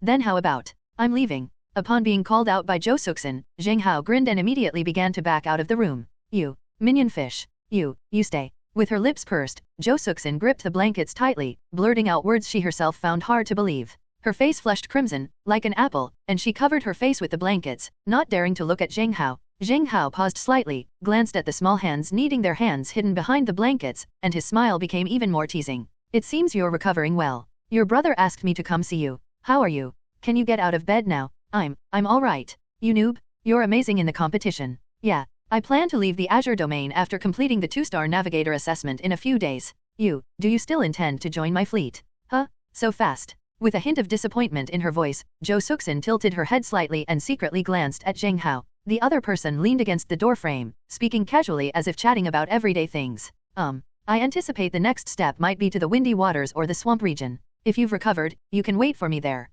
Then how about, I'm leaving. Upon being called out by Zhou Suxin, Zheng Hao grinned and immediately began to back out of the room. You, minion fish. You stay. With her lips pursed, Zhou Suxin gripped the blankets tightly, blurting out words she herself found hard to believe. Her face flushed crimson, like an apple, and she covered her face with the blankets, not daring to look at Zheng Hao. Zheng Hao paused slightly, glanced at the small hands kneading their hands hidden behind the blankets, and his smile became even more teasing. It seems you're recovering well. Your brother asked me to come see you. How are you? Can you get out of bed now? I'm all right. You noob, you're amazing in the competition. Yeah, I plan to leave the Azure domain after completing the 2-star navigator assessment in a few days. Do you still intend to join my fleet? Huh? So fast? With a hint of disappointment in her voice, Zhou Suxin tilted her head slightly and secretly glanced at Zheng Hao. The other person leaned against the doorframe, speaking casually as if chatting about everyday things. I anticipate the next step might be to the Windy Waters or the Swamp region. If you've recovered, you can wait for me there.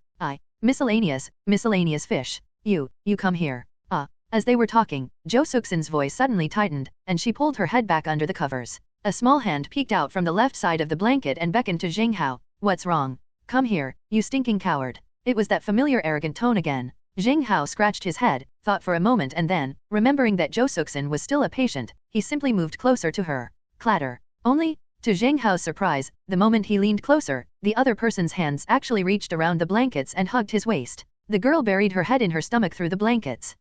Miscellaneous fish. You come here. As they were talking, Zhou Suxin's voice suddenly tightened, and she pulled her head back under the covers. A small hand peeked out from the left side of the blanket and beckoned to Zheng Hao. What's wrong? Come here, you stinking coward. It was that familiar arrogant tone again. Zheng Hao scratched his head, thought for a moment and then, remembering that Zhou Suxin was still a patient, he simply moved closer to her. Clatter. Only, to Zheng Hao's surprise, the moment he leaned closer, the other person's hands actually reached around the blankets and hugged his waist. The girl buried her head in her stomach through the blankets.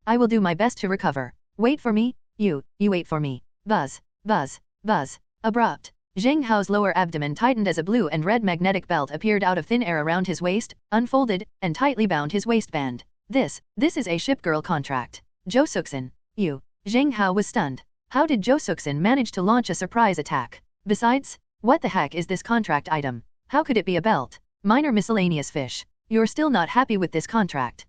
I will do my best to recover. Wait for me? You wait for me. Buzz. Buzz. Buzz. Abrupt. Zheng Hao's lower abdomen tightened as a blue and red magnetic belt appeared out of thin air around his waist, unfolded, and tightly bound his waistband. This is a ship girl contract. Zhou Suxin. You. Zheng Hao was stunned. How did Zhou Suxin manage to launch a surprise attack? Besides, what the heck is this contract item? How could it be a belt? Minor miscellaneous fish. You're still not happy with this contract.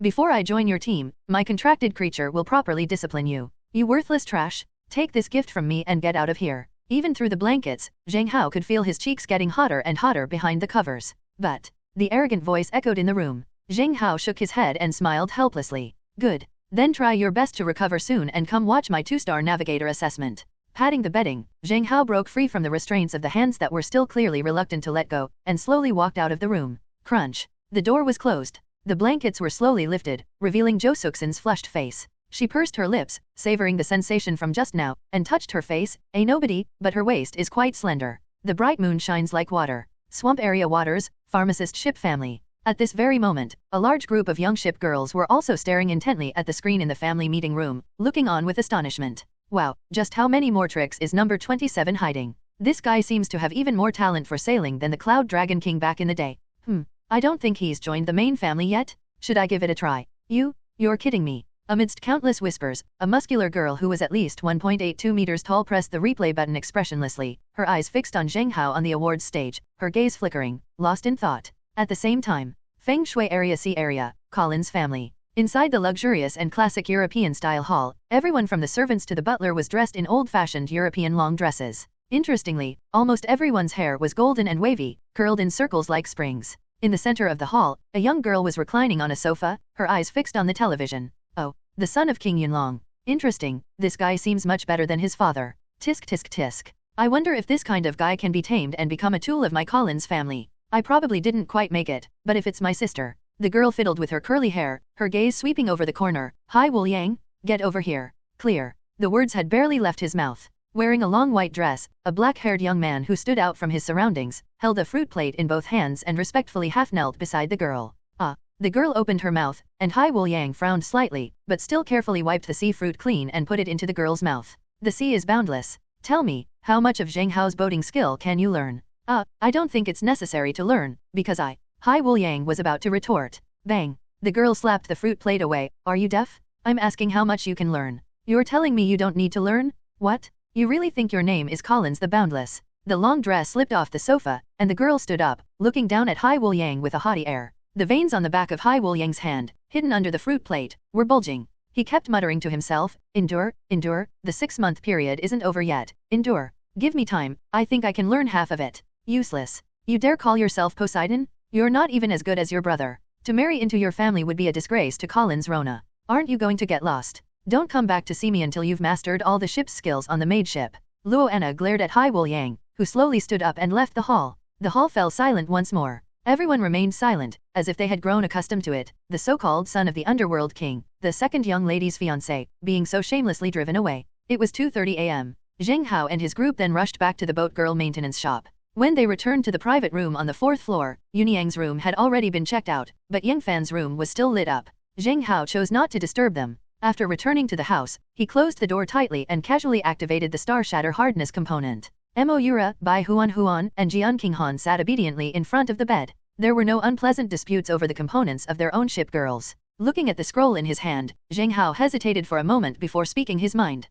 Before I join your team, my contracted creature will properly discipline you. You worthless trash. Take this gift from me and get out of here. Even through the blankets, Zheng Hao could feel his cheeks getting hotter and hotter behind the covers. But, the arrogant voice echoed in the room. Zheng Hao shook his head and smiled helplessly. Good. Then try your best to recover soon and come watch my 2-star navigator assessment. Patting the bedding, Zheng Hao broke free from the restraints of the hands that were still clearly reluctant to let go, and slowly walked out of the room. Crunch. The door was closed. The blankets were slowly lifted, revealing Zhou Suxin's flushed face. She pursed her lips, savoring the sensation from just now, and touched her face. Nobody, but her waist is quite slender. The bright moon shines like water. Swamp area waters, pharmacist ship family. At this very moment, a large group of young ship girls were also staring intently at the screen in the family meeting room, looking on with astonishment. Wow, just how many more tricks is number 27 hiding? This guy seems to have even more talent for sailing than the Cloud Dragon King back in the day. I don't think he's joined the main family yet. Should I give it a try? You're kidding me. Amidst countless whispers, a muscular girl who was at least 1.82 meters tall pressed the replay button expressionlessly, her eyes fixed on Zheng Hao on the awards stage, her gaze flickering, lost in thought. At the same time, Feng Shui Area C area, Colin's family. Inside the luxurious and classic European-style hall, everyone from the servants to the butler was dressed in old-fashioned European long dresses. Interestingly, almost everyone's hair was golden and wavy, curled in circles like springs. In the center of the hall, a young girl was reclining on a sofa, her eyes fixed on the television. Oh, the son of King Yunlong. Interesting, this guy seems much better than his father. Tisk tisk tisk. I wonder if this kind of guy can be tamed and become a tool of my Colin's family. I probably didn't quite make it, but if it's my sister. The girl fiddled with her curly hair, her gaze sweeping over the corner. Hi Wu Yang, get over here. Clear. The words had barely left his mouth. Wearing a long white dress, a black-haired young man who stood out from his surroundings, held a fruit plate in both hands and respectfully half-knelt beside the girl. The girl opened her mouth, and Hai Wu Yang frowned slightly, but still carefully wiped the sea fruit clean and put it into the girl's mouth. The sea is boundless. Tell me, how much of Zheng Hao's boating skill can you learn? I don't think it's necessary to learn, because Hai Wu Yang was about to retort. Bang. The girl slapped the fruit plate away. Are you deaf? I'm asking how much you can learn. You're telling me you don't need to learn? What? You really think your name is Collins the Boundless? The long dress slipped off the sofa, and the girl stood up, looking down at Hai Wu Yang with a haughty air. The veins on the back of Hai Wu Yang's hand, hidden under the fruit plate, were bulging. He kept muttering to himself, endure, endure, the 6-month period isn't over yet, endure. Give me time, I think I can learn half of it. Useless. You dare call yourself Poseidon? You're not even as good as your brother. To marry into your family would be a disgrace to Collins Rona. Aren't you going to get lost? Don't come back to see me until you've mastered all the ship's skills on the maid ship. Luo Anna glared at Hai Wu Yang, who slowly stood up and left the hall. The hall fell silent once more. Everyone remained silent, as if they had grown accustomed to it, the so-called son of the underworld king, the second young lady's fiancé, being so shamelessly driven away. It was 2:30 a.m. Zheng Hao and his group then rushed back to the boat girl maintenance shop. When they returned to the private room on the 4th floor, Yunyang's room had already been checked out, but Yingfan's room was still lit up. Zheng Hao chose not to disturb them. After returning to the house, he closed the door tightly and casually activated the Star Shatter hardness component. Mo Yura, Bai Huan, and Jian Qinghan sat obediently in front of the bed. There were no unpleasant disputes over the components of their own ship girls. Looking at the scroll in his hand, Zheng Hao hesitated for a moment before speaking his mind.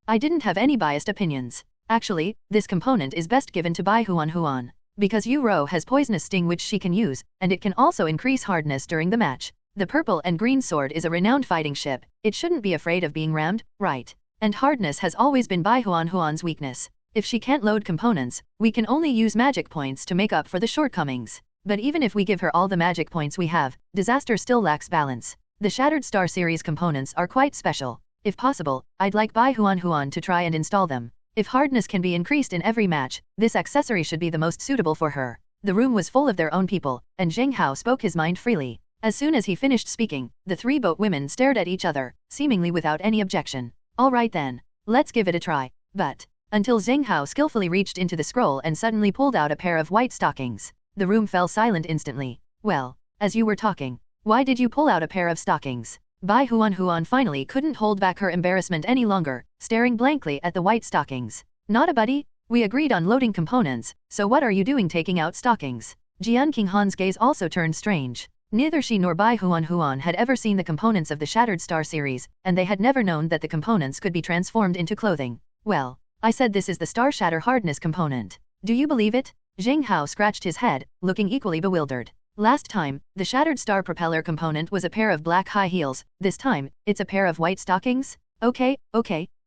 I didn't have any biased opinions. Actually, this component is best given to Bai Huan. Because Yu Ro has poisonous sting which she can use, and it can also increase hardness during the match. The purple and green sword is a renowned fighting ship. It shouldn't be afraid of being rammed, right? And hardness has always been Bai Huan's weakness. If she can't load components, we can only use magic points to make up for the shortcomings. But even if we give her all the magic points we have, disaster still lacks balance. The Shattered Star series components are quite special. If possible, I'd like Bai Huan to try and install them. If hardness can be increased in every match, this accessory should be the most suitable for her. The room was full of their own people, and Zheng Hao spoke his mind freely. As soon as he finished speaking, the three boat women stared at each other, seemingly without any objection. All right then, let's give it a try. But until Zheng Hao skillfully reached into the scroll and suddenly pulled out a pair of white stockings. The room fell silent instantly. Well, as you were talking, why did you pull out a pair of stockings? Bai Huan finally couldn't hold back her embarrassment any longer, staring blankly at the white stockings. Not a buddy? We agreed on loading components, so what are you doing taking out stockings? Jian Qinghan's gaze also turned strange. Neither she nor Bai Huan had ever seen the components of the Shattered Star series, and they had never known that the components could be transformed into clothing. Well, I said this is the Star Shatter hardness component. Do you believe it? Zheng Hao scratched his head, looking equally bewildered. Last time, the Shattered Star propeller component was a pair of black high heels. This time, it's a pair of white stockings? Okay,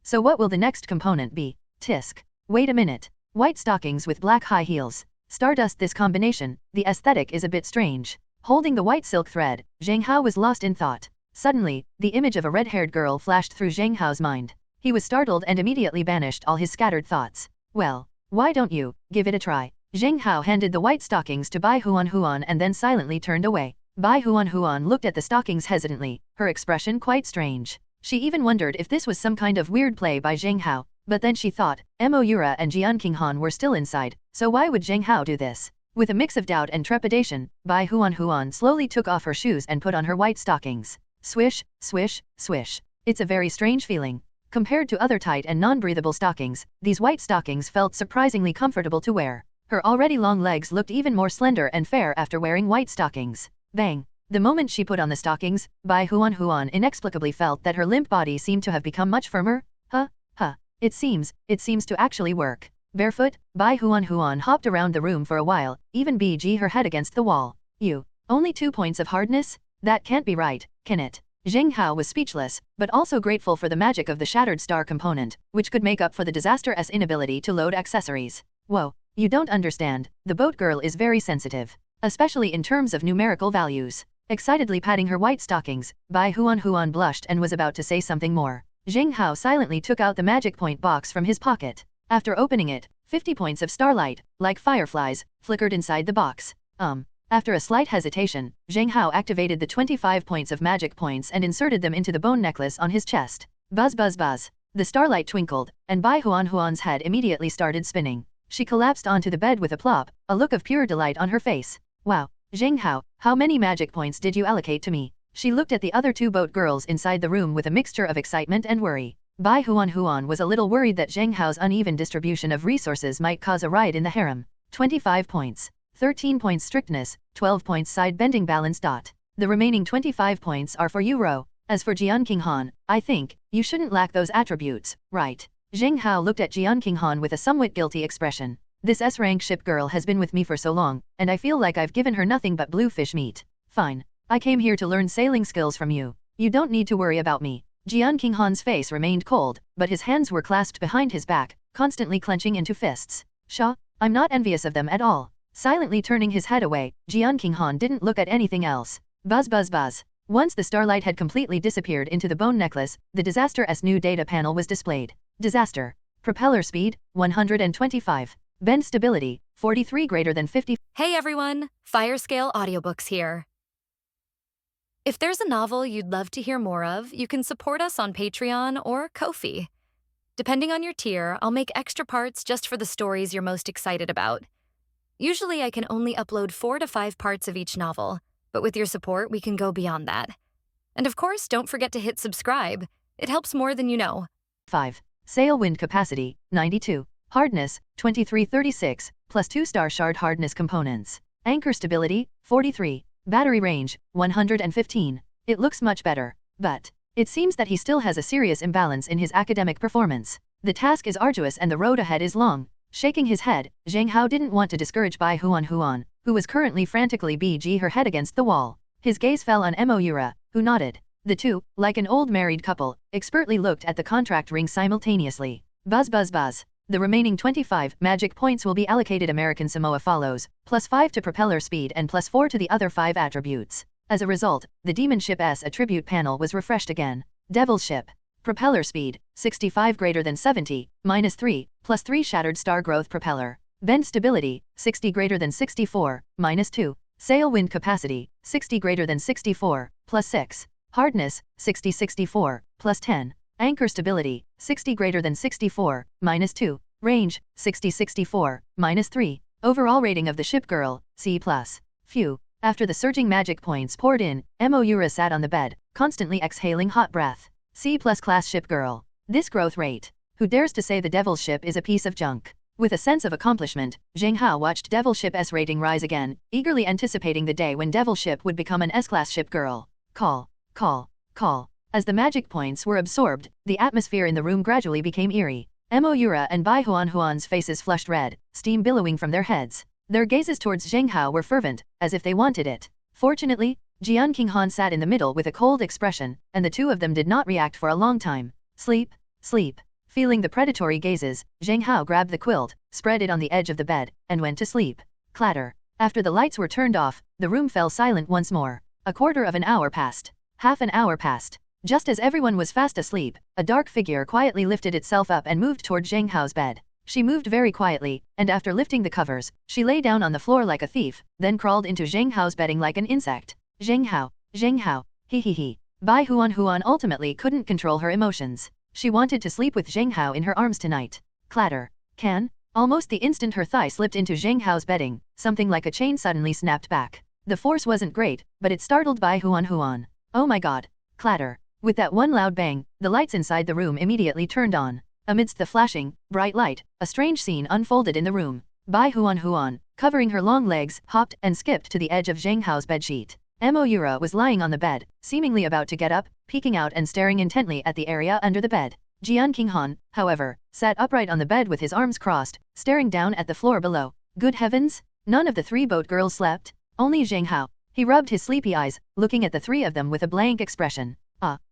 so what will the next component be? Tisk. Wait a minute. White stockings with black high heels. Stardust. This combination, the aesthetic is a bit strange. Holding the white silk thread, Zheng Hao was lost in thought. Suddenly, the image of a red-haired girl flashed through Zheng Hao's mind. He was startled and immediately banished all his scattered thoughts. Well, why don't you give it a try? Zheng Hao handed the white stockings to Bai Huan and then silently turned away. Bai Huan looked at the stockings hesitantly, her expression quite strange. She even wondered if this was some kind of weird play by Zheng Hao, but then she thought, Mo Yura and Jian Qinghan were still inside, so why would Zheng Hao do this? With a mix of doubt and trepidation, Bai Huan slowly took off her shoes and put on her white stockings. Swish, swish, swish. It's a very strange feeling. Compared to other tight and non-breathable stockings, these white stockings felt surprisingly comfortable to wear. Her already long legs looked even more slender and fair after wearing white stockings. Bang! The moment she put on the stockings, Bai Huan inexplicably felt that her limp body seemed to have become much firmer. It seems to actually work. Barefoot, Bai Huan hopped around the room for a while, even BG her head against the wall. Only 2 points of hardness? That can't be right, can it? Zheng Hao was speechless, but also grateful for the magic of the Shattered Star component, which could make up for the disaster's inability to load accessories. Whoa, you don't understand, the boat girl is very sensitive, especially in terms of numerical values. Excitedly patting her white stockings, Bai Huan blushed and was about to say something more. Zheng Hao silently took out the magic point box from his pocket. After opening it, 50 points of starlight, like fireflies, flickered inside the box. After a slight hesitation, Zheng Hao activated the 25 points of magic points and inserted them into the bone necklace on his chest. Buzz buzz buzz. The starlight twinkled, and Bai Huan's head immediately started spinning. She collapsed onto the bed with a plop, a look of pure delight on her face. Wow, Zheng Hao, how many magic points did you allocate to me? She looked at the other two boat girls inside the room with a mixture of excitement and worry. Bai Huan was a little worried that Zheng Hao's uneven distribution of resources might cause a riot in the harem. 25 points. 13 points strictness, 12 points side-bending balance. The remaining 25 points are for Yu Ro. As for Jian Qinghan, I think, you shouldn't lack those attributes, right? Zheng Hao looked at Jian Qinghan with a somewhat guilty expression. This S-rank ship girl has been with me for so long, and I feel like I've given her nothing but blue fish meat. Fine. I came here to learn sailing skills from you. You don't need to worry about me. Jian Qinghan's face remained cold, but his hands were clasped behind his back, constantly clenching into fists. Sha, I'm not envious of them at all. Silently turning his head away, Jian Qinghan didn't look at anything else. Buzz buzz buzz. Once the starlight had completely disappeared into the bone necklace, the disaster's new data panel was displayed. Disaster. Propeller speed, 125. Bend stability, 43 greater than 50. Hey everyone, Firescale Audiobooks here. If there's a novel you'd love to hear more of, you can support us on Patreon or Ko-fi. Depending on your tier, I'll make extra parts just for the stories you're most excited about. Usually I can only upload 4 to 5 parts of each novel, but with your support we can go beyond that. And of course, don't forget to hit subscribe. It helps more than you know. 5. Sail wind capacity, 92. Hardness, 2336, plus 2-star shard hardness components. Anchor stability, 43. Battery range, 115. It looks much better, but it seems that he still has a serious imbalance in his academic performance. The task is arduous and the road ahead is long. Shaking his head, Zheng Hao didn't want to discourage Bai Huan, who was currently frantically banging her head against the wall. His gaze fell on Moira, who nodded. The two, like an old married couple, expertly looked at the contract ring simultaneously. Buzz buzz buzz. The remaining 25 magic points will be allocated. American Samoa follows, plus 5 to propeller speed and plus 4 to the other 5 attributes. As a result, the Demon Ship's attribute panel was refreshed again. Devil Ship. Propeller speed, 65 greater than 70, minus 3, plus 3 shattered star growth propeller. Bend stability, 60 greater than 64, minus 2. Sail wind capacity, 60 greater than 64, plus 6. Hardness, 60-64, plus 10. Anchor stability, 60 greater than 64, minus 2. Range, 60-64, minus 3. Overall rating of the ship girl, C+. Phew. After the surging magic points poured in, Moira sat on the bed, constantly exhaling hot breath. C+ class ship girl. This growth rate. Who dares to say the Devil Ship is a piece of junk? With a sense of accomplishment, Zheng Hao watched Devil Ship's rating rise again, eagerly anticipating the day when Devil Ship would become an S-class ship girl. Call. Call. Call. As the magic points were absorbed, the atmosphere in the room gradually became eerie. Moira and Bai Huan's faces flushed red, steam billowing from their heads. Their gazes towards Zheng Hao were fervent, as if they wanted it. Fortunately, Jian Qinghan sat in the middle with a cold expression, and the two of them did not react for a long time. Sleep, sleep. Feeling the predatory gazes, Zheng Hao grabbed the quilt, spread it on the edge of the bed, and went to sleep. Clatter. After the lights were turned off, the room fell silent once more. A quarter of an hour passed. Half an hour passed. Just as everyone was fast asleep, a dark figure quietly lifted itself up and moved toward Zheng Hao's bed. She moved very quietly, and after lifting the covers, she lay down on the floor like a thief, then crawled into Zheng Hao's bedding like an insect. Zheng Hao, he he he. Bai Huan ultimately couldn't control her emotions. She wanted to sleep with Zheng Hao in her arms tonight. Clatter. Can? Almost the instant her thigh slipped into Zheng Hao's bedding, something like a chain suddenly snapped back. The force wasn't great, but it startled Bai Huan. Oh my god. Clatter. With that one loud bang, the lights inside the room immediately turned on. Amidst the flashing, bright light, a strange scene unfolded in the room. Bai Huan, covering her long legs, hopped and skipped to the edge of Zheng Hao's bedsheet. Moira was lying on the bed, seemingly about to get up, peeking out and staring intently at the area under the bed. Jian Qinghan, however, sat upright on the bed with his arms crossed, staring down at the floor below. Good heavens! None of the 3 boat girls slept. Only Zheng Hao. He rubbed his sleepy eyes, looking at the 3 of them with a blank expression.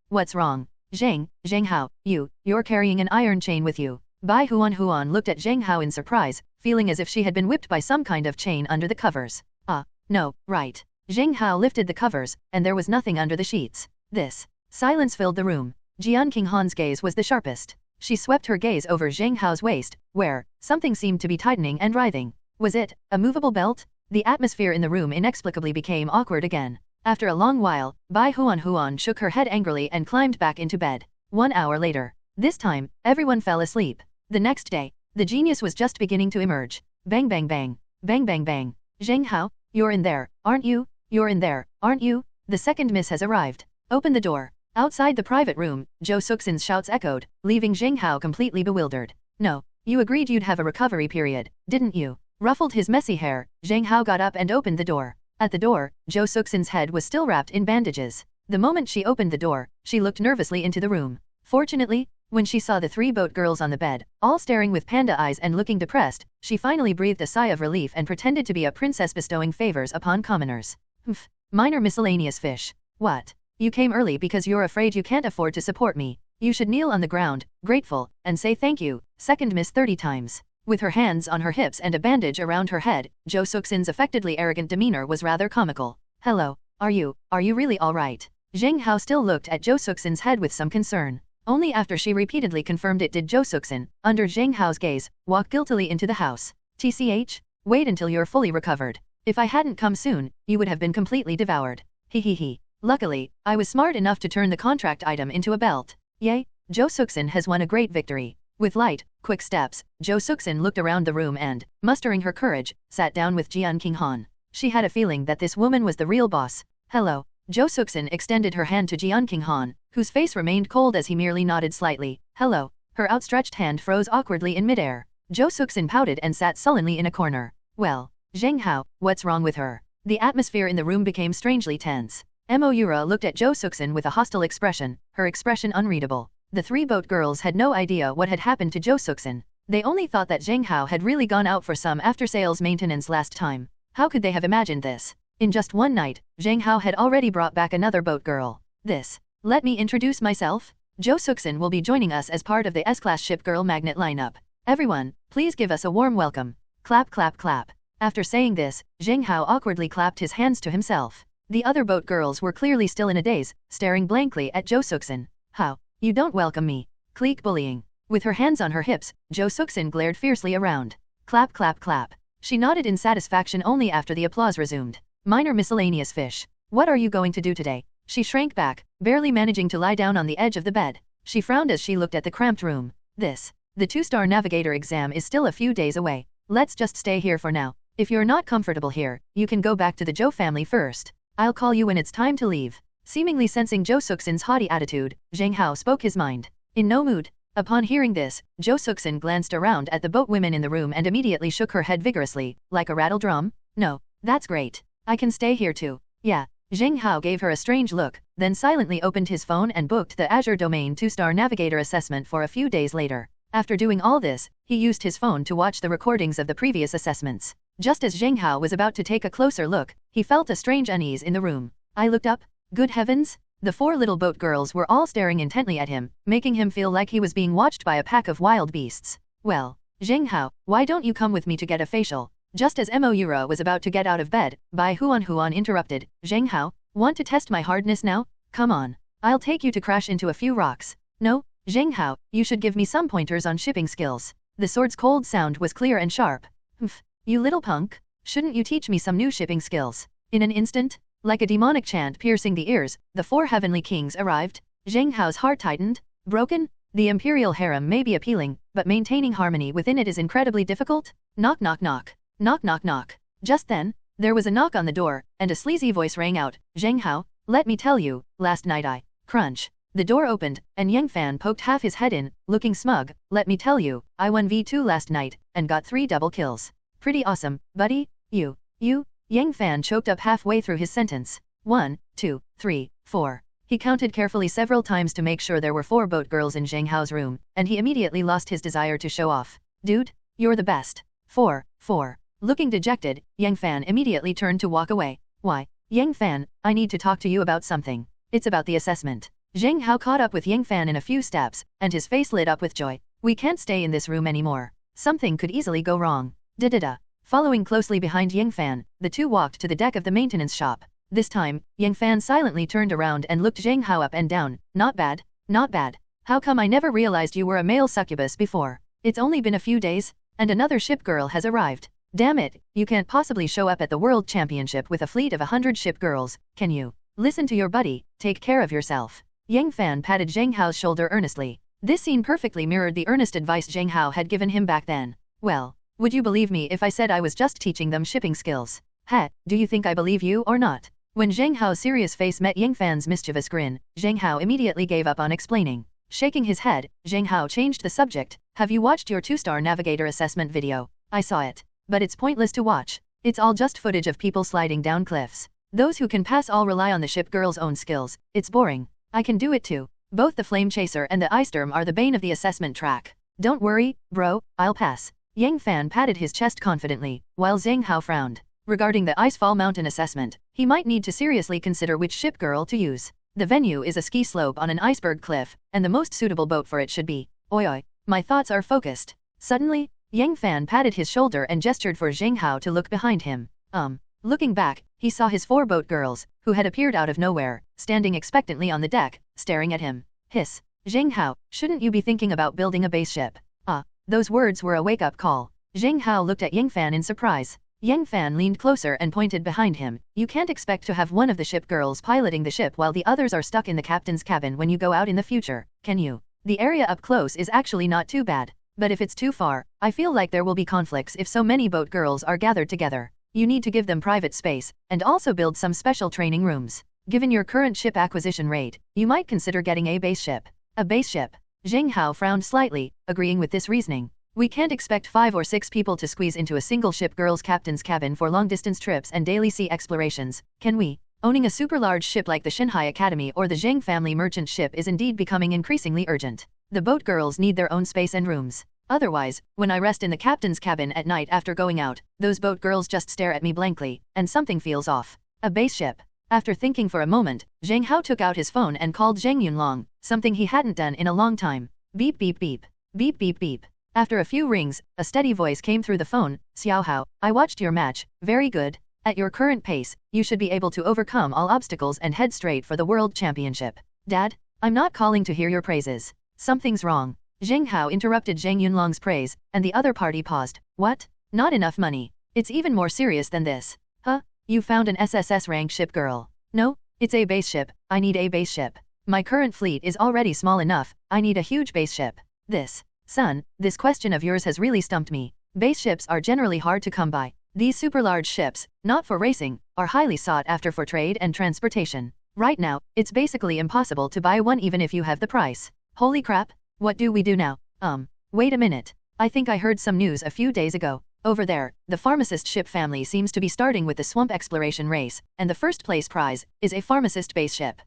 What's wrong? Zheng Hao, you're carrying an iron chain with you. Bai Huan looked at Zheng Hao in surprise, feeling as if she had been whipped by some kind of chain under the covers. No, right. Zheng Hao lifted the covers, and there was nothing under the sheets. Silence filled the room. Jian Qinghan's gaze was the sharpest. She swept her gaze over Zheng Hao's waist, where something seemed to be tightening and writhing. Was it a movable belt? The atmosphere in the room inexplicably became awkward again. After a long while, Bai Huan shook her head angrily and climbed back into bed. 1 hour later. This time, everyone fell asleep. The next day, the genius was just beginning to emerge. Bang bang bang. Bang bang bang. Zheng Hao, you're in there, aren't you? You're in there, aren't you? The second miss has arrived. Open the door. Outside the private room, Zhou Suxin's shouts echoed, leaving Zheng Hao completely bewildered. No, you agreed you'd have a recovery period, didn't you? Ruffled his messy hair, Zheng Hao got up and opened the door. At the door, Zhou Suxin's head was still wrapped in bandages. The moment she opened the door, she looked nervously into the room. Fortunately, when she saw the 3 boat girls on the bed, all staring with panda eyes and looking depressed, she finally breathed a sigh of relief and pretended to be a princess bestowing favors upon commoners. Minor miscellaneous fish. What? You came early because you're afraid you can't afford to support me. You should kneel on the ground, grateful, and say thank you. Second miss 30 times. With her hands on her hips and a bandage around her head, Zhou Suxin's affectedly arrogant demeanor was rather comical. Hello, are you really all right? Zheng Hao still looked at Zhou Suxin's head with some concern. Only after she repeatedly confirmed it did Zhou Suxin, under Zheng Hao's gaze, walk guiltily into the house. TCH? Wait until you're fully recovered. If I hadn't come soon, you would have been completely devoured. He. Luckily, I was smart enough to turn the contract item into a belt. Yay, Jo Suksin has won a great victory. With light, quick steps, Jo Suksin looked around the room and, mustering her courage, sat down with Jian Qinghan. She had a feeling that this woman was the real boss. Hello. Jo Suksin extended her hand to Jian Qinghan, whose face remained cold as he merely nodded slightly. Hello. Her outstretched hand froze awkwardly in midair. Jo Suksin pouted and sat sullenly in a corner. Well, Zheng Hao, what's wrong with her? The atmosphere in the room became strangely tense. Moira looked at Jo Suksin with a hostile expression, her expression unreadable. The three boat girls had no idea what had happened to Jo Suksin. They only thought that Zheng Hao had really gone out for some after-sales maintenance last time. How could they have imagined this? In just one night, Zheng Hao had already brought back another boat girl. Let me introduce myself. Jo Suksin will be joining us as part of the S-Class ship girl magnet lineup. Everyone, please give us a warm welcome. Clap clap clap. After saying this, Zheng Hao awkwardly clapped his hands to himself. The other boat girls were clearly still in a daze, staring blankly at Jo Suksin. How? You don't welcome me. Clique bullying. With her hands on her hips, Jo Suksin glared fiercely around. Clap clap clap. She nodded in satisfaction only after the applause resumed. Minor miscellaneous fish. What are you going to do today? She shrank back, barely managing to lie down on the edge of the bed. She frowned as she looked at the cramped room. The 2-star navigator exam is still a few days away. Let's just stay here for now. If you're not comfortable here, you can go back to the Zhou family first. I'll call you when it's time to leave. Seemingly sensing Jo Suksin's haughty attitude, Zheng Hao spoke his mind. In no mood. Upon hearing this, Jo Suksin glanced around at the boat women in the room and immediately shook her head vigorously, like a rattle drum. No, that's great. I can stay here too. Yeah. Zheng Hao gave her a strange look, then silently opened his phone and booked the Azure Domain 2-star navigator assessment for a few days later. After doing all this, he used his phone to watch the recordings of the previous assessments. Just as Zheng Hao was about to take a closer look, he felt a strange unease in the room. I looked up. Good heavens! The 4 little boat girls were all staring intently at him, making him feel like he was being watched by a pack of wild beasts. Well, Zheng Hao, why don't you come with me to get a facial? Just as Moira was about to get out of bed, Bai Huan interrupted. Zheng Hao, want to test my hardness now? Come on. I'll take you to crash into a few rocks. No, Zheng Hao, you should give me some pointers on shipping skills. The sword's cold sound was clear and sharp. You little punk. Shouldn't you teach me some new shipping skills? In an instant, like a demonic chant piercing the ears, the 4 heavenly kings arrived. Zheng Hao's heart tightened. Broken? The imperial harem may be appealing, but maintaining harmony within it is incredibly difficult. Knock knock knock. Knock knock knock. Just then, there was a knock on the door, and a sleazy voice rang out. Zheng Hao, let me tell you, last night I... Crunch. The door opened, and Yang Fan poked half his head in, looking smug. Let me tell you, I won V2 last night, and got 3 double kills. Pretty awesome, buddy. You. Yang Fan choked up halfway through his sentence. 1, 2, 3, 4. He counted carefully several times to make sure there were 4 boat girls in Zheng Hao's room, and he immediately lost his desire to show off. Dude, you're the best. 4. Looking dejected, Yang Fan immediately turned to walk away. Why, Yang Fan, I need to talk to you about something. It's about the assessment. Zheng Hao caught up with Yang Fan in a few steps, and his face lit up with joy. We can't stay in this room anymore. Something could easily go wrong. Da. Following closely behind Yang Fan, the two walked to the deck of the maintenance shop. This time, Yang Fan silently turned around and looked Zheng Hao up and down. Not bad. How come I never realized you were a male succubus before? It's only been a few days, and another ship girl has arrived. Damn it, you can't possibly show up at the World Championship with a fleet of 100 ship girls, can you? Listen to your buddy, take care of yourself. Yang Fan patted Zheng Hao's shoulder earnestly. This scene perfectly mirrored the earnest advice Zheng Hao had given him back then. Well, would you believe me if I said I was just teaching them shipping skills? Do you think I believe you or not? When Zheng Hao's serious face met Yang Fan's mischievous grin, Zheng Hao immediately gave up on explaining. Shaking his head, Zheng Hao changed the subject. Have you watched your 2-star navigator assessment video? I saw it. But it's pointless to watch. It's all just footage of people sliding down cliffs. Those who can pass all rely on the ship girl's own skills. It's boring. I can do it too. Both the Flame Chaser and the Ice Storm are the bane of the assessment track. Don't worry, bro, I'll pass. Yang Fan patted his chest confidently, while Zheng Hao frowned. Regarding the Icefall Mountain assessment, he might need to seriously consider which ship girl to use. The venue is a ski slope on an iceberg cliff, and the most suitable boat for it should be. Oi, my thoughts are focused. Suddenly, Yang Fan patted his shoulder and gestured for Zheng Hao to look behind him. Looking back, he saw his 4 boat girls, who had appeared out of nowhere, standing expectantly on the deck, staring at him. Hiss. Zheng Hao, shouldn't you be thinking about building a base ship? Those words were a wake-up call. Zheng Hao looked at Yang Fan in surprise. Yang Fan leaned closer and pointed behind him. You can't expect to have one of the ship girls piloting the ship while the others are stuck in the captain's cabin when you go out in the future, can you? The area up close is actually not too bad. But if it's too far, I feel like there will be conflicts if so many boat girls are gathered together. You need to give them private space, and also build some special training rooms. Given your current ship acquisition rate, you might consider getting a base ship. A base ship. Zheng Hao frowned slightly, agreeing with this reasoning. We can't expect 5 or 6 people to squeeze into a single ship girl's captain's cabin for long-distance trips and daily sea explorations, can we? Owning a super-large ship like the Shanghai Academy or the Zheng family merchant ship is indeed becoming increasingly urgent. The boat girls need their own space and rooms. Otherwise, when I rest in the captain's cabin at night after going out, those boat girls just stare at me blankly, and something feels off. A base ship. After thinking for a moment, Zheng Hao took out his phone and called Zheng Yunlong, something he hadn't done in a long time. Beep beep beep. Beep beep beep. After a few rings, a steady voice came through the phone. Xiao Hao, I watched your match, very good. At your current pace, you should be able to overcome all obstacles and head straight for the World Championship. Dad, I'm not calling to hear your praises. Something's wrong. Zheng Hao interrupted Zheng Yunlong's praise, and the other party paused. What? Not enough money. It's even more serious than this. Huh? You found an SSS-ranked ship girl. No, it's a base ship. I need a base ship. My current fleet is already small enough. I need a huge base ship. Son, this question of yours has really stumped me. Base ships are generally hard to come by. These super-large ships, not for racing, are highly sought after for trade and transportation. Right now, it's basically impossible to buy one even if you have the price. Holy crap, what do we do now? Wait a minute. I think I heard some news a few days ago. Over there, the pharmacist ship family seems to be starting with the swamp exploration race, and the first place prize is a pharmacist base ship.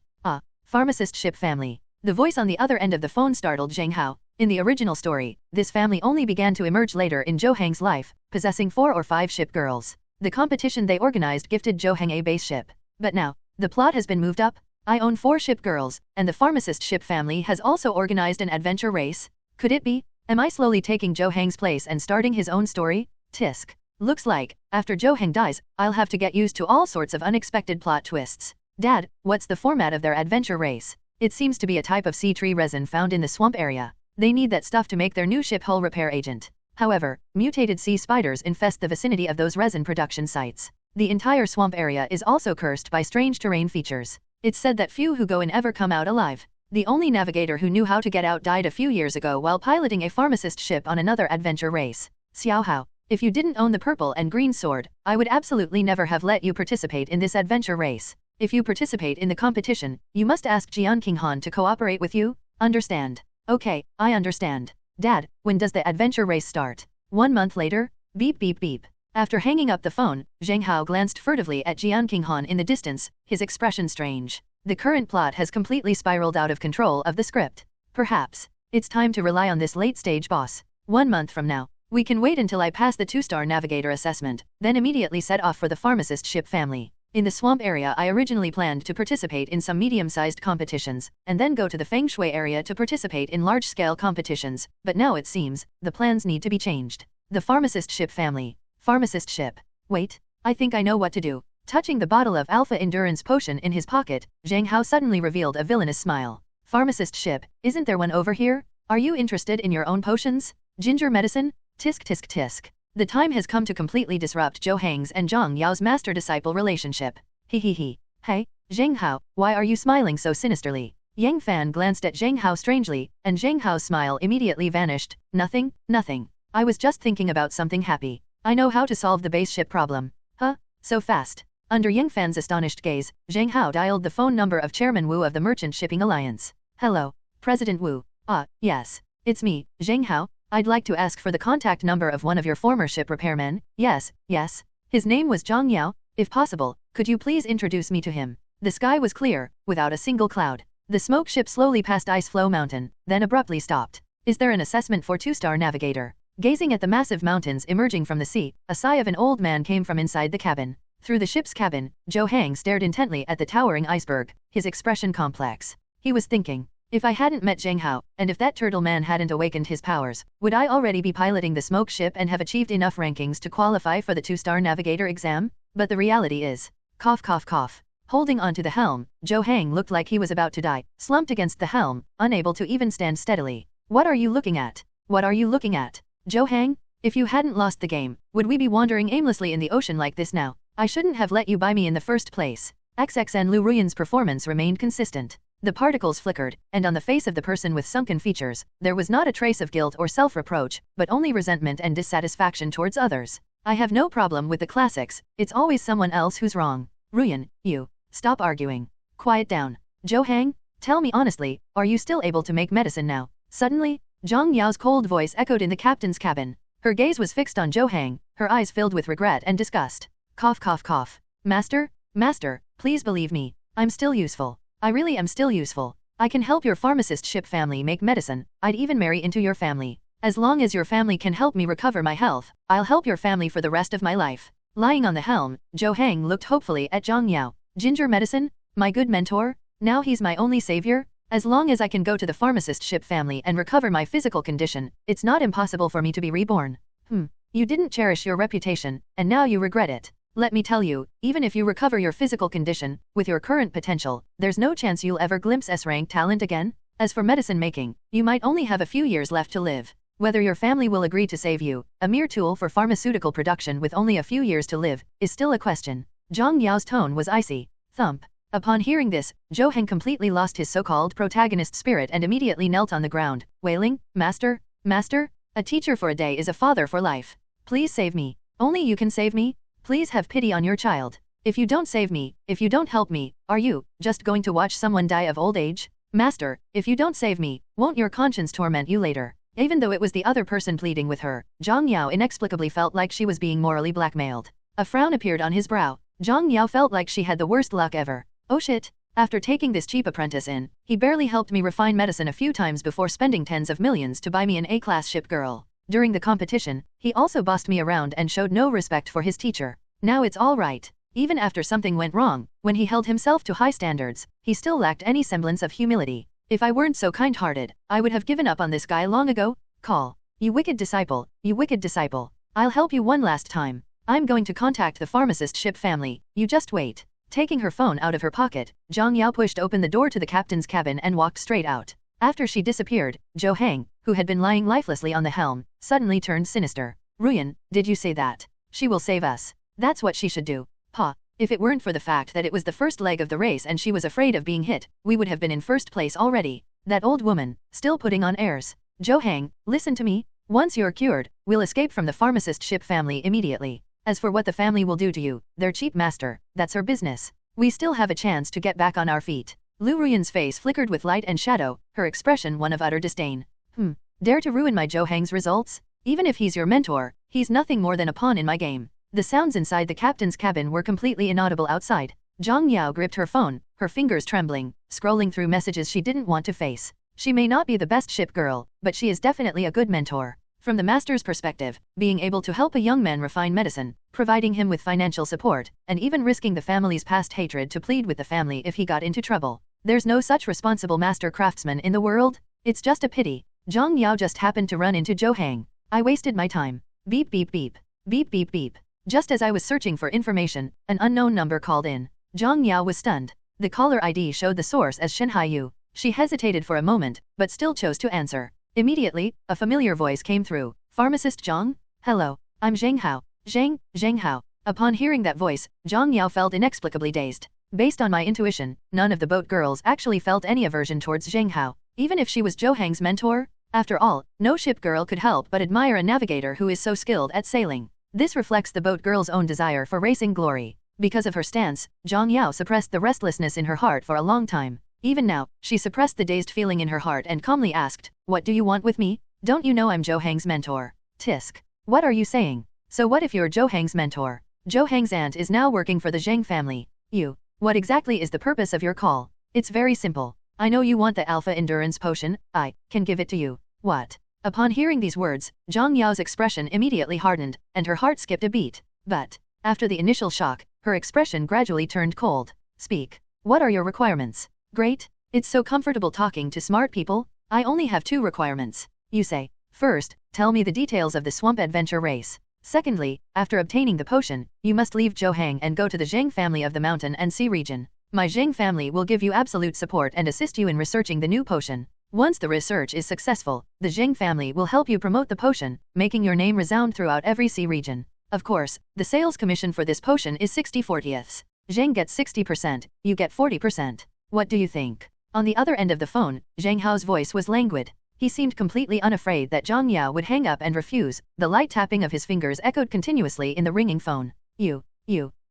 Pharmacist ship family. The voice on the other end of the phone startled Zheng Hao. In the original story, this family only began to emerge later in Zhou Hang's life, possessing 4 or 5 ship girls. The competition they organized gifted Zhou Hang a base ship. But now, the plot has been moved up. I own 4 ship girls, and the pharmacist ship family has also organized an adventure race. Could it be? Am I slowly taking Zhou Hang's place and starting his own story? Tisk. Looks like, after Zhou Hang dies, I'll have to get used to all sorts of unexpected plot twists. Dad, what's the format of their adventure race? It seems to be a type of sea tree resin found in the swamp area. They need that stuff to make their new ship hull repair agent. However, mutated sea spiders infest the vicinity of those resin production sites. The entire swamp area is also cursed by strange terrain features. It's said that few who go in ever come out alive. The only navigator who knew how to get out died a few years ago while piloting a pharmacist ship on another adventure race. Xiao Hao, if you didn't own the purple and green sword, I would absolutely never have let you participate in this adventure race. If you participate in the competition, you must ask Jian Qinghan to cooperate with you. Understand? Okay, I understand. Dad, when does the adventure race start? 1 month later? Beep beep beep. After hanging up the phone, Zheng Hao glanced furtively at Jian Qinghan in the distance, his expression strange. The current plot has completely spiraled out of control of the script. Perhaps it's time to rely on this late-stage boss. 1 month from now, we can wait until I pass the 2-star navigator assessment, then immediately set off for the pharmacist ship family. In the swamp area I originally planned to participate in some medium-sized competitions, and then go to the Feng Shui area to participate in large-scale competitions, but now it seems, the plans need to be changed. The pharmacist ship family. Pharmacist ship. Wait, I think I know what to do. Touching the bottle of Alpha Endurance potion in his pocket, Zheng Hao suddenly revealed a villainous smile. Pharmacist ship, isn't there one over here? Are you interested in your own potions? Ginger medicine? Tisk tisk tisk. The time has come to completely disrupt Zhou Hang's and Zhang Yao's master-disciple relationship. He. Hey, Zheng Hao, why are you smiling so sinisterly? Yang Fan glanced at Zheng Hao strangely, and Zheng Hao's smile immediately vanished. Nothing. I was just thinking about something happy. I know how to solve the base ship problem. Huh? So fast. Under Yang Fan's astonished gaze, Zheng Hao dialed the phone number of Chairman Wu of the Merchant Shipping Alliance. Hello, President Wu. Yes. It's me, Zheng Hao. I'd like to ask for the contact number of one of your former ship repairmen. Yes. His name was Zhang Yao. If possible, could you please introduce me to him? The sky was clear, without a single cloud. The smoke ship slowly passed Ice Flow Mountain, then abruptly stopped. Is there an assessment for 2-star navigator? Gazing at the massive mountains emerging from the sea, a sigh of an old man came from inside the cabin. Through the ship's cabin, Zhou Hang stared intently at the towering iceberg, his expression complex. He was thinking, if I hadn't met Zheng Hao, and if that turtle man hadn't awakened his powers, would I already be piloting the smoke ship and have achieved enough rankings to qualify for the 2-star navigator exam? But the reality is, cough. Holding onto the helm, Zhou Hang looked like he was about to die, slumped against the helm, unable to even stand steadily. What are you looking at? Zhou Hang? If you hadn't lost the game, would we be wandering aimlessly in the ocean like this now? I shouldn't have let you buy me in the first place. XXN Liu Ruyan's performance remained consistent. The particles flickered, and on the face of the person with sunken features, there was not a trace of guilt or self-reproach, but only resentment and dissatisfaction towards others. I have no problem with the classics, it's always someone else who's wrong. Ruyan, you. Stop arguing. Quiet down. Zheng, tell me honestly, are you still able to make medicine now? Suddenly, Zhang Yao's cold voice echoed in the captain's cabin. Her gaze was fixed on Zheng, her eyes filled with regret and disgust. Cough cough cough. Master, please believe me, I'm still useful. I really am still useful. I can help your pharmacist ship family make medicine, I'd even marry into your family. As long as your family can help me recover my health, I'll help your family for the rest of my life. Lying on the helm, Zheng looked hopefully at Zhang Yao. Ginger medicine? My good mentor? Now he's my only savior? As long as I can go to the pharmacist ship family and recover my physical condition, it's not impossible for me to be reborn. You didn't cherish your reputation, and now you regret it. Let me tell you, even if you recover your physical condition, with your current potential, there's no chance you'll ever glimpse S-rank talent again. As for medicine making, you might only have a few years left to live. Whether your family will agree to save you, a mere tool for pharmaceutical production with only a few years to live, is still a question. Zhang Yao's tone was icy. Thump. Upon hearing this, Zheng completely lost his so-called protagonist spirit and immediately knelt on the ground, wailing, Master, a teacher for a day is a father for life. Please save me. Only you can save me? Please have pity on your child. If you don't save me, if you don't help me, are you just going to watch someone die of old age? Master, if you don't save me, won't your conscience torment you later? Even though it was the other person pleading with her, Zhang Yao inexplicably felt like she was being morally blackmailed. A frown appeared on his brow. Zhang Yao felt like she had the worst luck ever. Oh shit. After taking this cheap apprentice in, he barely helped me refine medicine a few times before spending tens of millions to buy me an A-class ship girl. During the competition, he also bossed me around and showed no respect for his teacher. Now it's all right. Even after something went wrong, when he held himself to high standards, he still lacked any semblance of humility. If I weren't so kind-hearted, I would have given up on this guy long ago. Call. You wicked disciple, you wicked disciple. I'll help you one last time. I'm going to contact the pharmacist ship family, you just wait. Taking her phone out of her pocket, Zhang Yao pushed open the door to the captain's cabin and walked straight out. After she disappeared, Zheng, who had been lying lifelessly on the helm, suddenly turned sinister. Ruyan, did you say that? She will save us. That's what she should do. Pa, if it weren't for the fact that it was the first leg of the race and she was afraid of being hit, we would have been in first place already. That old woman, still putting on airs. Zheng, listen to me. Once you're cured, we'll escape from the pharmacist ship family immediately. As for what the family will do to you, their cheap master, that's her business. We still have a chance to get back on our feet. Liu Ruyan's face flickered with light and shadow, her expression one of utter disdain. Dare to ruin my Zheng's results? Even if he's your mentor, he's nothing more than a pawn in my game. The sounds inside the captain's cabin were completely inaudible outside. Zhang Yao gripped her phone, her fingers trembling, scrolling through messages she didn't want to face. She may not be the best ship girl, but she is definitely a good mentor. From the master's perspective, being able to help a young man refine medicine, providing him with financial support, and even risking the family's past hatred to plead with the family if he got into trouble. There's no such responsible master craftsman in the world. It's just a pity. Zhang Yao just happened to run into Zheng. I wasted my time. Beep beep beep. Beep beep beep. Just as I was searching for information, an unknown number called in. Zhang Yao was stunned. The caller ID showed the source as Zheng Hao. She hesitated for a moment, but still chose to answer. Immediately, a familiar voice came through. Pharmacist Zhang? Hello, I'm Zheng Hao. Zheng Hao. Upon hearing that voice, Zhang Yao felt inexplicably dazed. Based on my intuition, none of the boat girls actually felt any aversion towards Zheng Hao, even if she was Zheng's mentor. After all, no ship girl could help but admire a navigator who is so skilled at sailing. This reflects the boat girl's own desire for racing glory. Because of her stance, Zhang Yao suppressed the restlessness in her heart for a long time. Even now, she suppressed the dazed feeling in her heart and calmly asked, "What do you want with me? Don't you know I'm Zheng's mentor?" Tisk. What are you saying? So what if you're Zheng's mentor? Zheng's aunt is now working for the Zheng family. What exactly is the purpose of your call? It's very simple. I know you want the Alpha Endurance Potion, I can give it to you. What? Upon hearing these words, Zhang Yao's expression immediately hardened, and her heart skipped a beat. But, after the initial shock, her expression gradually turned cold. Speak. What are your requirements? Great. It's so comfortable talking to smart people. I only have 2 requirements. You say. First, tell me the details of the swamp adventure race. Secondly, after obtaining the potion, you must leave Zheng and go to the Zheng family of the mountain and sea region. My Zheng family will give you absolute support and assist you in researching the new potion. Once the research is successful, the Zheng family will help you promote the potion, making your name resound throughout every sea region. Of course, the sales commission for this potion is 60/40ths. Zheng gets 60%, you get 40%. What do you think? On the other end of the phone, Zheng Hao's voice was languid. He seemed completely unafraid that Zhang Yao would hang up and refuse. The light tapping of his fingers echoed continuously in the ringing phone. You.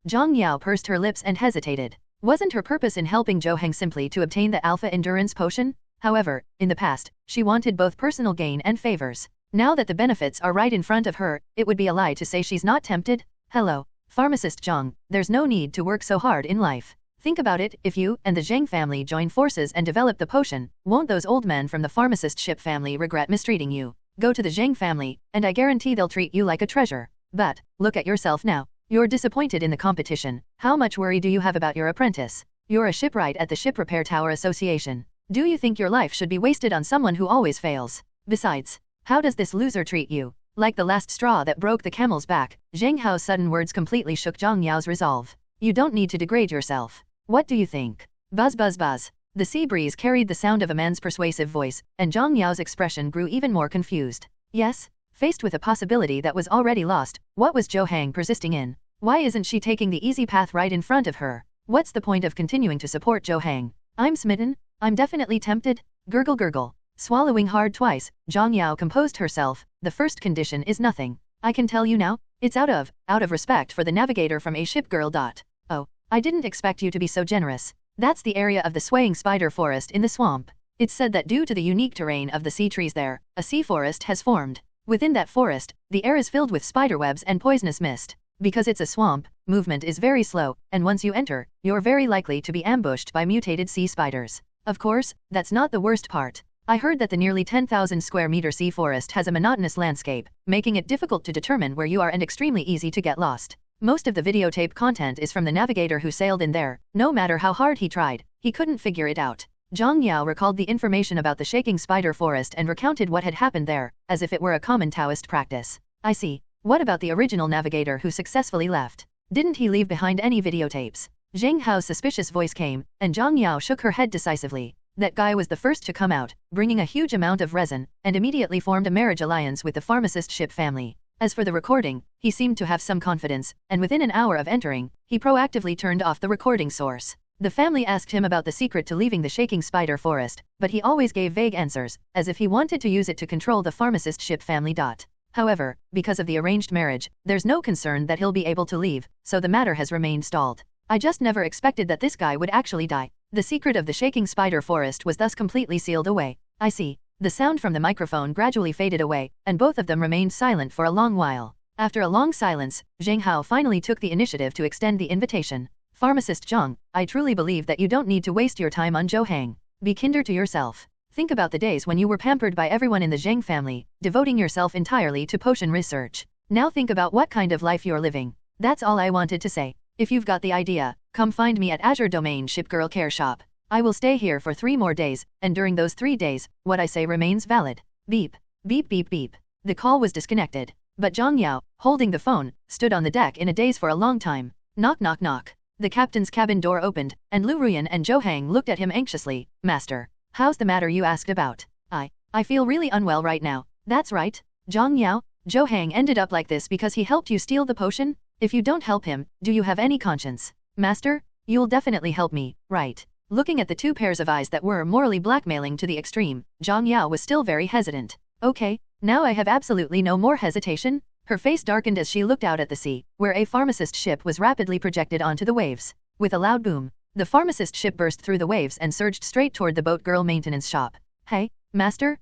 Zhang Yao pursed her lips and hesitated. Wasn't her purpose in helping Zhou Heng simply to obtain the Alpha Endurance Potion? However, in the past, she wanted both personal gain and favors. Now that the benefits are right in front of her, it would be a lie to say she's not tempted. Hello, Pharmacist Zhang, there's no need to work so hard in life. Think about it, if you and the Zheng family join forces and develop the potion, won't those old men from the pharmacist ship family regret mistreating you? Go to the Zheng family, and I guarantee they'll treat you like a treasure. But, look at yourself now. You're disappointed in the competition. How much worry do you have about your apprentice? You're a shipwright at the Ship Repair Tower Association. Do you think your life should be wasted on someone who always fails? Besides, how does this loser treat you? Like the last straw that broke the camel's back, Zheng Hao's sudden words completely shook Zhang Yao's resolve. You don't need to degrade yourself. What do you think? Buzz buzz buzz. The sea breeze carried the sound of a man's persuasive voice, and Zhang Yao's expression grew even more confused. Yes? Faced with a possibility that was already lost, what was Zhou Heng persisting in? Why isn't she taking the easy path right in front of her? What's the point of continuing to support Zhou Heng? I'm smitten. I'm definitely tempted. Gurgle gurgle. Swallowing hard twice, Zhang Yao composed herself. The first condition is nothing. I can tell you now, it's out of respect for the navigator from A Ship Girl. Oh, I didn't expect you to be so generous. That's the area of the swaying spider forest in the swamp. It's said that due to the unique terrain of the sea trees there, a sea forest has formed. Within that forest, the air is filled with spiderwebs and poisonous mist. Because it's a swamp, movement is very slow, and once you enter, you're very likely to be ambushed by mutated sea spiders. Of course, that's not the worst part. I heard that the nearly 10,000 square meter sea forest has a monotonous landscape, making it difficult to determine where you are and extremely easy to get lost. Most of the videotape content is from the navigator who sailed in there. No matter how hard he tried, he couldn't figure it out. Zhang Yao recalled the information about the shaking spider forest and recounted what had happened there, as if it were a common Taoist practice. I see. What about the original navigator who successfully left? Didn't he leave behind any videotapes? Zheng Hao's suspicious voice came, and Zhang Yao shook her head decisively. That guy was the first to come out, bringing a huge amount of resin, and immediately formed a marriage alliance with the pharmacist ship family. As for the recording, he seemed to have some confidence, and within an hour of entering, he proactively turned off the recording source. The family asked him about the secret to leaving the shaking spider forest, but he always gave vague answers, as if he wanted to use it to control the pharmacist ship family. However, because of the arranged marriage, there's no concern that he'll be able to leave, so the matter has remained stalled. I just never expected that this guy would actually die. The secret of the shaking spider forest was thus completely sealed away. I see. The sound from the microphone gradually faded away, and both of them remained silent for a long while. After a long silence, Zheng Hao finally took the initiative to extend the invitation. Pharmacist Zhang, I truly believe that you don't need to waste your time on Zhou Heng. Be kinder to yourself. Think about the days when you were pampered by everyone in the Zheng family, devoting yourself entirely to potion research. Now think about what kind of life you're living. That's all I wanted to say. If you've got the idea, come find me at Azure Domain Shipgirl Care Shop. I will stay here for 3 more days, and during those 3 days, what I say remains valid. Beep. Beep beep beep. The call was disconnected. But Zhang Yao, holding the phone, stood on the deck in a daze for a long time. Knock knock knock. The captain's cabin door opened, and Liu Ruyan and Zhou Heng looked at him anxiously. Master, how's the matter you asked about? I feel really unwell right now. That's right. Zhang Yao, Zhou Heng ended up like this because he helped you steal the potion? If you don't help him, do you have any conscience? Master, you'll definitely help me, right? Looking at the 2 pairs of eyes that were morally blackmailing to the extreme, Zhang Yao was still very hesitant. Okay, now I have absolutely no more hesitation. Her face darkened as she looked out at the sea, where a pharmacist ship was rapidly projected onto the waves. With a loud boom, the pharmacist ship burst through the waves and surged straight toward the boat girl maintenance shop. Hey, master,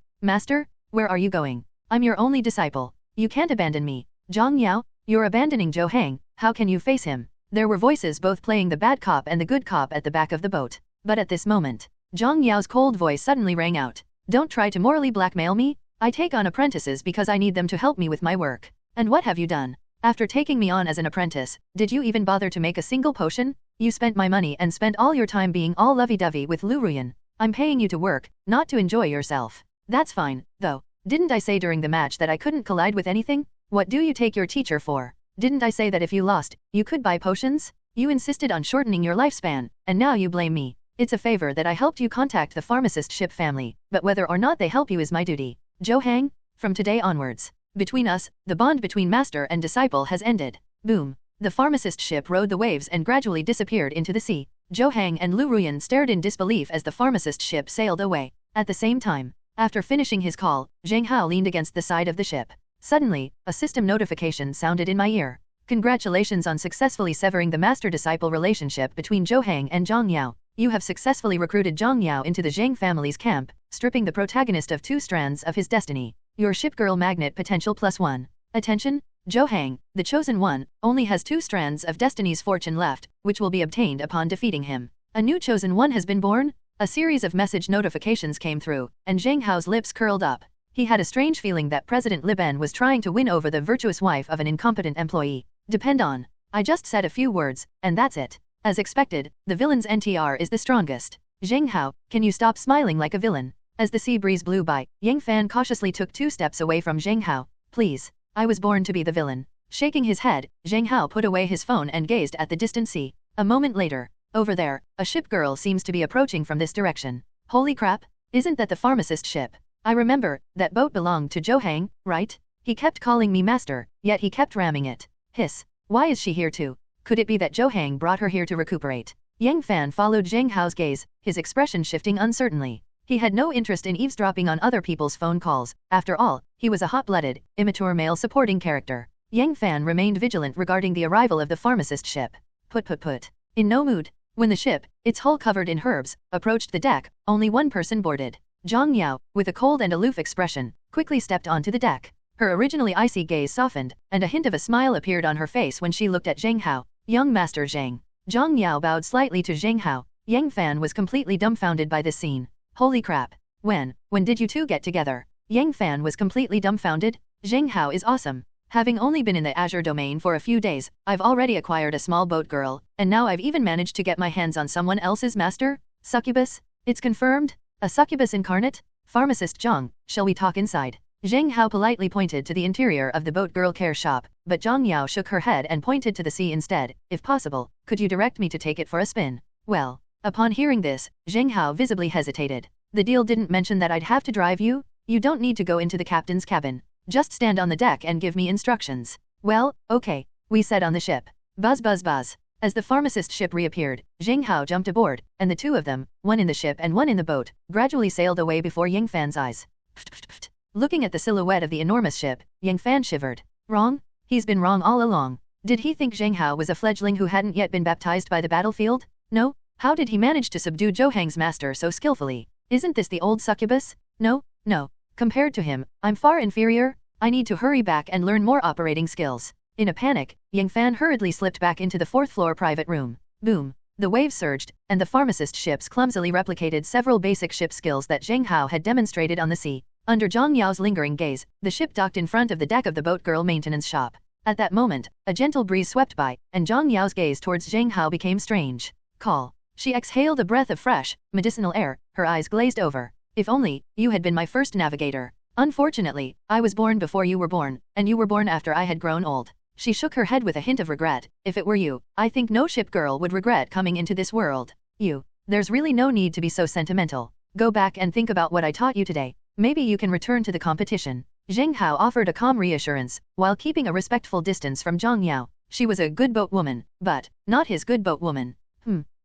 where are you going? I'm your only disciple. You can't abandon me. Zhang Yao, you're abandoning Zhou Heng. How can you face him? There were voices both playing the bad cop and the good cop at the back of the boat. But at this moment, Zhang Yao's cold voice suddenly rang out. Don't try to morally blackmail me. I take on apprentices because I need them to help me with my work. And what have you done? After taking me on as an apprentice, did you even bother to make a single potion? You spent my money and spent all your time being all lovey-dovey with Liu Ruyan. I'm paying you to work, not to enjoy yourself. That's fine, though. Didn't I say during the match that I couldn't collide with anything? What do you take your teacher for? Didn't I say that if you lost, you could buy potions? You insisted on shortening your lifespan, and now you blame me. It's a favor that I helped you contact the pharmacist ship family, but whether or not they help you is my duty. Zheng, from today onwards, between us, the bond between master and disciple has ended. Boom. The pharmacist ship rode the waves and gradually disappeared into the sea. Zheng and Liu Ruyan stared in disbelief as the pharmacist ship sailed away. At the same time, after finishing his call, Zheng Hao leaned against the side of the ship. Suddenly, a system notification sounded in my ear. Congratulations on successfully severing the master-disciple relationship between Zheng and Zhang Yao. You have successfully recruited Zhang Yao into the Zheng family's camp, stripping the protagonist of 2 strands of his destiny. Your ship girl magnet potential +1. Attention! Zheng, the chosen one, only has 2 strands of destiny's fortune left, which will be obtained upon defeating him. A new chosen one has been born? A series of message notifications came through, and Zheng Hao's lips curled up. He had a strange feeling that President Liben was trying to win over the virtuous wife of an incompetent employee. Depend on. I just said a few words, and that's it. As expected, the villain's NTR is the strongest. Zheng Hao, can you stop smiling like a villain? As the sea breeze blew by, Yang Fan cautiously took 2 steps away from Zheng Hao. Please. I was born to be the villain. Shaking his head, Zheng Hao put away his phone and gazed at the distant sea. A moment later, over there, a ship girl seems to be approaching from this direction. Holy crap, isn't that the pharmacist ship? I remember, that boat belonged to Zheng, right? He kept calling me master, yet he kept ramming it. Hiss, why is she here too? Could it be that Zheng brought her here to recuperate? Yang Fan followed Zheng Hao's gaze, his expression shifting uncertainly. He had no interest in eavesdropping on other people's phone calls. After all, he was a hot-blooded, immature male supporting character. Yang Fan remained vigilant regarding the arrival of the pharmacist ship. Put. In no mood. When the ship, its hull covered in herbs, approached the deck, only one person boarded. Zhang Yao, with a cold and aloof expression, quickly stepped onto the deck. Her originally icy gaze softened, and a hint of a smile appeared on her face when she looked at Zheng Hao. Young Master Zheng. Zhang Yao bowed slightly to Zheng Hao. Yang Fan was completely dumbfounded by this scene. Holy crap. When did you two get together? Yang Fan was completely dumbfounded. Zheng Hao is awesome. Having only been in the Azure domain for a few days, I've already acquired a small boat girl, and now I've even managed to get my hands on someone else's master? Succubus? It's confirmed? A succubus incarnate? Pharmacist Zhang, shall we talk inside? Zheng Hao politely pointed to the interior of the boat girl care shop, but Zhang Yao shook her head and pointed to the sea instead. If possible, could you direct me to take it for a spin? Well, upon hearing this, Zheng Hao visibly hesitated. The deal didn't mention that I'd have to drive you? You don't need to go into the captain's cabin. Just stand on the deck and give me instructions. Well, okay, we said on the ship. Buzz. As the pharmacist ship reappeared, Zheng Hao jumped aboard, and the 2 of them, one in the ship and one in the boat, gradually sailed away before Yang Fan's eyes. Pft. Looking at the silhouette of the enormous ship, Yang Fan shivered. Wrong? He's been wrong all along. Did he think Zheng Hao was a fledgling who hadn't yet been baptized by the battlefield? No? How did he manage to subdue Zheng's master so skillfully? Isn't this the old succubus? No. Compared to him, I'm far inferior. I need to hurry back and learn more operating skills. In a panic, Yang Fan hurriedly slipped back into the 4th floor private room. Boom. The waves surged, and the pharmacist ships clumsily replicated several basic ship skills that Zheng Hao had demonstrated on the sea. Under Zhang Yao's lingering gaze, the ship docked in front of the deck of the boat girl maintenance shop. At that moment, a gentle breeze swept by, and Zhang Yao's gaze towards Zheng Hao became strange. Call. She exhaled a breath of fresh, medicinal air, her eyes glazed over. If only, you had been my first navigator. Unfortunately, I was born before you were born, and you were born after I had grown old. She shook her head with a hint of regret. If it were you, I think no ship girl would regret coming into this world. There's really no need to be so sentimental. Go back and think about what I taught you today. Maybe you can return to the competition. Zheng Hao offered a calm reassurance, while keeping a respectful distance from Zhang Yao. She was a good boat woman, but not his good boat woman.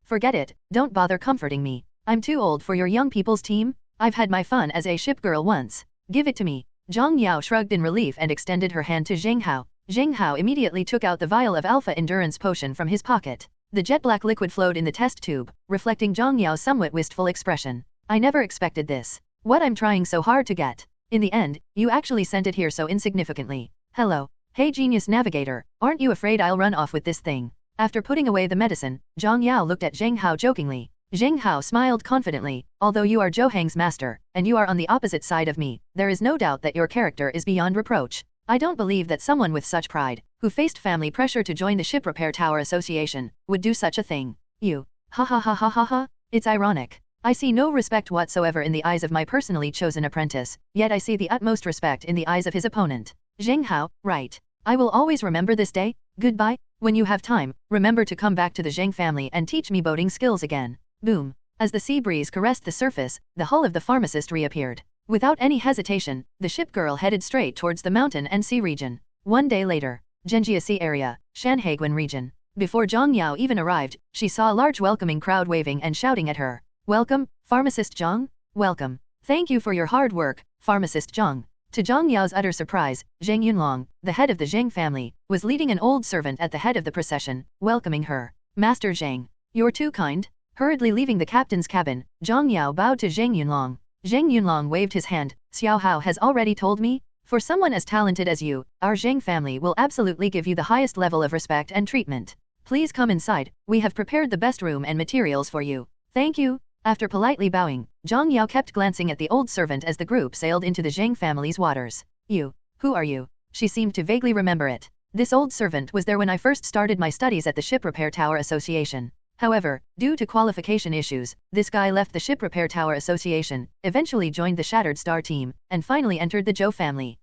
Forget it, don't bother comforting me. I'm too old for your young people's team. I've had my fun as a ship girl once. Give it to me. Zhang Yao shrugged in relief and extended her hand to Zheng Hao. Zheng Hao immediately took out the vial of Alpha Endurance Potion from his pocket. The jet-black liquid flowed in the test tube, reflecting Zhang Yao's somewhat wistful expression. I never expected this. What I'm trying so hard to get. In the end, you actually sent it here so insignificantly. Hello. Hey genius navigator, aren't you afraid I'll run off with this thing? After putting away the medicine, Zhang Yao looked at Zheng Hao jokingly. Zheng Hao smiled confidently. Although you are Zheng's master, and you are on the opposite side of me, there is no doubt that your character is beyond reproach. I don't believe that someone with such pride, who faced family pressure to join the Ship Repair Tower Association, would do such a thing. You. Ha. It's ironic. I see no respect whatsoever in the eyes of my personally chosen apprentice, yet I see the utmost respect in the eyes of his opponent. Zheng Hao, right. I will always remember this day. Goodbye. When you have time, remember to come back to the Zheng family and teach me boating skills again. Boom. As the sea breeze caressed the surface, the hull of the pharmacist reappeared. Without any hesitation, the ship girl headed straight towards the mountain and sea region. One day later, Genjiasi area, Shanhaiguan region. Before Zhang Yao even arrived, she saw a large welcoming crowd waving and shouting at her. Welcome, Pharmacist Zhang? Welcome. Thank you for your hard work, Pharmacist Zhang. To Zhang Yao's utter surprise, Zheng Yunlong, the head of the Zheng family, was leading an old servant at the head of the procession, welcoming her. Master Zheng, you're too kind. Hurriedly leaving the captain's cabin, Zhang Yao bowed to Zheng Yunlong. Zheng Yunlong waved his hand. Xiao Hao has already told me? For someone as talented as you, our Zheng family will absolutely give you the highest level of respect and treatment. Please come inside, we have prepared the best room and materials for you. Thank you. After politely bowing, Zhang Yao kept glancing at the old servant as the group sailed into the Zheng family's waters. You, who are you? She seemed to vaguely remember it. This old servant was there when I first started my studies at the Ship Repair Tower Association. However, due to qualification issues, this guy left the Ship Repair Tower Association, eventually joined the Shattered Star team, and finally entered the Zhou family.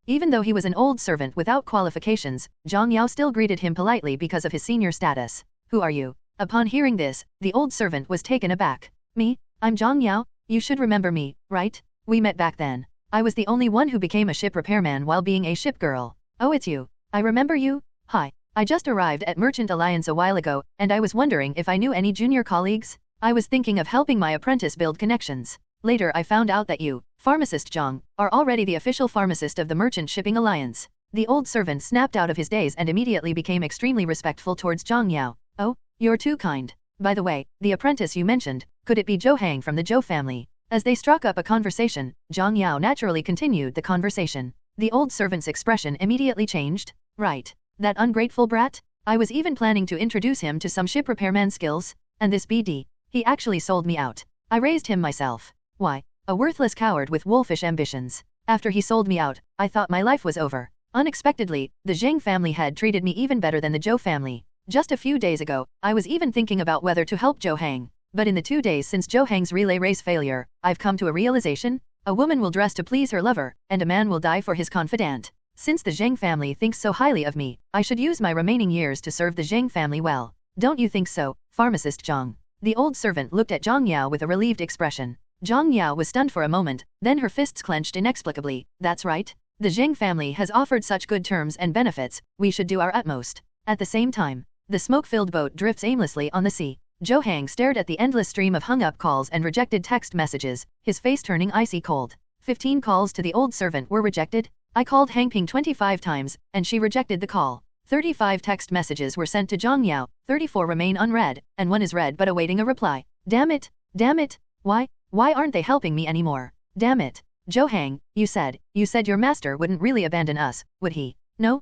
Even though he was an old servant without qualifications, Zhang Yao still greeted him politely because of his senior status. Who are you? Upon hearing this, the old servant was taken aback. Me? I'm Zhang Yao? You should remember me, right? We met back then. I was the only one who became a ship repairman while being a ship girl. Oh, it's you. I remember you? Hi. I just arrived at Merchant Alliance a while ago, and I was wondering if I knew any junior colleagues? I was thinking of helping my apprentice build connections. Later I found out that you, Pharmacist Zhang, are already the official pharmacist of the Merchant Shipping Alliance. The old servant snapped out of his daze and immediately became extremely respectful towards Zhang Yao. Oh, you're too kind. By the way, the apprentice you mentioned, could it be Zhou Hang from the Zhou family? As they struck up a conversation, Zhang Yao naturally continued the conversation. The old servant's expression immediately changed. Right. That ungrateful brat? I was even planning to introduce him to some ship repairman skills, and this BD, he actually sold me out. I raised him myself. Why? A worthless coward with wolfish ambitions. After he sold me out, I thought my life was over. Unexpectedly, the Zheng family had treated me even better than the Zhou family. Just a few days ago, I was even thinking about whether to help Zhou Hang. But in the 2 days since Zhou Hang's relay race failure, I've come to a realization. A woman will dress to please her lover, and a man will die for his confidant. Since the Zheng family thinks so highly of me, I should use my remaining years to serve the Zheng family well. Don't you think so, Pharmacist Zhang? The old servant looked at Zhang Yao with a relieved expression. Zhang Yao was stunned for a moment, then her fists clenched inexplicably. That's right. The Zheng family has offered such good terms and benefits, we should do our utmost. At the same time, the smoke-filled boat drifts aimlessly on the sea. Zhou Hang stared at the endless stream of hung-up calls and rejected text messages, his face turning icy cold. 15 calls to the old servant were rejected. I called Hang Ping 25 times, and she rejected the call. 35 text messages were sent to Zhang Yao, 34 remain unread, and 1 is read but awaiting a reply. Damn it! Damn it! Why aren't they helping me anymore? Damn it! Zhou Hang, you said your master wouldn't really abandon us, would he? No.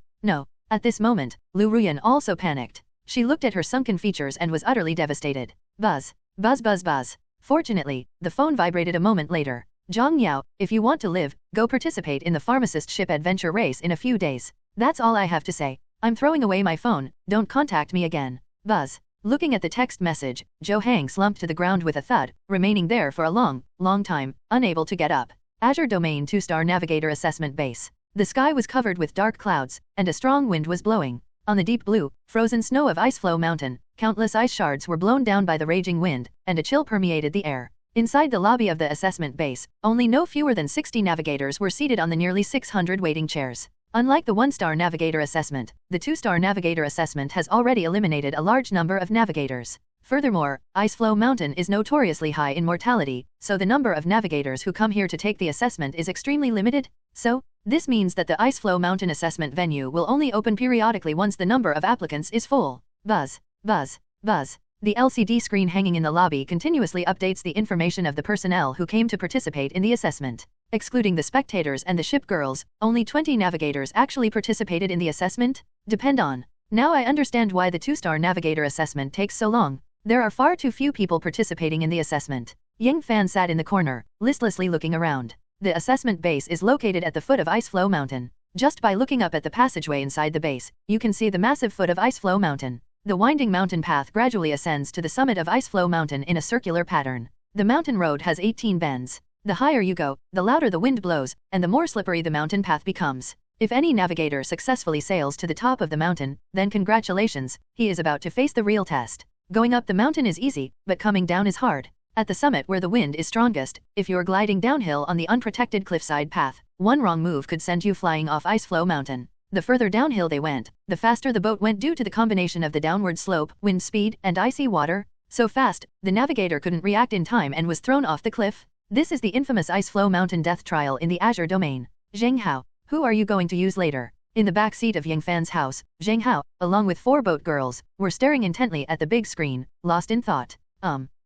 At this moment, Liu Ruyan also panicked. She looked at her sunken features and was utterly devastated. Buzz. Buzz buzz buzz. Fortunately, the phone vibrated a moment later. Zhang Yao, if you want to live, go participate in the pharmacist ship adventure race in a few days. That's all I have to say. I'm throwing away my phone, don't contact me again. Buzz. Looking at the text message, Zhou Hang slumped to the ground with a thud, remaining there for a long time, unable to get up. Azure Domain 2-star Navigator Assessment Base. The sky was covered with dark clouds, and a strong wind was blowing. On the deep blue, frozen snow of Iceflow Mountain, countless ice shards were blown down by the raging wind, and a chill permeated the air. Inside the lobby of the assessment base, only no fewer than 60 navigators were seated on the nearly 600 waiting chairs. Unlike the 1-star Navigator Assessment, the 2-star Navigator Assessment has already eliminated a large number of navigators. Furthermore, Iceflow Mountain is notoriously high in mortality, so the number of navigators who come here to take the assessment is extremely limited. So, this means that the Iceflow Mountain assessment venue will only open periodically once the number of applicants is full. Buzz. Buzz. Buzz. The LCD screen hanging in the lobby continuously updates the information of the personnel who came to participate in the assessment. Excluding the spectators and the ship girls, only 20 navigators actually participated in the assessment. Depend on. Now I understand why the 2-star Navigator assessment takes so long. There are far too few people participating in the assessment. Ying Fan sat in the corner, listlessly looking around. The assessment base is located at the foot of Iceflow Mountain. Just by looking up at the passageway inside the base, you can see the massive foot of Iceflow Mountain. The winding mountain path gradually ascends to the summit of Iceflow Mountain in a circular pattern. The mountain road has 18 bends. The higher you go, the louder the wind blows, and the more slippery the mountain path becomes. If any navigator successfully sails to the top of the mountain, then congratulations, he is about to face the real test. Going up the mountain is easy, but coming down is hard. At the summit where the wind is strongest, if you're gliding downhill on the unprotected cliffside path, one wrong move could send you flying off Iceflow Mountain. The further downhill they went, the faster the boat went due to the combination of the downward slope, wind speed, and icy water. So fast, the navigator couldn't react in time and was thrown off the cliff. This is the infamous Iceflow Mountain death trial in the Azure domain. Zheng Hao, who are you going to use later? In the back seat of Yangfan's house, Zheng Hao, along with 4 boat girls, were staring intently at the big screen, lost in thought.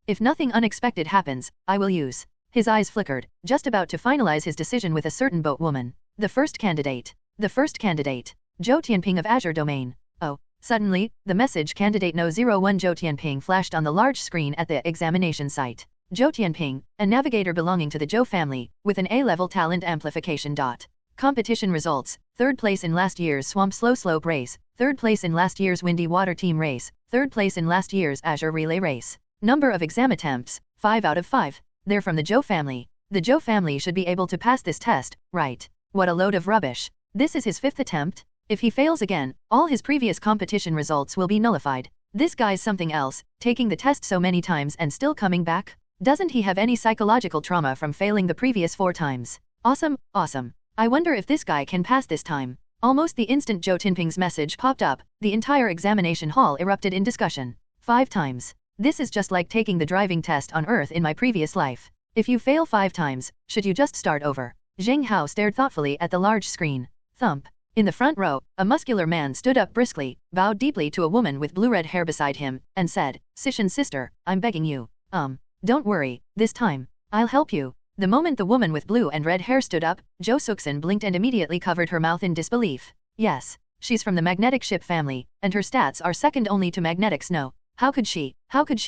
If nothing unexpected happens, I will use. His eyes flickered, just about to finalize his decision with a certain boat woman. The first candidate. Zhou Tianping of Azure Domain. Oh, suddenly, the message Candidate No 01 Zhou Tianping flashed on the large screen at the examination site. Zhou Tianping, a navigator belonging to the Zhou family, with an A-level talent amplification. Competition results: 3rd place in last year's Swamp Slow Slope race, 3rd place in last year's Windy Water Team race, 3rd place in last year's Azure Relay race. Number of exam attempts: 5 out of 5. They're from the Zhou family. The Zhou family should be able to pass this test, right? What a load of rubbish. This is his 5th attempt. If he fails again, all his previous competition results will be nullified. This guy's something else, taking the test so many times and still coming back. Doesn't he have any psychological trauma from failing the previous 4 times? Awesome. I wonder if this guy can pass this time. Almost the instant Zhou Tianping's message popped up, the entire examination hall erupted in discussion. 5 times. This is just like taking the driving test on Earth in my previous life. If you fail 5 times, should you just start over? Zheng Hao stared thoughtfully at the large screen. Thump. In the front row, a muscular man stood up briskly, bowed deeply to a woman with blue-red hair beside him, and said, "Sishan sister, I'm begging you. Don't worry, this time. I'll help you." The moment the woman with blue and red hair stood up, Zhou Suxin blinked and immediately covered her mouth in disbelief. Yes, she's from the magnetic ship family, and her stats are second only to magnetic snow. How could she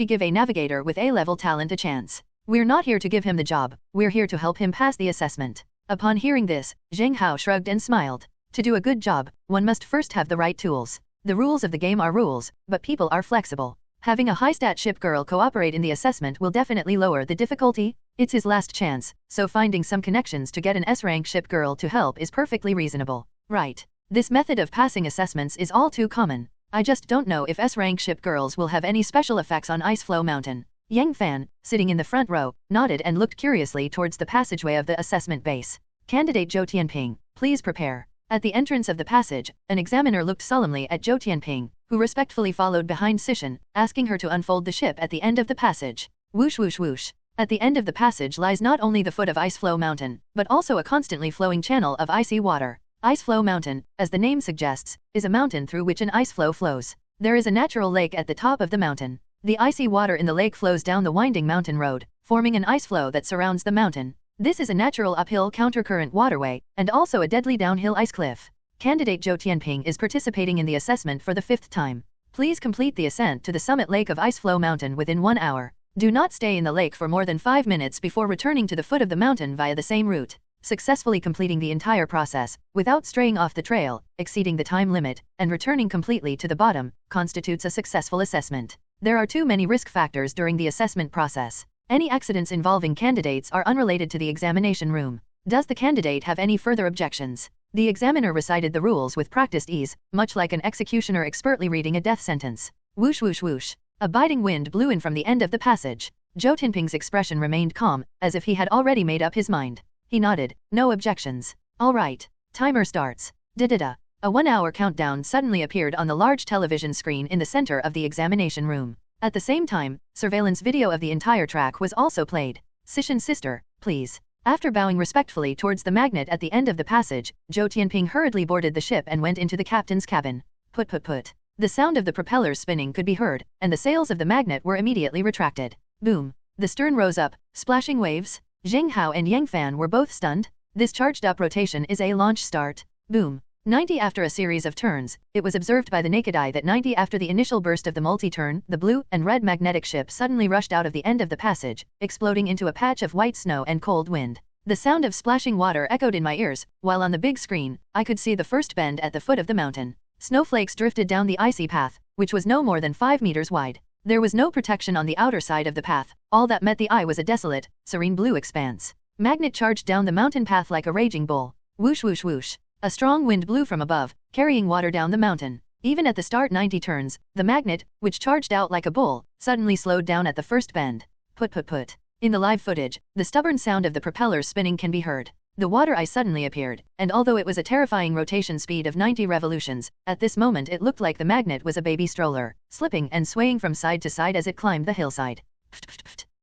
give a navigator with A-level talent a chance? We're not here to give him the job, we're here to help him pass the assessment. Upon hearing this, Zheng Hao shrugged and smiled. To do a good job, one must first have the right tools. The rules of the game are rules, but people are flexible. Having a high-stat ship girl cooperate in the assessment will definitely lower the difficulty. It's his last chance, so finding some connections to get an S-rank ship girl to help is perfectly reasonable. Right. This method of passing assessments is all too common. I just don't know if S-rank ship girls will have any special effects on Iceflow Mountain. Yang Fan, sitting in the front row, nodded and looked curiously towards the passageway of the assessment base. Candidate Zhou Tianping, please prepare. At the entrance of the passage, an examiner looked solemnly at Zhou Tianping, who respectfully followed behind Sishan, asking her to unfold the ship at the end of the passage. Whoosh whoosh whoosh. At the end of the passage lies not only the foot of Iceflow Mountain, but also a constantly flowing channel of icy water. Iceflow Mountain, as the name suggests, is a mountain through which an ice flow flows. There is a natural lake at the top of the mountain. The icy water in the lake flows down the winding mountain road, forming an ice flow that surrounds the mountain. This is a natural uphill countercurrent waterway, and also a deadly downhill ice cliff. Candidate Zhou Tianping is participating in the assessment for the 5th time. Please complete the ascent to the summit lake of Iceflow Mountain within 1 hour. Do not stay in the lake for more than 5 minutes before returning to the foot of the mountain via the same route. Successfully completing the entire process, without straying off the trail, exceeding the time limit, and returning completely to the bottom, constitutes a successful assessment. There are too many risk factors during the assessment process. Any accidents involving candidates are unrelated to the examination room. Does the candidate have any further objections? The examiner recited the rules with practiced ease, much like an executioner expertly reading a death sentence. Whoosh whoosh whoosh. A biting wind blew in from the end of the passage. Zhou Tianping's expression remained calm, as if he had already made up his mind. He nodded. No objections. All right. Timer starts. Da-da-da. A 1-hour countdown suddenly appeared on the large television screen in the center of the examination room. At the same time, surveillance video of the entire track was also played. Sishan sister, please. After bowing respectfully towards the magnet at the end of the passage, Zhou Tianping hurriedly boarded the ship and went into the captain's cabin. Put. The sound of the propellers spinning could be heard, and the sails of the magnet were immediately retracted. Boom. The stern rose up, splashing waves. Zheng Hao and Yang Fan were both stunned. This charged-up rotation is a launch start. Boom. 90 after a series of turns, it was observed by the naked eye that 90 after the initial burst of the multi-turn, the blue and red magnetic ship suddenly rushed out of the end of the passage, exploding into a patch of white snow and cold wind. The sound of splashing water echoed in my ears, while on the big screen, I could see the first bend at the foot of the mountain. Snowflakes drifted down the icy path, which was no more than 5 meters wide. There was no protection on the outer side of the path. All that met the eye was a desolate, serene blue expanse. Magnet charged down the mountain path like a raging bull. Whoosh whoosh whoosh. A strong wind blew from above, carrying water down the mountain. Even at the start 90 turns, the magnet, which charged out like a bull, suddenly slowed down at the first bend. Put. In the live footage, the stubborn sound of the propellers spinning can be heard. The water ice suddenly appeared, and although it was a terrifying rotation speed of 90 revolutions, at this moment it looked like the magnet was a baby stroller, slipping and swaying from side to side as it climbed the hillside.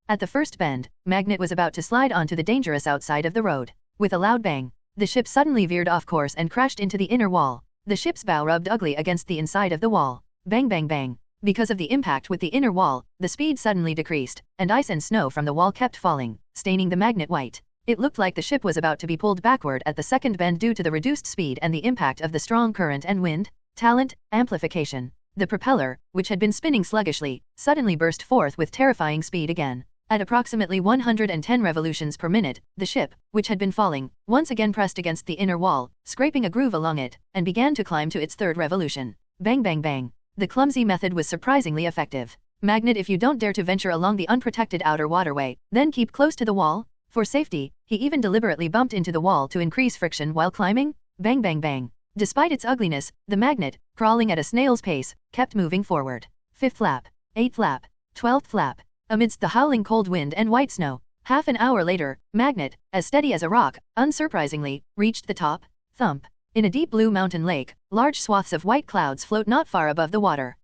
At the first bend, magnet was about to slide onto the dangerous outside of the road. With a loud bang, the ship suddenly veered off course and crashed into the inner wall. The ship's bow rubbed ugly against the inside of the wall. Bang bang bang. Because of the impact with the inner wall, the speed suddenly decreased, and ice and snow from the wall kept falling, staining the magnet white. It looked like the ship was about to be pulled backward at the second bend due to the reduced speed and the impact of the strong current and wind. Talent, amplification. The propeller, which had been spinning sluggishly, suddenly burst forth with terrifying speed again. At approximately 110 revolutions per minute, the ship, which had been falling, once again pressed against the inner wall, scraping a groove along it, and began to climb to its third revolution. Bang bang bang. The clumsy method was surprisingly effective. Magnet, if you don't dare to venture along the unprotected outer waterway, then keep close to the wall. For safety, he even deliberately bumped into the wall to increase friction while climbing. Bang bang bang. Despite its ugliness, the magnet, crawling at a snail's pace, kept moving forward. 5th flap, 8th flap, 12th flap. Amidst the howling cold wind and white snow, half an hour later, magnet, as steady as a rock, unsurprisingly, reached the top. Thump. In a deep blue mountain lake, large swaths of white clouds float not far above the water.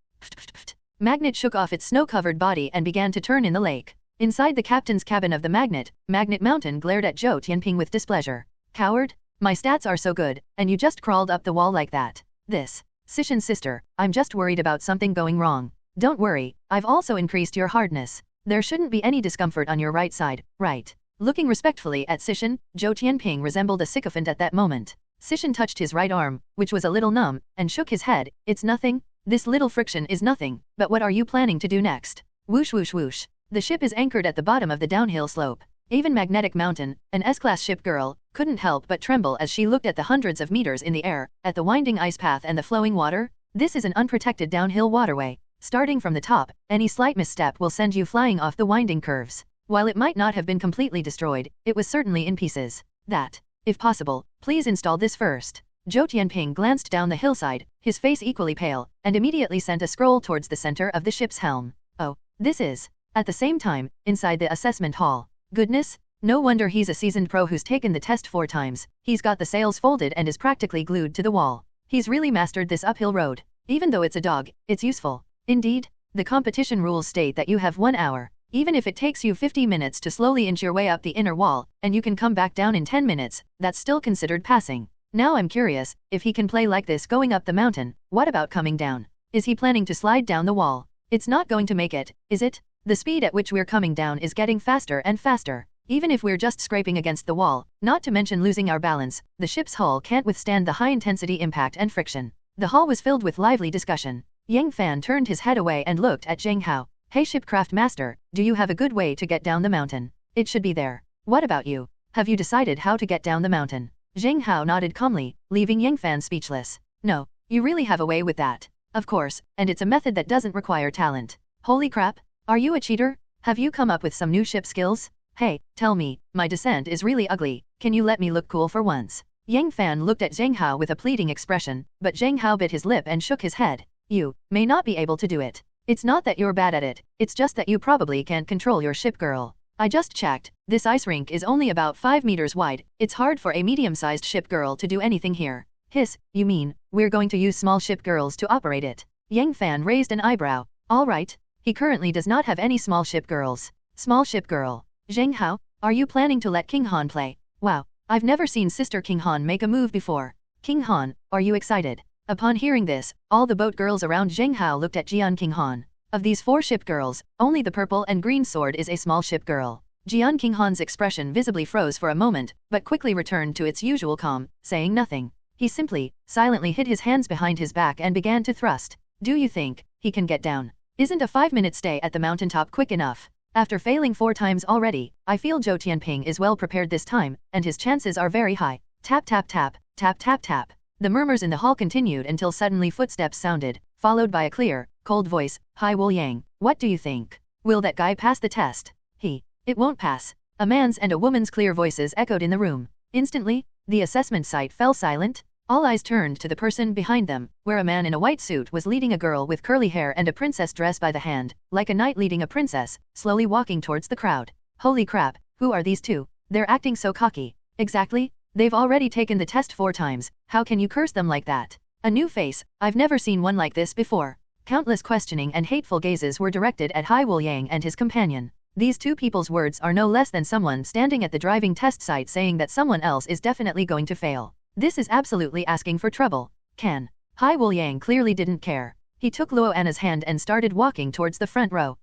Magnet shook off its snow-covered body and began to turn in the lake. Inside the captain's cabin of the Magnet Mountain glared at Zhou Tianping with displeasure. Coward? My stats are so good, and you just crawled up the wall like that. This. Sishan's sister, I'm just worried about something going wrong. Don't worry, I've also increased your hardness. There shouldn't be any discomfort on your right side, right? Looking respectfully at Sishan, Zhou Tianping resembled a sycophant at that moment. Sishan touched his right arm, which was a little numb, and shook his head. It's nothing. This little friction is nothing, but what are you planning to do next? Whoosh whoosh whoosh. The ship is anchored at the bottom of the downhill slope. Even Magnetic Mountain, an S-class ship girl, couldn't help but tremble as she looked at the hundreds of meters in the air, at the winding ice path and the flowing water. This is an unprotected downhill waterway. Starting from the top, any slight misstep will send you flying off the winding curves. While it might not have been completely destroyed, it was certainly in pieces. That, if possible, please install this first. Zhou Tianping glanced down the hillside, his face equally pale, and immediately sent a scroll towards the center of the ship's helm. Oh, this is. At the same time, inside the assessment hall. Goodness, no wonder he's a seasoned pro who's taken the test 4 times. He's got the sails folded and is practically glued to the wall. He's really mastered this uphill road. Even though it's a dog, it's useful. Indeed, the competition rules state that you have 1 hour. Even if it takes you 50 minutes to slowly inch your way up the inner wall, and you can come back down in 10 minutes, that's still considered passing. Now I'm curious, if he can play like this going up the mountain, what about coming down? Is he planning to slide down the wall? It's not going to make it, is it? The speed at which we're coming down is getting faster and faster. Even if we're just scraping against the wall, not to mention losing our balance, the ship's hull can't withstand the high-intensity impact and friction. The hall was filled with lively discussion. Yang Fan turned his head away and looked at Zheng Hao. Hey shipcraft master, do you have a good way to get down the mountain? It should be there. What about you? Have you decided how to get down the mountain? Zheng Hao nodded calmly, leaving Yang Fan speechless. No, you really have a way with that. Of course, and it's a method that doesn't require talent. Holy crap! Are you a cheater? Have you come up with some new ship skills? Hey, tell me, my descent is really ugly, can you let me look cool for once? Yang Fan looked at Zheng Hao with a pleading expression, but Zheng Hao bit his lip and shook his head. You may not be able to do it. It's not that you're bad at it, it's just that you probably can't control your ship girl. I just checked, this ice rink is only about 5 meters wide, it's hard for a medium-sized ship girl to do anything here. Hiss, you mean, we're going to use small ship girls to operate it? Yang Fan raised an eyebrow. All right. He currently does not have any small ship girls. Small ship girl. Zheng Hao, are you planning to let King Han play? Wow, I've never seen Sister King Han make a move before. King Han, are you excited? Upon hearing this, all the boat girls around Zheng Hao looked at Jian King Han. Of these 4 ship girls, only the purple and green sword is a small ship girl. Jian King Han's expression visibly froze for a moment, but quickly returned to its usual calm, saying nothing. He simply, silently hid his hands behind his back and began to thrust. Do you think he can get down? Isn't a 5-minute stay at the mountaintop quick enough? After failing 4 times already, I feel Zhou Tianping is well prepared this time, and his chances are very high. Tap tap tap, tap tap tap. The murmurs in the hall continued until suddenly footsteps sounded, followed by a clear, cold voice. Hi Wu Yang, what do you think? Will that guy pass the test? It won't pass. A man's and a woman's clear voices echoed in the room. Instantly, the assessment site fell silent. All eyes turned to the person behind them, where a man in a white suit was leading a girl with curly hair and a princess dress by the hand, like a knight leading a princess, slowly walking towards the crowd. Holy crap, who are these two? They're acting so cocky. Exactly? They've already taken the test 4 times, how can you curse them like that? A new face, I've never seen one like this before. Countless questioning and hateful gazes were directed at Hai Wuliang and his companion. These two people's words are no less than someone standing at the driving test site saying that someone else is definitely going to fail. This is absolutely asking for trouble. Hai Wuliang clearly didn't care. He took Luo Anna's hand and started walking towards the front row.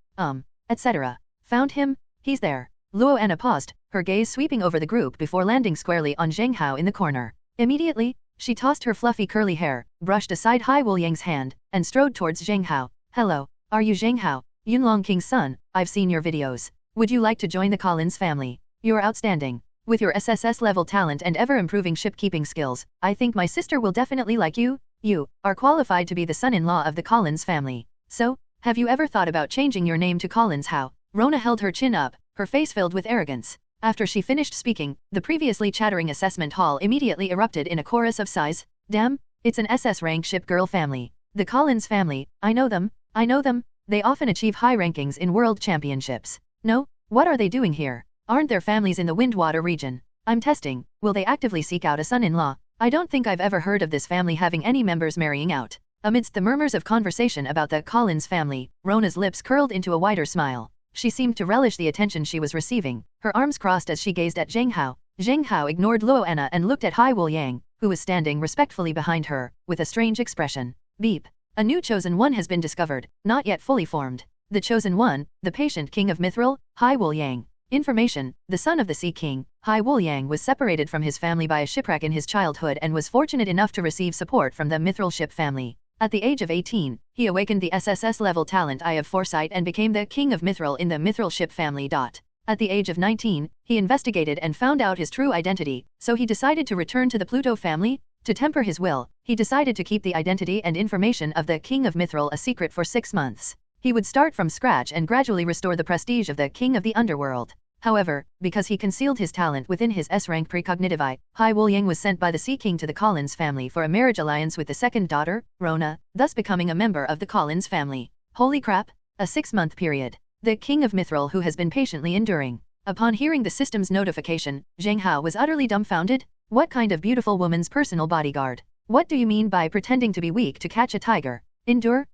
Etc. Found him? He's there. Luo Anna paused, her gaze sweeping over the group before landing squarely on Zheng Hao in the corner. Immediately, she tossed her fluffy curly hair, brushed aside Hai Wuliang's hand, and strode towards Zheng Hao. Hello, are you Zheng Hao, Yunlong King's son? I've seen your videos. Would you like to join the Collins family? You're outstanding. With your SSS-level talent and ever-improving ship-keeping skills, I think my sister will definitely like you. You are qualified to be the son-in-law of the Collins family. So, have you ever thought about changing your name to Collins Hao? Rona held her chin up, her face filled with arrogance. After she finished speaking, the previously chattering assessment hall immediately erupted in a chorus of sighs. Damn, it's an SS-rank ship girl family. The Collins family, I know them. They often achieve high rankings in world championships. No, what are they doing here? Aren't there families in the Windwater region? I'm testing, will they actively seek out a son-in-law? I don't think I've ever heard of this family having any members marrying out. Amidst the murmurs of conversation about the Collins family, Rona's lips curled into a wider smile. She seemed to relish the attention she was receiving, her arms crossed as she gazed at Zheng Hao. Zheng Hao ignored Luo Anna and looked at Hai Wuliang, who was standing respectfully behind her, with a strange expression. Beep. A new chosen one has been discovered, not yet fully formed. The chosen one, the patient king of Mithril, Hai Wuliang. Information, the son of the Sea King, Hai Wuliang was separated from his family by a shipwreck in his childhood and was fortunate enough to receive support from the Mithril ship family. At the age of 18, he awakened the SSS-level talent Eye of Foresight and became the King of Mithril in the Mithril ship family. At the age of 19, he investigated and found out his true identity, so he decided to return to the Pluto family. To temper his will, he decided to keep the identity and information of the King of Mithril a secret for 6 months. He would start from scratch and gradually restore the prestige of the King of the Underworld. However, because he concealed his talent within his S-rank precognitive eye, Hai Wuliang was sent by the Sea King to the Collins family for a marriage alliance with the second daughter, Rona, thus becoming a member of the Collins family. Holy crap! A 6-month period. The King of Mithril who has been patiently enduring. Upon hearing the system's notification, Zheng Hao was utterly dumbfounded. What kind of beautiful woman's personal bodyguard? What do you mean by pretending to be weak to catch a tiger? Endure?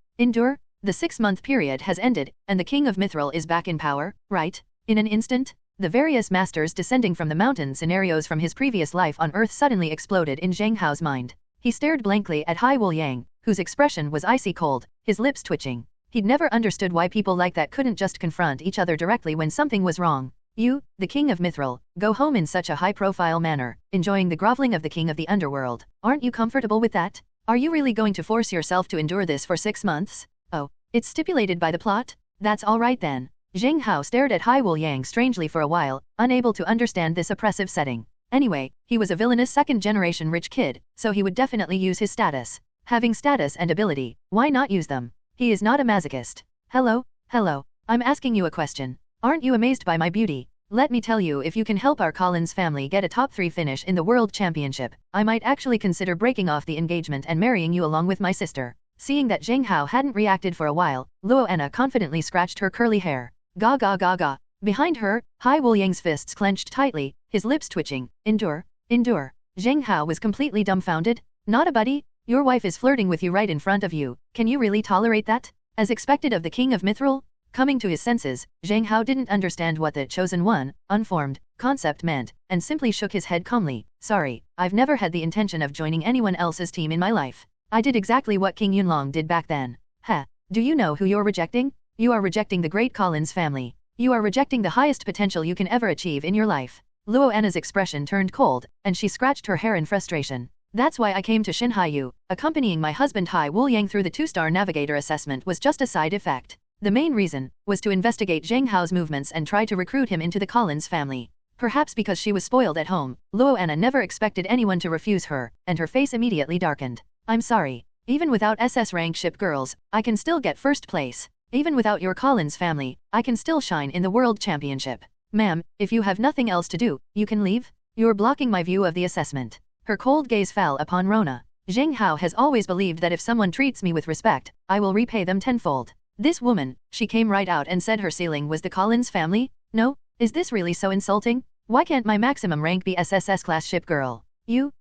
The 6-month period has ended, and the King of Mithril is back in power, right? In an instant, the various masters descending from the mountain scenarios from his previous life on Earth suddenly exploded in Zheng Hao's mind. He stared blankly at Hai Wuliang, whose expression was icy cold, his lips twitching. He'd never understood why people like that couldn't just confront each other directly when something was wrong. You, the King of Mithril, go home in such a high-profile manner, enjoying the groveling of the King of the Underworld. Aren't you comfortable with that? Are you really going to force yourself to endure this for 6 months? Oh, it's stipulated by the plot? That's all right then. Zheng Hao stared at Hai Wuliang strangely for a while, unable to understand this oppressive setting. Anyway, he was a villainous second-generation rich kid, so he would definitely use his status. Having status and ability, why not use them? He is not a masochist. Hello, I'm asking you a question. Aren't you amazed by my beauty? Let me tell you, if you can help our Collins family get a top 3 finish in the World Championship, I might actually consider breaking off the engagement and marrying you along with my sister. Seeing that Zheng Hao hadn't reacted for a while, Luo Anna confidently scratched her curly hair. Ga ga ga ga. Behind her, Hai Wuliang's fists clenched tightly, his lips twitching. Endure. Zheng Hao was completely dumbfounded. Not a buddy? Your wife is flirting with you right in front of you. Can you really tolerate that? As expected of the King of Mithril? Coming to his senses, Zheng Hao didn't understand what the chosen one, unformed, concept meant, and simply shook his head calmly. Sorry, I've never had the intention of joining anyone else's team in my life. I did exactly what King Yunlong did back then. Do you know who you're rejecting? You are rejecting the great Collins family. You are rejecting the highest potential you can ever achieve in your life. Luo Anna's expression turned cold, and she scratched her hair in frustration. That's why I came to Shinhaiyu. Accompanying my husband Hai Wuliang through the 2-star navigator assessment was just a side effect. The main reason was to investigate Zheng Hao's movements and try to recruit him into the Collins family. Perhaps because she was spoiled at home, Luo Anna never expected anyone to refuse her, and her face immediately darkened. I'm sorry. Even without SS-rank ship girls, I can still get first place. Even without your Collins family, I can still shine in the World Championship. Ma'am, if you have nothing else to do, you can leave. You're blocking my view of the assessment. Her cold gaze fell upon Rona. Zheng Hao has always believed that if someone treats me with respect, I will repay them tenfold. This woman, she came right out and said her ceiling was the Collins family? No? Is this really so insulting? Why can't my maximum rank be SSS class ship girl? You.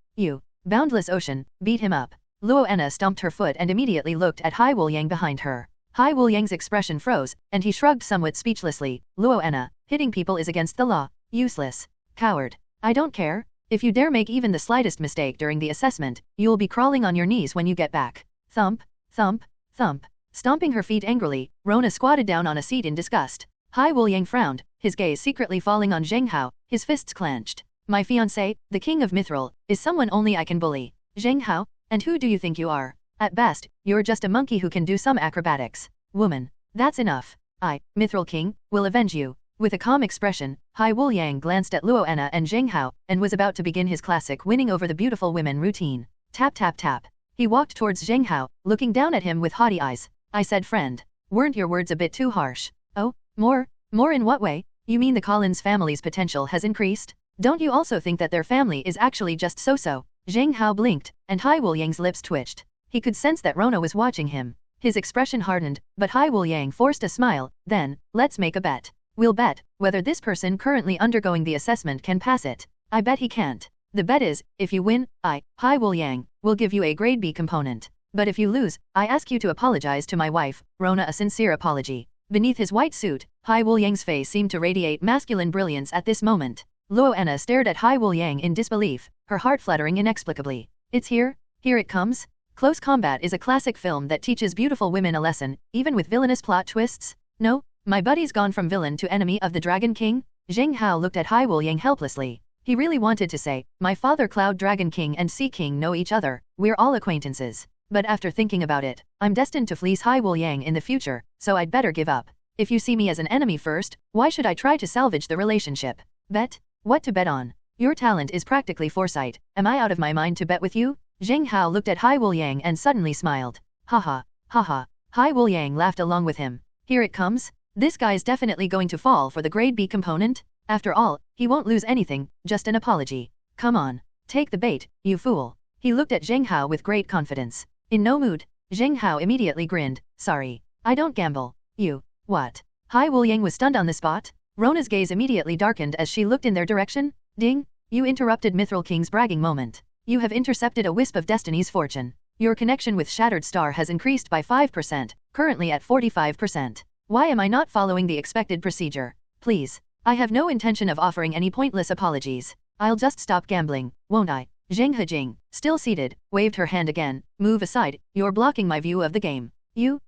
Boundless ocean, beat him up. Luo Enna stomped her foot and immediately looked at Hai Wuliang behind her. Hai Wuliang's expression froze, and he shrugged somewhat speechlessly. Luo Enna, hitting people is against the law. Useless. Coward. I don't care. If you dare make even the slightest mistake during the assessment, you'll be crawling on your knees when you get back. Thump, thump, thump. Stomping her feet angrily, Rona squatted down on a seat in disgust. Hai Wuliang frowned, his gaze secretly falling on Zheng Hao, his fists clenched. My fiancé, the king of Mithril, is someone only I can bully. Zheng Hao? And who do you think you are? At best, you're just a monkey who can do some acrobatics. Woman. That's enough. I, Mithril King, will avenge you. With a calm expression, Hai Wuliang glanced at Luo Enna and Zheng Hao, and was about to begin his classic winning over the beautiful women routine. Tap tap tap. He walked towards Zheng Hao, looking down at him with haughty eyes. I said friend. Weren't your words a bit too harsh? Oh, more? More in what way? You mean the Collins family's potential has increased? Don't you also think that their family is actually just so-so? Zheng Hao blinked, and Hai Wuliang's lips twitched. He could sense that Rona was watching him. His expression hardened, but Hai Wuliang forced a smile. Then, let's make a bet. We'll bet whether this person currently undergoing the assessment can pass it. I bet he can't. The bet is, if you win, I, Hai Wuliang, will give you a grade B component. But if you lose, I ask you to apologize to my wife. Rona a sincere apology. Beneath his white suit, Hai Wuliang's face seemed to radiate masculine brilliance at this moment. Luo Enna stared at Hai Wuliang in disbelief, her heart fluttering inexplicably. It's here? Here it comes? Close Combat is a classic film that teaches beautiful women a lesson, even with villainous plot twists? No? My buddy's gone from villain to enemy of the Dragon King? Zheng Hao looked at Hai Wuliang helplessly. He really wanted to say, my father Cloud Dragon King and Sea King know each other, we're all acquaintances. But after thinking about it, I'm destined to fleece Hai Wuliang in the future, so I'd better give up. If you see me as an enemy first, why should I try to salvage the relationship? Bet? What to bet on? Your talent is practically foresight. Am I out of my mind to bet with you? Zheng Hao looked at Hai Wuliang and suddenly smiled. Haha. Hai Wuliang laughed along with him. Here it comes? This guy's definitely going to fall for the grade B component. After all, he won't lose anything, just an apology. Come on. Take the bait, you fool. He looked at Zheng Hao with great confidence. In no mood, Zheng Hao immediately grinned. Sorry. I don't gamble. You. What? Hai Wuliang was stunned on the spot. Rona's gaze immediately darkened as she looked in their direction. Ding! You interrupted Mithril King's bragging moment. You have intercepted a wisp of Destiny's fortune. Your connection with Shattered Star has increased by 5%, currently at 45%. Why am I not following the expected procedure? Please. I have no intention of offering any pointless apologies. I'll just stop gambling, won't I? Zheng Hejing, still seated, waved her hand again. Move aside, you're blocking my view of the game. You.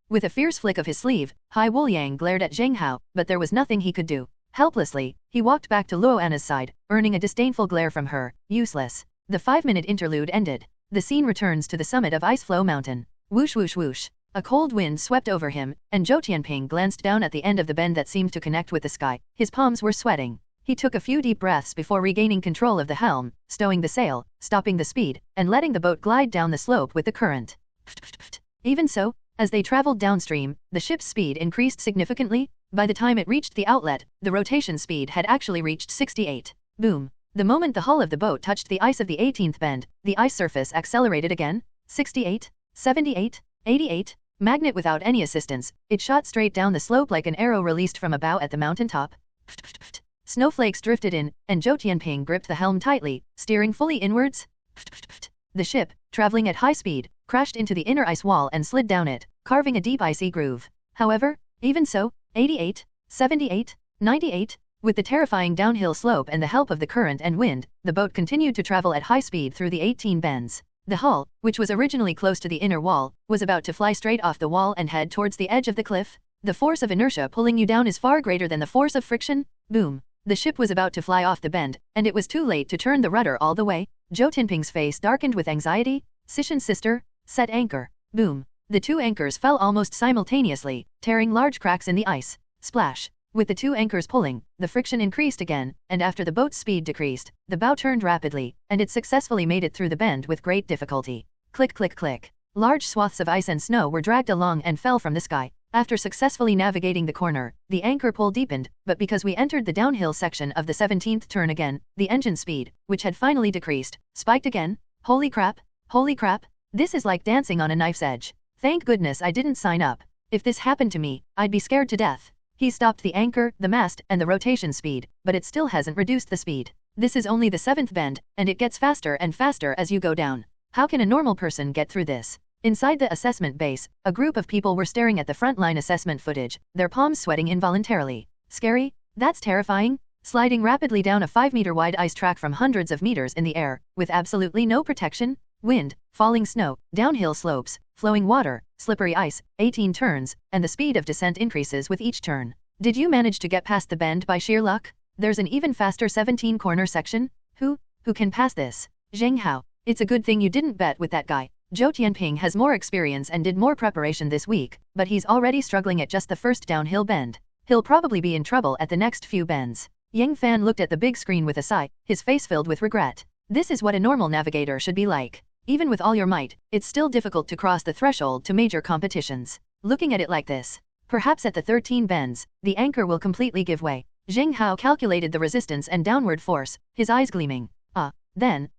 With a fierce flick of his sleeve, Hai Wuliang glared at Zheng Hao, but there was nothing he could do. Helplessly, he walked back to Luo Anna's side, earning a disdainful glare from her. Useless. The 5-minute interlude ended. The scene returns to the summit of Iceflow Mountain. Whoosh whoosh whoosh. A cold wind swept over him, and Zhou Tianping glanced down at the end of the bend that seemed to connect with the sky. His palms were sweating. He took a few deep breaths before regaining control of the helm, stowing the sail, stopping the speed, and letting the boat glide down the slope with the current. Even so, as they traveled downstream, the ship's speed increased significantly. By the time it reached the outlet, the rotation speed had actually reached 68. Boom. The moment the hull of the boat touched the ice of the 18th bend, the ice surface accelerated again. 68, 78, 88. Magnet without any assistance, it shot straight down the slope like an arrow released from a bow at the mountaintop. Snowflakes drifted in, and Zhou Tianping gripped the helm tightly, steering fully inwards. The ship, traveling at high speed, crashed into the inner ice wall and slid down it, carving a deep icy groove. However, even so, 88, 78, 98, with the terrifying downhill slope and the help of the current and wind, the boat continued to travel at high speed through the 18 bends. The hull, which was originally close to the inner wall, was about to fly straight off the wall and head towards the edge of the cliff. The force of inertia pulling you down is far greater than the force of friction. Boom. The ship was about to fly off the bend, and it was too late to turn the rudder all the way. Zhou Tianping's face darkened with anxiety. Sishan sister, set anchor. Boom. The two anchors fell almost simultaneously, tearing large cracks in the ice. Splash. With the two anchors pulling, the friction increased again, and after the boat's speed decreased, the bow turned rapidly, and it successfully made it through the bend with great difficulty. Click click click. Large swaths of ice and snow were dragged along and fell from the sky. After successfully navigating the corner, the anchor pull deepened, but because we entered the downhill section of the 17th turn again, the engine speed, which had finally decreased, spiked again. Holy crap! Holy crap! This is like dancing on a knife's edge. Thank goodness I didn't sign up. If this happened to me, I'd be scared to death. He stopped the anchor, the mast, and the rotation speed, but it still hasn't reduced the speed. This is only the 7th bend, and it gets faster and faster as you go down. How can a normal person get through this? Inside the assessment base, a group of people were staring at the frontline assessment footage, their palms sweating involuntarily. Scary? That's terrifying. Sliding rapidly down a 5-meter wide ice track from hundreds of meters in the air, with absolutely no protection? Wind, falling snow, downhill slopes, flowing water, slippery ice, 18 turns, and the speed of descent increases with each turn. Did you manage to get past the bend by sheer luck? There's an even faster 17-corner section? Who can pass this? Zheng Hao. It's a good thing you didn't bet with that guy. Zhou Tianping has more experience and did more preparation this week, but he's already struggling at just the first downhill bend. He'll probably be in trouble at the next few bends. Yang Fan looked at the big screen with a sigh, his face filled with regret. This is what a normal navigator should be like. Even with all your might, it's still difficult to cross the threshold to major competitions. Looking at it like this, perhaps at the 13 bends, the anchor will completely give way. Zheng Hao calculated the resistance and downward force, his eyes gleaming. Then,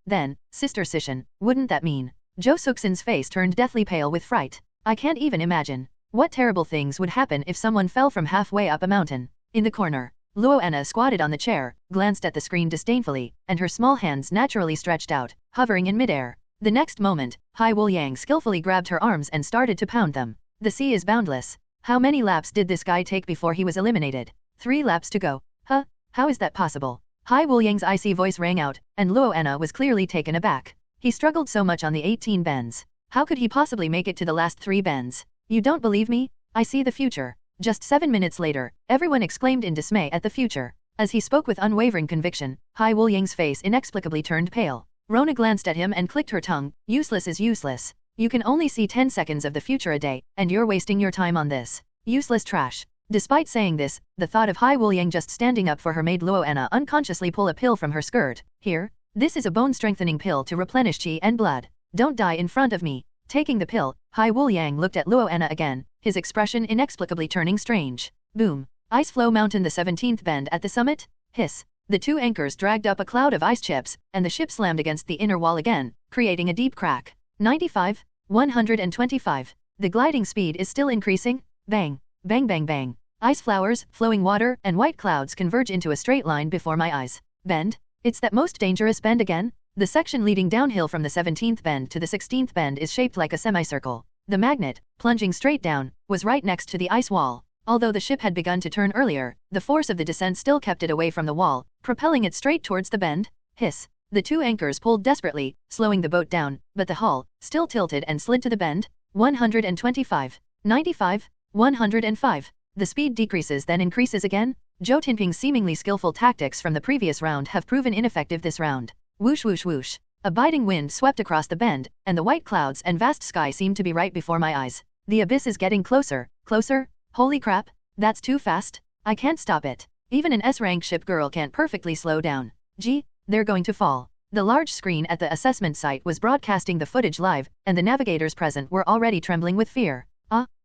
Sister Sishan, wouldn't that mean? Zhou Suxin's face turned deathly pale with fright. I can't even imagine. What terrible things would happen if someone fell from halfway up a mountain. In the corner, Luo Anna squatted on the chair, glanced at the screen disdainfully, and her small hands naturally stretched out, hovering in midair. The next moment, Hai Wuliang skillfully grabbed her arms and started to pound them. The sea is boundless. How many laps did this guy take before he was eliminated? 3 laps to go. Huh? How is that possible? Hai Wuliang's icy voice rang out, and Luo Anna was clearly taken aback. He struggled so much on the 18 bends. How could he possibly make it to the last 3 bends? You don't believe me? I see the future. Just 7 minutes later, everyone exclaimed in dismay at the future. As he spoke with unwavering conviction, Hai Wuliang's face inexplicably turned pale. Rona glanced at him and clicked her tongue. Useless is useless. You can only see 10 seconds of the future a day, and you're wasting your time on this. Useless trash. Despite saying this, the thought of Hai Wuliang just standing up for her made Luo Anna unconsciously pull a pill from her skirt. Here. This is a bone-strengthening pill to replenish qi and blood. Don't die in front of me. Taking the pill, Hai Wuliang looked at Luo Anna again, his expression inexplicably turning strange. Boom. Ice flow mountain the 17th bend at the summit? Hiss. The 2 anchors dragged up a cloud of ice chips, and the ship slammed against the inner wall again, creating a deep crack. 95, 125. The gliding speed is still increasing. Bang, bang bang bang. Ice flowers, flowing water, and white clouds converge into a straight line before my eyes. Bend? It's that most dangerous bend again? The section leading downhill from the 17th bend to the 16th bend is shaped like a semicircle. The magnet, plunging straight down, was right next to the ice wall. Although the ship had begun to turn earlier, the force of the descent still kept it away from the wall, propelling it straight towards the bend. Hiss. The 2 anchors pulled desperately, slowing the boat down, but the hull, still tilted and slid to the bend. 125, 95, 105. The speed decreases then increases again. Zhou Tianping's seemingly skillful tactics from the previous round have proven ineffective this round. Whoosh whoosh whoosh. A biting wind swept across the bend, and the white clouds and vast sky seemed to be right before my eyes. The abyss is getting closer, closer. Holy crap, that's too fast. I can't stop it. Even an S-rank ship girl can't perfectly slow down. Gee, they're going to fall. The large screen at the assessment site was broadcasting the footage live, and the navigators present were already trembling with fear.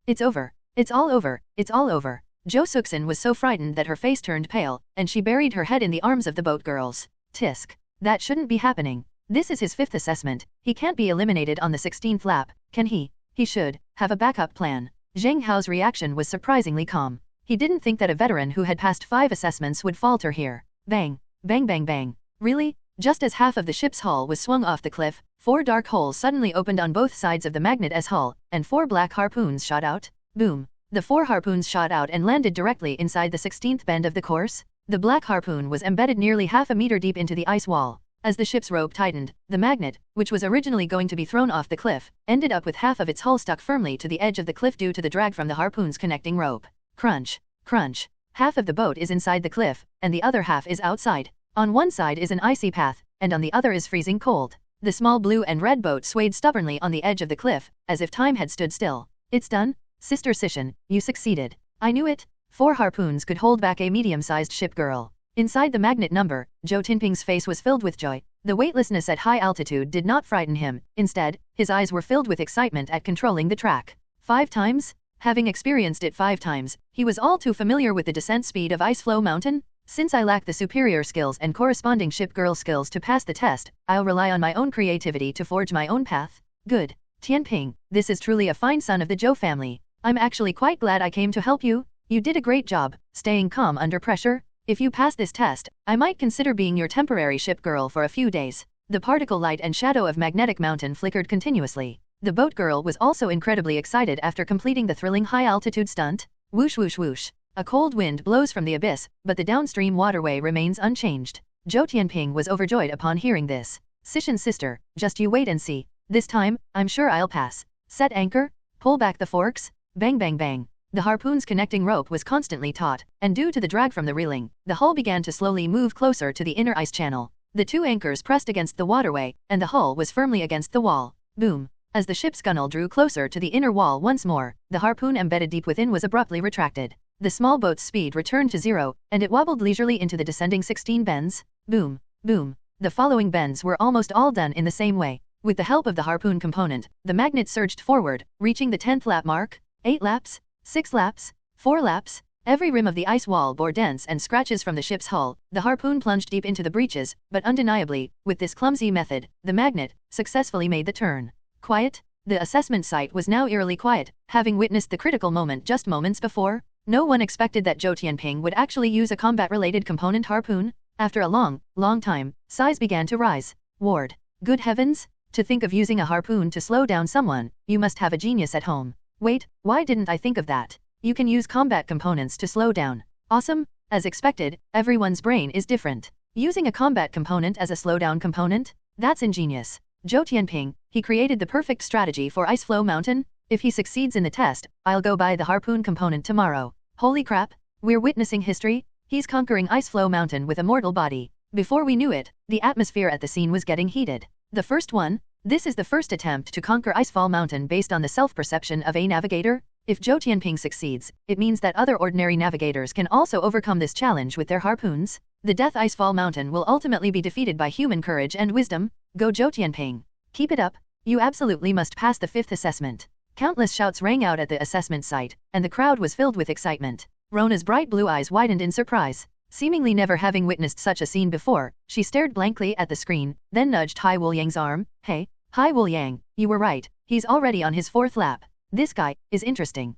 It's over. It's all over. It's all over. Zhou Suxin was so frightened that her face turned pale, and she buried her head in the arms of the boat girls. Tisk. That shouldn't be happening. This is his 5th assessment. He can't be eliminated on the 16th lap, can he? He should have a backup plan. Zheng Hao's reaction was surprisingly calm. He didn't think that a veteran who had passed 5 assessments would falter here. Bang, bang bang bang. Really? Just as half of the ship's hull was swung off the cliff, 4 dark holes suddenly opened on both sides of the magnet's hull, and 4 black harpoons shot out. Boom. The 4 harpoons shot out and landed directly inside the 16th bend of the course. The black harpoon was embedded nearly half a meter deep into the ice wall. As the ship's rope tightened, the magnet, which was originally going to be thrown off the cliff, ended up with half of its hull stuck firmly to the edge of the cliff due to the drag from the harpoon's connecting rope. Crunch, crunch. Half of the boat is inside the cliff, and the other half is outside. On one side is an icy path, and on the other is freezing cold. The small blue and red boat swayed stubbornly on the edge of the cliff, as if time had stood still. It's done? Sister Sishan, you succeeded. I knew it. 4 harpoons could hold back a medium-sized ship girl. Inside the magnet number, Zhou Tianping's face was filled with joy. The weightlessness at high altitude did not frighten him. Instead, his eyes were filled with excitement at controlling the track. 5 times? Having experienced it 5 times, he was all too familiar with the descent speed of Iceflow Mountain. Since I lack the superior skills and corresponding ship girl skills to pass the test, I'll rely on my own creativity to forge my own path. Good. Tianping, this is truly a fine son of the Zhou family. I'm actually quite glad I came to help you. You did a great job, staying calm under pressure. If you pass this test, I might consider being your temporary ship girl for a few days. The particle light and shadow of Magnetic Mountain flickered continuously. The boat girl was also incredibly excited after completing the thrilling high-altitude stunt. Whoosh whoosh whoosh. A cold wind blows from the abyss, but the downstream waterway remains unchanged. Zhou Tianping was overjoyed upon hearing this. Sishan's sister, just you wait and see. This time, I'm sure I'll pass. Set anchor, pull back the forks, bang bang bang. The harpoon's connecting rope was constantly taut, and due to the drag from the reeling, the hull began to slowly move closer to the inner ice channel. The 2 anchors pressed against the waterway, and the hull was firmly against the wall. Boom. As the ship's gunnel drew closer to the inner wall once more, the harpoon embedded deep within was abruptly retracted. The small boat's speed returned to 0, and it wobbled leisurely into the descending 16 bends. Boom. Boom. The following bends were almost all done in the same way. With the help of the harpoon component, the magnet surged forward, reaching the 10th lap mark. 8 laps, 6 laps, 4 laps. Every rim of the ice wall bore dents and scratches from the ship's hull. The harpoon plunged deep into the breaches, but undeniably, with this clumsy method, the magnet successfully made the turn. Quiet? The assessment site was now eerily quiet, having witnessed the critical moment just moments before. No one expected that Zhou Tianping would actually use a combat-related component harpoon. After a long time, sighs began to rise. Ward. Good heavens! To think of using a harpoon to slow down someone, you must have a genius at home. Wait, why didn't I think of that? You can use combat components to slow down. Awesome! As expected, everyone's brain is different. Using a combat component as a slowdown component? That's ingenious. Zhou Tianping, he created the perfect strategy for Iceflow Mountain. If he succeeds in the test, I'll go buy the harpoon component tomorrow. Holy crap, we're witnessing history. He's conquering Iceflow Mountain with a mortal body. Before we knew it, the atmosphere at the scene was getting heated. The first one? This is the first attempt to conquer Icefall Mountain based on the self-perception of a navigator. If Zhou Tianping succeeds, it means that other ordinary navigators can also overcome this challenge with their harpoons. The Death Icefall Mountain will ultimately be defeated by human courage and wisdom. Go Zhou Tianping. Keep it up. You absolutely must pass the 5th assessment. Countless shouts rang out at the assessment site, and the crowd was filled with excitement. Rona's bright blue eyes widened in surprise. Seemingly never having witnessed such a scene before, she stared blankly at the screen, then nudged Hai Wuliang's arm. Hey, Hai Wuliang, you were right, he's already on his 4th lap. This guy is interesting.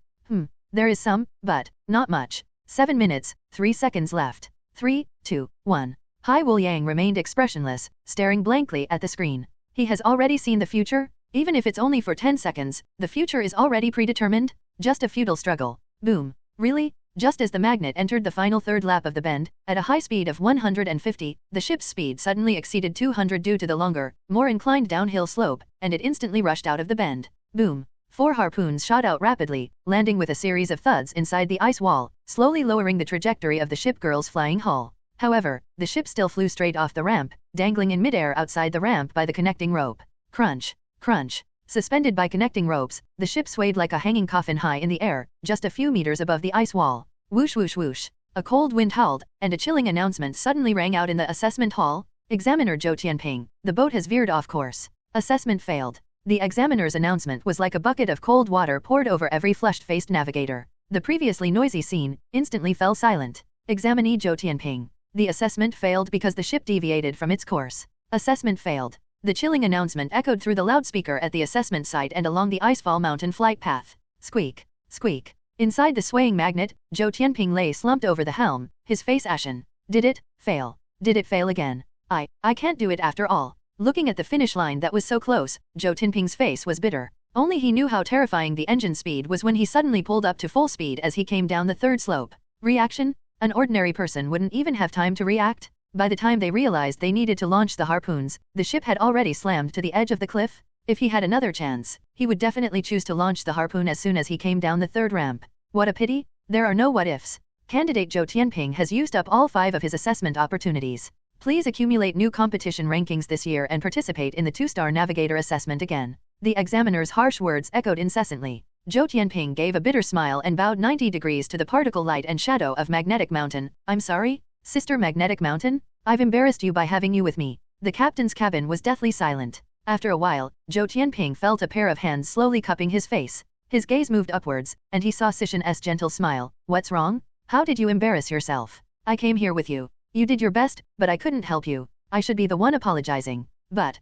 There is some, but not much. 7 minutes, 3 seconds left. 3, 2, 1. Hai Wuliang remained expressionless, staring blankly at the screen. He has already seen the future? Even if it's only for 10 seconds, the future is already predetermined? Just a futile struggle. Boom. Really? Just as the magnet entered the final 3rd lap of the bend, at a high speed of 150, the ship's speed suddenly exceeded 200 due to the longer, more inclined downhill slope, and it instantly rushed out of the bend. Boom. 4 harpoons shot out rapidly, landing with a series of thuds inside the ice wall, slowly lowering the trajectory of the ship girl's flying hull. However, the ship still flew straight off the ramp, dangling in midair outside the ramp by the connecting rope. Crunch. Crunch. Suspended by connecting ropes, the ship swayed like a hanging coffin high in the air, just a few meters above the ice wall. Whoosh whoosh whoosh. A cold wind howled, and a chilling announcement suddenly rang out in the assessment hall. Examiner Zhou Tianping, the boat has veered off course. Assessment failed. The examiner's announcement was like a bucket of cold water poured over every flushed-faced navigator. The previously noisy scene instantly fell silent. Examinee Zhou Tianping. The assessment failed because the ship deviated from its course. Assessment failed. The chilling announcement echoed through the loudspeaker at the assessment site and along the Icefall Mountain flight path. Squeak. Squeak. Inside the swaying magnet, Zhou Tianping lay slumped over the helm, his face ashen. Did it fail? Did it fail again? I can't do it after all. Looking at the finish line that was so close, Zhou Tianping's face was bitter. Only he knew how terrifying the engine speed was when he suddenly pulled up to full speed as he came down the 3rd slope. Reaction? An ordinary person wouldn't even have time to react. By the time they realized they needed to launch the harpoons, the ship had already slammed to the edge of the cliff. If he had another chance, he would definitely choose to launch the harpoon as soon as he came down the 3rd ramp. What a pity. There are no what-ifs. Candidate Zhou Tianping has used up all 5 of his assessment opportunities. Please accumulate new competition rankings this year and participate in the 2-star navigator assessment again. The examiner's harsh words echoed incessantly. Zhou Tianping gave a bitter smile and bowed 90 degrees to the particle light and shadow of Magnetic Mountain. I'm sorry, Sister Magnetic Mountain? I've embarrassed you by having you with me. The captain's cabin was deathly silent. After a while, Zhou Tianping felt a pair of hands slowly cupping his face. His gaze moved upwards, and he saw Sishin's gentle smile. What's wrong? How did you embarrass yourself? I came here with you. You did your best, but I couldn't help you. I should be the one apologizing. But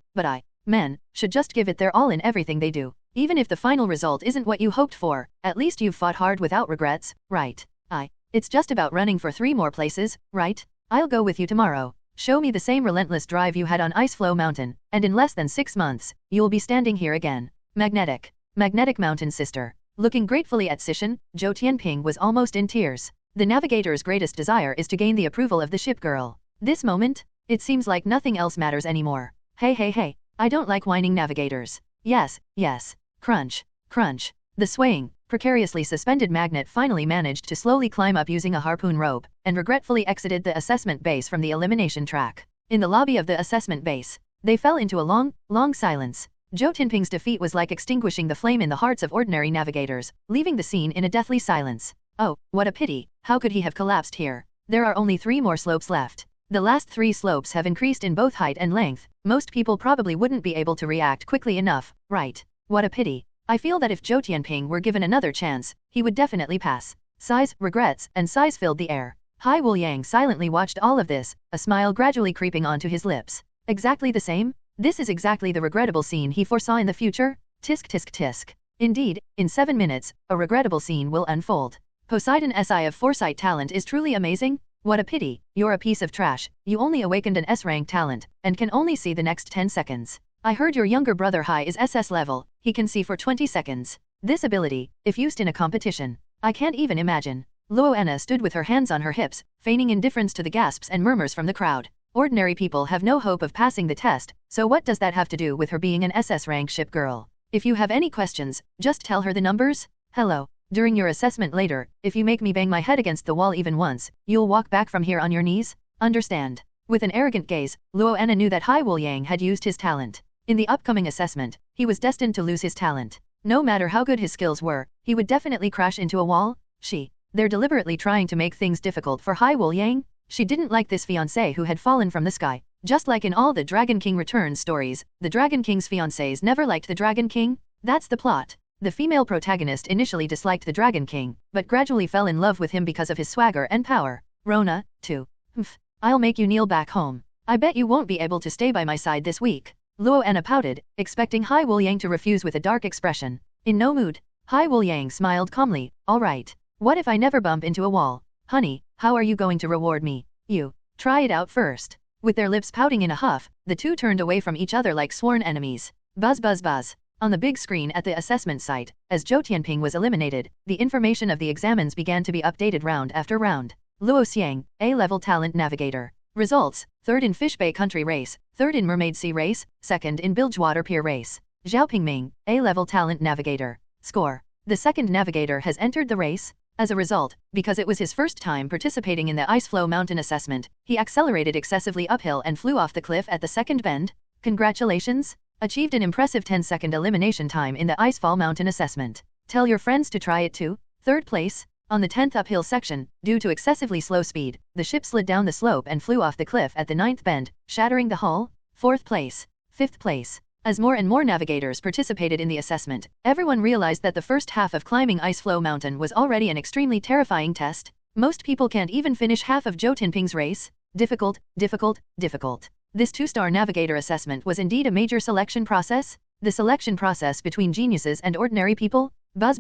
men, should just give it their all in everything they do. Even if the final result isn't what you hoped for, at least you've fought hard without regrets, right? It's just about running for 3 more places, right? I'll go with you tomorrow. Show me the same relentless drive you had on Iceflow Mountain, and in less than 6 months, you'll be standing here again. Magnetic Mountain Sister. Looking gratefully at Sishin, Zhou Tianping was almost in tears. The navigator's greatest desire is to gain the approval of the ship girl. This moment, it seems like nothing else matters anymore. Hey, I don't like whining navigators. Yes. Crunch. The swaying, precariously suspended magnet finally managed to slowly climb up using a harpoon rope, and regretfully exited the assessment base from the elimination track. In the lobby of the assessment base, they fell into a long silence. Zhou Tianping's defeat was like extinguishing the flame in the hearts of ordinary navigators, leaving the scene in a deathly silence. Oh, what a pity, how could he have collapsed here? There are only 3 more slopes left. The last 3 slopes have increased in both height and length. Most people probably wouldn't be able to react quickly enough, right? What a pity. I feel that if Zhou Tianping were given another chance, he would definitely pass. Sighs, regrets, and sighs filled the air. Hai Wuliang silently watched all of this, a smile gradually creeping onto his lips. Exactly the same? This is exactly the regrettable scene he foresaw in the future? Tisk. Indeed, in 7 minutes, a regrettable scene will unfold. Poseidon's eye of foresight talent is truly amazing. What a pity, you're a piece of trash. You only awakened an S-rank talent, and can only see the next 10 seconds. I heard your younger brother Hai is SS level, he can see for 20 seconds. This ability, if used in a competition, I can't even imagine. Luo Anna stood with her hands on her hips, feigning indifference to the gasps and murmurs from the crowd. Ordinary people have no hope of passing the test, so what does that have to do with her being an SS rank ship girl? If you have any questions, just tell her the numbers. Hello. During your assessment later, if you make me bang my head against the wall even once, you'll walk back from here on your knees? Understand? With an arrogant gaze, Luo Anna knew that Hai Wuliang had used his talent. In the upcoming assessment, he was destined to lose his talent. No matter how good his skills were, he would definitely crash into a wall. They're deliberately trying to make things difficult for Hai Wuliang? She didn't like this fiancé who had fallen from the sky. Just like in all the Dragon King Returns stories, the Dragon King's fiancés never liked the Dragon King. That's the plot. The female protagonist initially disliked the Dragon King, but gradually fell in love with him because of his swagger and power. Rona, too. I'll make you kneel back home. I bet you won't be able to stay by my side this week. Luo Anna pouted, expecting Hai Wuliang to refuse with a dark expression. In no mood, Hai Wuliang smiled calmly. All right. What if I never bump into a wall? Honey, how are you going to reward me? You. Try it out first. With their lips pouting in a huff, the two turned away from each other like sworn enemies. Buzz. On the big screen at the assessment site, as Zhou Tianping was eliminated, the information of the examines began to be updated round after round. Luo Xiang, A-level talent navigator. Results: 3rd in Fish Bay Country race, 3rd in Mermaid Sea race, 2nd in Bilgewater Pier race. Zhao Pingming, A-level talent navigator. Score: the 2nd navigator has entered the race. As a result, because it was his first time participating in the Iceflow Mountain assessment, he accelerated excessively uphill and flew off the cliff at the 2nd bend. Congratulations! Achieved an impressive 10-second elimination time in the Icefall Mountain assessment. Tell your friends to try it too. 3rd place. On the 10th uphill section, due to excessively slow speed, the ship slid down the slope and flew off the cliff at the 9th bend, shattering the hull. 4th place. 5th place. As more and more navigators participated in the assessment, everyone realized that the first half of climbing Iceflow Mountain was already an extremely terrifying test. Most people can't even finish half of Zhou Tianping's race. Difficult. This 2-star navigator assessment was indeed a major selection process. The selection process between geniuses and ordinary people. Buzz.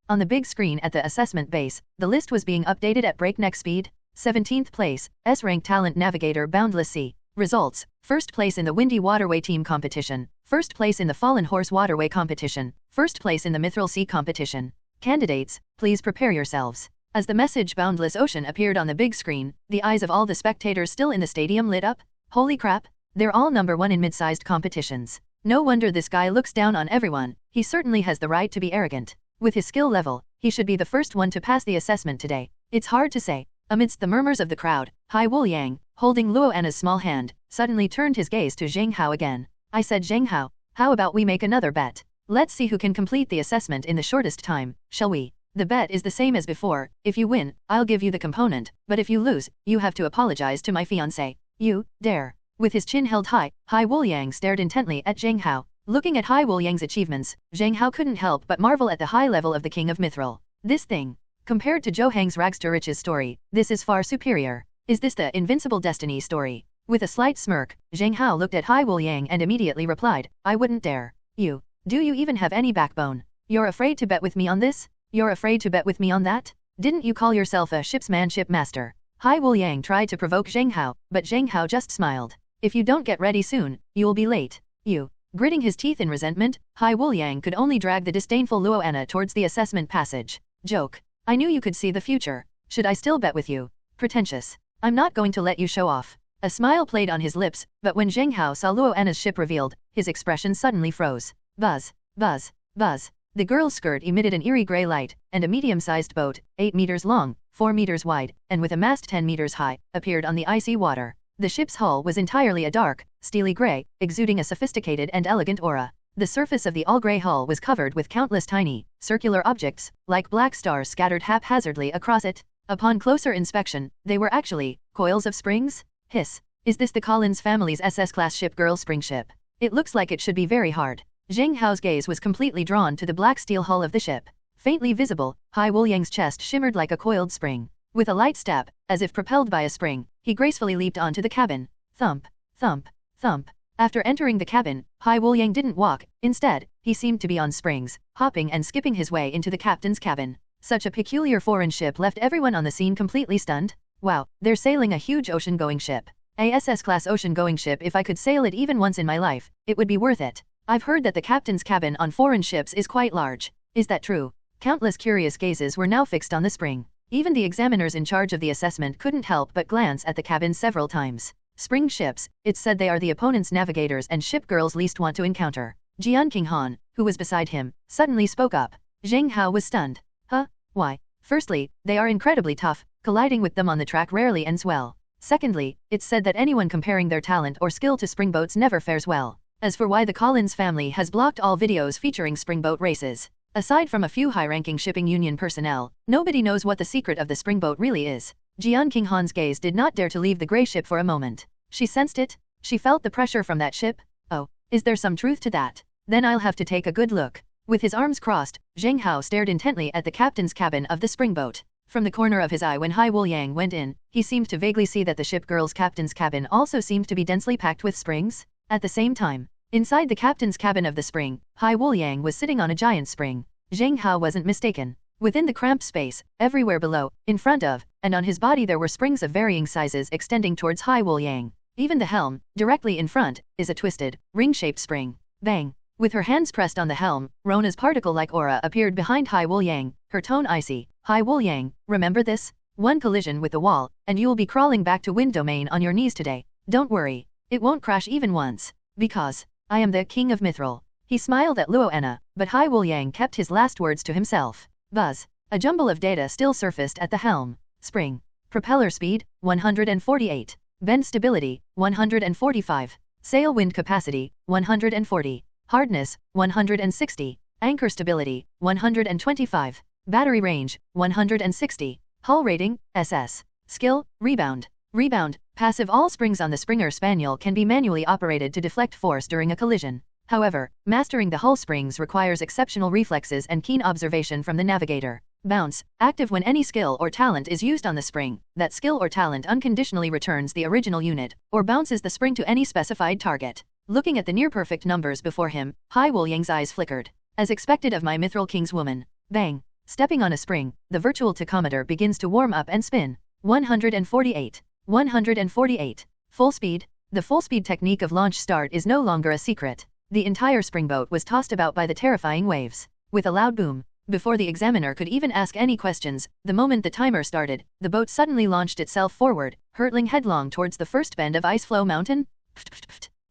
On the big screen at the assessment base, the list was being updated at breakneck speed. 17th place, S-rank talent navigator Boundless Sea. Results: 1st place in the Windy Waterway Team competition, 1st place in the Fallen Horse Waterway competition, 1st place in the Mithril Sea competition. Candidates, please prepare yourselves. As the message Boundless Ocean appeared on the big screen, the eyes of all the spectators still in the stadium lit up. Holy crap, they're all number 1 in mid-sized competitions. No wonder this guy looks down on everyone. He certainly has the right to be arrogant. With his skill level, he should be the first one to pass the assessment today. It's hard to say. Amidst the murmurs of the crowd, Hai Wuliang, holding Luo Anna's small hand, suddenly turned his gaze to Zheng Hao again. I said, Zheng Hao, how about we make another bet? Let's see who can complete the assessment in the shortest time, shall we? The bet is the same as before. If you win, I'll give you the component, but if you lose, you have to apologize to my fiancé. You dare? With his chin held high, Hai Wuliang stared intently at Zheng Hao. Looking at Hai Wuliang's achievements, Zheng Hao couldn't help but marvel at the high level of the King of Mithril. This thing. Compared to Zhou Hang's Rags to Riches story, this is far superior. Is this the Invincible Destiny story? With a slight smirk, Zheng Hao looked at Hai Wuliang and immediately replied, I wouldn't dare. You. Do you even have any backbone? You're afraid to bet with me on this? You're afraid to bet with me on that? Didn't you call yourself a shipsmanship master? Hai Wuliang tried to provoke Zheng Hao, but Zheng Hao just smiled. If you don't get ready soon, you'll be late. You. Gritting his teeth in resentment, Hai Wuliang could only drag the disdainful Luo Anna towards the assessment passage. Joke. I knew you could see the future. Should I still bet with you? Pretentious. I'm not going to let you show off. A smile played on his lips, but when Zheng Hao saw Luo Anna's ship revealed, his expression suddenly froze. Buzz. Buzz. Buzz. The girl's skirt emitted an eerie gray light, and a medium-sized boat, 8 meters long, 4 meters wide, and with a mast 10 meters high, appeared on the icy water. The ship's hull was entirely a dark, steely gray, exuding a sophisticated and elegant aura. The surface of the all-gray hull was covered with countless tiny, circular objects, like black stars scattered haphazardly across it. Upon closer inspection, they were actually coils of springs? Hiss. Is this the Collins family's SS-class ship girl spring ship? It looks like it should be very hard. Zheng Hao's gaze was completely drawn to the black steel hull of the ship. Faintly visible, Hai Wuliang's chest shimmered like a coiled spring. With a light step, as if propelled by a spring, he gracefully leaped onto the cabin. Thump. Thump. Thump. After entering the cabin, Hai Wuliang didn't walk, instead, he seemed to be on springs, hopping and skipping his way into the captain's cabin. Such a peculiar foreign ship left everyone on the scene completely stunned. Wow, they're sailing a huge ocean-going ship. A SS-class ocean-going ship. If I could sail it even once in my life, it would be worth it. I've heard that the captain's cabin on foreign ships is quite large. Is that true? Countless curious gazes were now fixed on the spring. Even the examiners in charge of the assessment couldn't help but glance at the cabin several times. Spring ships, it's said they are the opponent's navigators and ship girls least want to encounter. Jian Qinghan, who was beside him, suddenly spoke up. Zheng Hao was stunned. Huh? Why? Firstly, they are incredibly tough, colliding with them on the track rarely ends well. Secondly, it's said that anyone comparing their talent or skill to springboats never fares well. As for why the Collins family has blocked all videos featuring springboat races, aside from a few high-ranking shipping union personnel, nobody knows what the secret of the springboat really is. Jian Qinghan's gaze did not dare to leave the grey ship for a moment. She sensed it. She felt the pressure from that ship. Oh, is there some truth to that? Then I'll have to take a good look. With his arms crossed, Zheng Hao stared intently at the captain's cabin of the springboat. From the corner of his eye when Hai Wuliang went in, he seemed to vaguely see that the ship girl's captain's cabin also seemed to be densely packed with springs. At the same time, inside the captain's cabin of the spring, Hai Wuliang was sitting on a giant spring. Zheng Hao wasn't mistaken. Within the cramped space, everywhere below, in front of, and on his body there were springs of varying sizes extending towards Hai Wuliang. Even the helm, directly in front, is a twisted, ring-shaped spring. Bang! With her hands pressed on the helm, Rona's particle-like aura appeared behind Hai Wuliang, her tone icy. Hai Wuliang, remember this? One collision with the wall, and you will be crawling back to wind domain on your knees today. Don't worry. It won't crash even once. Because I am the King of Mithril. He smiled at Luo Anna, but Hai Wuliang kept his last words to himself. Buzz. A jumble of data still surfaced at the helm. Spring. Propeller speed, 148. Bend stability, 145. Sail wind capacity, 140. Hardness, 160. Anchor stability, 125. Battery range, 160. Hull rating, SS. Skill, rebound. Rebound, passive. All springs on the Springer Spaniel can be manually operated to deflect force during a collision. However, mastering the hull springs requires exceptional reflexes and keen observation from the navigator. Bounce, active when any skill or talent is used on the spring. That skill or talent unconditionally returns the original unit, or bounces the spring to any specified target. Looking at the near-perfect numbers before him, Hai Wuliang's eyes flickered. As expected of my Mithril King's woman. Bang! Stepping on a spring, the virtual tachometer begins to warm up and spin. 148. 148. Full speed. The full-speed technique of launch start is no longer a secret. The entire springboat was tossed about by the terrifying waves. With a loud boom, before the examiner could even ask any questions, the moment the timer started, the boat suddenly launched itself forward, hurtling headlong towards the first bend of Iceflow Mountain.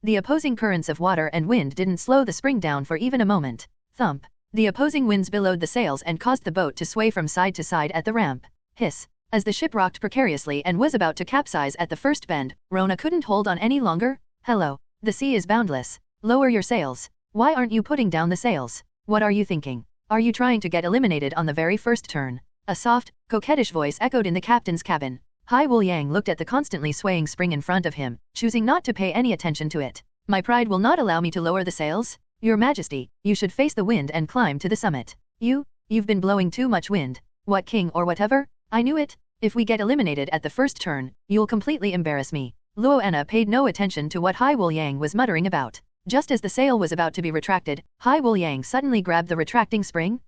The opposing currents of water and wind didn't slow the spring down for even a moment. Thump. The opposing winds billowed the sails and caused the boat to sway from side to side at the ramp. Hiss. As the ship rocked precariously and was about to capsize at the first bend, Rona couldn't hold on any longer. Hello. The sea is boundless. Lower your sails. Why aren't you putting down the sails? What are you thinking? Are you trying to get eliminated on the very first turn? A soft, coquettish voice echoed in the captain's cabin. Hai Wuliang looked at the constantly swaying spring in front of him, choosing not to pay any attention to it. My pride will not allow me to lower the sails? Your Majesty, you should face the wind and climb to the summit. You've been blowing too much wind. What king or whatever? I knew it. If we get eliminated at the first turn, you'll completely embarrass me. Luo Anna paid no attention to what Hai Wuliang was muttering about. Just as the sail was about to be retracted, Hai Wuliang suddenly grabbed the retracting spring.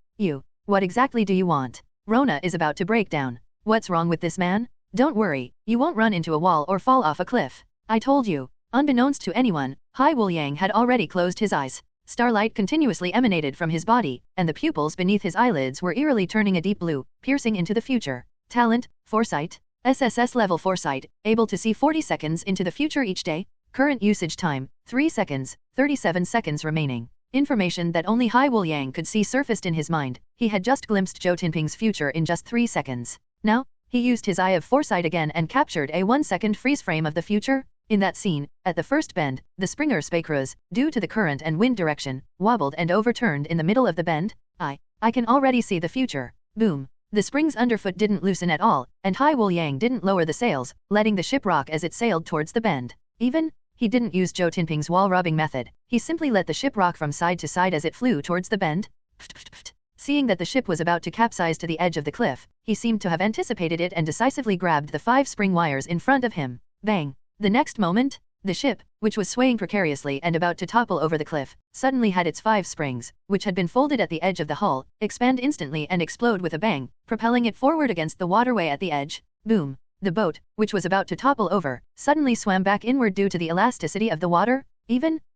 What exactly do you want? Rona is about to break down. What's wrong with this man? Don't worry, you won't run into a wall or fall off a cliff. I told you. Unbeknownst to anyone, Hai Wuliang had already closed his eyes. Starlight continuously emanated from his body, and the pupils beneath his eyelids were eerily turning a deep blue, piercing into the future. Talent, Foresight, SSS level Foresight, able to see 40 seconds into the future each day. Current usage time, 3 seconds, 37 seconds remaining. Information that only Hai Wuliang could see surfaced in his mind. He had just glimpsed Zhou Tinping's future in just 3 seconds. Now, he used his Eye of Foresight again and captured a 1-second freeze frame of the future. In that scene, at the first bend, the Springer Spacrus, due to the current and wind direction, wobbled and overturned in the middle of the bend. I can already see the future. Boom. The spring's underfoot didn't loosen at all, and Hai Wuliang didn't lower the sails, letting the ship rock as it sailed towards the bend. He didn't use Zhou Tinping's wall-rubbing method, he simply let the ship rock from side to side as it flew towards the bend. Seeing that the ship was about to capsize to the edge of the cliff, he seemed to have anticipated it and decisively grabbed the 5 spring wires in front of him. Bang! The next moment, the ship, which was swaying precariously and about to topple over the cliff, suddenly had its 5 springs, which had been folded at the edge of the hull, expand instantly and explode with a bang, propelling it forward against the waterway at the edge. Boom! The boat, which was about to topple over, suddenly swam back inward due to the elasticity of the water.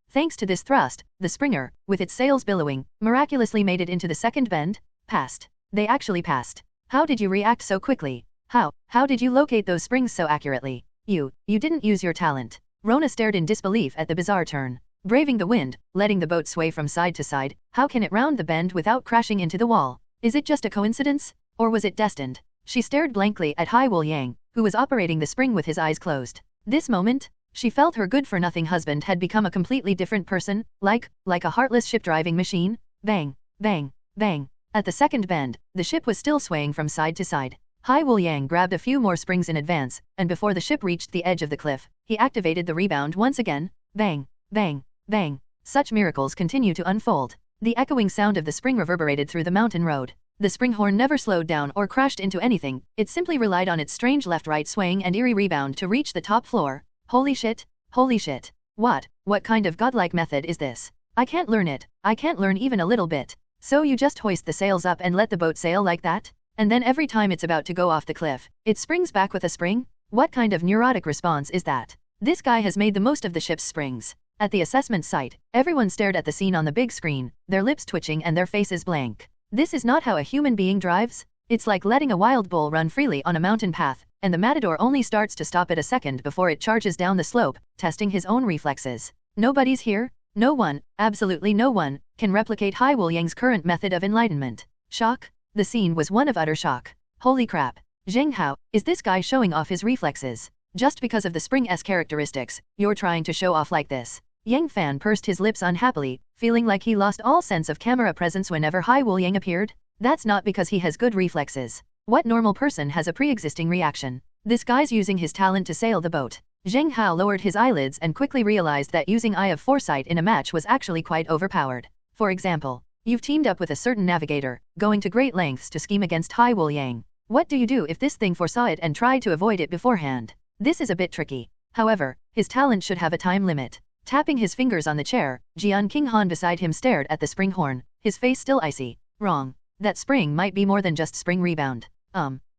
Thanks to this thrust, the Springer, with its sails billowing, miraculously made it into the second bend. Passed. They actually passed. How did you react so quickly? How did you locate those springs so accurately? You didn't use your talent. Rona stared in disbelief at the bizarre turn. Braving the wind, letting the boat sway from side to side, how can it round the bend without crashing into the wall? Is it just a coincidence? Or was it destined? She stared blankly at Hai Wuliang, who was operating the spring with his eyes closed. This moment, she felt her good-for-nothing husband had become a completely different person, like a heartless ship-driving machine. Bang, bang, bang. At the second bend, the ship was still swaying from side to side. Hai Wuliang grabbed a few more springs in advance, and before the ship reached the edge of the cliff, he activated the rebound once again. Bang, bang, bang. Such miracles continue to unfold. The echoing sound of the spring reverberated through the mountain road. The spring horn never slowed down or crashed into anything, it simply relied on its strange left-right swaying and eerie rebound to reach the top floor. Holy shit! Holy shit! What kind of godlike method is this? I can't learn it, I can't learn even a little bit. So you just hoist the sails up and let the boat sail like that? And then every time it's about to go off the cliff, it springs back with a spring? What kind of neurotic response is that? This guy has made the most of the ship's springs. At the assessment site, everyone stared at the scene on the big screen, their lips twitching and their faces blank. This is not how a human being drives. It's like letting a wild bull run freely on a mountain path, and the matador only starts to stop it a second before it charges down the slope, testing his own reflexes. Nobody's here? No one, absolutely no one, can replicate Hai Wuliang's current method of enlightenment. Shock? The scene was one of utter shock. Holy crap. Zheng Hao, is this guy showing off his reflexes? Just because of the Spring-S characteristics, you're trying to show off like this? Yang Fan pursed his lips unhappily, feeling like he lost all sense of camera presence whenever Hai Wuliang appeared. That's not because he has good reflexes. What normal person has a pre-existing reaction? This guy's using his talent to sail the boat. Zheng Hao lowered his eyelids and quickly realized that using Eye of Foresight in a match was actually quite overpowered. For example, you've teamed up with a certain navigator, going to great lengths to scheme against Hai Wuliang. What do you do if this thing foresaw it and tried to avoid it beforehand? This is a bit tricky. However, his talent should have a time limit. Tapping his fingers on the chair, Jian Qinghan beside him stared at the spring horn, his face still icy. Wrong. That spring might be more than just spring rebound.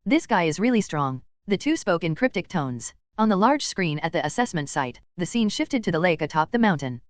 This guy is really strong. The two spoke in cryptic tones. On the large screen at the assessment site, the scene shifted to the lake atop the mountain.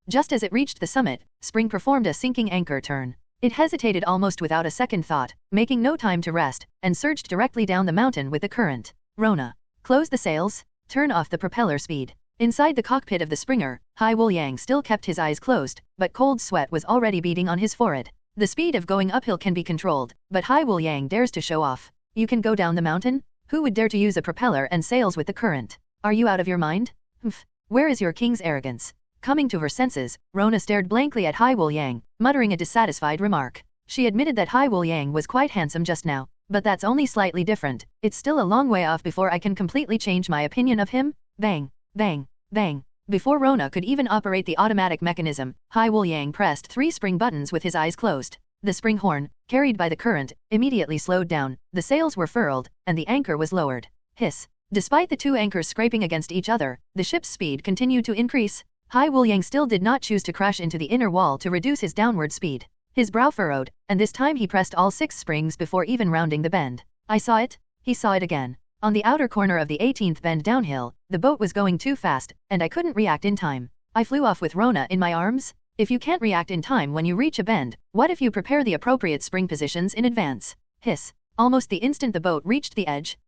Just as it reached the summit, Spring performed a sinking anchor turn. It hesitated almost without a second thought, making no time to rest, and surged directly down the mountain with the current. Rona. Close the sails. Turn off the propeller speed. Inside the cockpit of the Springer, Hai Wuliang still kept his eyes closed, but cold sweat was already beading on his forehead. The speed of going uphill can be controlled, but Hai Wuliang dares to show off. You can go down the mountain? Who would dare to use a propeller and sails with the current? Are you out of your mind? Where is your king's arrogance? Coming to her senses, Rona stared blankly at Hai Wuliang, muttering a dissatisfied remark. She admitted that Hai Wuliang was quite handsome just now, but that's only slightly different. It's still a long way off before I can completely change my opinion of him. Bang, bang, bang, Before Rona could even operate the automatic mechanism, Hai Wuliang pressed 3 spring buttons with his eyes closed. The spring horn, carried by the current, immediately slowed down, the sails were furled, and the anchor was lowered. Hiss. Despite the 2 anchors scraping against each other, the ship's speed continued to increase. Hai Wuliang still did not choose to crash into the inner wall to reduce his downward speed. His brow furrowed, and this time he pressed all 6 springs before even rounding the bend. I saw it. He saw it again. On the outer corner of the 18th bend downhill, the boat was going too fast, and I couldn't react in time. I flew off with Rona in my arms. If you can't react in time when you reach a bend, what if you prepare the appropriate spring positions in advance? Hiss. Almost the instant the boat reached the edge.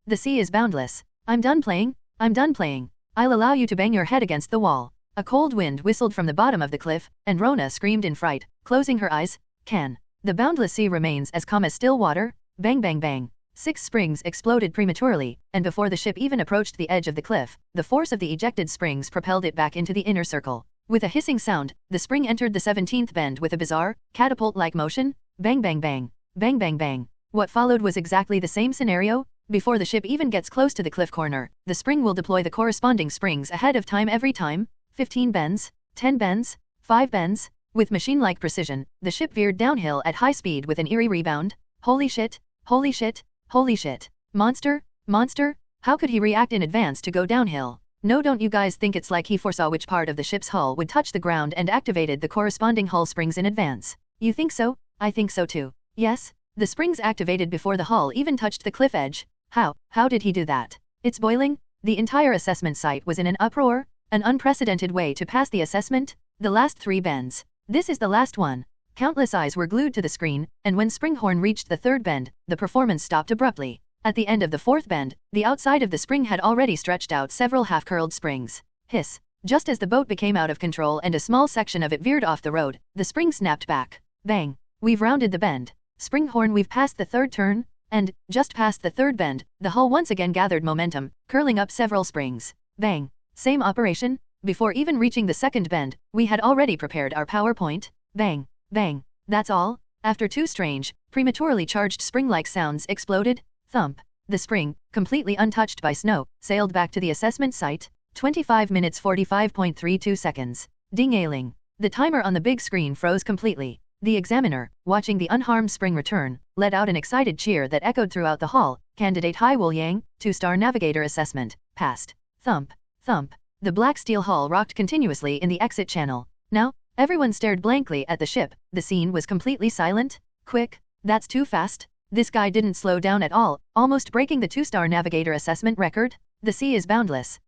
The sea is boundless. I'm done playing. I'm done playing. I'll allow you to bang your head against the wall. A cold wind whistled from the bottom of the cliff, and Rona screamed in fright, closing her eyes. Can. The boundless sea remains as calm as still water? Bang bang bang. 6 springs exploded prematurely, and before the ship even approached the edge of the cliff, the force of the ejected springs propelled it back into the inner circle. With a hissing sound, the spring entered the 17th bend with a bizarre, catapult-like motion. Bang bang bang. Bang bang bang. What followed was exactly the same scenario. Before the ship even gets close to the cliff corner, the spring will deploy the corresponding springs ahead of time every time. 15 bends, 10 bends, 5 bends. With machine-like precision, the ship veered downhill at high speed with an eerie rebound. Holy shit, holy shit, holy shit. Monster, monster, how could he react in advance to go downhill? No, don't you guys think it's like he foresaw which part of the ship's hull would touch the ground and activated the corresponding hull springs in advance? You think so? I think so too. Yes, the springs activated before the hull even touched the cliff edge. How did he do that? It's boiling. The entire assessment site was in an uproar. An unprecedented way to pass the assessment. The last 3 bends. This is the last one. Countless eyes were glued to the screen, and when Springhorn reached the 3rd bend, the performance stopped abruptly. At the end of the 4th bend, the outside of the spring had already stretched out several half-curled springs. Hiss. Just as the boat became out of control and a small section of it veered off the road, the spring snapped back. Bang. We've rounded the bend. Springhorn, we've passed the 3rd turn. And, just past the 3rd bend, the hull once again gathered momentum, curling up several springs. Bang. Same operation. Before even reaching the 2nd bend, we had already prepared our PowerPoint. Bang. Bang. That's all. After 2 strange, prematurely charged spring-like sounds exploded. Thump. The spring, completely untouched by snow, sailed back to the assessment site. 25 minutes 45.32 seconds. Ding-a-ling. The timer on the big screen froze completely. The examiner, watching the unharmed spring return, let out an excited cheer that echoed throughout the hall. Candidate Hai Wuliang, 2-star navigator assessment, passed. Thump, thump. The black steel hull rocked continuously in the exit channel. Now, everyone stared blankly at the ship. The scene was completely silent. Quick, that's too fast. This guy didn't slow down at all, almost breaking the 2-star navigator assessment record. The sea is boundless.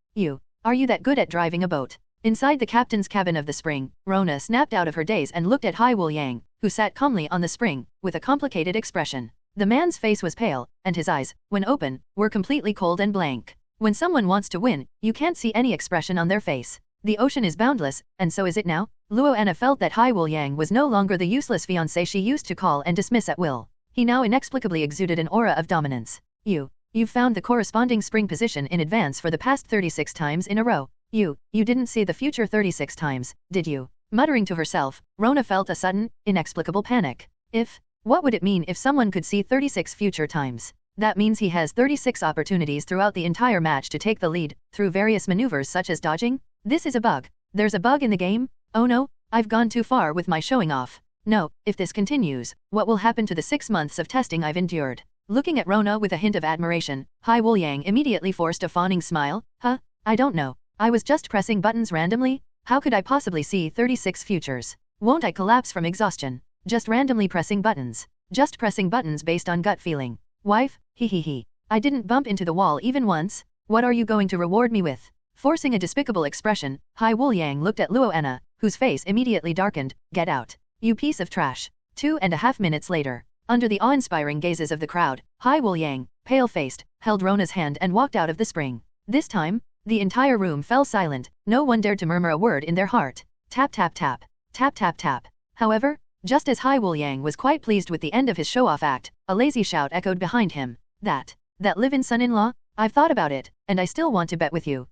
Are you that good at driving a boat? Inside the captain's cabin of the spring, Rona snapped out of her daze and looked at Hai Wuliang, who sat calmly on the spring, with a complicated expression. The man's face was pale, and his eyes, when open, were completely cold and blank. When someone wants to win, you can't see any expression on their face. The ocean is boundless, and so is it now. Luo Anna felt that Hai Wuliang was no longer the useless fiancé she used to call and dismiss at will. He now inexplicably exuded an aura of dominance. You've found the corresponding spring position in advance for the past 36 times in a row. You didn't see the future 36 times, did you? Muttering to herself, Rona felt a sudden, inexplicable panic. What would it mean if someone could see 36 future times? That means he has 36 opportunities throughout the entire match to take the lead, through various maneuvers such as dodging? This is a bug. There's a bug in the game? Oh no, I've gone too far with my showing off. No, if this continues, what will happen to the 6 months of testing I've endured? Looking at Rona with a hint of admiration, Hai Wuliang immediately forced a fawning smile. I don't know. I was just pressing buttons randomly. How could I possibly see 36 futures? Won't I collapse from exhaustion? Just randomly pressing buttons. Just pressing buttons based on gut feeling. Wife, he. I didn't bump into the wall even once. What are you going to reward me with? Forcing a despicable expression, Hai Wuliang looked at Luo Anna, whose face immediately darkened. Get out. You piece of trash. 2.5 minutes later. Under the awe-inspiring gazes of the crowd, Hai Wuliang, pale-faced, held Rona's hand and walked out of the spring. This time, the entire room fell silent. No one dared to murmur a word in their heart. Tap tap tap. Tap tap tap. However, just as Hai Wuliang was quite pleased with the end of his show-off act, a lazy shout echoed behind him. That live-in son-in-law? I've thought about it, and I still want to bet with you.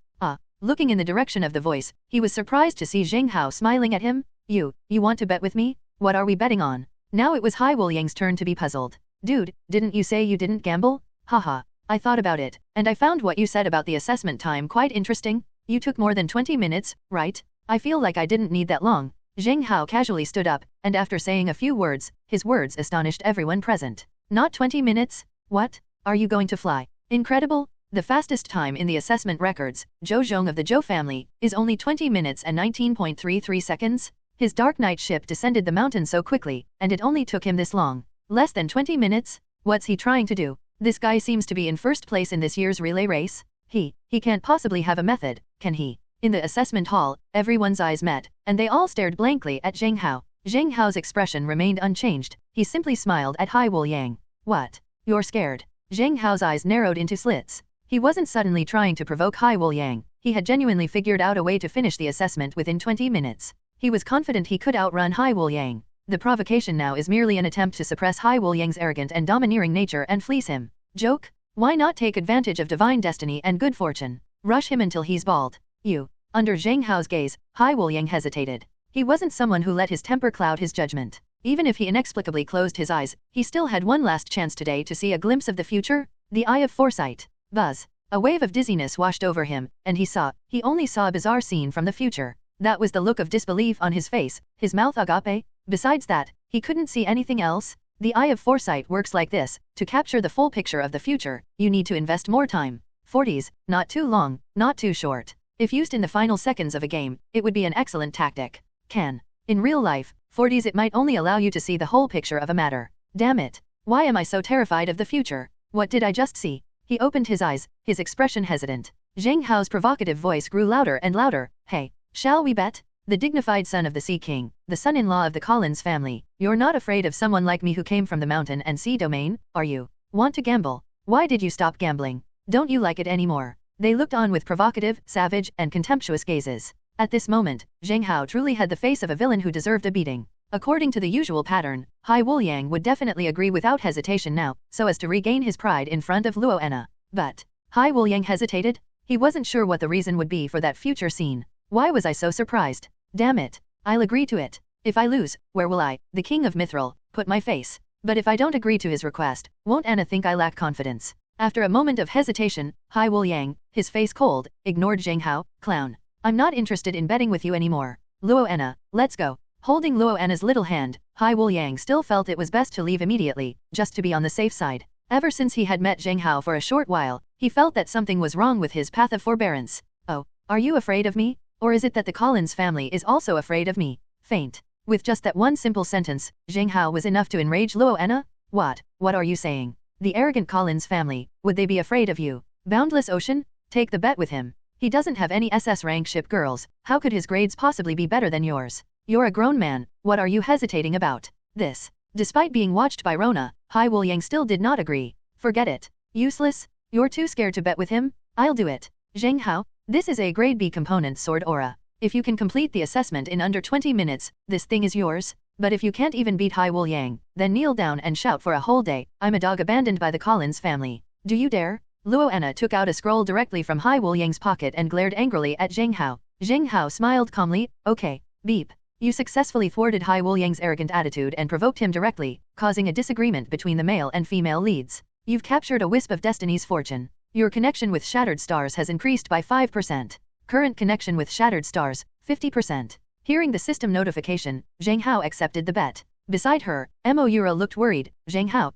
Looking in the direction of the voice, he was surprised to see Zheng Hao smiling at him. You want to bet with me? What are we betting on? Now it was Hai Wuliang's turn to be puzzled. Dude, didn't you say you didn't gamble? Haha, I thought about it, and I found what you said about the assessment time quite interesting. You took more than 20 minutes, right? I feel like I didn't need that long. Zheng Hao casually stood up, and after saying a few words, his words astonished everyone present. Not 20 minutes? What? Are you going to fly? Incredible! The fastest time in the assessment records, Zhou Zhong of the Zhou family, is only 20 minutes and 19.33 seconds. His Dark Knight ship descended the mountain so quickly, and it only took him this long. Less than 20 minutes? What's he trying to do? This guy seems to be in first place in this year's relay race. He can't possibly have a method, can he? In the assessment hall, everyone's eyes met, and they all stared blankly at Zheng Hao. Zheng Hao's expression remained unchanged. He simply smiled at Hai Wuliang. What? You're scared? Zheng Hao's eyes narrowed into slits. He wasn't suddenly trying to provoke Hai Wuliang. He had genuinely figured out a way to finish the assessment within 20 minutes. He was confident he could outrun Hai Wuliang. The provocation now is merely an attempt to suppress Hai Wuliang's arrogant and domineering nature and fleece him. Joke? Why not take advantage of divine destiny and good fortune? Rush him until he's bald. You. Under Zheng Hao's gaze, Hai Wuliang hesitated. He wasn't someone who let his temper cloud his judgment. Even if he inexplicably closed his eyes, he still had one last chance today to see a glimpse of the future, the eye of foresight. Buzz. A wave of dizziness washed over him, and he only saw a bizarre scene from the future. That was the look of disbelief on his face, his mouth agape. Besides that, he couldn't see anything else. The eye of foresight works like this: to capture the full picture of the future, you need to invest more time. 40s, not too long, not too short. If used in the final seconds of a game, it would be an excellent tactic. In real life, 40s it might only allow you to see the whole picture of a matter. Damn it. Why am I so terrified of the future? What did I just see? He opened his eyes, his expression hesitant. Zheng Hao's provocative voice grew louder and louder. Hey, shall we bet? The dignified son of the Sea King, the son-in-law of the Collins family, you're not afraid of someone like me who came from the mountain and sea domain, are you? Want to gamble? Why did you stop gambling? Don't you like it anymore? They looked on with provocative, savage, and contemptuous gazes. At this moment, Zheng Hao truly had the face of a villain who deserved a beating. According to the usual pattern, Hai Wuliang would definitely agree without hesitation now, so as to regain his pride in front of Luoena. But Hai Wuliang hesitated? He wasn't sure what the reason would be for that future scene. Why was I so surprised? Damn it. I'll agree to it. If I lose, where will I, the king of Mithril, put my face? But if I don't agree to his request, won't Anna think I lack confidence? After a moment of hesitation, Hai Wuliang, his face cold, ignored Zheng Hao. Clown. I'm not interested in betting with you anymore. Luoena, let's go. Holding Luoena's little hand, Hai Wuliang still felt it was best to leave immediately, just to be on the safe side. Ever since he had met Zheng Hao for a short while, he felt that something was wrong with his path of forbearance. Oh, are you afraid of me? Or is it that the Collins family is also afraid of me? Faint. With just that one simple sentence, Zheng Hao was enough to enrage Luoena. What are you saying? The arrogant Collins family, would they be afraid of you? Boundless Ocean? Take the bet with him. He doesn't have any SS rank ship girls, how could his grades possibly be better than yours? You're a grown man, what are you hesitating about? This. Despite being watched by Rona, Hai Wuliang still did not agree. Forget it. Useless? You're too scared to bet with him? I'll do it. Zheng Hao, this is a grade B component sword aura. If you can complete the assessment in under 20 minutes, this thing is yours. But if you can't even beat Hai Wuliang, then kneel down and shout for a whole day, I'm a dog abandoned by the Collins family. Do you dare? Luoena took out a scroll directly from Hai Wuliang's pocket and glared angrily at Zheng Hao. Zheng Hao smiled calmly. Okay. Beep. You successfully thwarted Hai Wuliang's arrogant attitude and provoked him directly, causing a disagreement between the male and female leads. You've captured a wisp of destiny's fortune. Your connection with Shattered Stars has increased by 5%. Current connection with Shattered Stars, 50%. Hearing the system notification, Zheng Hao accepted the bet. Beside her, Moura looked worried. Zheng Hao,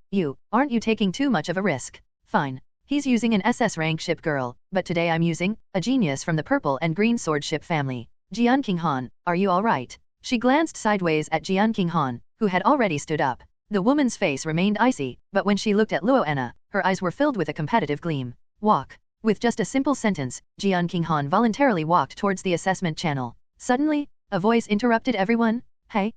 aren't you taking too much of a risk? Fine. He's using an SS rank ship girl, but today I'm using a genius from the purple and green sword ship family. Jian Qinghan, are you alright? She glanced sideways at Jian Qinghan, who had already stood up. The woman's face remained icy, but when she looked at Luoena, her eyes were filled with a competitive gleam. Walk. With just a simple sentence, Jian Qinghan voluntarily walked towards the assessment channel. Suddenly, a voice interrupted everyone. Hey,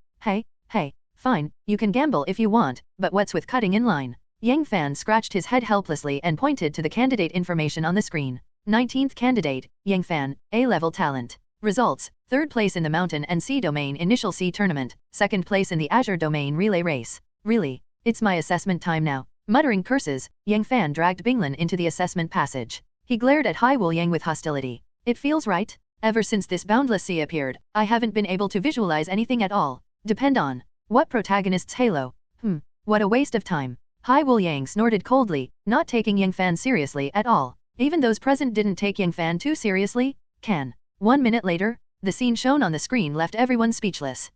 fine, you can gamble if you want, but what's with cutting in line? Yang Fan scratched his head helplessly and pointed to the candidate information on the screen. 19th candidate, Yang Fan, A-level talent. Results, 3rd place in the Mountain and Sea Domain Initial Sea Tournament, 2nd place in the Azure Domain Relay Race. Really? It's my assessment time now. Muttering curses, Yang Fan dragged Binglan into the assessment passage. He glared at Hai Wuliang with hostility. It feels right? Ever since this boundless sea appeared, I haven't been able to visualize anything at all. Depend on what protagonist's halo? What a waste of time. Hai Wuliang snorted coldly, not taking Yang Fan seriously at all. Even those present didn't take Yang Fan too seriously. Can. 1 minute later, the scene shown on the screen left everyone speechless.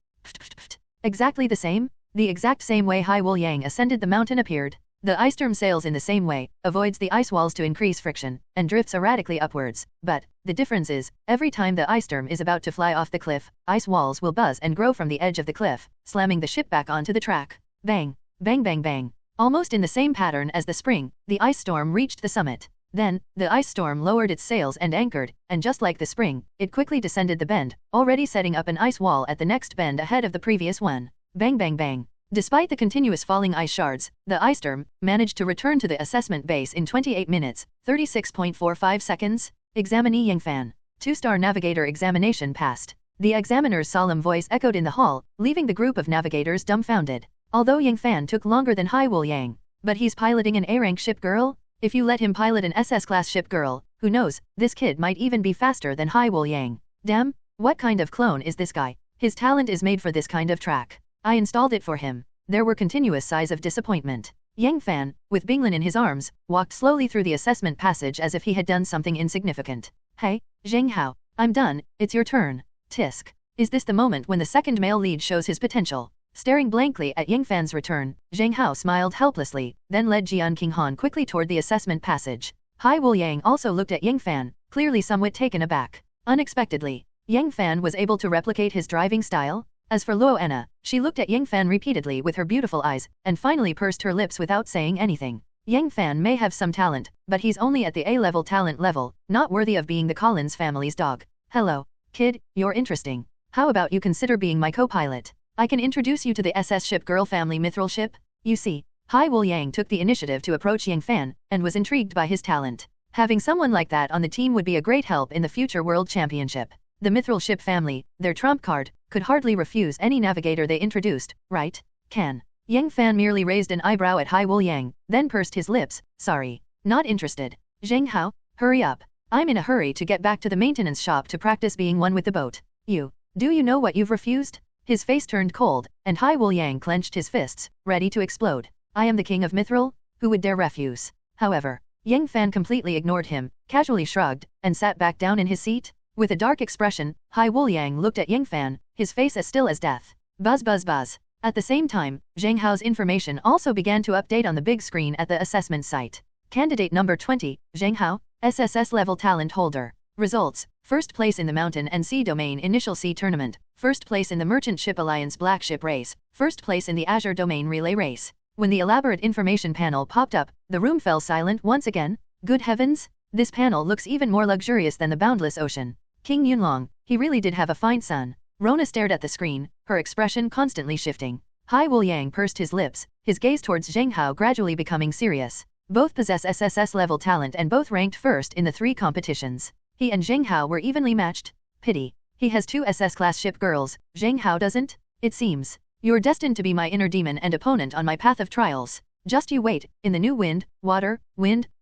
Exactly the same? The exact same way Hai Wuliang ascended the mountain appeared. The ice storm sails in the same way, avoids the ice walls to increase friction, and drifts erratically upwards, but the difference is, every time the ice storm is about to fly off the cliff, ice walls will buzz and grow from the edge of the cliff, slamming the ship back onto the track. Bang! Bang bang bang! Almost in the same pattern as the spring, the ice storm reached the summit. Then, the ice storm lowered its sails and anchored, and just like the spring, it quickly descended the bend, already setting up an ice wall at the next bend ahead of the previous one. Bang bang bang! Despite the continuous falling ice shards, the ice storm managed to return to the assessment base in 28 minutes, 36.45 seconds. Examinee Yangfan. 2-star navigator examination passed. The examiner's solemn voice echoed in the hall, leaving the group of navigators dumbfounded. Although Yangfan took longer than Hai Wuliang, but he's piloting an A-rank ship girl? If you let him pilot an SS-class ship girl, who knows, this kid might even be faster than Hai Wuliang. Damn, what kind of clone is this guy? His talent is made for this kind of track. I installed it for him. There were continuous sighs of disappointment. Yang Fan, with Binglin in his arms, walked slowly through the assessment passage as if he had done something insignificant. Hey, Zheng Hao, I'm done, it's your turn. Tisk. Is this the moment when the second male lead shows his potential? Staring blankly at Yang Fan's return, Zheng Hao smiled helplessly, then led Jian Qinghan quickly toward the assessment passage. Hai Wuliang also looked at Yang Fan, clearly somewhat taken aback. Unexpectedly, Yang Fan was able to replicate his driving style. As for Luo Enna, she looked at Yang Fan repeatedly with her beautiful eyes, and finally pursed her lips without saying anything. Yang Fan may have some talent, but he's only at the A-level talent level, not worthy of being the Collins family's dog. Hello, kid, you're interesting. How about you consider being my co-pilot? I can introduce you to the SS ship girl family mithril ship. You see, Hai Wuliang took the initiative to approach Yang Fan, and was intrigued by his talent. Having someone like that on the team would be a great help in the future World Championship. The mithril ship family, their trump card, could hardly refuse any navigator they introduced, right? Can. Yang Fan merely raised an eyebrow at Hai Wuliang, then pursed his lips. Sorry. Not interested. Zheng Hao, hurry up. I'm in a hurry to get back to the maintenance shop to practice being one with the boat. Do you know what you've refused? His face turned cold, and Hai Wuliang clenched his fists, ready to explode. I am the king of mithril? Who would dare refuse? However, Yang Fan completely ignored him, casually shrugged, and sat back down in his seat. With a dark expression, Hai Wuliang looked at Yang Fan, his face as still as death. Buzz buzz buzz. At the same time, Zheng Hao's information also began to update on the big screen at the assessment site. Candidate number 20, Zheng Hao, SSS level talent holder. Results: first place in the Mountain and Sea Domain Initial Sea Tournament, first place in the Merchant Ship Alliance Black Ship Race, first place in the Azure Domain Relay Race. When the elaborate information panel popped up, the room fell silent once again. Good heavens! This panel looks even more luxurious than the boundless ocean. King Yunlong, he really did have a fine son. Rona stared at the screen, her expression constantly shifting. Hai Wuliang pursed his lips, his gaze towards Zheng Hao gradually becoming serious. Both possess SSS level talent and both ranked first in the 3 competitions. He and Zheng Hao were evenly matched. Pity. He has 2 SS-class ship girls, Zheng Hao doesn't? It seems. You're destined to be my inner demon and opponent on my path of trials. Just you wait, in the new wind,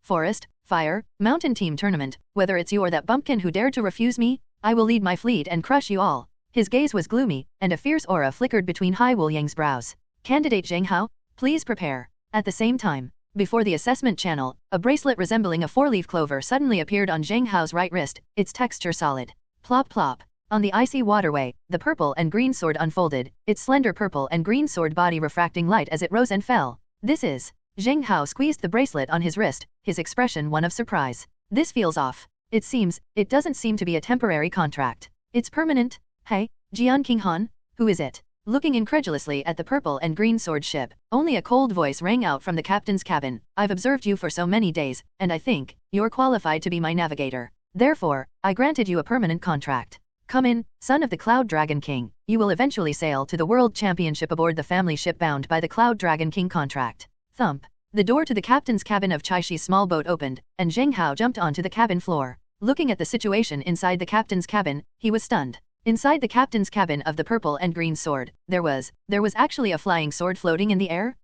forest, fire, mountain team tournament, whether it's you or that bumpkin who dared to refuse me, I will lead my fleet and crush you all. His gaze was gloomy, and a fierce aura flickered between Hai Wuliang's brows. Candidate Zheng Hao, please prepare. At the same time, before the assessment channel, a bracelet resembling a 4-leaf clover suddenly appeared on Zheng Hao's right wrist, its texture solid. Plop plop. On the icy waterway, the purple and green sword unfolded, its slender purple and green sword body refracting light as it rose and fell. This is. Zheng Hao squeezed the bracelet on his wrist, his expression one of surprise. This feels off. It doesn't seem to be a temporary contract. It's permanent. Hey, Jian Qinghan, who is it? Looking incredulously at the purple and green sword ship, only a cold voice rang out from the captain's cabin. I've observed you for so many days, and I think you're qualified to be my navigator. Therefore, I granted you a permanent contract. Come in, son of the Cloud Dragon King. You will eventually sail to the World Championship aboard the family ship bound by the Cloud Dragon King contract. Thump. The door to the captain's cabin of Chaishi's small boat opened, and Zheng Hao jumped onto the cabin floor. Looking at the situation inside the captain's cabin, he was stunned. Inside the captain's cabin of the purple and green sword, there was actually a flying sword floating in the air.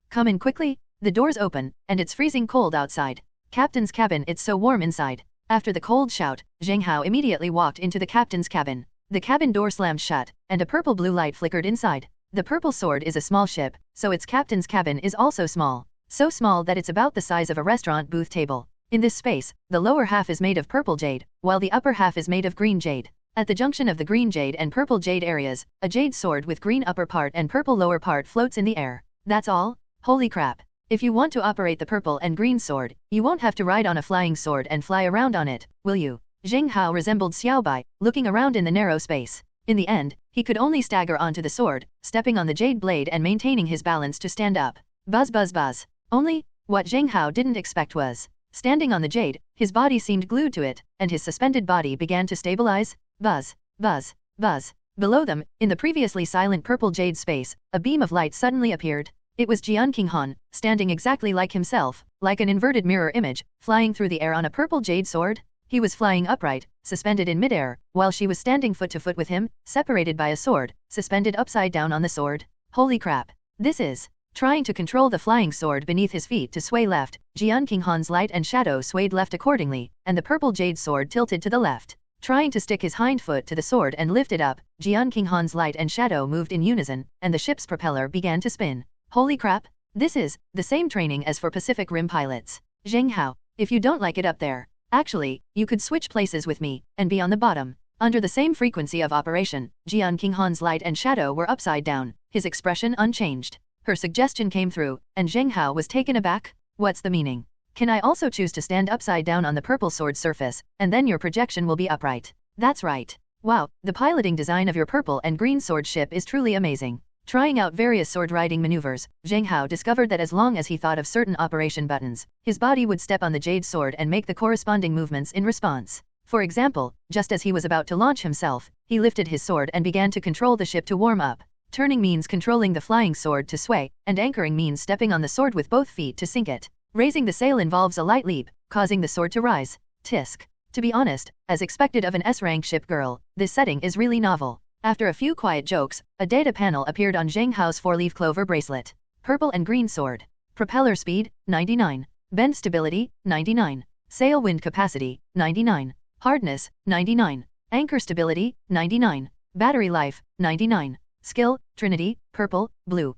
Come in quickly. The doors open, and it's freezing cold outside. Captain's cabin, it's so warm inside. After the cold shout, Zheng Hao immediately walked into the captain's cabin. The cabin door slammed shut, and a purple-blue light flickered inside. The purple sword is a small ship, so its captain's cabin is also small. So small that it's about the size of a restaurant booth table. In this space, the lower half is made of purple jade, while the upper half is made of green jade. At the junction of the green jade and purple jade areas, a jade sword with green upper part and purple lower part floats in the air. That's all? Holy crap. If you want to operate the purple and green sword, you won't have to ride on a flying sword and fly around on it, will you? Zheng Hao resembled Xiaobai, looking around in the narrow space. In the end, he could only stagger onto the sword, stepping on the jade blade and maintaining his balance to stand up. Buzz buzz buzz. Only, what Zheng Hao didn't expect was, standing on the jade, his body seemed glued to it, and his suspended body began to stabilize. Buzz, buzz, buzz. Below them, in the previously silent purple jade space, a beam of light suddenly appeared. It was Jian Qinghan, standing exactly like himself, like an inverted mirror image, flying through the air on a purple jade sword. He was flying upright, suspended in midair, while she was standing foot to foot with him, separated by a sword, suspended upside down on the sword. Holy crap. This is. Trying to control the flying sword beneath his feet to sway left, Jian Qinghan's light and shadow swayed left accordingly, and the purple jade sword tilted to the left. Trying to stick his hind foot to the sword and lift it up, Jian Qinghan's light and shadow moved in unison, and the ship's propeller began to spin. Holy crap. This is the same training as for Pacific Rim pilots. Zheng Hao, if you don't like it up there, actually, you could switch places with me, and be on the bottom. Under the same frequency of operation, Jian Qinghan's light and shadow were upside down, his expression unchanged. Her suggestion came through, and Zheng Hao was taken aback. What's the meaning? Can I also choose to stand upside down on the purple sword surface, and then your projection will be upright? That's right. Wow, the piloting design of your purple and green sword ship is truly amazing. Trying out various sword riding maneuvers, Zheng Hao discovered that as long as he thought of certain operation buttons, his body would step on the jade sword and make the corresponding movements in response. For example, just as he was about to launch himself, he lifted his sword and began to control the ship to warm up. Turning means controlling the flying sword to sway, and anchoring means stepping on the sword with both feet to sink it. Raising the sail involves a light leap, causing the sword to rise. Tisk. To be honest, as expected of an S-rank ship girl, this setting is really novel. After a few quiet jokes, a data panel appeared on Zheng Hao's 4-leaf clover bracelet. Purple and green sword. Propeller speed, 99. Bend stability, 99. Sail wind capacity, 99. Hardness, 99. Anchor stability, 99. Battery life, 99. Skill, Trinity, purple, blue,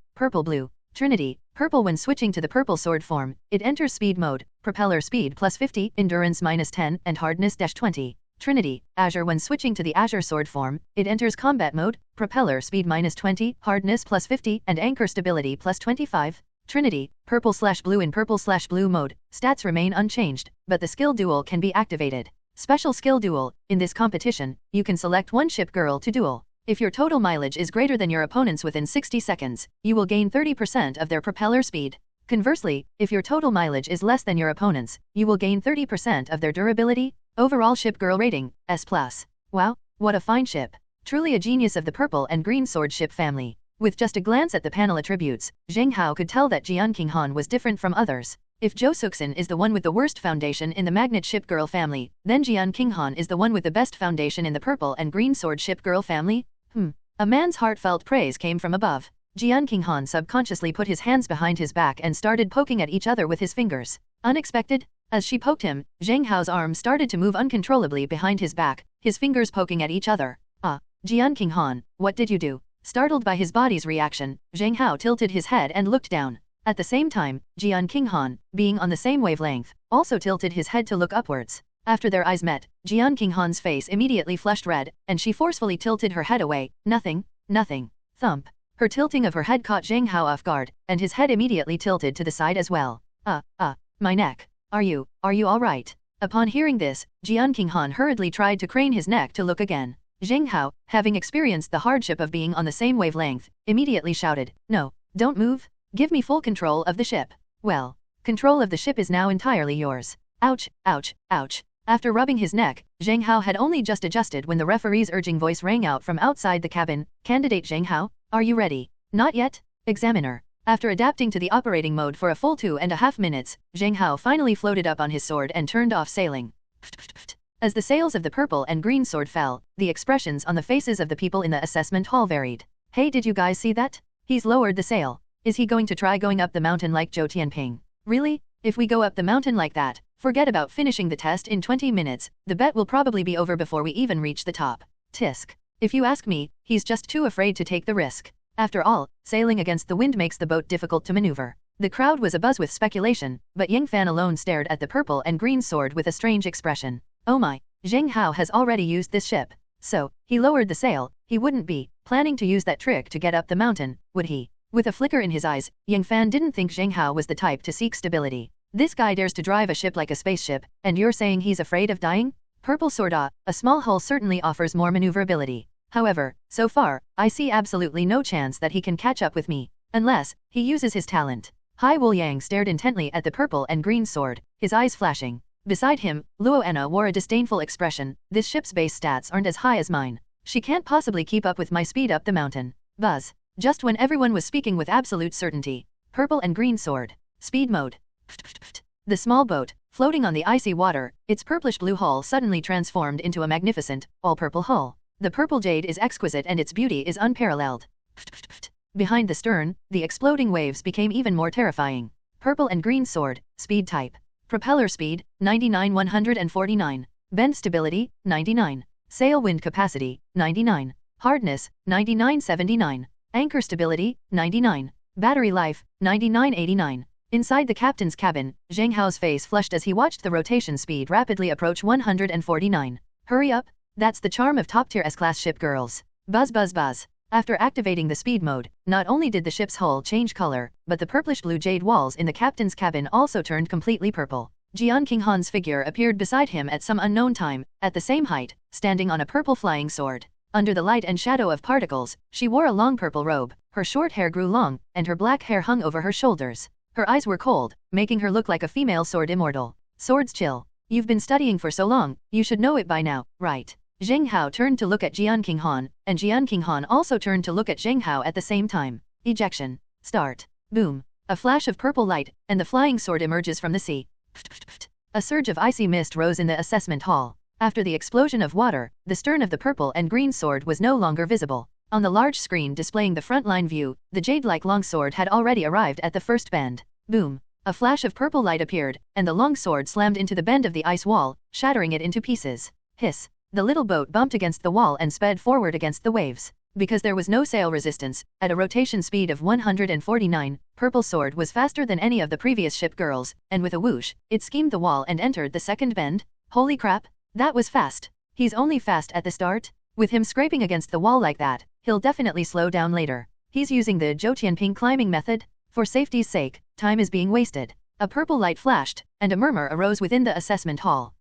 Trinity, purple. When switching to the purple sword form, it enters speed mode, propeller speed plus 50, endurance minus 10, and hardness -20. Trinity, Azure. When switching to the Azure sword form, it enters combat mode, propeller speed minus 20, hardness plus 50, and anchor stability plus 25. Trinity, purple/blue. In purple/blue mode, stats remain unchanged, but the skill duel can be activated. Special skill duel. In this competition, you can select one ship girl to duel. If your total mileage is greater than your opponent's within 60 seconds, you will gain 30% of their propeller speed. Conversely, if your total mileage is less than your opponent's, you will gain 30% of their durability. Overall ship girl rating, S+. Wow, what a fine ship. Truly a genius of the purple and green sword ship family. With just a glance at the panel attributes, Zheng Hao could tell that Jian Qinghan was different from others. If Zhou Suxin is the one with the worst foundation in the magnet ship girl family, then Jian Qinghan is the one with the best foundation in the purple and green sword ship girl family. A man's heartfelt praise came from above. Jian Qinghan subconsciously put his hands behind his back and started poking at each other with his fingers. Unexpected? As she poked him, Zheng Hao's arm started to move uncontrollably behind his back, his fingers poking at each other. Jian Qinghan, what did you do? Startled by his body's reaction, Zheng Hao tilted his head and looked down. At the same time, Jian Qinghan, being on the same wavelength, also tilted his head to look upwards. After their eyes met, Jian Qinghan's face immediately flushed red, and she forcefully tilted her head away. Nothing. Thump. Her tilting of her head caught Zheng Hao off guard, and his head immediately tilted to the side as well. My neck. Are you all right? Upon hearing this, Jian Qinghan hurriedly tried to crane his neck to look again. Zheng Hao, having experienced the hardship of being on the same wavelength, immediately shouted, "No, don't move. Give me full control of the ship." Well, control of the ship is now entirely yours. Ouch, ouch, ouch. After rubbing his neck, Zheng Hao had only just adjusted when the referee's urging voice rang out from outside the cabin. "Candidate Zheng Hao, are you ready?" "Not yet, Examiner." After adapting to the operating mode for a full 2.5 minutes, Zheng Hao finally floated up on his sword and turned off sailing. As the sails of the purple and green sword fell, the expressions on the faces of the people in the assessment hall varied. "Hey, did you guys see that? He's lowered the sail. Is he going to try going up the mountain like Zhou Tianping? Really? If we go up the mountain like that, forget about finishing the test in 20 minutes, the bet will probably be over before we even reach the top." Tisk. If you ask me, he's just too afraid to take the risk. After all, sailing against the wind makes the boat difficult to maneuver. The crowd was abuzz with speculation, but Ying Fan alone stared at the purple and green sword with a strange expression. Oh my, Zheng Hao has already used this ship. So, he lowered the sail. He wouldn't be planning to use that trick to get up the mountain, would he? With a flicker in his eyes, Ying Fan didn't think Zheng Hao was the type to seek stability. This guy dares to drive a ship like a spaceship, and you're saying he's afraid of dying? Purple sword. A small hull certainly offers more maneuverability. However, so far, I see absolutely no chance that he can catch up with me, unless he uses his talent. Hai Wuliang stared intently at the purple and green sword, his eyes flashing. Beside him, Luo Anna wore a disdainful expression. This ship's base stats aren't as high as mine. She can't possibly keep up with my speed up the mountain. Buzz. Just when everyone was speaking with absolute certainty. Purple and green sword. Speed mode. The small boat, floating on the icy water, its purplish-blue hull suddenly transformed into a magnificent, all-purple hull. The purple jade is exquisite and its beauty is unparalleled. Behind the stern, the exploding waves became even more terrifying. Purple and green sword, speed type. Propeller speed, 99-149. Bend stability, 99. Sail wind capacity, 99. Hardness, 99-79. Anchor stability, 99. Battery life, 99-89. Inside the captain's cabin, Zheng Hao's face flushed as he watched the rotation speed rapidly approach 149. Hurry up, that's the charm of top-tier S-class ship girls. Buzz buzz buzz. After activating the speed mode, not only did the ship's hull change color, but the purplish-blue jade walls in the captain's cabin also turned completely purple. Jian Qinghan's figure appeared beside him at some unknown time, at the same height, standing on a purple flying sword. Under the light and shadow of particles, she wore a long purple robe, her short hair grew long, and her black hair hung over her shoulders. Her eyes were cold, making her look like a female sword immortal. Swords chill. You've been studying for so long, you should know it by now, right? Zheng Hao turned to look at Jian Qinghan, and Jian Qinghan also turned to look at Zheng Hao at the same time. Ejection. Start. Boom. A flash of purple light, and the flying sword emerges from the sea. A surge of icy mist rose in the assessment hall. After the explosion of water, the stern of the purple and green sword was no longer visible. On the large screen displaying the frontline view, the jade-like longsword had already arrived at the first bend. Boom. A flash of purple light appeared, and the longsword slammed into the bend of the ice wall, shattering it into pieces. Hiss. The little boat bumped against the wall and sped forward against the waves. Because there was no sail resistance, at a rotation speed of 149, Purple Sword was faster than any of the previous ship girls, and with a whoosh, it schemed the wall and entered the second bend. Holy crap, that was fast. He's only fast at the start? With him scraping against the wall like that, he'll definitely slow down later. He's using the Zhou Tianping climbing method? For safety's sake, time is being wasted. A purple light flashed, and a murmur arose within the assessment hall.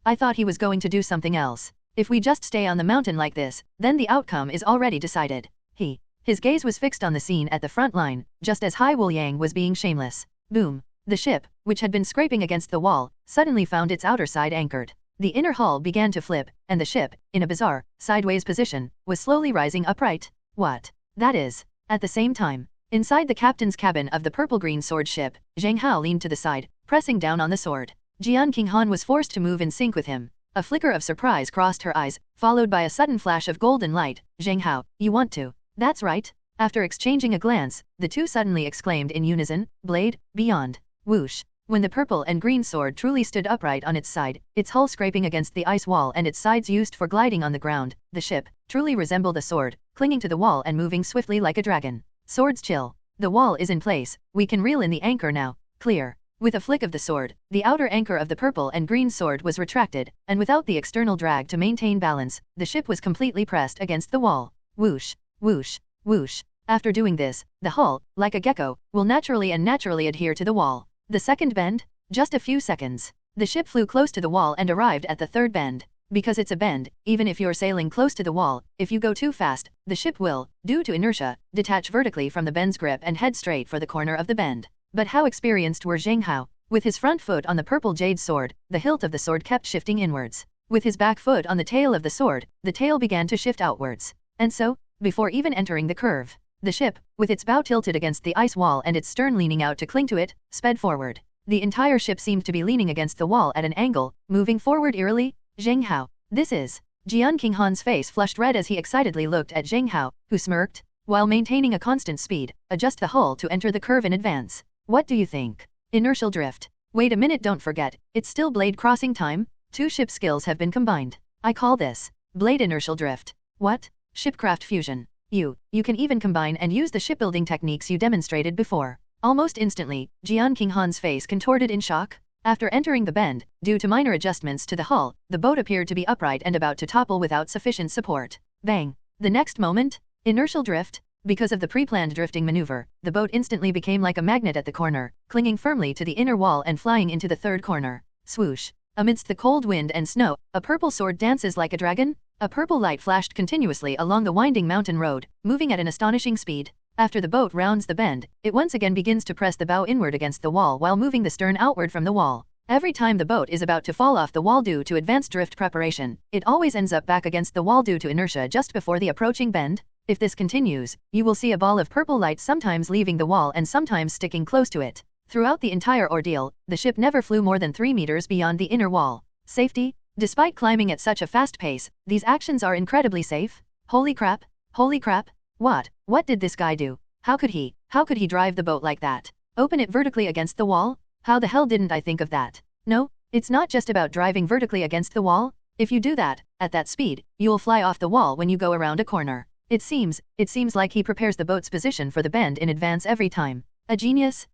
I thought he was going to do something else. If we just stay on the mountain like this, then the outcome is already decided. His gaze was fixed on the scene at the front line, just as Hai Wuliang was being shameless. Boom. The ship, which had been scraping against the wall, suddenly found its outer side anchored. The inner hull began to flip, and the ship, in a bizarre, sideways position, was slowly rising upright. What? That is. At the same time, inside the captain's cabin of the purple-green sword ship, Zheng Hao leaned to the side, pressing down on the sword. Jian Qinghan was forced to move in sync with him. A flicker of surprise crossed her eyes, followed by a sudden flash of golden light. Zheng Hao, you want to? That's right. After exchanging a glance, the two suddenly exclaimed in unison, blade, beyond. Whoosh. When the purple and green sword truly stood upright on its side, its hull scraping against the ice wall and its sides used for gliding on the ground, the ship truly resembled a sword, clinging to the wall and moving swiftly like a dragon. Swords chill. The wall is in place, we can reel in the anchor now. Clear. With a flick of the sword, the outer anchor of the purple and green sword was retracted, and without the external drag to maintain balance, the ship was completely pressed against the wall. Whoosh, whoosh, whoosh. After doing this, the hull, like a gecko, will naturally adhere to the wall. The second bend? Just a few seconds. The ship flew close to the wall and arrived at the third bend. Because it's a bend, even if you're sailing close to the wall, if you go too fast, the ship will, due to inertia, detach vertically from the bend's grip and head straight for the corner of the bend. But how experienced were Zheng Hao? With his front foot on the purple jade sword, the hilt of the sword kept shifting inwards. With his back foot on the tail of the sword, the tail began to shift outwards. And so, before even entering the curve, the ship, with its bow tilted against the ice wall and its stern leaning out to cling to it, sped forward. The entire ship seemed to be leaning against the wall at an angle, moving forward eerily. Zheng Hao, this is. Jian Qinghan's face flushed red as he excitedly looked at Zheng Hao, who smirked. While maintaining a constant speed, adjust the hull to enter the curve in advance. What do you think? Inertial drift. Wait a minute, don't forget, it's still blade crossing time? Two ship skills have been combined. I call this blade inertial drift. What? Shipcraft fusion. You can even combine and use the shipbuilding techniques you demonstrated before. Almost instantly, Jian Qinghan's face contorted in shock. After entering the bend, due to minor adjustments to the hull, the boat appeared to be upright and about to topple without sufficient support. Bang! The next moment, inertial drift. Because of the pre-planned drifting maneuver, the boat instantly became like a magnet at the corner, clinging firmly to the inner wall and flying into the third corner. Swoosh! Amidst the cold wind and snow, a purple sword dances like a dragon. A purple light flashed continuously along the winding mountain road, moving at an astonishing speed. After the boat rounds the bend, it once again begins to press the bow inward against the wall while moving the stern outward from the wall. Every time the boat is about to fall off the wall due to advanced drift preparation, it always ends up back against the wall due to inertia just before the approaching bend. If this continues, you will see a ball of purple light sometimes leaving the wall and sometimes sticking close to it. Throughout the entire ordeal, the ship never flew more than 3 meters beyond the inner wall. Safety? Despite climbing at such a fast pace, these actions are incredibly safe. Holy crap! Holy crap! What did this guy do? How could he drive the boat like that? Open it vertically against the wall? How the hell didn't I think of that? No, it's not just about driving vertically against the wall. If you do that, at that speed, you'll fly off the wall when you go around a corner. It seems like he prepares the boat's position for the bend in advance every time. A genius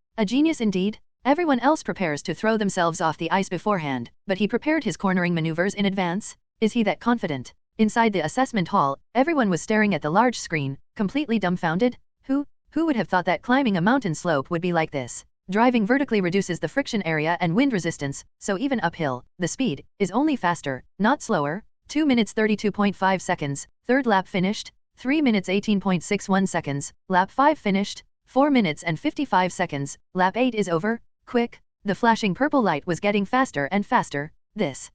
indeed. Everyone else prepares to throw themselves off the ice beforehand, but he prepared his cornering maneuvers in advance. Is he that confident? Inside the assessment hall, everyone was staring at the large screen, completely dumbfounded. Who would have thought that climbing a mountain slope would be like this? Driving vertically reduces the friction area and wind resistance, so even uphill, the speed is only faster, not slower. 2 minutes 32.5 seconds, third lap finished. 3 minutes 18.61 seconds, lap 5 finished. 4 minutes and 55 seconds, lap 8 is over. Quick! The flashing purple light was getting faster and faster. This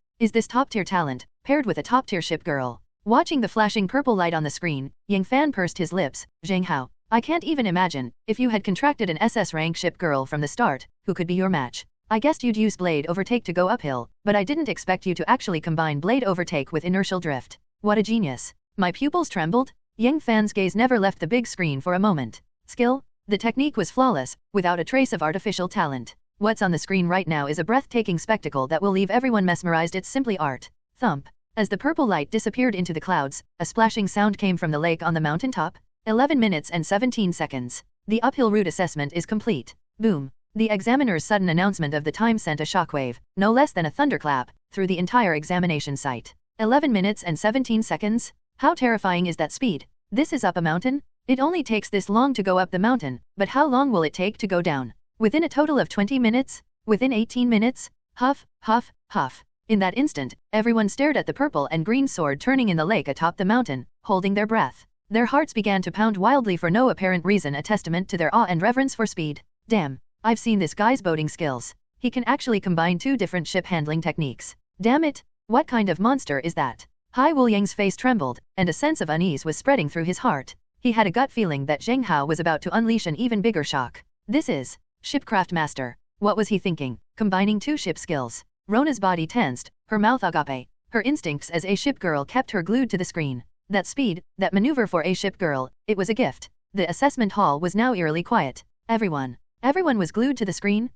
top-tier talent, paired with a top-tier ship girl. Watching the flashing purple light on the screen, Yang Fan pursed his lips. Zheng Hao, I can't even imagine, if you had contracted an SS rank ship girl from the start, who could be your match. I guessed you'd use blade overtake to go uphill, but I didn't expect you to actually combine blade overtake with inertial drift. What a genius. My pupils trembled. Yang Fan's gaze never left the big screen for a moment. Skill? The technique was flawless, without a trace of artificial talent. What's on the screen right now is a breathtaking spectacle that will leave everyone mesmerized. It's simply art. Thump. As the purple light disappeared into the clouds, a splashing sound came from the lake on the mountaintop. 11 minutes and 17 seconds. The uphill route assessment is complete. Boom. The examiner's sudden announcement of the time sent a shockwave, no less than a thunderclap, through the entire examination site. 11 minutes and 17 seconds? How terrifying is that speed? This is up a mountain? It only takes this long to go up the mountain, but how long will it take to go down? Within a total of 20 minutes? Within 18 minutes? Huff, huff, huff. In that instant, everyone stared at the purple and green sword turning in the lake atop the mountain, holding their breath. Their hearts began to pound wildly for no apparent reason, a testament to their awe and reverence for speed. Damn, I've seen this guy's boating skills. He can actually combine 2 different ship handling techniques. Damn it, what kind of monster is that? Hai Wuliang's face trembled, and a sense of unease was spreading through his heart. He had a gut feeling that Zheng Hao was about to unleash an even bigger shock. This is Shipcraft Master. What was he thinking? Combining 2 ship skills. Rona's body tensed, her mouth agape. Her instincts as a ship girl kept her glued to the screen. That speed, that maneuver for a ship girl, it was a gift. The assessment hall was now eerily quiet. Everyone was glued to the screen.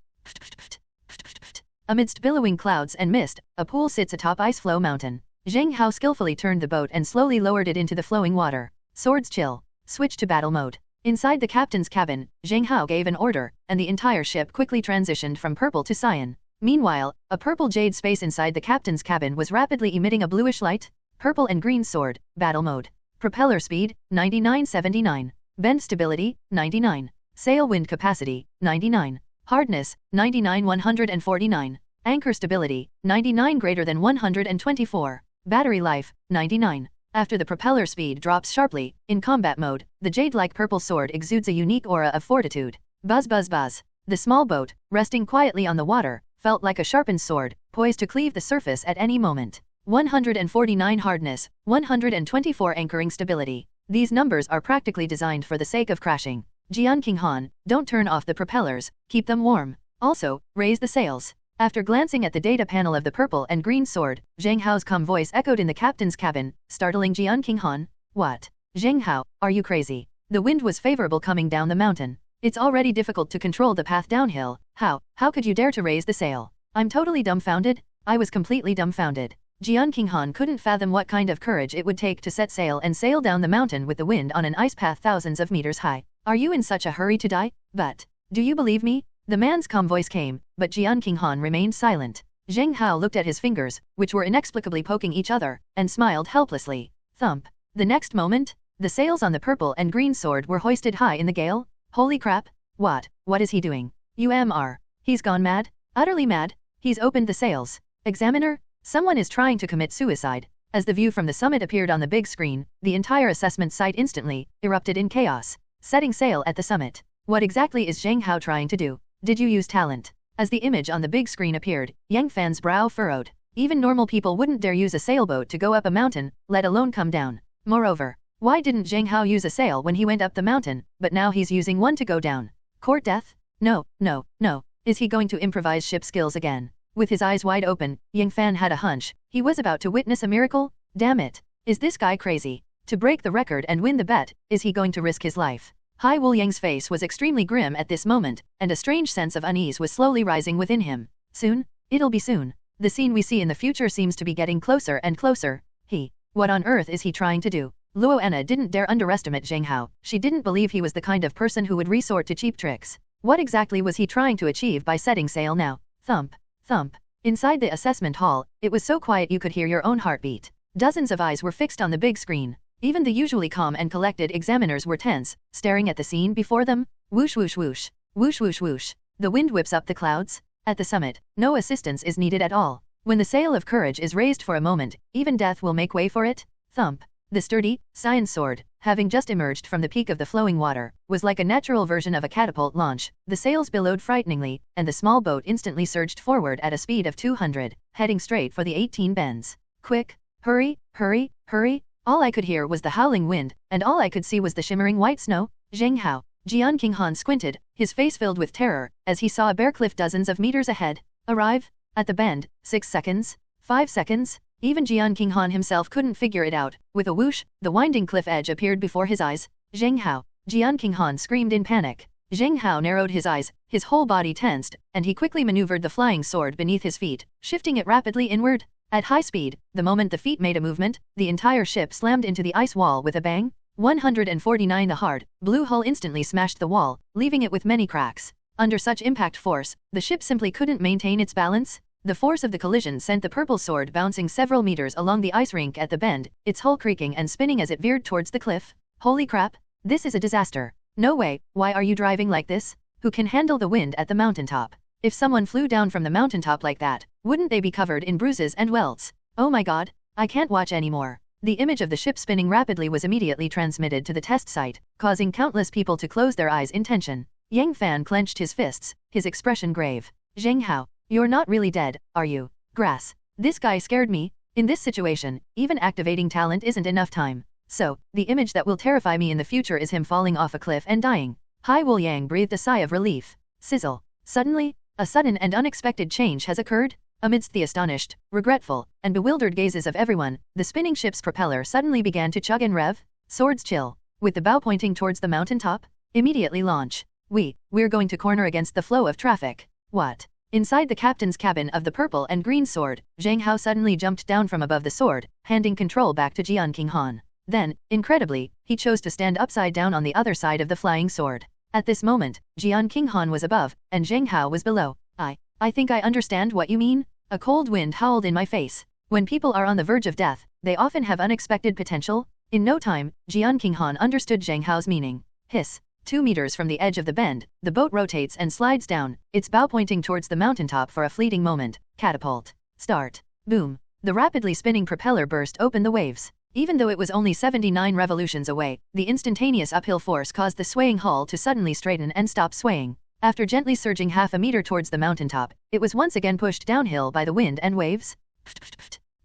Amidst billowing clouds and mist, a pool sits atop Ice Flow Mountain. Zheng Hao skillfully turned the boat and slowly lowered it into the flowing water. Swords chill. Switch to battle mode. Inside the captain's cabin, Zheng Hao gave an order, and the entire ship quickly transitioned from purple to cyan. Meanwhile, a purple jade space inside the captain's cabin was rapidly emitting a bluish light. Purple and green sword, battle mode. Propeller speed, 99.79. Bend stability, 99. Sail wind capacity, 99. Hardness, 99.149. Anchor stability, 99 greater than 124. Battery life, 99. After the propeller speed drops sharply, in combat mode, the jade-like purple sword exudes a unique aura of fortitude. Buzz buzz buzz. The small boat, resting quietly on the water, felt like a sharpened sword, poised to cleave the surface at any moment. 149 hardness, 124 anchoring stability. These numbers are practically designed for the sake of crashing. Jian Qinghan, don't turn off the propellers, keep them warm. Also, raise the sails. After glancing at the data panel of the purple and green sword, Zheng Hao's calm voice echoed in the captain's cabin, startling Jian Qinghan. What? Zheng Hao, are you crazy? The wind was favorable coming down the mountain. It's already difficult to control the path downhill. How could you dare to raise the sail? I'm totally dumbfounded. I was completely dumbfounded. Jian Qinghan couldn't fathom what kind of courage it would take to set sail and sail down the mountain with the wind on an ice path thousands of meters high. Are you in such a hurry to die? But Do you believe me? The man's calm voice came, but Jian Qinghan remained silent. Zheng Hao looked at his fingers, which were inexplicably poking each other, and smiled helplessly. Thump. The next moment, the sails on the purple and green sword were hoisted high in the gale. Holy crap! What is he doing? He's gone mad? Utterly mad? He's opened the sails. Examiner? Someone is trying to commit suicide. As the view from the summit appeared on the big screen, the entire assessment site instantly erupted in chaos. Setting sail at the summit. What exactly is Zheng Hao trying to do? Did you use talent? As the image on the big screen appeared, Yang Fan's brow furrowed. Even normal people wouldn't dare use a sailboat to go up a mountain, let alone come down. Moreover, why didn't Zheng Hao use a sail when he went up the mountain, but now he's using one to go down? Court death? No. Is he going to improvise ship skills again? With his eyes wide open, Yang Fan had a hunch. He was about to witness a miracle? Damn it. Is this guy crazy? To break the record and win the bet, is he going to risk his life? Hai Wuliang's face was extremely grim at this moment, and a strange sense of unease was slowly rising within him. Soon? It'll be soon. The scene we see in the future seems to be getting closer and closer. What on earth is he trying to do? Luo Enna didn't dare underestimate Zheng Hao. She didn't believe he was the kind of person who would resort to cheap tricks. What exactly was he trying to achieve by setting sail now? Thump. Thump. Inside the assessment hall, it was so quiet you could hear your own heartbeat. Dozens of eyes were fixed on the big screen. Even the usually calm and collected examiners were tense, staring at the scene before them. Whoosh whoosh whoosh. Whoosh whoosh whoosh. The wind whips up the clouds. At the summit, no assistance is needed at all. When the sail of courage is raised for a moment, even death will make way for it. Thump. The sturdy, science sword, having just emerged from the peak of the flowing water, was like a natural version of a catapult launch. The sails billowed frighteningly, and the small boat instantly surged forward at a speed of 200, heading straight for the 18 bends. Quick! Hurry! Hurry! Hurry! All I could hear was the howling wind, and all I could see was the shimmering white snow. Zheng Hao. Jian Qinghan squinted, his face filled with terror, as he saw a bare cliff dozens of meters ahead. Arrive? At the bend. 6 seconds? 5 seconds? Even Jian Qinghan himself couldn't figure it out. With a whoosh, the winding cliff edge appeared before his eyes. Zheng Hao. Jian Qinghan screamed in panic. Zheng Hao narrowed his eyes, his whole body tensed, and he quickly maneuvered the flying sword beneath his feet, shifting it rapidly inward. At high speed, the moment the feet made a movement, the entire ship slammed into the ice wall with a bang. 149. The hard, blue hull instantly smashed the wall, leaving it with many cracks. Under such impact force, the ship simply couldn't maintain its balance. The force of the collision sent the purple sword bouncing several meters along the ice rink at the bend, its hull creaking and spinning as it veered towards the cliff. Holy crap! This is a disaster. No way, why are you driving like this? Who can handle the wind at the mountaintop? If someone flew down from the mountaintop like that, wouldn't they be covered in bruises and welts? Oh my god, I can't watch anymore. The image of the ship spinning rapidly was immediately transmitted to the test site, causing countless people to close their eyes in tension. Yang Fan clenched his fists, his expression grave. Zheng Hao, you're not really dead, are you? Grass. This guy scared me. In this situation, even activating talent isn't enough time. So, the image that will terrify me in the future is him falling off a cliff and dying. Hai Wuliang breathed a sigh of relief. Sizzle. Suddenly, a sudden and unexpected change has occurred. Amidst the astonished, regretful, and bewildered gazes of everyone, the spinning ship's propeller suddenly began to chug and rev. Swords chill. With the bow pointing towards the mountaintop. Immediately launch. We're going to corner against the flow of traffic. What? Inside the captain's cabin of the purple and green sword, Zheng Hao suddenly jumped down from above the sword, handing control back to Jian Qinghan. Then, incredibly, he chose to stand upside down on the other side of the flying sword. At this moment, Jian Qinghan was above, and Zheng Hao was below. I think I understand what you mean. A cold wind howled in my face. When people are on the verge of death, they often have unexpected potential. In no time, Jian Qinghan understood Zheng Hao's meaning. Hiss. 2 meters from the edge of the bend, the boat rotates and slides down, its bow pointing towards the mountaintop for a fleeting moment. Catapult. Start. Boom. The rapidly spinning propeller burst open the waves. Even though it was only 79 revolutions away, the instantaneous uphill force caused the swaying hull to suddenly straighten and stop swaying. After gently surging half a meter towards the mountaintop, it was once again pushed downhill by the wind and waves.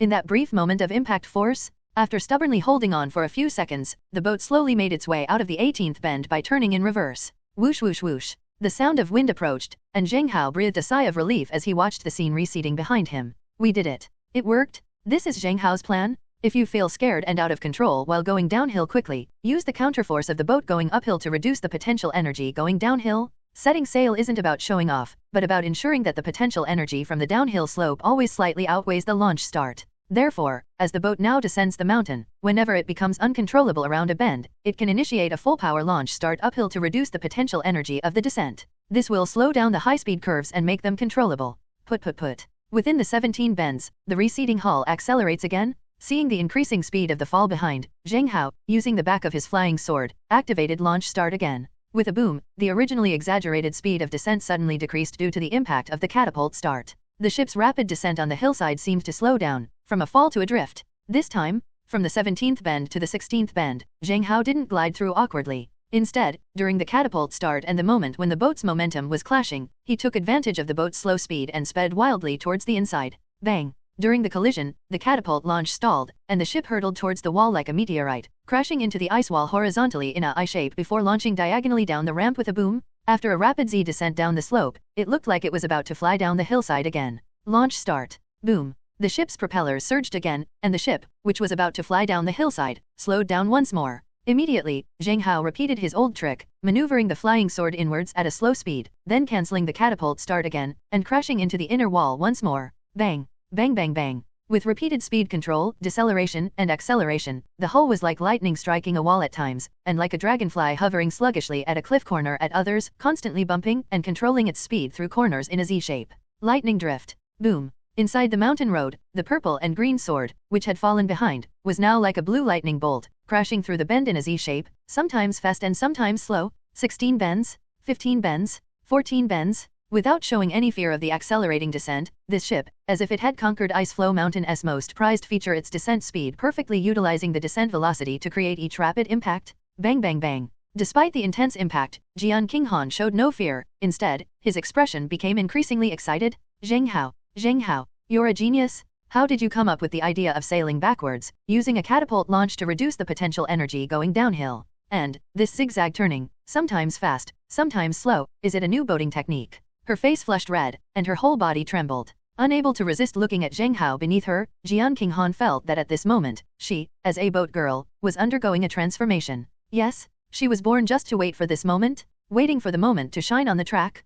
In that brief moment of impact force, after stubbornly holding on for a few seconds, the boat slowly made its way out of the 18th bend by turning in reverse. Whoosh whoosh whoosh. The sound of wind approached, and Zheng Hao breathed a sigh of relief as he watched the scene receding behind him. We did it. It worked. This is Zheng Hao's plan. If you feel scared and out of control while going downhill quickly, use the counterforce of the boat going uphill to reduce the potential energy going downhill. Setting sail isn't about showing off, but about ensuring that the potential energy from the downhill slope always slightly outweighs the launch start. Therefore, as the boat now descends the mountain, whenever it becomes uncontrollable around a bend, it can initiate a full power launch start uphill to reduce the potential energy of the descent. This will slow down the high-speed curves and make them controllable. Put. Within the 17 bends, the receding hull accelerates again. Seeing the increasing speed of the fall behind, Zheng Hao, using the back of his flying sword, activated launch start again. With a boom, the originally exaggerated speed of descent suddenly decreased due to the impact of the catapult start. The ship's rapid descent on the hillside seemed to slow down, from a fall to a drift. This time, from the 17th bend to the 16th bend, Zheng Hao didn't glide through awkwardly. Instead, during the catapult start and the moment when the boat's momentum was clashing, he took advantage of the boat's slow speed and sped wildly towards the inside. Bang! During the collision, the catapult launch stalled, and the ship hurtled towards the wall like a meteorite, crashing into the ice wall horizontally in a I shape before launching diagonally down the ramp with a boom. After a rapid Z descent down the slope, it looked like it was about to fly down the hillside again. Launch start. Boom. The ship's propellers surged again, and the ship, which was about to fly down the hillside, slowed down once more. Immediately, Zheng Hao repeated his old trick, maneuvering the flying sword inwards at a slow speed, then cancelling the catapult start again, and crashing into the inner wall once more. Bang! Bang bang bang. With repeated speed control, deceleration, and acceleration, the hull was like lightning striking a wall at times, and like a dragonfly hovering sluggishly at a cliff corner at others, constantly bumping and controlling its speed through corners in a Z shape. Lightning drift. Boom. Inside the mountain road, the purple and green sword, which had fallen behind, was now like a blue lightning bolt, crashing through the bend in a Z shape, sometimes fast and sometimes slow. 16 bends, 15 bends, 14 bends. Without showing any fear of the accelerating descent, this ship, as if it had conquered Iceflow Mountain's most prized feature, its descent speed, perfectly utilizing the descent velocity to create each rapid impact. Bang bang bang. Despite the intense impact, Jian Qinghan showed no fear. Instead, his expression became increasingly excited. Zheng Hao, you're a genius. How did you come up with the idea of sailing backwards, using a catapult launch to reduce the potential energy going downhill? And this zigzag turning, sometimes fast, sometimes slow, is it a new boating technique? Her face flushed red, and her whole body trembled. Unable to resist looking at Zheng Hao beneath her, Jian Qinghan felt that at this moment, she, as a boat girl, was undergoing a transformation. Yes, she was born just to wait for this moment, waiting for the moment to shine on the track.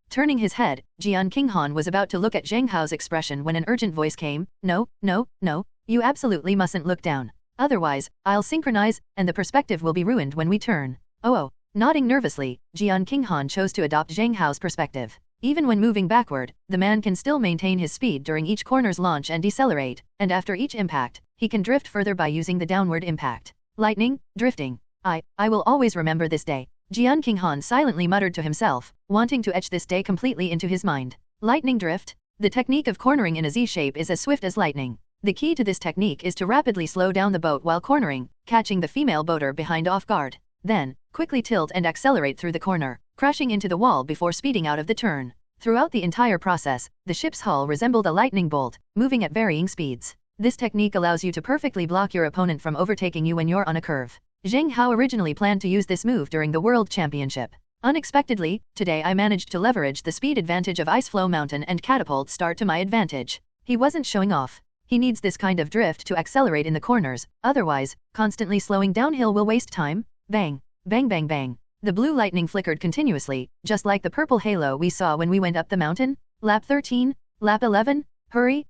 Turning his head, Jian Qinghan was about to look at Zheng Hao's expression when an urgent voice came. No, you absolutely mustn't look down. Otherwise, I'll synchronize, and the perspective will be ruined when we turn. Oh. Nodding nervously, Jian Qinghan chose to adopt Zheng Hao's perspective. Even when moving backward, the man can still maintain his speed during each corner's launch and decelerate, and after each impact, he can drift further by using the downward impact. Lightning, drifting. I will always remember this day. Jian Qinghan silently muttered to himself, wanting to etch this day completely into his mind. Lightning drift. The technique of cornering in a Z shape is as swift as lightning. The key to this technique is to rapidly slow down the boat while cornering, catching the female boater behind off guard. Then, quickly tilt and accelerate through the corner, crashing into the wall before speeding out of the turn. Throughout the entire process, the ship's hull resembled a lightning bolt, moving at varying speeds. This technique allows you to perfectly block your opponent from overtaking you when you're on a curve. Zheng Hao originally planned to use this move during the World Championship. Unexpectedly, today I managed to leverage the speed advantage of Iceflow Mountain and catapult start to my advantage. He wasn't showing off. He needs this kind of drift to accelerate in the corners, otherwise, constantly slowing downhill will waste time. Bang, bang bang bang. The blue lightning flickered continuously, just like the purple halo we saw when we went up the mountain. Lap 13, lap 11, hurry.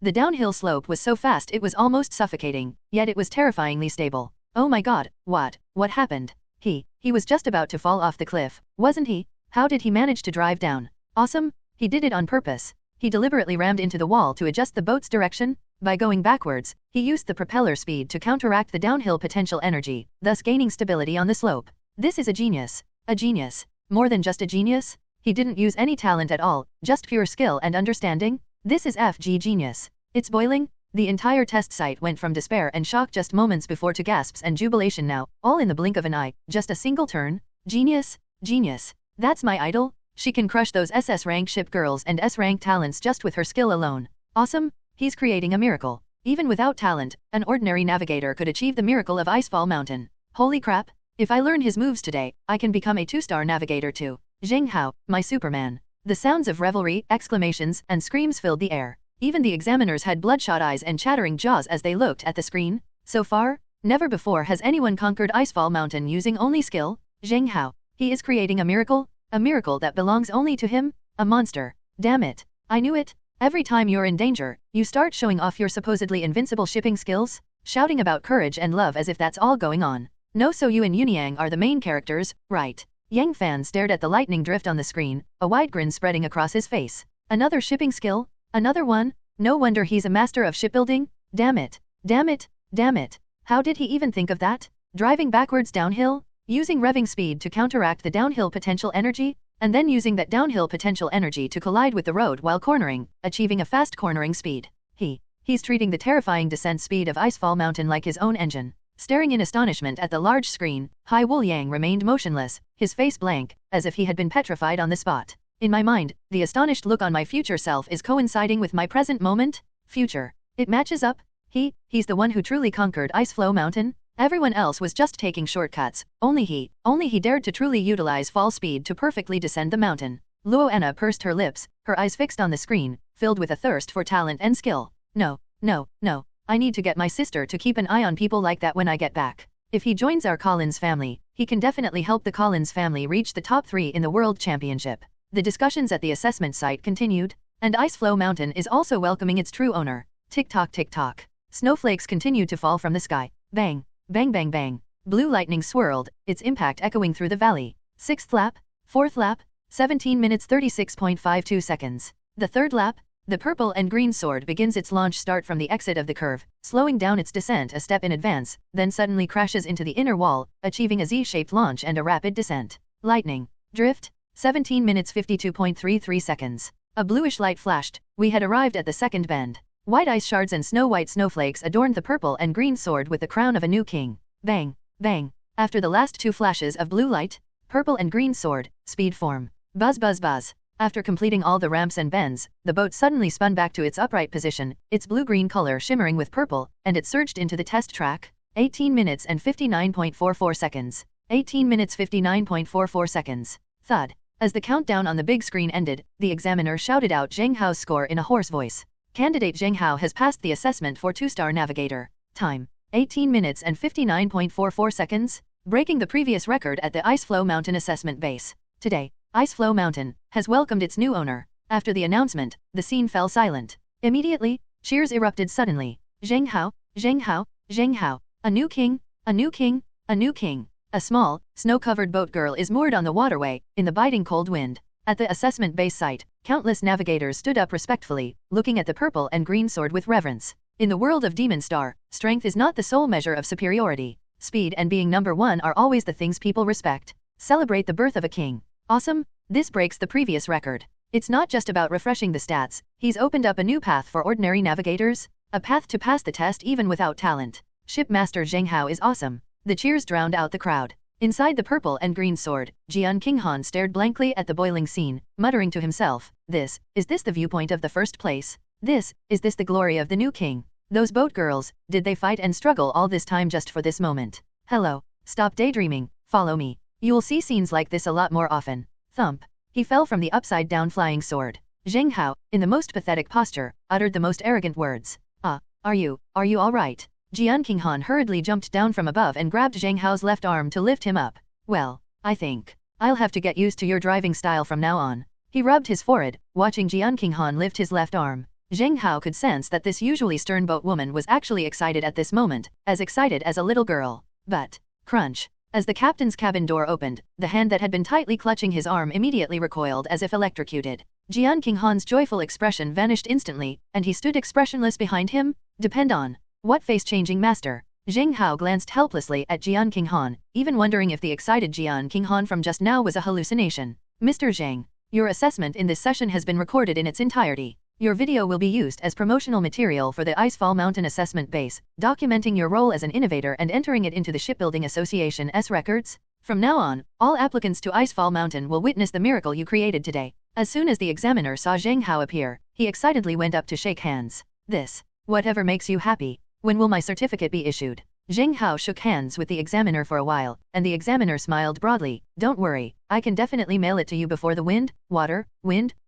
The downhill slope was so fast it was almost suffocating, yet it was terrifyingly stable. Oh my god, what happened? He was just about to fall off the cliff, wasn't he? How did he manage to drive down? Awesome, he did it on purpose. He deliberately rammed into the wall to adjust the boat's direction. By going backwards, he used the propeller speed to counteract the downhill potential energy, thus gaining stability on the slope. This is a genius. A genius. More than just a genius? He didn't use any talent at all, just pure skill and understanding. This is FG genius. It's boiling. The entire test site went from despair and shock just moments before to gasps and jubilation now, all in the blink of an eye, just a single turn. Genius. That's my idol. She can crush those SS rank ship girls and S rank talents just with her skill alone. Awesome. He's creating a miracle. Even without talent, an ordinary navigator could achieve the miracle of Icefall Mountain. Holy crap! If I learn his moves today, I can become a 2-star navigator too. Zheng Hao, my Superman. The sounds of revelry, exclamations, and screams filled the air. Even the examiners had bloodshot eyes and chattering jaws as they looked at the screen. So far, never before has anyone conquered Icefall Mountain using only skill. Zheng Hao. He is creating a miracle that belongs only to him. A monster. Damn it. I knew it. Every time you're in danger, you start showing off your supposedly invincible shipping skills, shouting about courage and love as if that's all going on. No, so you and Yunyang are the main characters, right? Yang Fan stared at the lightning drift on the screen, a wide grin spreading across his face. Another shipping skill? Another one? No wonder he's a master of shipbuilding? Damn it. Damn it. Damn it. How did he even think of that? Driving backwards downhill? Using revving speed to counteract the downhill potential energy? And then using that downhill potential energy to collide with the road while cornering, achieving a fast cornering speed. He's treating the terrifying descent speed of Icefall Mountain like his own engine. Staring in astonishment at the large screen, Hai Wuliang remained motionless, his face blank, as if he had been petrified on the spot. In my mind, the astonished look on my future self is coinciding with my present moment. Future. It matches up. He's the one who truly conquered Iceflow Mountain. Everyone else was just taking shortcuts. Only he dared to truly utilize fall speed to perfectly descend the mountain. Luo Anna pursed her lips, her eyes fixed on the screen, filled with a thirst for talent and skill. No. I need to get my sister to keep an eye on people like that when I get back. If he joins our Collins family, he can definitely help the Collins family reach the top 3 in the World Championship. The discussions at the assessment site continued, and Iceflow Mountain is also welcoming its true owner. Tick-tock tick-tock. Snowflakes continued to fall from the sky. Bang, bang bang bang. Blue lightning swirled, its impact echoing through the valley. 6th lap, 4th lap, 17 minutes 36.52 seconds. The 3rd lap, the purple and green sword begins its launch start from the exit of the curve, slowing down its descent a step in advance, then suddenly crashes into the inner wall, achieving a Z-shaped launch and a rapid descent. Lightning. Drift. 17 minutes 52.33 seconds. A bluish light flashed. We had arrived at the second bend. White ice shards and snow-white snowflakes adorned the purple and green sword with the crown of a new king. Bang, bang. After the last 2 flashes of blue light, purple and green sword, speed form. Buzz buzz buzz. After completing all the ramps and bends, the boat suddenly spun back to its upright position, its blue-green color shimmering with purple, and it surged into the test track. 18 minutes and 59.44 seconds. 18 minutes 59.44 seconds. Thud. As the countdown on the big screen ended, the examiner shouted out Zheng Hao's score in a hoarse voice. Candidate Zheng Hao has passed the assessment for 2-star navigator. Time. 18 minutes and 59.44 seconds, breaking the previous record at the Iceflow Mountain assessment base. Today, Iceflow Mountain has welcomed its new owner. After the announcement, the scene fell silent. Immediately, cheers erupted suddenly. Zheng Hao, Zheng Hao, Zheng Hao. A new king, a new king, a new king. A small, snow-covered boat girl is moored on the waterway, in the biting cold wind. At the assessment base site, countless navigators stood up respectfully, looking at the purple and green sword with reverence. In the world of Demon Star, strength is not the sole measure of superiority. Speed and being number 1 are always the things people respect. Celebrate the birth of a king. Awesome. This breaks the previous record. It's not just about refreshing the stats, he's opened up a new path for ordinary navigators, a path to pass the test even without talent. Shipmaster Zheng Hao is awesome. The cheers drowned out the crowd. Inside the purple and green sword, Jian Qinghan stared blankly at the boiling scene, muttering to himself, is this the viewpoint of the first place? Is this the glory of the new king? Those boat girls, did they fight and struggle all this time just for this moment? Hello, stop daydreaming, follow me. You'll see scenes like this a lot more often. Thump. He fell from the upside-down flying sword. Zheng Hao, in the most pathetic posture, uttered the most arrogant words. Are you all right? Jian Qinghan hurriedly jumped down from above and grabbed Zheng Hao's left arm to lift him up. Well, I think I'll have to get used to your driving style from now on. He rubbed his forehead, watching Jian Qinghan lift his left arm. Zheng Hao could sense that this usually stern boat woman was actually excited at this moment, as excited as a little girl. But, crunch. As the captain's cabin door opened, the hand that had been tightly clutching his arm immediately recoiled as if electrocuted. Jian Qinghan's joyful expression vanished instantly, and he stood expressionless behind him. Depend on what face-changing master? Zheng Hao glanced helplessly at Jian Qinghan, even wondering if the excited Jian Qinghan from just now was a hallucination. Mr. Zheng, your assessment in this session has been recorded in its entirety. Your video will be used as promotional material for the Icefall Mountain Assessment Base, documenting your role as an innovator and entering it into the Shipbuilding Association's records. From now on, all applicants to Icefall Mountain will witness the miracle you created today. As soon as the examiner saw Zheng Hao appear, he excitedly went up to shake hands. Whatever makes you happy. When will my certificate be issued? Zheng Hao shook hands with the examiner for a while, and the examiner smiled broadly. Don't worry, I can definitely mail it to you before the wind,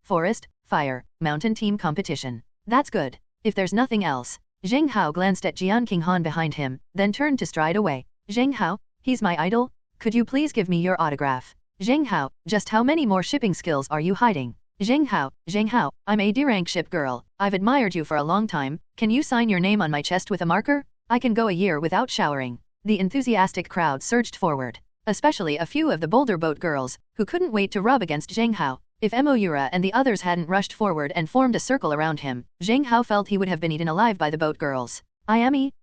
forest, fire, mountain team competition. That's good. If there's nothing else. Zheng Hao glanced at Jian Qinghan behind him, then turned to stride away. Zheng Hao, he's my idol? Could you please give me your autograph? Zheng Hao, just how many more shipping skills are you hiding? Zheng Hao, I'm a D-rank ship girl. I've admired you for a long time. Can you sign your name on my chest with a marker? I can go a year without showering. The enthusiastic crowd surged forward. especially a few of the boulder boat girls, who couldn't wait to rub against Zheng Hao. If Moira and the others hadn't rushed forward and formed a circle around him, Zheng Hao felt he would have been eaten alive by the boat girls. I am E.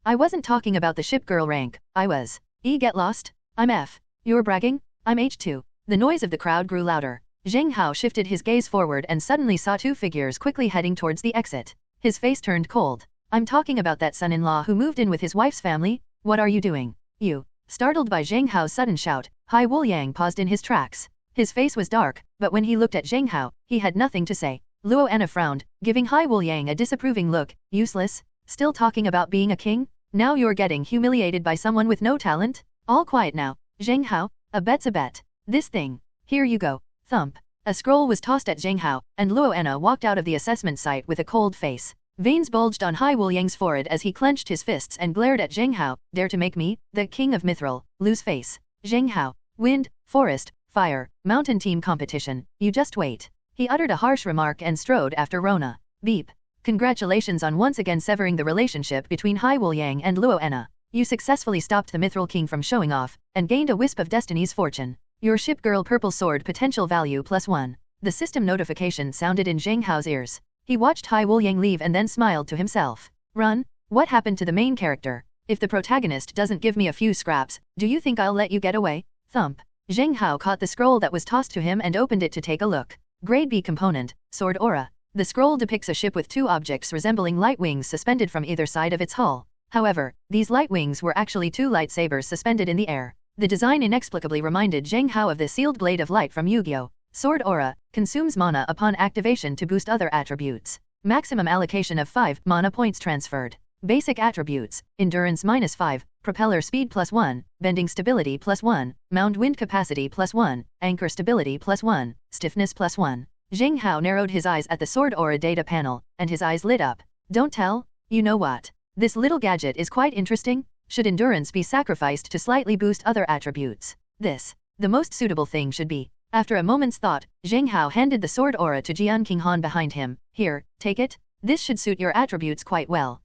I wasn't talking about the ship girl rank, I was. E. Get lost? I'm F. You're bragging? I'm H2. The noise of the crowd grew louder. Zheng Hao shifted his gaze forward and suddenly saw two figures quickly heading towards the exit. His face turned cold. I'm talking about that son-in-law who moved in with his wife's family. What are you doing? You. Startled by Zheng Hao's sudden shout, Hai Wuliang paused in his tracks. His face was dark, but when he looked at Zheng Hao, he had nothing to say. Luo Anna frowned, giving Hai Wuliang a disapproving look. Useless? Still talking about being a king? Now you're getting humiliated by someone with no talent? All quiet now. Zheng Hao, a bet's a bet. This thing. Here you go. Thump. A scroll was tossed at Zheng Hao, and Luo Anna walked out of the assessment site with a cold face. Veins bulged on Hai Wuliang's forehead as he clenched his fists and glared at Zheng Hao. Dare to make me, the king of Mithril, lose face. Zheng Hao. Wind, forest, fire, mountain team competition, you just wait. He uttered a harsh remark and strode after Rona. Beep. Congratulations on once again severing the relationship between Hai Wuliang and Luo Anna. You successfully stopped the Mithril King from showing off, and gained a wisp of Destiny's fortune. Your ship girl purple sword potential value +1. The system notification sounded in Zheng Hao's ears. He watched Hai Wuliang leave and then smiled to himself. Run? What happened to the main character? If the protagonist doesn't give me a few scraps, do you think I'll let you get away? Thump. Zheng Hao caught the scroll that was tossed to him and opened it to take a look. Grade B component, Sword Aura. The scroll depicts a ship with two objects resembling light wings suspended from either side of its hull. However, these light wings were actually two lightsabers suspended in the air. The design inexplicably reminded Zheng Hao of the sealed blade of light from Yu-Gi-Oh! Sword Aura consumes mana upon activation to boost other attributes. Maximum allocation of 5 mana points transferred. Basic attributes: endurance -5, propeller speed +1, bending stability +1, mound wind capacity +1, anchor stability +1, stiffness +1. Zheng Hao narrowed his eyes at the Sword Aura data panel, and his eyes lit up. Don't tell? You know what? This little gadget is quite interesting. Should endurance be sacrificed to slightly boost other attributes? The most suitable thing should be. After a moment's thought, Zheng Hao handed the Sword Aura to Jian Qinghan behind him. Here, take it. This should suit your attributes quite well.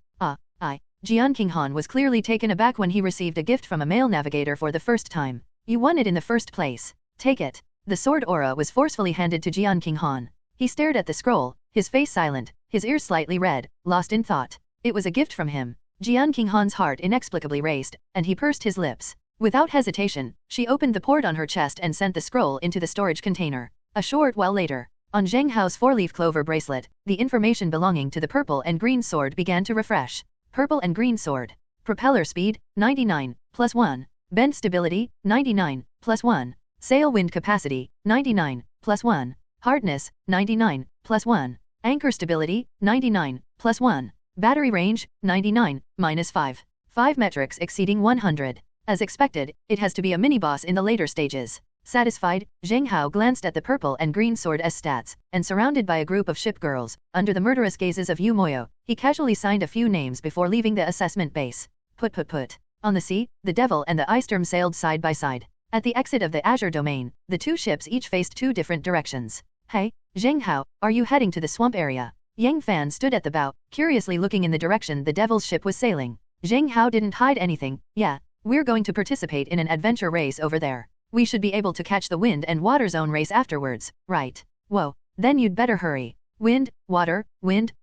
Jian Qinghan was clearly taken aback when he received a gift from a male navigator for the first time. You won it in the first place. Take it. The Sword Aura was forcefully handed to Jian Qinghan. He stared at the scroll, his face silent, his ears slightly red, lost in thought. It was a gift from him. Jian Qinghan's heart inexplicably raced, and he pursed his lips. Without hesitation, she opened the port on her chest and sent the scroll into the storage container. A short while later, on Zheng Hao's four-leaf clover bracelet, the information belonging to the purple and green sword began to refresh. Purple and green sword. Propeller speed, 99, +1. Bend stability, 99, +1. Sail wind capacity, 99, +1. Hardness, 99, +1. Anchor stability, 99, +1. Battery range, 99, -5. 5 metrics exceeding 100. As expected, it has to be a mini-boss in the later stages. Satisfied, Zheng Hao glanced at the purple and green sword S stats, and surrounded by a group of ship girls, under the murderous gazes of Yu Moyo, he casually signed a few names before leaving the assessment base. Put. On the sea, the Devil and the Eisturm sailed side by side. At the exit of the Azure Domain, the two ships each faced two different directions. Hey, Zheng Hao, are you heading to the swamp area? Yang Fan stood at the bow, curiously looking in the direction the Devil's ship was sailing. Zheng Hao didn't hide anything. Yeah, we're going to participate in an adventure race over there. We should be able to catch the wind and water zone race afterwards, right? Whoa, then you'd better hurry. Wind,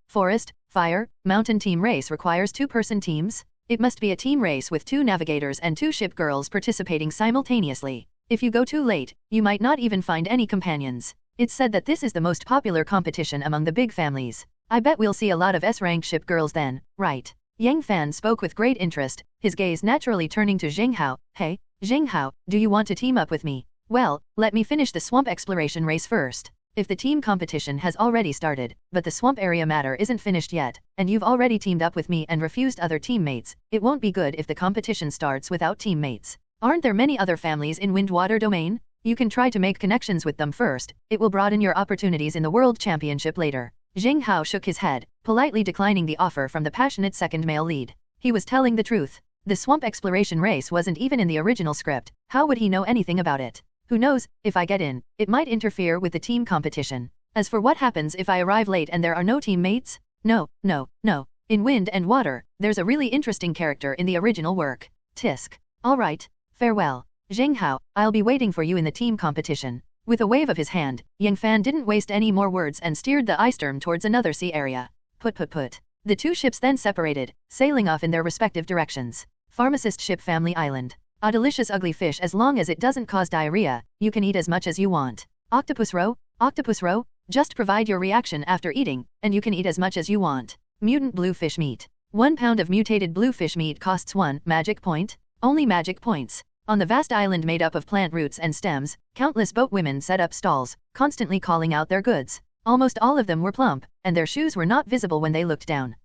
forest, fire, mountain team race requires two-person teams? It must be a team race with two navigators and two ship girls participating simultaneously. If you go too late, you might not even find any companions. It's said that this is the most popular competition among the big families. I bet we'll see a lot of S-rank ship girls then, right? Yang Fan spoke with great interest, his gaze naturally turning to Zheng Hao. Hey, Zheng Hao, do you want to team up with me? Well, let me finish the swamp exploration race first. If the team competition has already started, but the swamp area matter isn't finished yet, and you've already teamed up with me and refused other teammates, it won't be good if the competition starts without teammates. Aren't there many other families in Wind-Water Domain? You can try to make connections with them first, it will broaden your opportunities in the World Championship later. Zheng Hao shook his head, politely declining the offer from the passionate second male lead. He was telling the truth. The swamp exploration race wasn't even in the original script. How would he know anything about it? Who knows, if I get in, it might interfere with the team competition. As for what happens if I arrive late and there are no teammates? No. In Wind and Water, there's a really interesting character in the original work. Tisk. Alright, farewell. Zheng Hao, I'll be waiting for you in the team competition. With a wave of his hand, Yang Fan didn't waste any more words and steered the ice storm towards another sea area. Put. The two ships then separated, sailing off in their respective directions. Pharmacist Ship Family Island. A delicious ugly fish as long as it doesn't cause diarrhea, you can eat as much as you want. Octopus row, just provide your reaction after eating, and you can eat as much as you want. Mutant blue fish meat. 1 pound of mutated blue fish meat costs 1 magic point. Only magic points. On the vast island made up of plant roots and stems, countless boat women set up stalls, constantly calling out their goods. Almost all of them were plump, and their shoes were not visible when they looked down.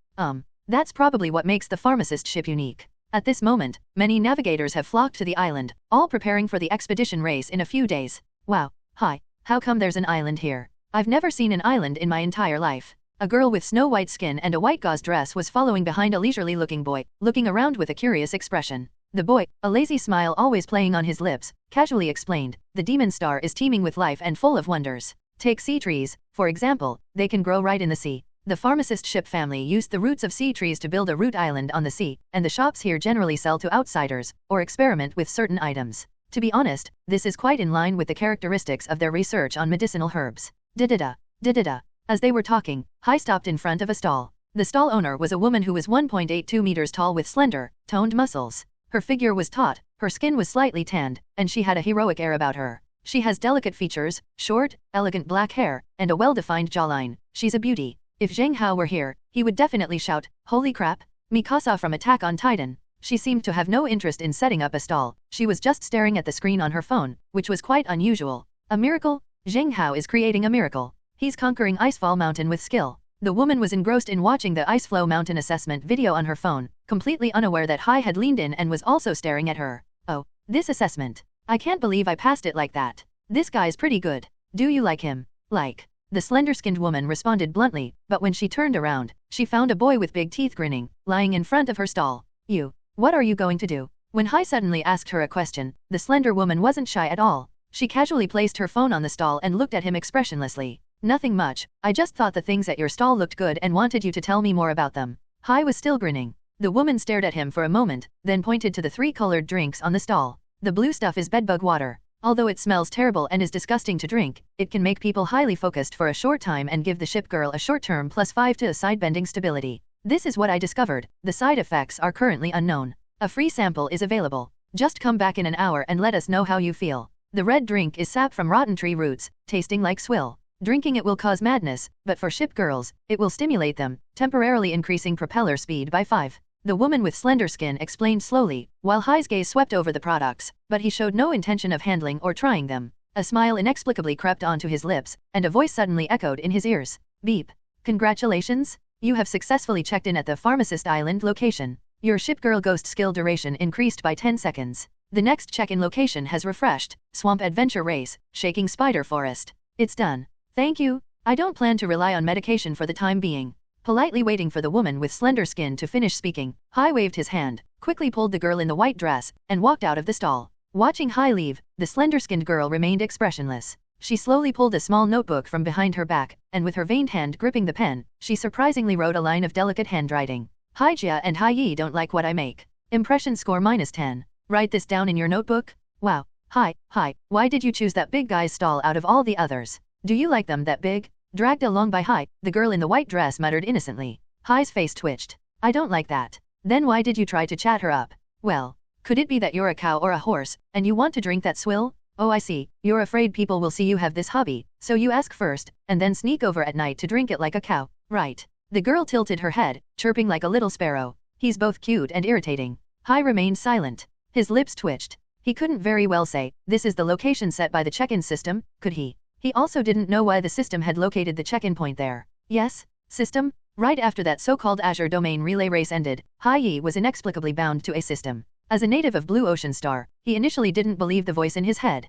That's probably what makes the pharmacist ship unique. At this moment, many navigators have flocked to the island, all preparing for the expedition race in a few days. Wow, hi, how come there's an island here? I've never seen an island in my entire life. A girl with snow-white skin and a white gauze dress was following behind a leisurely-looking boy, looking around with a curious expression. The boy, a lazy smile always playing on his lips, casually explained, the demon star is teeming with life and full of wonders. Take sea trees, for example, they can grow right in the sea. The pharmacist ship family used the roots of sea trees to build a root island on the sea, and the shops here generally sell to outsiders, or experiment with certain items. To be honest, this is quite in line with the characteristics of their research on medicinal herbs. Da-da-da. As they were talking, Hai stopped in front of a stall. The stall owner was a woman who was 1.82 meters tall with slender, toned muscles. Her figure was taut, her skin was slightly tanned, and she had a heroic air about her. She has delicate features, short, elegant black hair, and a well-defined jawline. She's a beauty. If Zheng Hao were here, he would definitely shout, "Holy crap! Mikasa from Attack on Titan." She seemed to have no interest in setting up a stall, she was just staring at the screen on her phone, which was quite unusual. A miracle? Zheng Hao is creating a miracle. He's conquering Icefall Mountain with skill. The woman was engrossed in watching the Iceflow Mountain assessment video on her phone, completely unaware that Hai had leaned in and was also staring at her. Oh, this assessment. I can't believe I passed it like that. This guy's pretty good. Do you like him? Like. The slender-skinned woman responded bluntly, but when she turned around, she found a boy with big teeth grinning, lying in front of her stall. What are you going to do? When Hai suddenly asked her a question, the slender woman wasn't shy at all. She casually placed her phone on the stall and looked at him expressionlessly. Nothing much, I just thought the things at your stall looked good and wanted you to tell me more about them. Hai was still grinning. The woman stared at him for a moment, then pointed to the 3 colored drinks on the stall. The blue stuff is bedbug water. Although it smells terrible and is disgusting to drink, it can make people highly focused for a short time and give the ship girl a short-term +5 to side-bending stability. This is what I discovered, the side effects are currently unknown. A free sample is available. Just come back in an hour and let us know how you feel. The red drink is sap from rotten tree roots, tasting like swill. Drinking it will cause madness, but for ship girls, it will stimulate them, temporarily increasing propeller speed by 5. The woman with slender skin explained slowly, while Hai's gaze swept over the products, but he showed no intention of handling or trying them. A smile inexplicably crept onto his lips, and a voice suddenly echoed in his ears. Beep. Congratulations! You have successfully checked in at the Pharmacist Island location. Your ship girl ghost skill duration increased by 10 seconds. The next check-in location has refreshed. Swamp Adventure Race, Shaking Spider Forest. It's done. Thank you. I don't plan to rely on medication for the time being. Politely waiting for the woman with slender skin to finish speaking, Hai waved his hand, quickly pulled the girl in the white dress, and walked out of the stall. Watching Hai leave, the slender-skinned girl remained expressionless. She slowly pulled a small notebook from behind her back, and with her veined hand gripping the pen, she surprisingly wrote a line of delicate handwriting. Haijia and Hai don't like what I make. Impression score -10. Write this down in your notebook? Wow. Hai, why did you choose that big guy's stall out of all the others? Do you like them that big? Dragged along by Hai, the girl in the white dress muttered innocently. Hai's face twitched. I don't like that. Then why did you try to chat her up? Well, could it be that you're a cow or a horse, and you want to drink that swill? Oh, I see, you're afraid people will see you have this hobby, so you ask first, and then sneak over at night to drink it like a cow, right? The girl tilted her head, chirping like a little sparrow. He's both cute and irritating. Hai remained silent. His lips twitched. He couldn't very well say, this is the location set by the check-in system, could he? He also didn't know why the system had located the check-in point there. Yes, system? Right after that so-called Azure Domain relay race ended, Hai was inexplicably bound to a system. As a native of Blue Ocean Star, he initially didn't believe the voice in his head.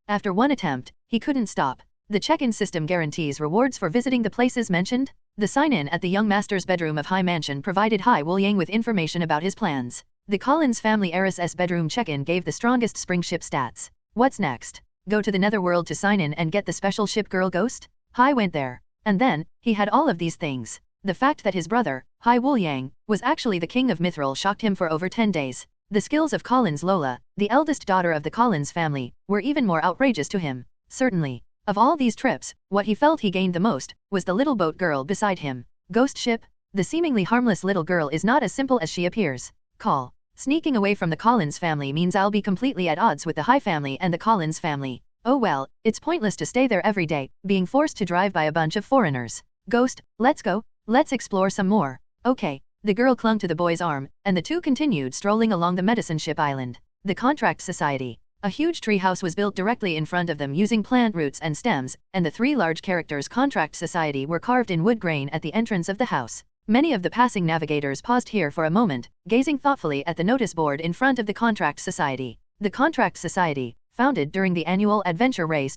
After one attempt, he couldn't stop. The check-in system guarantees rewards for visiting the places mentioned. The sign-in at the young master's bedroom of Hai Mansion provided Hai Wuliang with information about his plans. The Collins family heiress's bedroom check-in gave the strongest spring ship stats. What's next? Go to the netherworld to sign in and get the special ship girl ghost? Hai went there. And then, he had all of these things. The fact that his brother, Hai Wuliang, was actually the king of Mithril shocked him for over 10 days. The skills of Collins Lola, the eldest daughter of the Collins family, were even more outrageous to him. Certainly. Of all these trips, what he felt he gained the most was the little boat girl beside him. Ghost ship? The seemingly harmless little girl is not as simple as she appears. Call. Sneaking away from the Collins family means I'll be completely at odds with the High family and the Collins family. Oh well, it's pointless to stay there every day, being forced to drive by a bunch of foreigners. Ghost, let's go, let's explore some more. Okay. The girl clung to the boy's arm, and the two continued strolling along the medicine ship island. The Contract Society. A huge treehouse was built directly in front of them using plant roots and stems, and the three large characters Contract Society were carved in wood grain at the entrance of the house. Many of the passing navigators paused here for a moment, gazing thoughtfully at the notice board in front of the Contract Society. The Contract Society, founded during the annual adventure race.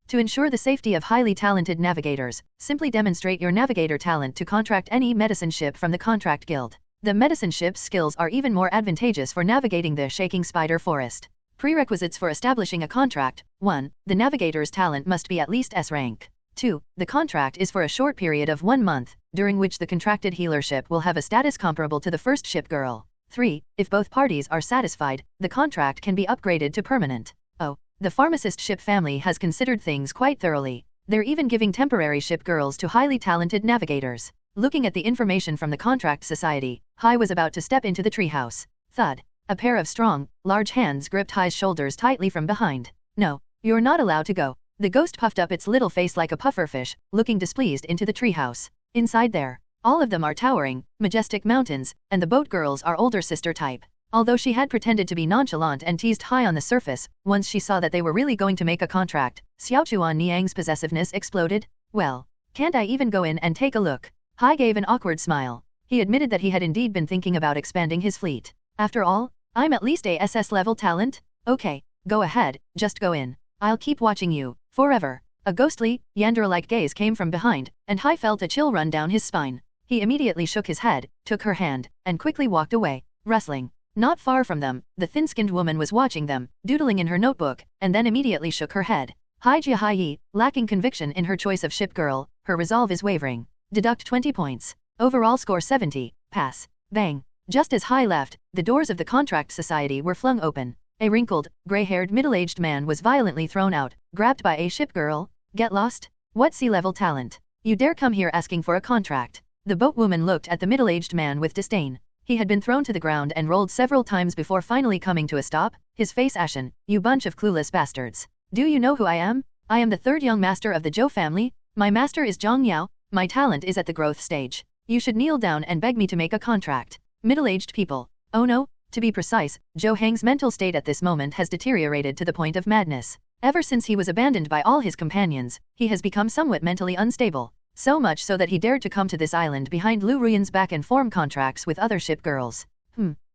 To ensure the safety of highly talented navigators, simply demonstrate your navigator talent to contract any medicine ship from the Contract Guild. The medicine ship's skills are even more advantageous for navigating the shaking spider forest. Prerequisites for establishing a contract: 1. The navigator's talent must be at least S rank. 2. The contract is for a short period of 1 month, during which the contracted healer ship will have a status comparable to the first ship girl. 3. If both parties are satisfied, the contract can be upgraded to permanent. Oh. The pharmacist ship family has considered things quite thoroughly. They're even giving temporary ship girls to highly talented navigators. Looking at the information from the Contract Society, Hai was about to step into the treehouse. Thud. A pair of strong, large hands gripped Hai's shoulders tightly from behind. No, you're not allowed to go. The ghost puffed up its little face like a pufferfish, looking displeased into the treehouse. Inside there, all of them are towering, majestic mountains, and the boat girls are older sister type. Although she had pretended to be nonchalant and teased Hai on the surface, once she saw that they were really going to make a contract, Xiaochuan Niang's possessiveness exploded. Well, can't I even go in and take a look? Hai gave an awkward smile. He admitted that he had indeed been thinking about expanding his fleet. After all, I'm at least a SS level talent? Okay, go ahead, just go in. I'll keep watching you, forever. A ghostly, Yandere-like gaze came from behind, and Hai felt a chill run down his spine. He immediately shook his head, took her hand, and quickly walked away, rustling. Not far from them, the thin-skinned woman was watching them, doodling in her notebook, and then immediately shook her head. Hai Jia, lacking conviction in her choice of ship girl, her resolve is wavering. Deduct 20 points. Overall score 70, pass. Bang. Just as Hai left, the doors of the Contract Society were flung open. A wrinkled, gray-haired middle-aged man was violently thrown out, grabbed by a ship girl. Get lost? What sea-level talent? You dare come here asking for a contract? The boatwoman looked at the middle-aged man with disdain. He had been thrown to the ground and rolled several times before finally coming to a stop, his face ashen. You bunch of clueless bastards. Do you know who I am? I am the third young master of the Zhou family. My master is Zheng Hao. My talent is at the growth stage. You should kneel down and beg me to make a contract. Middle-aged people. Oh no, to be precise, Zhou Hang's mental state at this moment has deteriorated to the point of madness. Ever since he was abandoned by all his companions, he has become somewhat mentally unstable. So much so that he dared to come to this island behind Liu Ruyan's back and form contracts with other ship girls.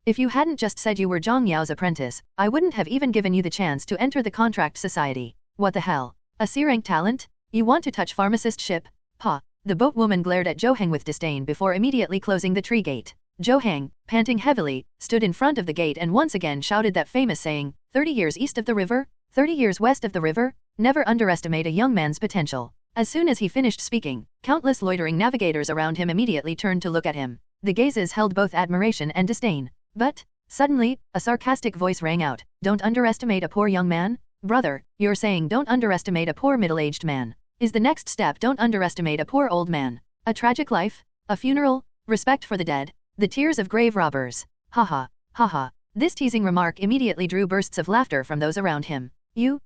If you hadn't just said you were Zheng Yao's apprentice, I wouldn't have even given you the chance to enter the Contract Society. What the hell? A C-rank talent? You want to touch pharmacist ship? Pa. The boatwoman glared at Zhou Hang with disdain before immediately closing the tree gate. Zhou Hang, panting heavily, stood in front of the gate and once again shouted that famous saying, 30 years east of the river, 30 years west of the river, never underestimate a young man's potential. As soon as he finished speaking, countless loitering navigators around him immediately turned to look at him. The gazes held both admiration and disdain. But, suddenly, a sarcastic voice rang out, don't underestimate a poor young man? Brother, you're saying don't underestimate a poor middle-aged man. Is the next step don't underestimate a poor old man? A tragic life? A funeral? Respect for the dead? The tears of grave robbers. Haha, haha. This teasing remark immediately drew bursts of laughter from those around him. You,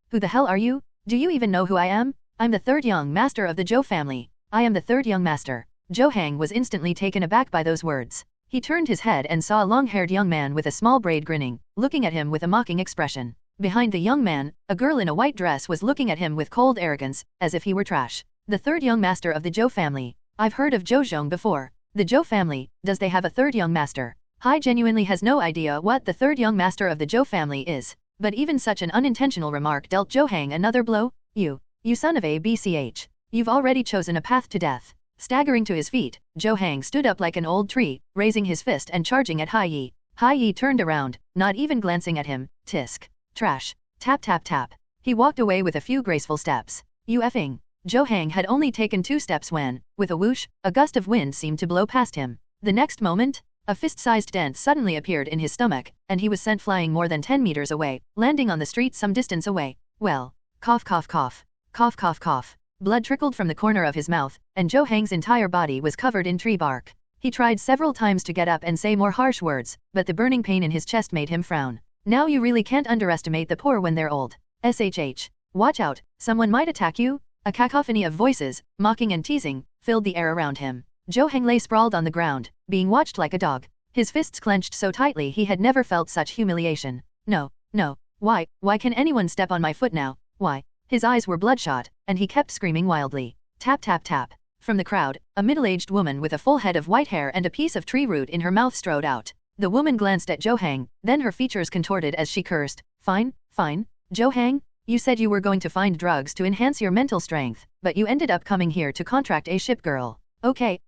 who the hell are you? Do you even know who I am? I'm the third young master of the Zhou family. I am the third young master. Zhou Hang was instantly taken aback by those words. He turned his head and saw a long-haired young man with a small braid grinning, looking at him with a mocking expression. Behind the young man, a girl in a white dress was looking at him with cold arrogance, as if he were trash. The third young master of the Zhou family. I've heard of Zhou Zhong before. The Zhou family, does they have a third young master? Hai genuinely has no idea what the third young master of the Zhou family is. But even such an unintentional remark dealt Zhou Hang another blow. You son of a BCH. You've already chosen a path to death. Staggering to his feet, Zhou Hang stood up like an old tree, raising his fist and charging at Hai Yi. Hai Yi turned around, not even glancing at him. Tisk. Trash. Tap tap tap. He walked away with a few graceful steps. You effing. Zhou Hang had only taken 2 steps when, with a whoosh, a gust of wind seemed to blow past him. The next moment, A fist-sized dent suddenly appeared in his stomach, and he was sent flying more than 10 meters away, landing on the street some distance away. Well, cough cough cough. Cough cough cough. Blood trickled from the corner of his mouth, and Zhou Hang's entire body was covered in tree bark. He tried several times to get up and say more harsh words, but the burning pain in his chest made him frown. Now you really can't underestimate the poor when they're old. SHH. Watch out, someone might attack you. A cacophony of voices, mocking and teasing, filled the air around him. Zhou Hang lay sprawled on the ground, being watched like a dog. His fists clenched so tightly he had never felt such humiliation. No, no, why can anyone step on my foot now, why? His eyes were bloodshot, and he kept screaming wildly. Tap tap tap. From the crowd, a middle-aged woman with a full head of white hair and a piece of tree root in her mouth strode out. The woman glanced at Zhou Hang, then her features contorted as she cursed. Fine, fine. Zhou Hang, you said you were going to find drugs to enhance your mental strength, but you ended up coming here to contract a ship girl. Okay,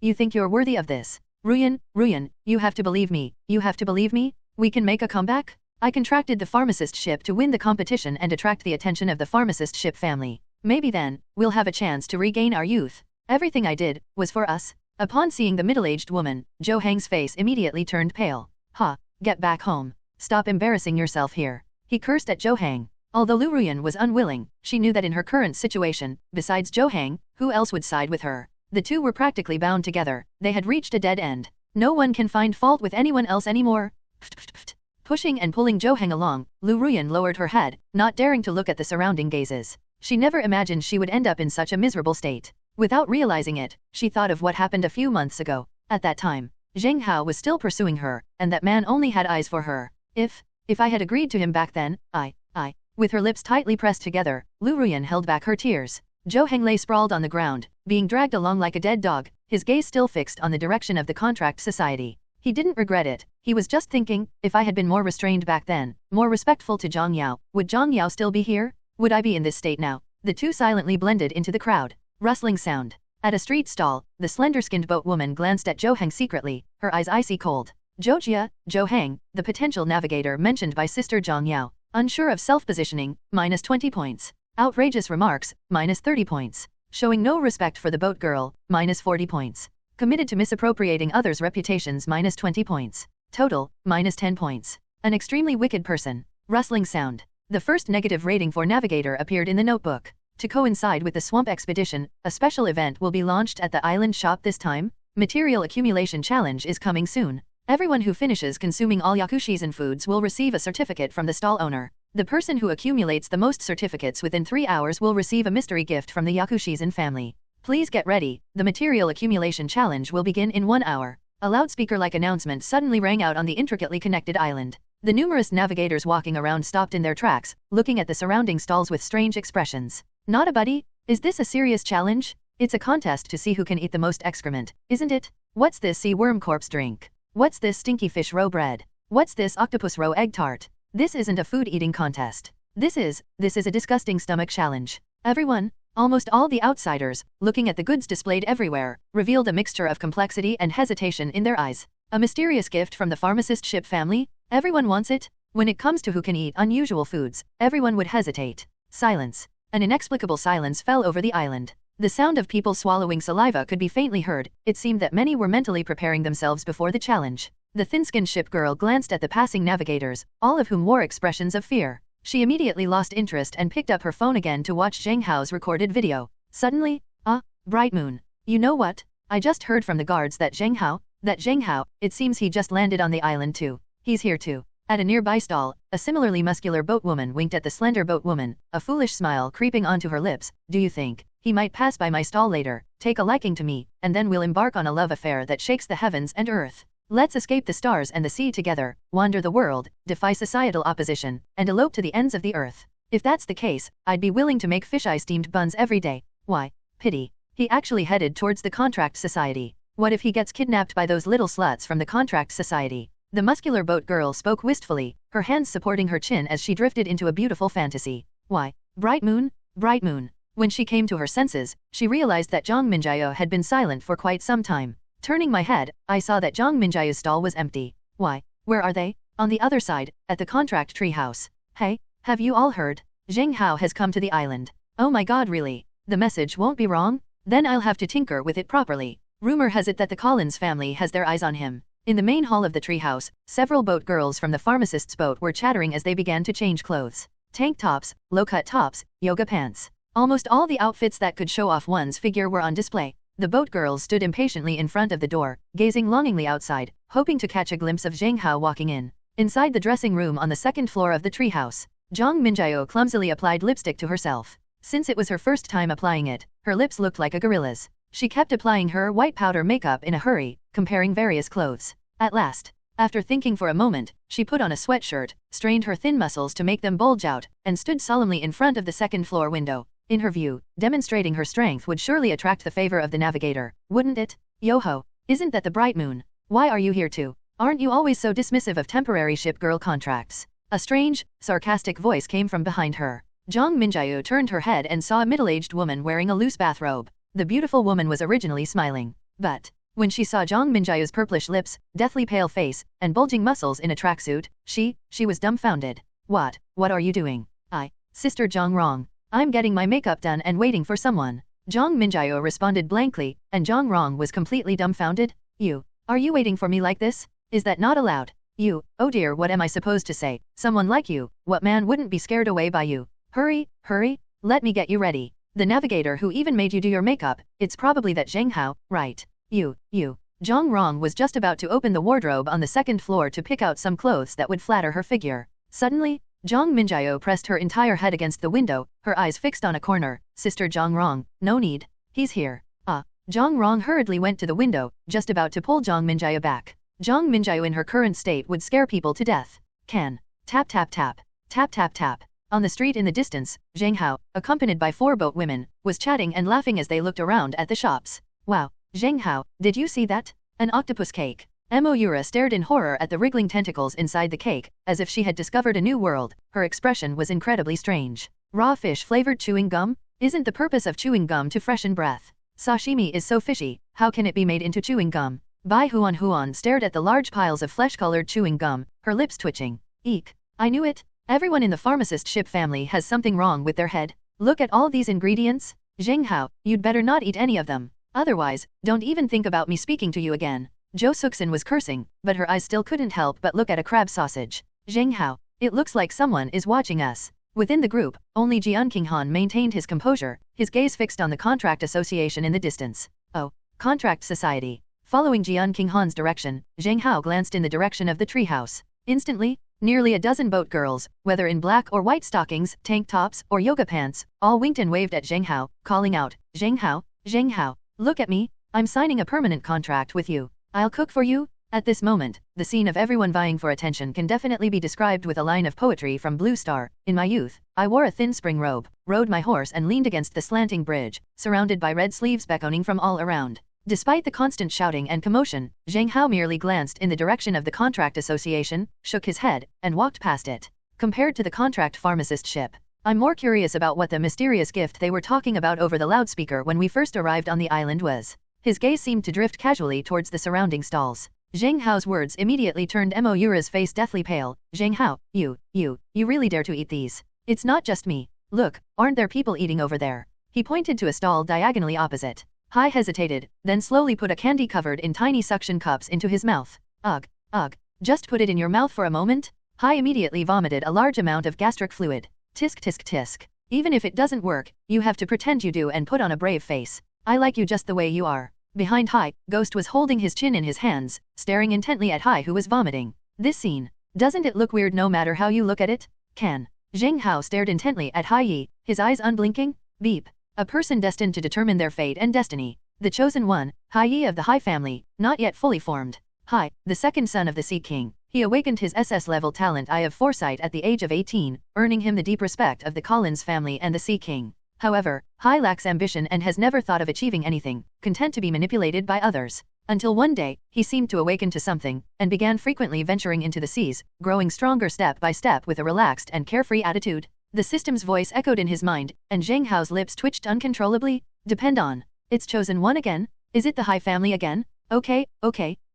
you think you're worthy of this. Ruyan, you have to believe me, we can make a comeback? I contracted the pharmacist ship to win the competition and attract the attention of the pharmacist ship family. Maybe then, we'll have a chance to regain our youth. Everything I did was for us. Upon seeing the middle-aged woman, Zhou Hang's face immediately turned pale. Ha, get back home. Stop embarrassing yourself here. He cursed at Zhou Hang. Although Liu Ruyan was unwilling, she knew that in her current situation, besides Zhou Hang, who else would side with her? The two were practically bound together. They had reached a dead end. No one can find fault with anyone else anymore. Pushing and pulling Zhou Hang along, Liu Ruyan lowered her head, not daring to look at the surrounding gazes. She never imagined she would end up in such a miserable state. Without realizing it, she thought of what happened a few months ago. At that time, Zheng Hao was still pursuing her, and that man only had eyes for her. If I had agreed to him back then, I. With her lips tightly pressed together, Liu Ruyan held back her tears. Zhou Hang lay sprawled on the ground, being dragged along like a dead dog, his gaze still fixed on the direction of the contract society. He didn't regret it. He was just thinking, if I had been more restrained back then, more respectful to Zhang Yao, would Zhang Yao still be here? Would I be in this state now? The two silently blended into the crowd. Rustling sound. At a street stall, the slender-skinned boat woman glanced at Zhou Hang secretly, her eyes icy cold. Zhou Hang, the potential navigator mentioned by Sister Zhang Yao. Unsure of self-positioning, minus 20 points. Outrageous remarks, minus 30 points. Showing no respect for the boat girl, minus 40 points. Committed to misappropriating others' reputations, minus 20 points. Total, minus 10 points. An extremely wicked person. Rustling sound. The first negative rating for Navigator appeared in the notebook. To coincide with the swamp expedition, a special event will be launched at the island shop this time. Material accumulation challenge is coming soon. Everyone who finishes consuming all Yakushizen foods will receive a certificate from the stall owner. The person who accumulates the most certificates within 3 hours will receive a mystery gift from the Yakushizen family. Please get ready, the material accumulation challenge will begin in 1 hour. A loudspeaker-like announcement suddenly rang out on the intricately connected island. The numerous navigators walking around stopped in their tracks, looking at the surrounding stalls with strange expressions. Not a buddy? Is this a serious challenge? It's a contest to see who can eat the most excrement, isn't it? What's this sea worm corpse drink? What's this stinky fish roe bread? What's this octopus roe egg tart? This isn't a food eating contest. This is a disgusting stomach challenge. Everyone, almost all the outsiders, looking at the goods displayed everywhere, revealed a mixture of complexity and hesitation in their eyes. A mysterious gift from the pharmacist ship family? Everyone wants it? When it comes to who can eat unusual foods, everyone would hesitate. Silence. An inexplicable silence fell over the island. The sound of people swallowing saliva could be faintly heard. It seemed that many were mentally preparing themselves before the challenge. The thin-skinned ship girl glanced at the passing navigators, all of whom wore expressions of fear. She immediately lost interest and picked up her phone again to watch Zheng Hao's recorded video. Suddenly, bright moon. You know what? I just heard from the guards that Zheng Hao, it seems he just landed on the island too. He's here too. At a nearby stall, a similarly muscular boat woman winked at the slender boat woman, a foolish smile creeping onto her lips. Do you think he might pass by my stall later, take a liking to me, and then we'll embark on a love affair that shakes the heavens and earth? Let's escape the stars and the sea together, wander the world, defy societal opposition, and elope to the ends of the earth. If that's the case, I'd be willing to make fisheye steamed buns every day. Why? Pity. He actually headed towards the contract society. What if he gets kidnapped by those little sluts from the contract society? The muscular boat girl spoke wistfully, her hands supporting her chin as she drifted into a beautiful fantasy. Why? Bright moon? Bright moon. When she came to her senses, she realized that Zhang Minjiao had been silent for quite some time. Turning my head, I saw that Zhang Minjiao's stall was empty. Why? Where are they? On the other side, at the contract treehouse. Hey, have you all heard? Zheng Hao has come to the island. Oh my god, really? The message won't be wrong? Then I'll have to tinker with it properly. Rumor has it that the Collins family has their eyes on him. In the main hall of the treehouse, several boat girls from the pharmacist's boat were chattering as they began to change clothes. Tank tops, low-cut tops, yoga pants. Almost all the outfits that could show off one's figure were on display. The boat girls stood impatiently in front of the door, gazing longingly outside, hoping to catch a glimpse of Zheng Hao walking in. Inside the dressing room on the second floor of the treehouse, Zhang Minjiao clumsily applied lipstick to herself. Since it was her first time applying it, her lips looked like a gorilla's. She kept applying her white powder makeup in a hurry, comparing various clothes. At last, after thinking for a moment, she put on a sweatshirt, strained her thin muscles to make them bulge out, and stood solemnly in front of the second floor window. In her view, demonstrating her strength would surely attract the favor of the navigator, wouldn't it? Yo-ho, isn't that the bright moon? Why are you here too? Aren't you always so dismissive of temporary ship girl contracts? A strange, sarcastic voice came from behind her. Zhang Minjiao turned her head and saw a middle-aged woman wearing a loose bathrobe. The beautiful woman was originally smiling, but when she saw Zhang Minjiao's purplish lips, deathly pale face, and bulging muscles in a tracksuit, she was dumbfounded. What are you doing? Sister Zhang Rong. I'm getting my makeup done and waiting for someone. Zhang Minjiao responded blankly, and Zhang Rong was completely dumbfounded. Are you waiting for me like this? Is that not allowed? Oh dear, what am I supposed to say? Someone like you, what man wouldn't be scared away by you? Hurry, let me get you ready. The navigator who even made you do your makeup, it's probably that Zheng Hao, right? Zhang Rong was just about to open the wardrobe on the second floor to pick out some clothes that would flatter her figure. Suddenly, Zhang Minjiao pressed her entire head against the window, her eyes fixed on a corner. Sister Zhang Rong, no need. He's here. Zhang Rong hurriedly went to the window, just about to pull Zhang Minjiao back. Zhang Minjiao in her current state would scare people to death. Tap tap tap. Tap tap tap. On the street in the distance, Zheng Hao, accompanied by 4 boat women, was chatting and laughing as they looked around at the shops. Wow, Zheng Hao, did you see that? An octopus cake. Moira stared in horror at the wriggling tentacles inside the cake, as if she had discovered a new world. Her expression was incredibly strange. Raw fish flavored chewing gum? Isn't the purpose of chewing gum to freshen breath? Sashimi is so fishy, how can it be made into chewing gum? Bai Huan stared at the large piles of flesh-colored chewing gum, her lips twitching. Eek. I knew it. Everyone in the pharmacist ship family has something wrong with their head. Look at all these ingredients. Zheng Hao, you'd better not eat any of them. Otherwise, don't even think about me speaking to you again. Jo Suksin was cursing, but her eyes still couldn't help but look at a crab sausage. Zheng Hao, it looks like someone is watching us. Within the group, only Jian Qinghan maintained his composure, his gaze fixed on the contract association in the distance. Oh, contract society. Following Jian Qinghan's direction, Zheng Hao glanced in the direction of the treehouse. Instantly, nearly a dozen boat girls, whether in black or white stockings, tank tops, or yoga pants, all winked and waved at Zheng Hao, calling out, Zheng Hao, look at me, I'm signing a permanent contract with you. I'll cook for you. At this moment, the scene of everyone vying for attention can definitely be described with a line of poetry from Blue Star. In my youth, I wore a thin spring robe, rode my horse and leaned against the slanting bridge, surrounded by red sleeves beckoning from all around. Despite the constant shouting and commotion, Zheng Hao merely glanced in the direction of the contract association, shook his head, and walked past it. Compared to the contract pharmacist ship, I'm more curious about what the mysterious gift they were talking about over the loudspeaker when we first arrived on the island was. His gaze seemed to drift casually towards the surrounding stalls. Zheng Hao's words immediately turned Moira's face deathly pale. Zheng Hao, you really dare to eat these? It's not just me. Look, aren't there people eating over there? He pointed to a stall diagonally opposite. Hai hesitated, then slowly put a candy covered in tiny suction cups into his mouth. Ugh, just put it in your mouth for a moment? Hai immediately vomited a large amount of gastric fluid. Tisk tisk tisk. Even if it doesn't work, you have to pretend you do and put on a brave face. I like you just the way you are. Behind Hai, Ghost was holding his chin in his hands, staring intently at Hai who was vomiting. This scene. Doesn't it look weird no matter how you look at it? Zheng Hao stared intently at Hai Yi, his eyes unblinking. Beep. A person destined to determine their fate and destiny. The chosen one, Hai Yi of the Hai family, not yet fully formed. Hai, the second son of the Sea King. He awakened his SS-level talent Eye of Foresight at the age of 18, earning him the deep respect of the Collins family and the Sea King. However, Hai lacks ambition and has never thought of achieving anything, content to be manipulated by others. Until one day, he seemed to awaken to something, and began frequently venturing into the seas, growing stronger step by step with a relaxed and carefree attitude. The system's voice echoed in his mind, and Zheng Hao's lips twitched uncontrollably. Depend on. It's chosen one again? Is it the Hai family again? Okay.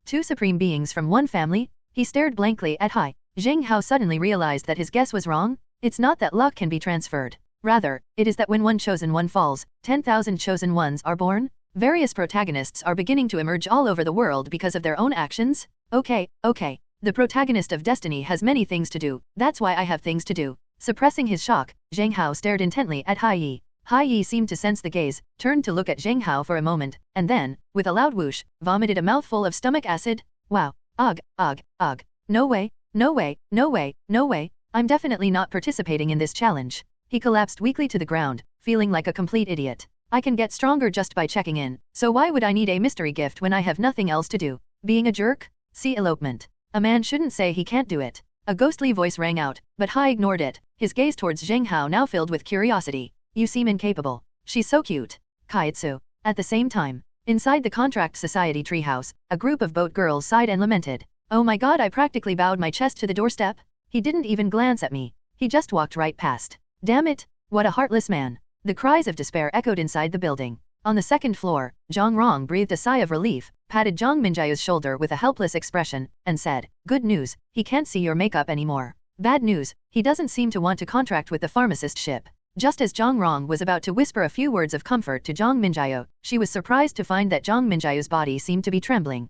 2 supreme beings from one family? He stared blankly at Hai. Zheng Hao suddenly realized that his guess was wrong. It's not that luck can be transferred. Rather, it is that when one chosen one falls, 10,000 chosen ones are born. Various protagonists are beginning to emerge all over the world because of their own actions. Okay, okay. The protagonist of Destiny has many things to do, that's why I have things to do. Suppressing his shock, Zheng Hao stared intently at Hai Yi. Hai Yi seemed to sense the gaze, turned to look at Zheng Hao for a moment, and then, with a loud whoosh, vomited a mouthful of stomach acid. Wow. Ugh, ugh, ugh. No way, no way, no way, no way. I'm definitely not participating in this challenge. He collapsed weakly to the ground, feeling like a complete idiot. I can get stronger just by checking in, so why would I need a mystery gift when I have nothing else to do? Being a jerk? See elopement. A man shouldn't say he can't do it. A ghostly voice rang out, but Hai ignored it, his gaze towards Zheng Hao now filled with curiosity. You seem incapable. She's so cute. Kaitsu. At the same time, inside the Contract Society treehouse, a group of boat girls sighed and lamented. Oh my god, I practically bowed my chest to the doorstep. He didn't even glance at me. He just walked right past. Damn it, what a heartless man. The cries of despair echoed inside the building. On the second floor, Zhang Rong breathed a sigh of relief, patted Zhang Minjiao's shoulder with a helpless expression, and said, Good news, he can't see your makeup anymore. Bad news, he doesn't seem to want to contract with the pharmacist ship. Just as Zhang Rong was about to whisper a few words of comfort to Zhang Minjiao, she was surprised to find that Zhang Minjiao's body seemed to be trembling.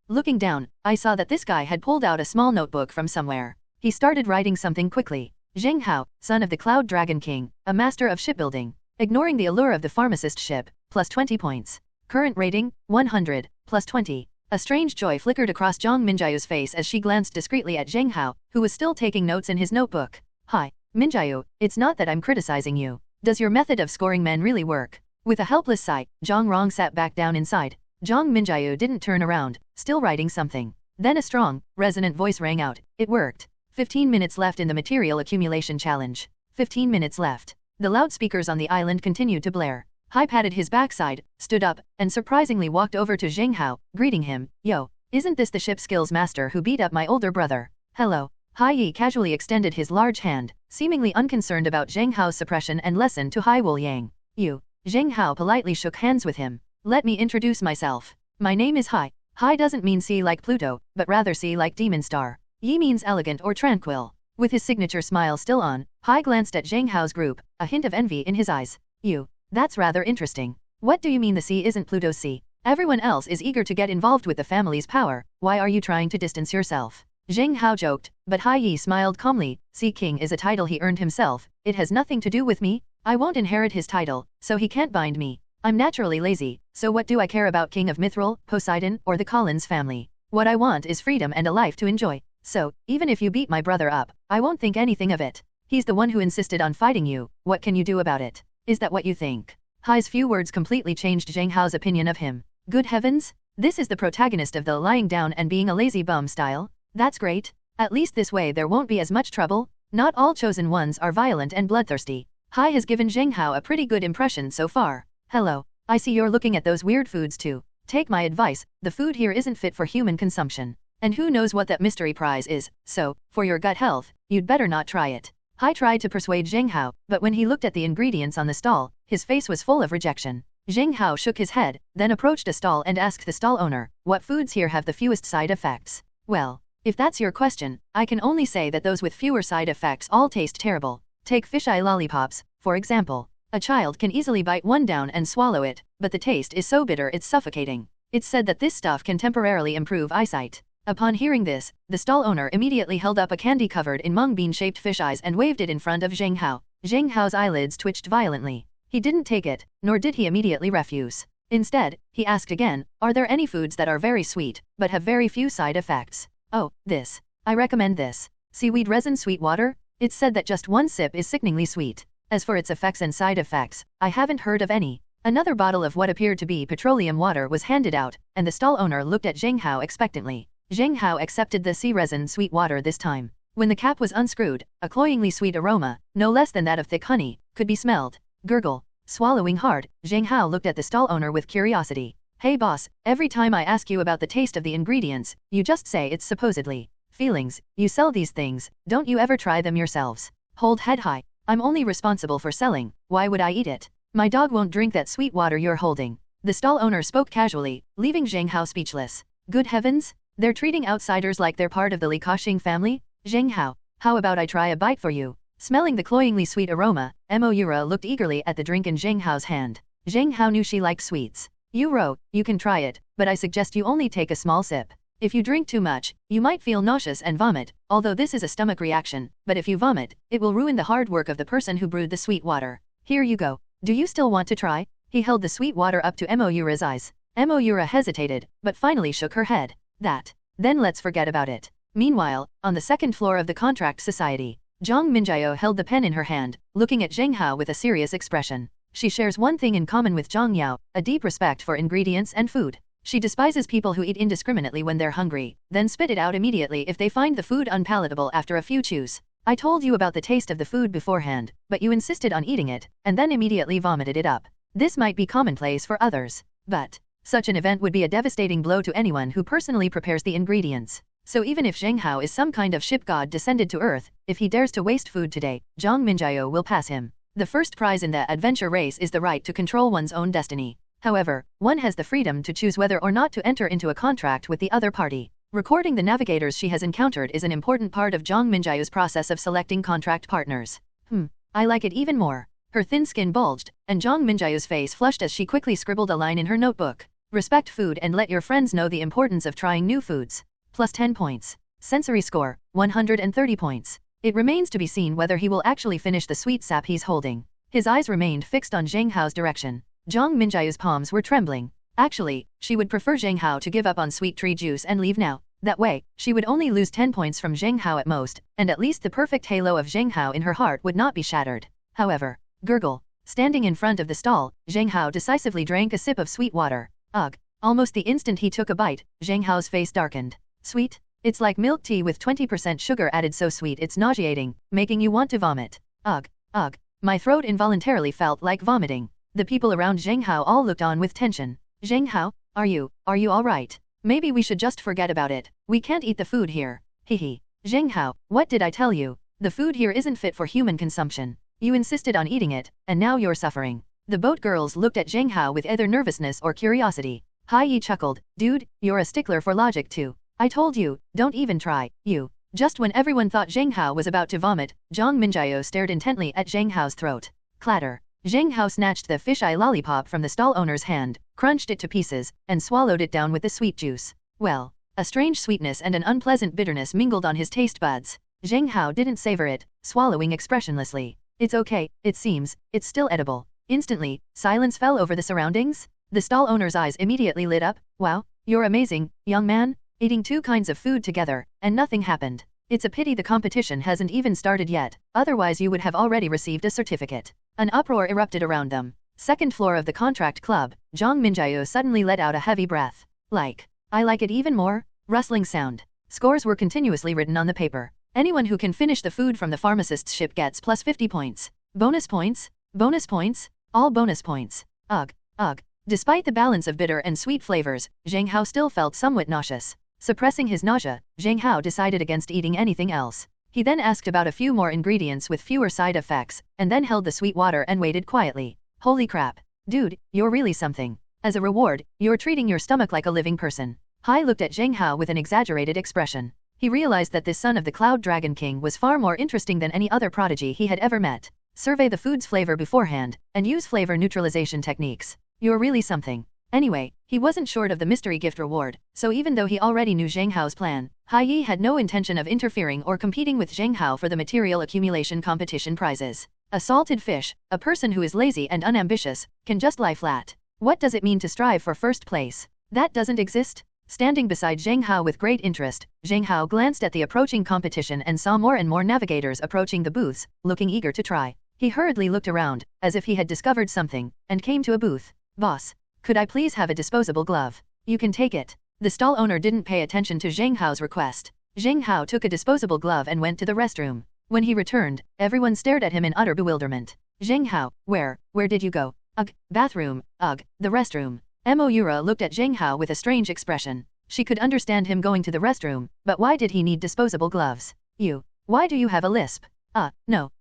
Looking down, I saw that this guy had pulled out a small notebook from somewhere. He started writing something quickly. Zheng Hao, son of the Cloud Dragon King, a master of shipbuilding. Ignoring the allure of the pharmacist ship, plus 20 points. Current rating, 100, plus 20. A strange joy flickered across Zhang Minjiao's face as she glanced discreetly at Zheng Hao, who was still taking notes in his notebook. Hi, Minjiao, it's not that I'm criticizing you. Does your method of scoring men really work? With a helpless sigh, Zhang Rong sat back down inside. Zhang Minjiao didn't turn around, still writing something. Then a strong, resonant voice rang out. It worked. 15 minutes left in the material accumulation challenge. 15 minutes left. The loudspeakers on the island continued to blare. Hai patted his backside, stood up, and surprisingly walked over to Zheng Hao, greeting him. Yo, isn't this the ship skills master who beat up my older brother? Hello. Hai Yi casually extended his large hand, seemingly unconcerned about Zheng Hao's suppression and lesson to Hai Wuliang. You. Zheng Hao politely shook hands with him. Let me introduce myself. My name is Hai. Hai doesn't mean sea like Pluto, but rather sea like Demon Star. Yi means elegant or tranquil. With his signature smile still on, Hai glanced at Zheng Hao's group, a hint of envy in his eyes. You. That's rather interesting. What do you mean the sea isn't Pluto's sea? Everyone else is eager to get involved with the family's power, why are you trying to distance yourself? Zheng Hao joked, but Hai Yi smiled calmly. Sea King is a title he earned himself, it has nothing to do with me. I won't inherit his title, so he can't bind me. I'm naturally lazy, so what do I care about King of Mithril, Poseidon, or the Collins family? What I want is freedom and a life to enjoy. So, even if you beat my brother up, I won't think anything of it. He's the one who insisted on fighting you, what can you do about it? Is that what you think? Hai's few words completely changed Zheng Hao's opinion of him. Good heavens! This is the protagonist of the lying down and being a lazy bum style? That's great. At least this way there won't be as much trouble. Not all chosen ones are violent and bloodthirsty. Hai has given Zheng Hao a pretty good impression so far. Hello. I see you're looking at those weird foods too. Take my advice, the food here isn't fit for human consumption. And who knows what that mystery prize is, so, for your gut health, you'd better not try it. Hai tried to persuade Zheng Hao, but when he looked at the ingredients on the stall, his face was full of rejection. Zheng Hao shook his head, then approached a stall and asked the stall owner, what foods here have the fewest side effects? Well, if that's your question, I can only say that those with fewer side effects all taste terrible. Take fisheye lollipops, for example. A child can easily bite one down and swallow it, but the taste is so bitter it's suffocating. It's said that this stuff can temporarily improve eyesight. Upon hearing this, the stall owner immediately held up a candy covered in mung bean-shaped fish eyes and waved it in front of Zheng Hao. Zheng Hao's eyelids twitched violently. He didn't take it, nor did he immediately refuse. Instead, he asked again, are there any foods that are very sweet, but have very few side effects? Oh, this. I recommend this. Seaweed resin sweet water? It's said that just one sip is sickeningly sweet. As for its effects and side effects, I haven't heard of any. Another bottle of what appeared to be petroleum water was handed out, and the stall owner looked at Zheng Hao expectantly. Zheng Hao accepted the sea resin sweet water this time. When the cap was unscrewed, a cloyingly sweet aroma, no less than that of thick honey, could be smelled. Gurgle. Swallowing hard, Zheng Hao looked at the stall owner with curiosity. Hey boss, every time I ask you about the taste of the ingredients, you just say it's supposedly. Feelings, you sell these things, don't you ever try them yourselves? Hold head high. I'm only responsible for selling, why would I eat it? My dog won't drink that sweet water you're holding. The stall owner spoke casually, leaving Zheng Hao speechless. Good heavens! They're treating outsiders like they're part of the Li Kaxing family? Zheng Hao, how about I try a bite for you? Smelling the cloyingly sweet aroma, Moira looked eagerly at the drink in Zheng Hao's hand. Zheng Hao knew she liked sweets. You can try it, but I suggest you only take a small sip. If you drink too much, you might feel nauseous and vomit, although this is a stomach reaction, but if you vomit, it will ruin the hard work of the person who brewed the sweet water. Here you go. Do you still want to try? He held the sweet water up to Moira's eyes. Moira hesitated, but finally shook her head. Then let's forget about it. Meanwhile, on the second floor of the Contract Society, Zhang Minjiao held the pen in her hand, looking at Zheng Hao with a serious expression. She shares one thing in common with Zhang Yao, a deep respect for ingredients and food. She despises people who eat indiscriminately when they're hungry, then spit it out immediately if they find the food unpalatable after a few chews. I told you about the taste of the food beforehand, but you insisted on eating it, and then immediately vomited it up. This might be commonplace for others, but such an event would be a devastating blow to anyone who personally prepares the ingredients. So even if Zheng Hao is some kind of ship god descended to Earth, if he dares to waste food today, Zhang Minjiao will pass him. The first prize in the adventure race is the right to control one's own destiny. However, one has the freedom to choose whether or not to enter into a contract with the other party. Recording the navigators she has encountered is an important part of Zhang Minjiao's process of selecting contract partners. I like it even more. Her thin skin bulged, and Zhang Minjiao's face flushed as she quickly scribbled a line in her notebook. Respect food and let your friends know the importance of trying new foods. Plus 10 points. Sensory score, 130 points. It remains to be seen whether he will actually finish the sweet sap he's holding. His eyes remained fixed on Zheng Hao's direction. Zhang Minjiao's palms were trembling. Actually, she would prefer Zheng Hao to give up on sweet tree juice and leave now. That way, she would only lose 10 points from Zheng Hao at most, and at least the perfect halo of Zheng Hao in her heart would not be shattered. However, gurgle. Standing in front of the stall, Zheng Hao decisively drank a sip of sweet water. Ugh. Almost the instant he took a bite, Zheng Hao's face darkened. Sweet? It's like milk tea with 20% sugar added, so sweet it's nauseating, making you want to vomit. Ugh. Ugh. My throat involuntarily felt like vomiting. The people around Zheng Hao all looked on with tension. Zheng Hao, are you all right? Maybe we should just forget about it. We can't eat the food here. Hehe. Zheng Hao, what did I tell you? The food here isn't fit for human consumption. You insisted on eating it, and now you're suffering. The boat girls looked at Zheng Hao with either nervousness or curiosity. Hai Yi chuckled. Dude, you're a stickler for logic too. I told you, don't even try, you. Just when everyone thought Zheng Hao was about to vomit, Zhang Minjiao stared intently at Zheng Hao's throat. Clatter. Zheng Hao snatched the fisheye lollipop from the stall owner's hand, crunched it to pieces, and swallowed it down with the sweet juice. Well, a strange sweetness and an unpleasant bitterness mingled on his taste buds. Zheng Hao didn't savor it, swallowing expressionlessly. It's okay, it seems, it's still edible. Instantly, silence fell over the surroundings. The stall owner's eyes immediately lit up. Wow, you're amazing, young man. Eating two kinds of food together, and nothing happened. It's a pity the competition hasn't even started yet, otherwise you would have already received a certificate. An uproar erupted around them. Second floor of the contract club, Zhang Minjiao suddenly let out a heavy breath. I like it even more. Rustling sound. Scores were continuously written on the paper. Anyone who can finish the food from the pharmacist's ship gets plus 50 points. Bonus points? Bonus points? All bonus points. Ugh. Ugh. Despite the balance of bitter and sweet flavors, Zheng Hao still felt somewhat nauseous. Suppressing his nausea, Zheng Hao decided against eating anything else. He then asked about a few more ingredients with fewer side effects, and then held the sweet water and waited quietly. Holy crap. Dude, you're really something. As a reward, you're treating your stomach like a living person. Hai looked at Zheng Hao with an exaggerated expression. He realized that this son of the Cloud Dragon King was far more interesting than any other prodigy he had ever met. Survey the food's flavor beforehand, and use flavor neutralization techniques. You're really something. Anyway, he wasn't short of the mystery gift reward, so even though he already knew Zheng Hao's plan, Hai Yi had no intention of interfering or competing with Zheng Hao for the material accumulation competition prizes. A salted fish, a person who is lazy and unambitious, can just lie flat. What does it mean to strive for first place? That doesn't exist? Standing beside Zheng Hao with great interest, Zheng Hao glanced at the approaching competition and saw more and more navigators approaching the booths, looking eager to try. He hurriedly looked around, as if he had discovered something, and came to a booth. Boss, could I please have a disposable glove? You can take it. The stall owner didn't pay attention to Zheng Hao's request. Zheng Hao took a disposable glove and went to the restroom. When he returned, everyone stared at him in utter bewilderment. Zheng Hao, where did you go? Ugh, bathroom, ugh, the restroom. Moira looked at Zheng Hao with a strange expression. She could understand him going to the restroom, but why did he need disposable gloves? Why do you have a lisp? No.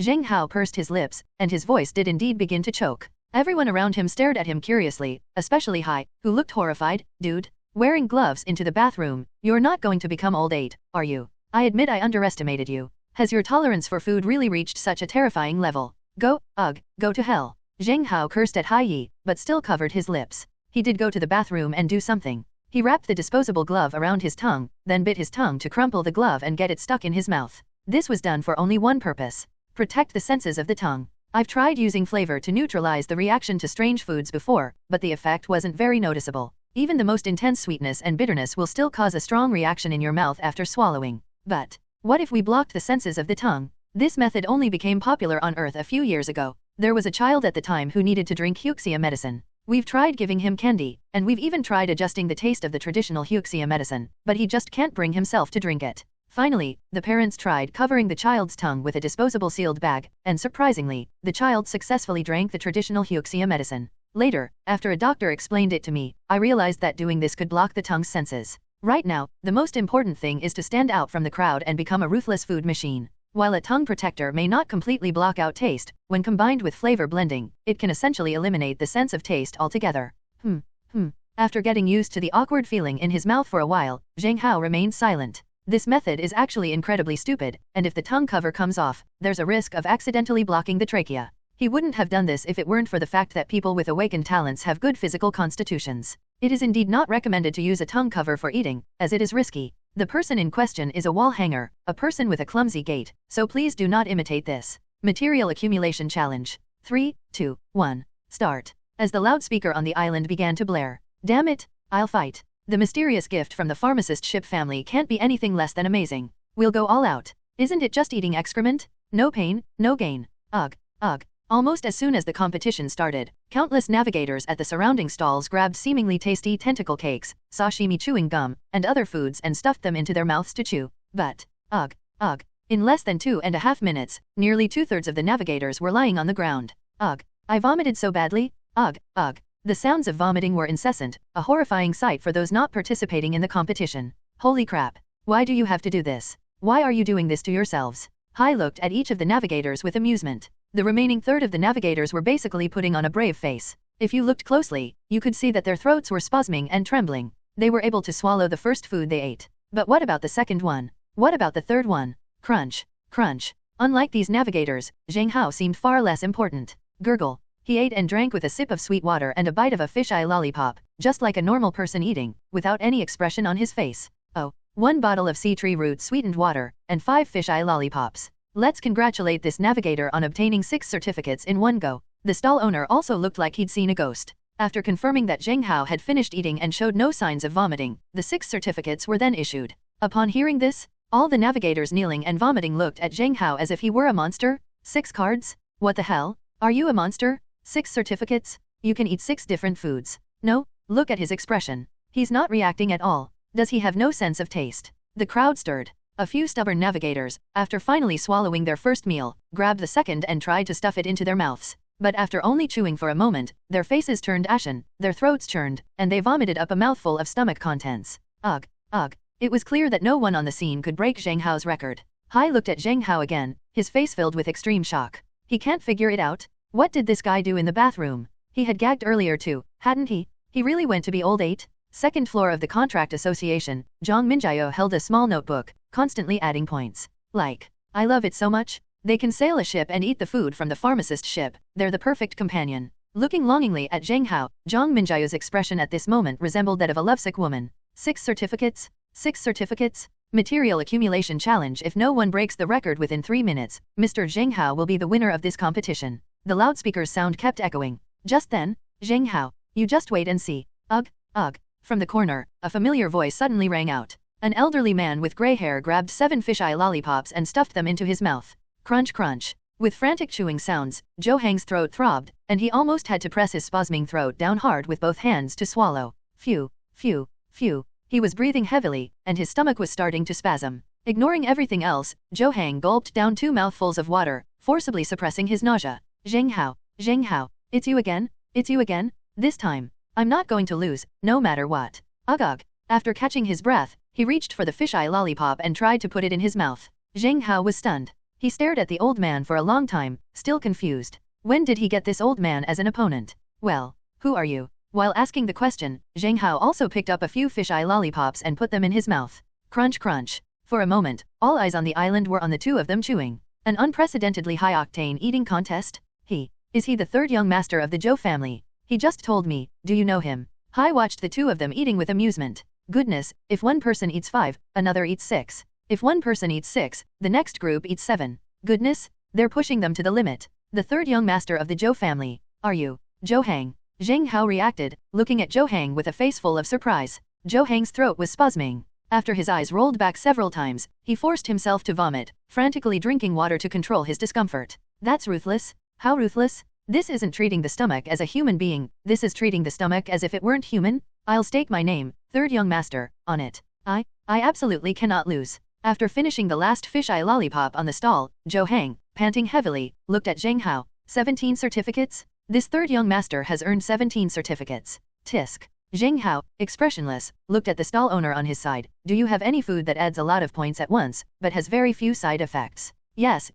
Zheng Hao pursed his lips, and his voice did indeed begin to choke. Everyone around him stared at him curiously, especially Hai, who looked horrified. Dude, wearing gloves into the bathroom, you're not going to become old 8, are you? I admit I underestimated you. Has your tolerance for food really reached such a terrifying level? Go to hell. Zheng Hao cursed at Hai Yi, but still covered his lips. He did go to the bathroom and do something. He wrapped the disposable glove around his tongue, then bit his tongue to crumple the glove and get it stuck in his mouth. This was done for only one purpose: protect the senses of the tongue. I've tried using flavor to neutralize the reaction to strange foods before, but the effect wasn't very noticeable. Even the most intense sweetness and bitterness will still cause a strong reaction in your mouth after swallowing. But what if we blocked the senses of the tongue? This method only became popular on Earth a few years ago. There was a child at the time who needed to drink Huxia medicine. We've tried giving him candy, and we've even tried adjusting the taste of the traditional Huxia medicine, but he just can't bring himself to drink it. Finally, the parents tried covering the child's tongue with a disposable sealed bag, and surprisingly, the child successfully drank the traditional Huxia medicine. Later, after a doctor explained it to me, I realized that doing this could block the tongue's senses. Right now, the most important thing is to stand out from the crowd and become a ruthless food machine. While a tongue protector may not completely block out taste, when combined with flavor blending, it can essentially eliminate the sense of taste altogether. After getting used to the awkward feeling in his mouth for a while, Zheng Hao remained silent. This method is actually incredibly stupid, and if the tongue cover comes off, there's a risk of accidentally blocking the trachea. He wouldn't have done this if it weren't for the fact that people with awakened talents have good physical constitutions. It is indeed not recommended to use a tongue cover for eating, as it is risky. The person in question is a wall hanger, a person with a clumsy gait, so please do not imitate this. Material Accumulation Challenge. 3, 2, 1. Start. As the loudspeaker on the island began to blare. Damn it, I'll fight. The mysterious gift from the pharmacist ship family can't be anything less than amazing. We'll go all out. Isn't it just eating excrement? No pain, no gain. Ugh, ugh. Almost as soon as the competition started, countless navigators at the surrounding stalls grabbed seemingly tasty tentacle cakes, sashimi chewing gum, and other foods and stuffed them into their mouths to chew. But, ugh, ugh. In less than 2.5 minutes, nearly 2/3 of the navigators were lying on the ground. Ugh. I vomited so badly. Ugh, ugh. The sounds of vomiting were incessant, a horrifying sight for those not participating in the competition. Holy crap. Why do you have to do this? Why are you doing this to yourselves? Hai looked at each of the navigators with amusement. The remaining third of the navigators were basically putting on a brave face. If you looked closely, you could see that their throats were spasming and trembling. They were able to swallow the first food they ate. But what about the second one? What about the third one? Crunch, crunch. Unlike these navigators, Zheng Hao seemed far less important. Gurgle. He ate and drank with a sip of sweet water and a bite of a fisheye lollipop, just like a normal person eating, without any expression on his face. Oh, 1 bottle of sea tree root sweetened water, and 5 fisheye lollipops. Let's congratulate this navigator on obtaining 6 certificates in one go. The stall owner also looked like he'd seen a ghost. After confirming that Zheng Hao had finished eating and showed no signs of vomiting, the 6 certificates were then issued. Upon hearing this, all the navigators kneeling and vomiting looked at Zheng Hao as if he were a monster. 6 cards? What the hell? Are you a monster? 6 certificates? You can eat 6 different foods. No, look at his expression. He's not reacting at all. Does he have no sense of taste? The crowd stirred. A few stubborn navigators, after finally swallowing their first meal, grabbed the second and tried to stuff it into their mouths. But after only chewing for a moment, their faces turned ashen, their throats churned, and they vomited up a mouthful of stomach contents. Ugh, ugh. It was clear that no one on the scene could break Zheng Hao's record. Hai looked at Zheng Hao again, his face filled with extreme shock. He can't figure it out? What did this guy do in the bathroom? He had gagged earlier too, hadn't he? He really went to be old 8? Second floor of the Contract Association, Zhang Minjiao held a small notebook, constantly adding points. Like, I love it so much. They can sail a ship and eat the food from the pharmacist ship. They're the perfect companion. Looking longingly at Zheng Hao, Zhang Minjiao's expression at this moment resembled that of a lovesick woman. 6 certificates? 6 certificates? Material Accumulation Challenge. If no one breaks the record within 3 minutes, Mr. Zheng Hao will be the winner of this competition. The loudspeaker's sound kept echoing. Just then, Zheng Hao, you just wait and see. Ugh, ugh. From the corner, a familiar voice suddenly rang out. An elderly man with gray hair grabbed 7 fisheye lollipops and stuffed them into his mouth. Crunch crunch. With frantic chewing sounds, Zhou Hang's throat throbbed, and he almost had to press his spasming throat down hard with both hands to swallow. Phew, phew, phew. He was breathing heavily, and his stomach was starting to spasm. Ignoring everything else, Zhou Hang gulped down 2 mouthfuls of water, forcibly suppressing his nausea. Zheng Hao, it's you again? It's you again? This time, I'm not going to lose, no matter what. Ugh ugh. After catching his breath, he reached for the fisheye lollipop and tried to put it in his mouth. Zheng Hao was stunned. He stared at the old man for a long time, still confused. When did he get this old man as an opponent? Well, who are you? While asking the question, Zheng Hao also picked up a few fisheye lollipops and put them in his mouth. Crunch crunch. For a moment, all eyes on the island were on the two of them chewing. An unprecedentedly high-octane eating contest? Is he the third young master of the Zhou family? He just told me, do you know him? Hai watched the two of them eating with amusement. Goodness, if one person eats 5, another eats 6. If one person eats 6, the next group eats 7. Goodness, they're pushing them to the limit. The third young master of the Zhou family. Are you? Zhou Hang. Zheng Hao reacted, looking at Zhou Hang with a face full of surprise. Zhou Hang's throat was spasming. After his eyes rolled back several times, he forced himself to vomit, frantically drinking water to control his discomfort. That's ruthless. How ruthless? This isn't treating the stomach as a human being, this is treating the stomach as if it weren't human. I'll stake my name, third young master, on it. I absolutely cannot lose. After finishing the last fish-eye lollipop on the stall, Zhou Hang, panting heavily, looked at Zheng Hao. 17 certificates? This third young master has earned 17 certificates. Tisk. Zheng Hao, expressionless, looked at the stall owner on his side. Do you have any food that adds a lot of points at once, but has very few side effects? Yes,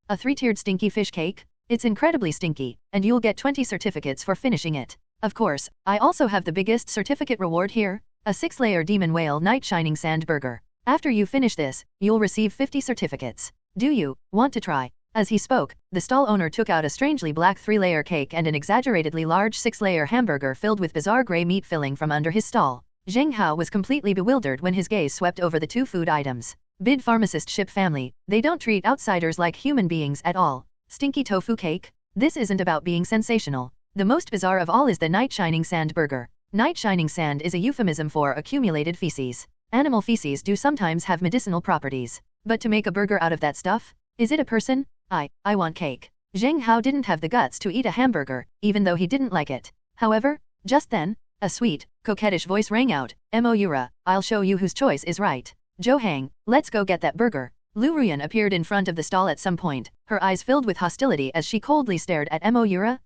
a 3-tiered stinky fish cake? It's incredibly stinky, and you'll get 20 certificates for finishing it. Of course, I also have the biggest certificate reward here, a 6-layer demon whale night shining sand burger. After you finish this, you'll receive 50 certificates. Do you want to try? As he spoke, the stall owner took out a strangely black 3-layer cake and an exaggeratedly large 6-layer hamburger filled with bizarre gray meat filling from under his stall. Zheng Hao was completely bewildered when his gaze swept over the 2 food items. Bid pharmacist ship family, they don't treat outsiders like human beings at all. Stinky tofu cake? This isn't about being sensational. The most bizarre of all is the night shining sand burger. Night shining sand is a euphemism for accumulated feces. Animal feces do sometimes have medicinal properties. But to make a burger out of that stuff? Is it a person? I want cake. Zheng Hao didn't have the guts to eat a hamburger, even though he didn't like it. However, just then, a sweet, coquettish voice rang out, Moura, I'll show you whose choice is right. Zhou Hang, let's go get that burger. Liu Ruyan appeared in front of the stall at some point, her eyes filled with hostility as she coldly stared at Moura.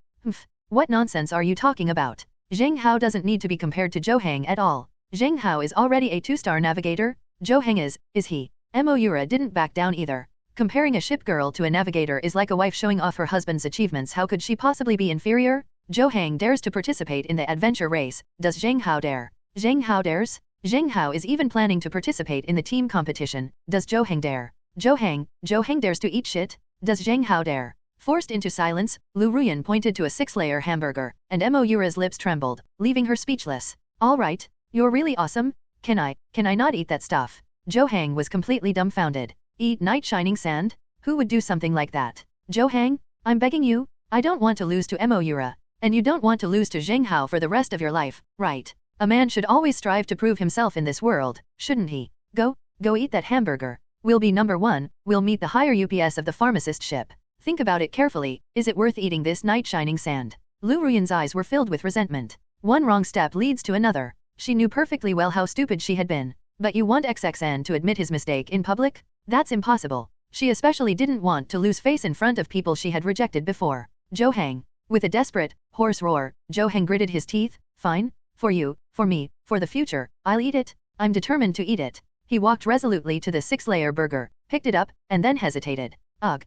What nonsense are you talking about? Zheng Hao doesn't need to be compared to Zhou Hang at all. Zheng Hao is already a 2-star navigator. Zhou Hang is he? Moura didn't back down either. Comparing a ship girl to a navigator is like a wife showing off her husband's achievements. How could she possibly be inferior? Zhou Hang dares to participate in the adventure race. Does Zheng Hao dare? Zheng Hao dares? Zheng Hao is even planning to participate in the team competition. Does Zhou Hang dare? Zhou Hang dares to eat shit? Does Zheng Hao dare? Forced into silence, Liu Ruyan pointed to a 6-layer hamburger, and Moura's lips trembled, leaving her speechless. All right, you're really awesome. Can I not eat that stuff? Zhou Hang was completely dumbfounded. Eat night shining sand? Who would do something like that? Zhou Hang, I'm begging you, I don't want to lose to Moura, and you don't want to lose to Zheng Hao for the rest of your life, right? A man should always strive to prove himself in this world, shouldn't he? Go eat that hamburger. We'll be number 1, we'll meet the higher UPS of the pharmacist ship. Think about it carefully, is it worth eating this night shining sand? Liu Ruyan's eyes were filled with resentment. One wrong step leads to another. She knew perfectly well how stupid she had been. But you want XXN to admit his mistake in public? That's impossible. She especially didn't want to lose face in front of people she had rejected before. Zhou Hang. With a desperate, hoarse roar, Zhou Hang gritted his teeth. Fine. For you, for me, for the future, I'll eat it. I'm determined to eat it. He walked resolutely to the 6-layer burger, picked it up, and then hesitated. Ugh.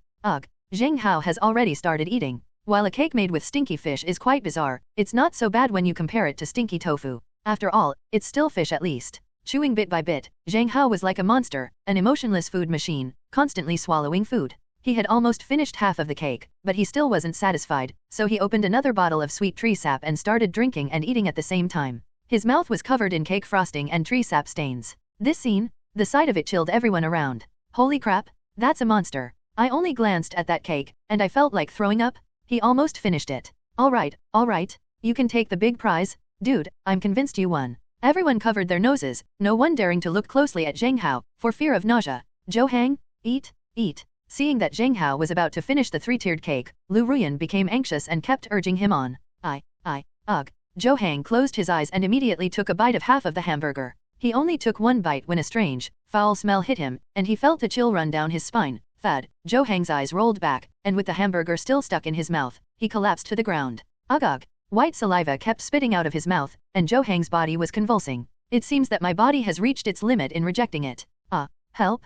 Zheng Hao has already started eating. While a cake made with stinky fish is quite bizarre, it's not so bad when you compare it to stinky tofu. After all, it's still fish at least. Chewing bit by bit, Zheng Hao was like a monster, an emotionless food machine, constantly swallowing food. He had almost finished half of the cake, but he still wasn't satisfied, so he opened another bottle of sweet tree sap and started drinking and eating at the same time. His mouth was covered in cake frosting and tree sap stains. This scene, the sight of it chilled everyone around. Holy crap, that's a monster. I only glanced at that cake, and I felt like throwing up. He almost finished it. All right, you can take the big prize. Dude, I'm convinced you won. Everyone covered their noses, no one daring to look closely at Zheng Hao, for fear of nausea. Zhou Hang, eat. Seeing that Zheng Hao was about to finish the 3-tiered cake, Liu Ruyan became anxious and kept urging him on. Ugh. Zhou Hang closed his eyes and immediately took a bite of half of the hamburger. He only took one bite when a strange, foul smell hit him, and he felt a chill run down his spine. Thud. Zhou Hang's eyes rolled back, and with the hamburger still stuck in his mouth, he collapsed to the ground. Ugh. White saliva kept spitting out of his mouth, and Zhou Hang's body was convulsing. It seems that my body has reached its limit in rejecting it. Help.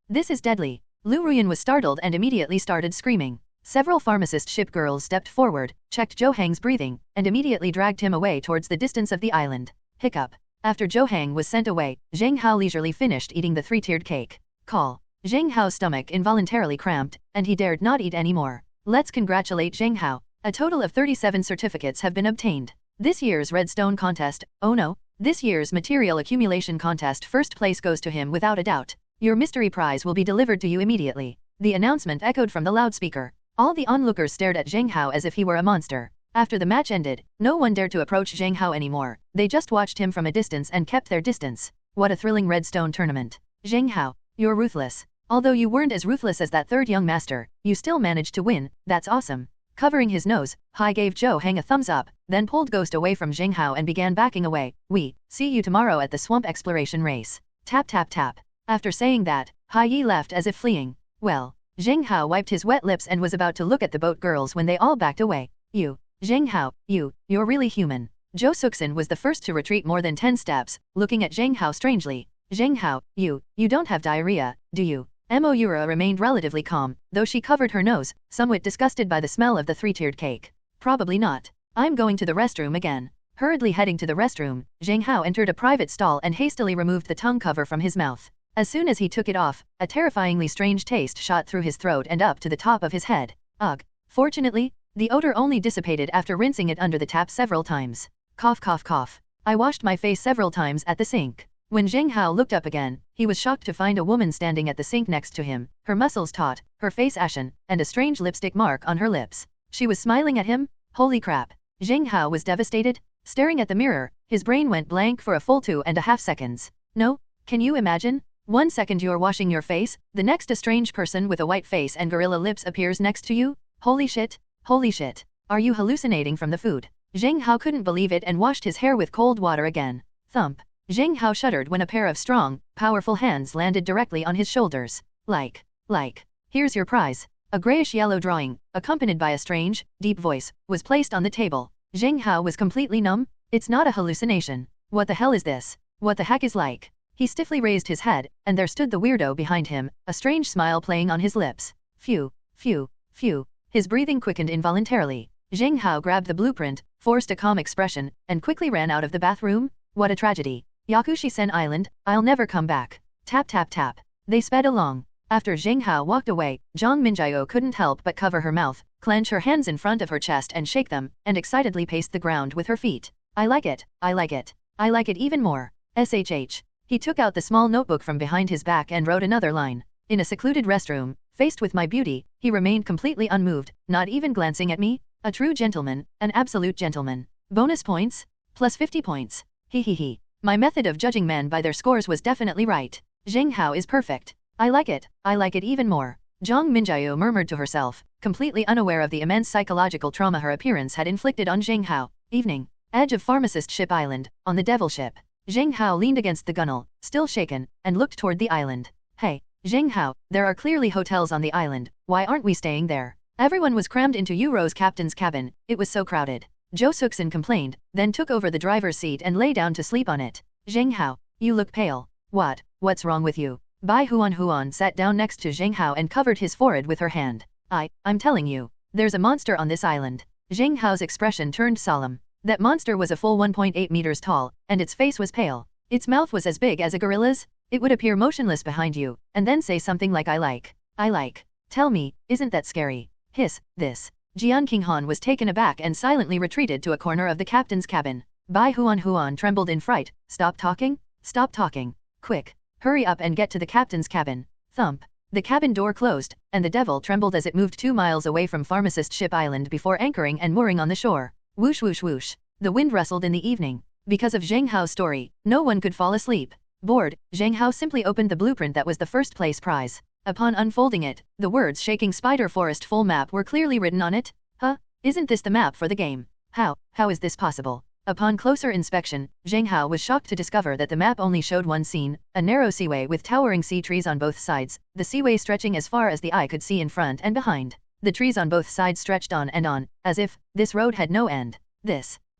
This is deadly. Liu Ruyan was startled and immediately started screaming. Several pharmacist ship girls stepped forward, checked Zhou Hang's breathing, and immediately dragged him away towards the distance of the island. Hiccup. After Zhou Hang was sent away, Zheng Hao leisurely finished eating the 3-tiered cake. Call. Zheng Hao's stomach involuntarily cramped, and he dared not eat anymore. Let's congratulate Zheng Hao. A total of 37 certificates have been obtained. This year's Redstone contest, oh no, this year's material accumulation contest first place goes to him without a doubt. Your mystery prize will be delivered to you immediately. The announcement echoed from the loudspeaker. All the onlookers stared at Zheng Hao as if he were a monster. After the match ended, no one dared to approach Zheng Hao anymore. They just watched him from a distance and kept their distance. What a thrilling Redstone tournament. Zheng Hao, you're ruthless. Although you weren't as ruthless as that third young master, you still managed to win. That's awesome. Covering his nose, Hai gave Zhou Hang a thumbs up, then pulled Ghost away from Zheng Hao and began backing away. We see you tomorrow at the swamp exploration race. Tap tap tap. After saying that, Hai Yi left as if fleeing. Well, Zheng Hao wiped his wet lips and was about to look at the boat girls when they all backed away. You, Zheng Hao, you're really human. Zhou Suxin was the first to retreat more than 10 steps, looking at Zheng Hao strangely. Zheng Hao, you don't have diarrhea, do you? Moira remained relatively calm, though she covered her nose, somewhat disgusted by the smell of the three-tiered cake. Probably not. I'm going to the restroom again. Hurriedly heading to the restroom, Zheng Hao entered a private stall and hastily removed the tongue cover from his mouth. As soon as he took it off, a terrifyingly strange taste shot through his throat and up to the top of his head. Ugh. Fortunately, the odor only dissipated after rinsing it under the tap several times. Cough cough cough. I washed my face several times at the sink. When Zheng Hao looked up again, he was shocked to find a woman standing at the sink next to him, her muscles taut, her face ashen, and a strange lipstick mark on her lips. She was smiling at him? Holy crap. Zheng Hao was devastated. Staring at the mirror, his brain went blank for a full 2.5 seconds. No? Can you imagine? 1 second you're washing your face, the next a strange person with a white face and gorilla lips appears next to you? Holy shit. Holy shit. Are you hallucinating from the food? Zheng Hao couldn't believe it and washed his hair with cold water again. Thump. Zheng Hao shuddered when a pair of strong, powerful hands landed directly on his shoulders. Like, here's your prize. A grayish-yellow drawing, accompanied by a strange, deep voice, was placed on the table. Zheng Hao was completely numb. It's not a hallucination. What the hell is this? What the heck is like? He stiffly raised his head, and there stood the weirdo behind him, a strange smile playing on his lips. Phew, phew, phew. His breathing quickened involuntarily. Zheng Hao grabbed the blueprint, forced a calm expression, and quickly ran out of the bathroom. What a tragedy. Yakushi-sen Island, I'll never come back. Tap tap tap. They sped along. After Zheng Hao walked away, Zhang Minjiao couldn't help but cover her mouth, clench her hands in front of her chest and shake them, and excitedly paced the ground with her feet. I like it, I like it. I like it even more. SHH. He took out the small notebook from behind his back and wrote another line. In a secluded restroom, faced with my beauty, he remained completely unmoved, not even glancing at me. A true gentleman, an absolute gentleman. Bonus points? Plus 50 points. He. My method of judging men by their scores was definitely right. Zheng Hao is perfect. I like it even more. Zhang Minjiao murmured to herself, completely unaware of the immense psychological trauma her appearance had inflicted on Zheng Hao. Evening. Edge of Pharmacist Ship Island, on the Devil Ship. Zheng Hao leaned against the gunwale, still shaken, and looked toward the island. Hey, Zheng Hao, there are clearly hotels on the island, why aren't we staying there? Everyone was crammed into Euro's captain's cabin, it was so crowded. Zhou Suxin complained, then took over the driver's seat and lay down to sleep on it. Zheng Hao, you look pale. What's wrong with you? Bai Huan sat down next to Zheng Hao and covered his forehead with her hand. I'm telling you, there's a monster on this island. Zheng Hao's expression turned solemn. That monster was a full 1.8 meters tall, and its face was pale. Its mouth was as big as a gorilla's. It would appear motionless behind you, and then say something like I like. Tell me, isn't that scary? Hiss, this. Jian Qinghan was taken aback and silently retreated to a corner of the captain's cabin. Bai Huan trembled in fright. Stop talking? Stop talking. Quick. Hurry up and get to the captain's cabin. Thump. The cabin door closed, and the devil trembled as it moved 2 miles away from Pharmacist Ship Island before anchoring and mooring on the shore. Whoosh whoosh whoosh. The wind rustled in the evening. Because of Zheng Hao's story, no one could fall asleep. Bored, Zheng Hao simply opened the blueprint that was the first place prize. Upon unfolding it, the words Shaking Spider Forest full map were clearly written on it. Huh? Isn't this the map for the game? How is this possible? Upon closer inspection, Zheng Hao was shocked to discover that the map only showed one scene, a narrow seaway with towering sea trees on both sides, the seaway stretching as far as the eye could see in front and behind. The trees on both sides stretched on and on, as if this road had no end.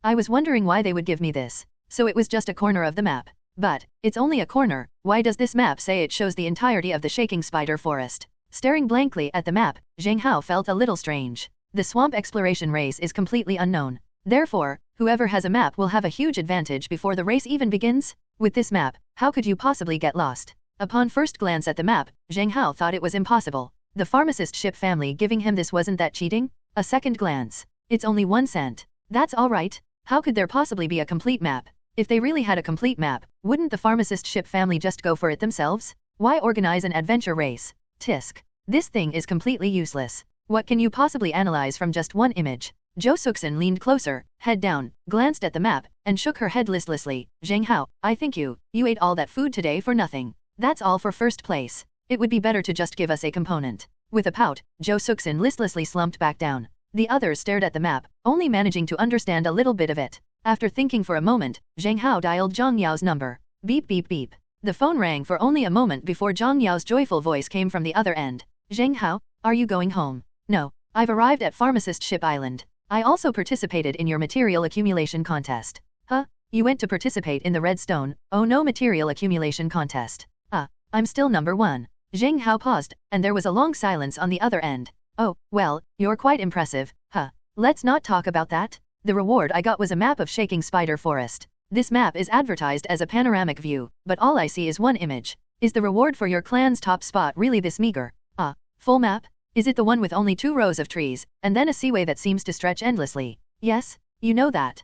I was wondering why they would give me this. So it was just a corner of the map. But, it's only a corner, why does this map say it shows the entirety of the Shaking Spider Forest? Staring blankly at the map, Zheng Hao felt a little strange. The swamp exploration race is completely unknown. Therefore, whoever has a map will have a huge advantage before the race even begins. With this map, how could you possibly get lost? Upon first glance at the map, Zheng Hao thought it was impossible. The pharmacist ship family giving him this wasn't that cheating? A second glance. It's only 1 cent. That's all right. How could there possibly be a complete map? If they really had a complete map, wouldn't the pharmacist ship family just go for it themselves? Why organize an adventure race? Tisk. This thing is completely useless. What can you possibly analyze from just one image? Jo Suksan leaned closer, head down, glanced at the map, and shook her head listlessly. Zheng Hao, I think you ate all that food today for nothing. That's all for first place. It would be better to just give us a component. With a pout, Jo Suksan listlessly slumped back down. The others stared at the map, only managing to understand a little bit of it. After thinking for a moment, Zheng Hao dialed Zhang Yao's number. Beep beep beep. The phone rang for only a moment before Zhang Yao's joyful voice came from the other end. Zheng Hao, are you going home? No, I've arrived at Pharmacist Ship Island. I also participated in your material accumulation contest. Huh? You went to participate in the Redstone, oh no material accumulation contest. I'm still number 1. Zheng Hao paused, and there was a long silence on the other end. Oh, well, you're quite impressive, huh? Let's not talk about that. The reward I got was a map of Shaking Spider Forest. This map is advertised as a panoramic view, but all I see is one image. Is the reward for your clan's top spot really this meager? Full map? Is it the one with only 2 rows of trees, and then a seaway that seems to stretch endlessly? Yes, you know that.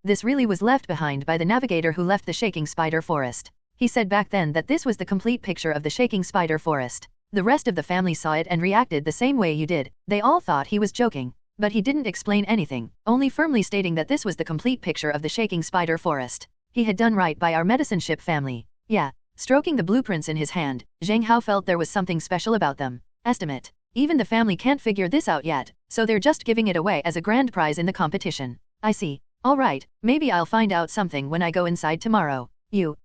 This really was left behind by the navigator who left the Shaking Spider Forest. He said back then that this was the complete picture of the Shaking Spider Forest. The rest of the family saw it and reacted the same way you did. They all thought he was joking. But he didn't explain anything, only firmly stating that this was the complete picture of the Shaking Spider Forest. He had done right by our medicine ship family. Yeah. Stroking the blueprints in his hand, Zheng Hao felt there was something special about them. Estimate. Even the family can't figure this out yet, so they're just giving it away as a grand prize in the competition. I see. Alright, maybe I'll find out something when I go inside tomorrow.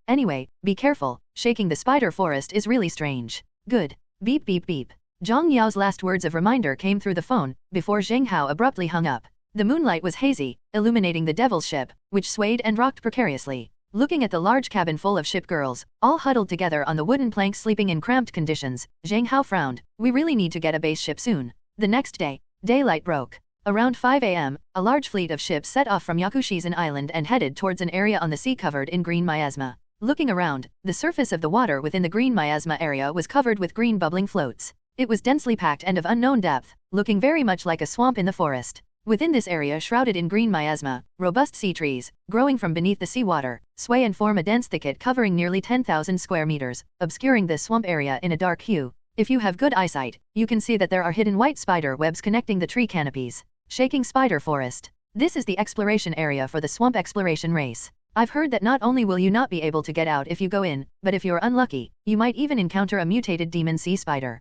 Anyway, be careful, shaking the spider forest is really strange. Good. Beep beep beep. Zhang Yao's last words of reminder came through the phone, before Zheng Hao abruptly hung up. The moonlight was hazy, illuminating the devil's ship, which swayed and rocked precariously. Looking at the large cabin full of ship girls, all huddled together on the wooden planks sleeping in cramped conditions, Zheng Hao frowned. We really need to get a base ship soon. The next day, daylight broke. Around 5 a.m., a large fleet of ships set off from Yakushizan Island and headed towards an area on the sea covered in green miasma. Looking around, the surface of the water within the green miasma area was covered with green bubbling floats. It was densely packed and of unknown depth, looking very much like a swamp in the forest. Within this area shrouded in green miasma, robust sea trees, growing from beneath the seawater, sway and form a dense thicket covering nearly 10,000 square meters, obscuring this swamp area in a dark hue. If you have good eyesight, you can see that there are hidden white spider webs connecting the tree canopies. Shaking Spider Forest. This is the exploration area for the swamp exploration race. I've heard that not only will you not be able to get out if you go in, but if you're unlucky, you might even encounter a mutated demon sea spider.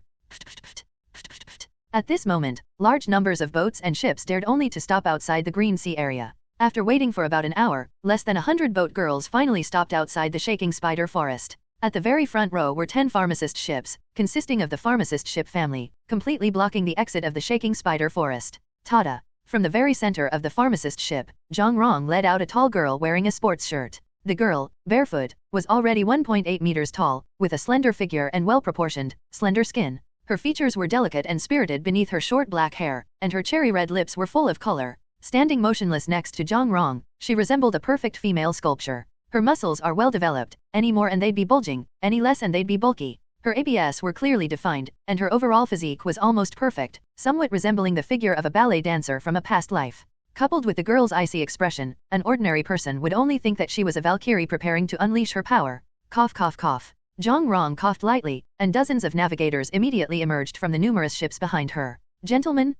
At this moment, large numbers of boats and ships dared only to stop outside the green sea area. After waiting for about an hour, less than 100 boat girls finally stopped outside the Shaking Spider Forest. At the very front row were 10 pharmacist ships, consisting of the pharmacist ship family, completely blocking the exit of the Shaking Spider Forest. Tada! From the very center of the pharmacist ship, Zhang Rong led out a tall girl wearing a sports shirt. The girl, barefoot, was already 1.8 meters tall, with a slender figure and well-proportioned, slender skin. Her features were delicate and spirited beneath her short black hair, and her cherry-red lips were full of color. Standing motionless next to Zhang Rong, she resembled a perfect female sculpture. Her muscles are well-developed, any more and they'd be bulging, any less and they'd be bulky. Her abs were clearly defined, and her overall physique was almost perfect, somewhat resembling the figure of a ballet dancer from a past life. Coupled with the girl's icy expression, an ordinary person would only think that she was a Valkyrie preparing to unleash her power. Cough cough cough. Zhang Rong coughed lightly, and dozens of navigators immediately emerged from the numerous ships behind her. Gentlemen,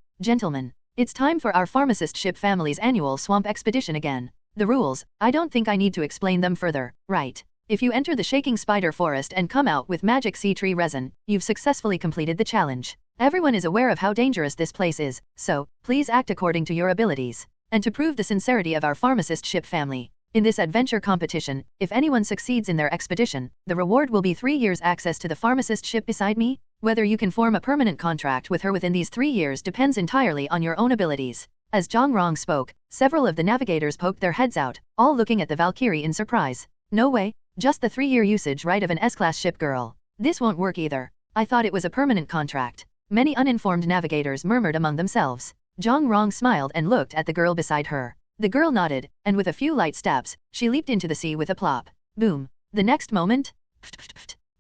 it's time for our pharmacist ship family's annual swamp expedition again. The rules, I don't think I need to explain them further, right? If you enter the Shaking Spider Forest and come out with magic sea tree resin, you've successfully completed the challenge. Everyone is aware of how dangerous this place is, so, please act according to your abilities. And to prove the sincerity of our pharmacist ship family, in this adventure competition, if anyone succeeds in their expedition, the reward will be 3 years access to the pharmacist ship beside me. Whether you can form a permanent contract with her within these 3 years depends entirely on your own abilities. As Zhang Rong spoke, several of the navigators poked their heads out, all looking at the Valkyrie in surprise. No way, just the 3-year usage right of an S-class ship girl. This won't work either. I thought it was a permanent contract. Many uninformed navigators murmured among themselves. Zhang Rong smiled and looked at the girl beside her. The girl nodded, and with a few light steps, she leaped into the sea with a plop. Boom. The next moment,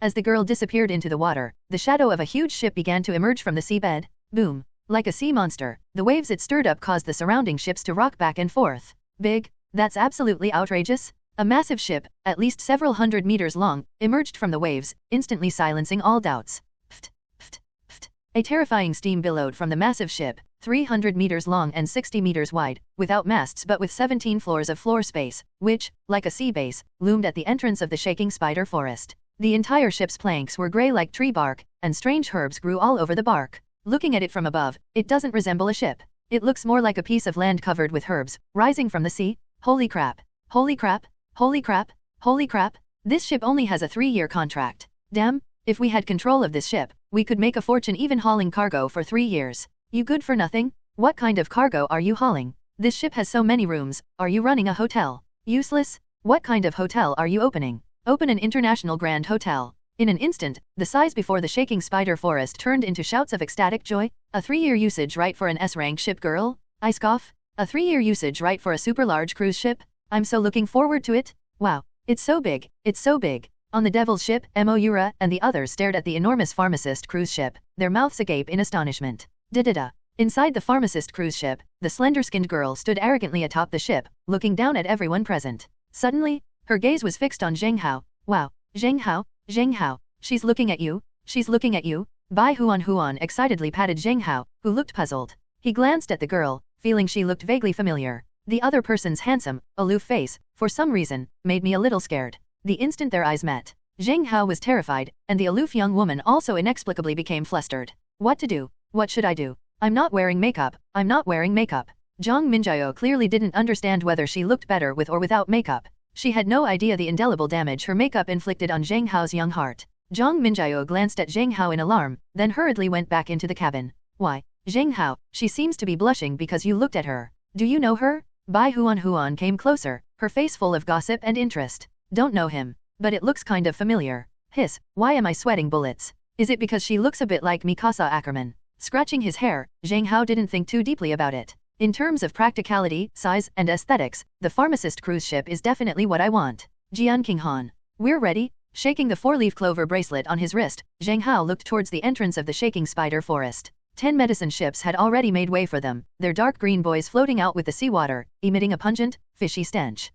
as the girl disappeared into the water, the shadow of a huge ship began to emerge from the seabed. Boom. Like a sea monster, the waves it stirred up caused the surrounding ships to rock back and forth. Big, That's absolutely outrageous. A massive ship, at least several hundred meters long, emerged from the waves, instantly silencing all doubts. Pft, pft, pft. A terrifying steam billowed from the massive ship, 300 meters long and 60 meters wide, without masts but with 17 floors of floor space, which, like a sea base, loomed at the entrance of the shaking spider forest. The entire ship's planks were grey like tree bark, and strange herbs grew all over the bark. Looking at it from above, it doesn't resemble a ship. It looks more like a piece of land covered with herbs, rising from the sea. Holy crap! Holy crap! Holy crap! Holy crap! This ship only has a 3-year contract. Damn, if we had control of this ship, we could make a fortune even hauling cargo for 3 years. You good for nothing? What kind of cargo are you hauling? This ship has so many rooms, are you running a hotel? Useless? What kind of hotel are you opening? Open an international grand hotel. In an instant, the size before the shaking spider forest turned into shouts of ecstatic joy. A 3-year usage right for an S-rank ship, girl? I scoff. A 3-year usage right for a super large cruise ship? I'm so looking forward to it. Wow, it's so big, it's so big. On the Devil's ship, Moira and the others stared at the enormous pharmacist cruise ship, their mouths agape in astonishment. Da-da-da. Inside the pharmacist cruise ship, the slender-skinned girl stood arrogantly atop the ship, looking down at everyone present. Suddenly, her gaze was fixed on Zheng Hao. Wow, Zheng Hao, Zheng Hao, she's looking at you, she's looking at you. Bai Huan excitedly patted Zheng Hao, who looked puzzled. He glanced at the girl, feeling she looked vaguely familiar. The other person's handsome, aloof face, for some reason, made me a little scared. The instant their eyes met, Zheng Hao was terrified, and the aloof young woman also inexplicably became flustered. What to do? What should I do? I'm not wearing makeup, I'm not wearing makeup. Zhang Minjiao clearly didn't understand whether she looked better with or without makeup. She had no idea the indelible damage her makeup inflicted on Zheng Hao's young heart. Zhang Minjiao glanced at Zheng Hao in alarm, then hurriedly went back into the cabin. Why, Zheng Hao, she seems to be blushing because you looked at her. Do you know her? Bai Huan came closer, her face full of gossip and interest. Don't know him, but it looks kind of familiar. Hiss, why am I sweating bullets? Is it because she looks a bit like Mikasa Ackerman? Scratching his hair, Zheng Hao didn't think too deeply about it. In terms of practicality, size, and aesthetics, the pharmacist cruise ship is definitely what I want. Jian Qinghan. We're ready. Shaking the 4-leaf clover bracelet on his wrist, Zheng Hao looked towards the entrance of the shaking spider forest. 10 medicine ships had already made way for them, their dark green buoys floating out with the seawater, emitting a pungent, fishy stench.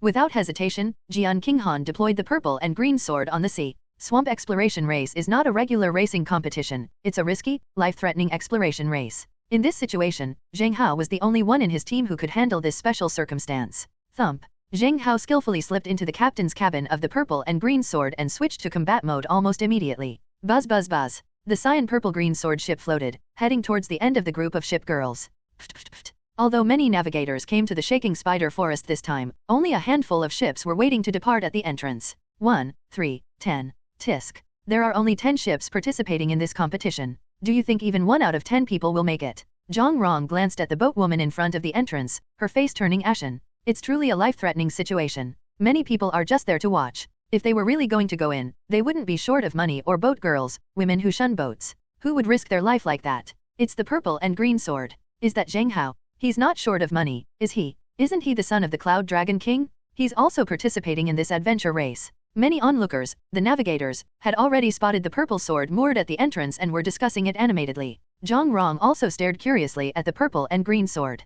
Without hesitation, Jian Qinghan deployed the purple and green sword on the sea. Swamp exploration race is not a regular racing competition, it's a risky, life-threatening exploration race. In this situation, Zheng Hao was the only one in his team who could handle this special circumstance. Thump. Zheng Hao skillfully slipped into the captain's cabin of the purple and green sword and switched to combat mode almost immediately. Buzz buzz buzz. The cyan purple-green sword ship floated, heading towards the end of the group of ship girls. Pft, pft, pft. Although many navigators came to the shaking spider forest this time, only a handful of ships were waiting to depart at the entrance. 1, 3, 10. Tisk. There are only 10 ships participating in this competition. Do you think even 1 out of 10 people will make it? Zhang Rong glanced at the boatwoman in front of the entrance, her face turning ashen. It's truly a life-threatening situation. Many people are just there to watch. If they were really going to go in, they wouldn't be short of money or boat girls, women who shun boats. Who would risk their life like that? It's the purple and green sword. Is that Zheng Hao? He's not short of money, is he? Isn't he the son of the Cloud Dragon King? He's also participating in this adventure race. Many onlookers, the navigators, had already spotted the purple sword moored at the entrance and were discussing it animatedly. Zhang Rong also stared curiously at the purple and green sword.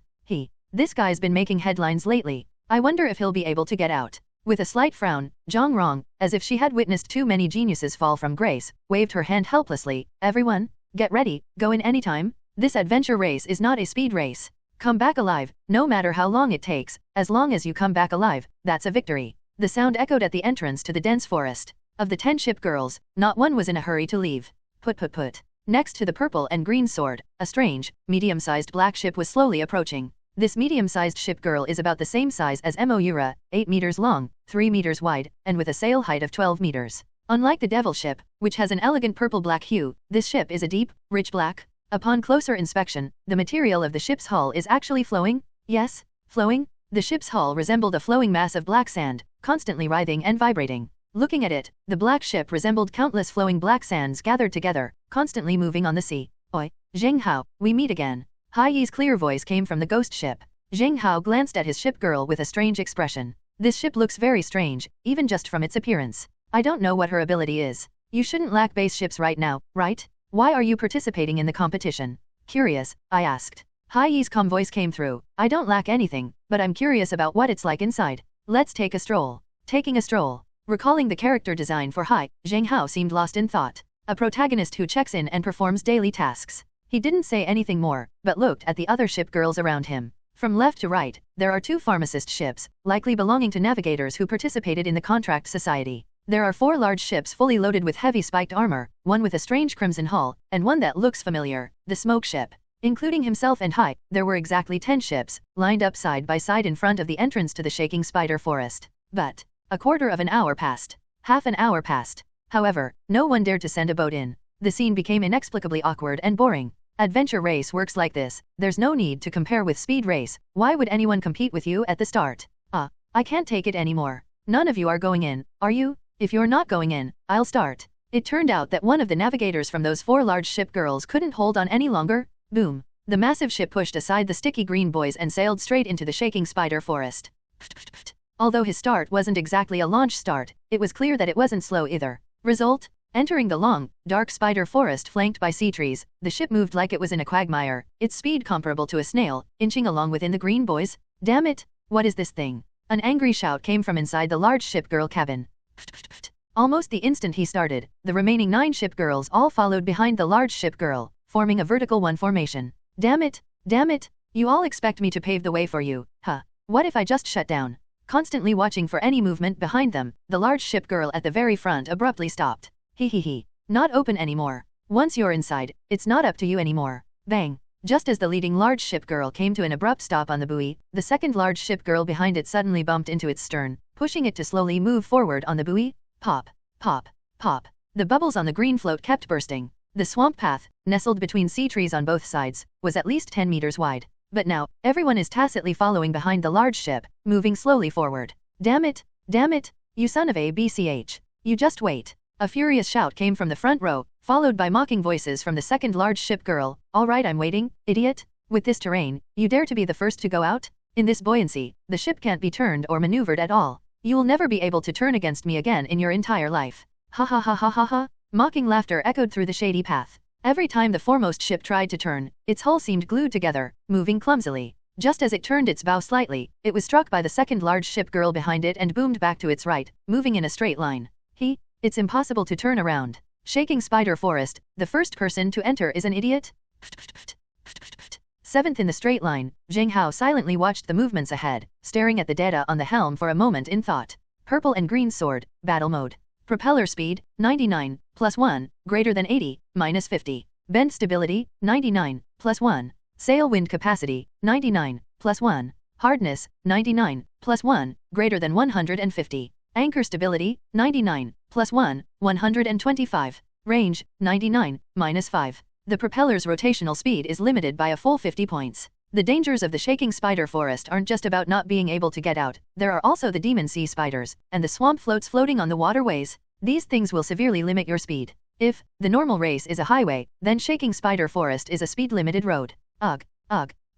This guy's been making headlines lately. I wonder if he'll be able to get out. With a slight frown, Zhang Rong, as if she had witnessed too many geniuses fall from grace, waved her hand helplessly. Everyone, get ready, go in anytime. This adventure race is not a speed race. Come back alive, no matter how long it takes, as long as you come back alive, that's a victory. The sound echoed at the entrance to the dense forest. Of the 10 ship girls, not one was in a hurry to leave. Put. Next to the purple and green sword, a strange, medium-sized black ship was slowly approaching. This medium-sized ship girl is about the same size as Moira, 8 meters long, 3 meters wide, and with a sail height of 12 meters. Unlike the Devil ship, which has an elegant purple-black hue, this ship is a deep, rich black. Upon closer inspection, the material of the ship's hull is actually flowing. Yes, flowing. The ship's hull resembled a flowing mass of black sand, constantly writhing and vibrating. Looking at it, the black ship resembled countless flowing black sands gathered together, constantly moving on the sea. Oi, Zheng Hao, we meet again. Hai Yi's clear voice came from the ghost ship. Zheng Hao glanced at his ship girl with a strange expression. This ship looks very strange, even just from its appearance. I don't know what her ability is. You shouldn't lack base ships right now, right? Why are you participating in the competition? Curious, I asked. Hai Yi's calm voice came through. I don't lack anything, but I'm curious about what it's like inside. Let's take a stroll. Taking a stroll. Recalling the character design for Hai, Zheng Hao seemed lost in thought. A protagonist who checks in and performs daily tasks. He didn't say anything more, but looked at the other ship girls around him. From left to right, there are 2 pharmacist ships, likely belonging to navigators who participated in the contract society. There are 4 large ships fully loaded with heavy spiked armor, one with a strange crimson hull, and one that looks familiar, the smoke ship. Including himself and Hai, there were exactly 10 ships, lined up side by side in front of the entrance to the shaking spider forest. But a quarter of an hour passed. Half an hour passed. However, no one dared to send a boat in. The scene became inexplicably awkward and boring. Adventure race works like this, there's no need to compare with speed race, why would anyone compete with you at the start? I can't take it anymore. None of you are going in, are you? If you're not going in, I'll start. It turned out that one of the navigators from those 4 large ship girls couldn't hold on any longer. Boom. The massive ship pushed aside the sticky green boys and sailed straight into the shaking spider forest. Although his start wasn't exactly a launch start, it was clear that it wasn't slow either. Result? Entering the long, dark spider forest flanked by sea trees, the ship moved like it was in a quagmire, its speed comparable to a snail, inching along within the green boys. Damn it! What is this thing? An angry shout came from inside the large ship girl cabin. Almost the instant he started, the remaining 9 ship girls all followed behind the large ship girl, forming a vertical 1 formation. Damn it! Damn it! You all expect me to pave the way for you, huh? What if I just shut down? Constantly watching for any movement behind them, the large ship girl at the very front abruptly stopped. He. Not open anymore. Once you're inside, it's not up to you anymore. Bang. Just as the leading large ship girl came to an abrupt stop on the buoy, the second large ship girl behind it suddenly bumped into its stern, pushing it to slowly move forward on the buoy. Pop. Pop. Pop. The bubbles on the green float kept bursting. The swamp path, nestled between sea trees on both sides, was at least 10 meters wide. But now, everyone is tacitly following behind the large ship, moving slowly forward. Damn it! Damn it! You son of a BCH. You just wait. A furious shout came from the front row, followed by mocking voices from the second large ship girl. All right, I'm waiting, idiot. With this terrain, you dare to be the first to go out? In this buoyancy, the ship can't be turned or maneuvered at all. You'll never be able to turn against me again in your entire life. Ha ha ha ha ha ha. Mocking laughter echoed through the shady path. Every time the foremost ship tried to turn, its hull seemed glued together, moving clumsily. Just as it turned its bow slightly, it was struck by the second large ship girl behind it and boomed back to its right, moving in a straight line. It's impossible to turn around. Shaking spider forest, the first person to enter is an idiot? 7th in the straight line, Zheng Hao silently watched the movements ahead, staring at the data on the helm for a moment in thought. Purple and green sword, battle mode. Propeller speed, 99, +1, greater than 80, -50. Bend stability, 99, +1. Sail wind capacity, 99, +1. Hardness, 99, +1, greater than 150. Anchor stability, 99, +1, 125. Range, 99, -5. The propeller's rotational speed is limited by a full 50 points. The dangers of the shaking spider forest aren't just about not being able to get out, there are also the demon sea spiders, and the swamp floats floating on the waterways. These things will severely limit your speed. If the normal race is a highway, then shaking spider forest is a speed-limited road. Ugh.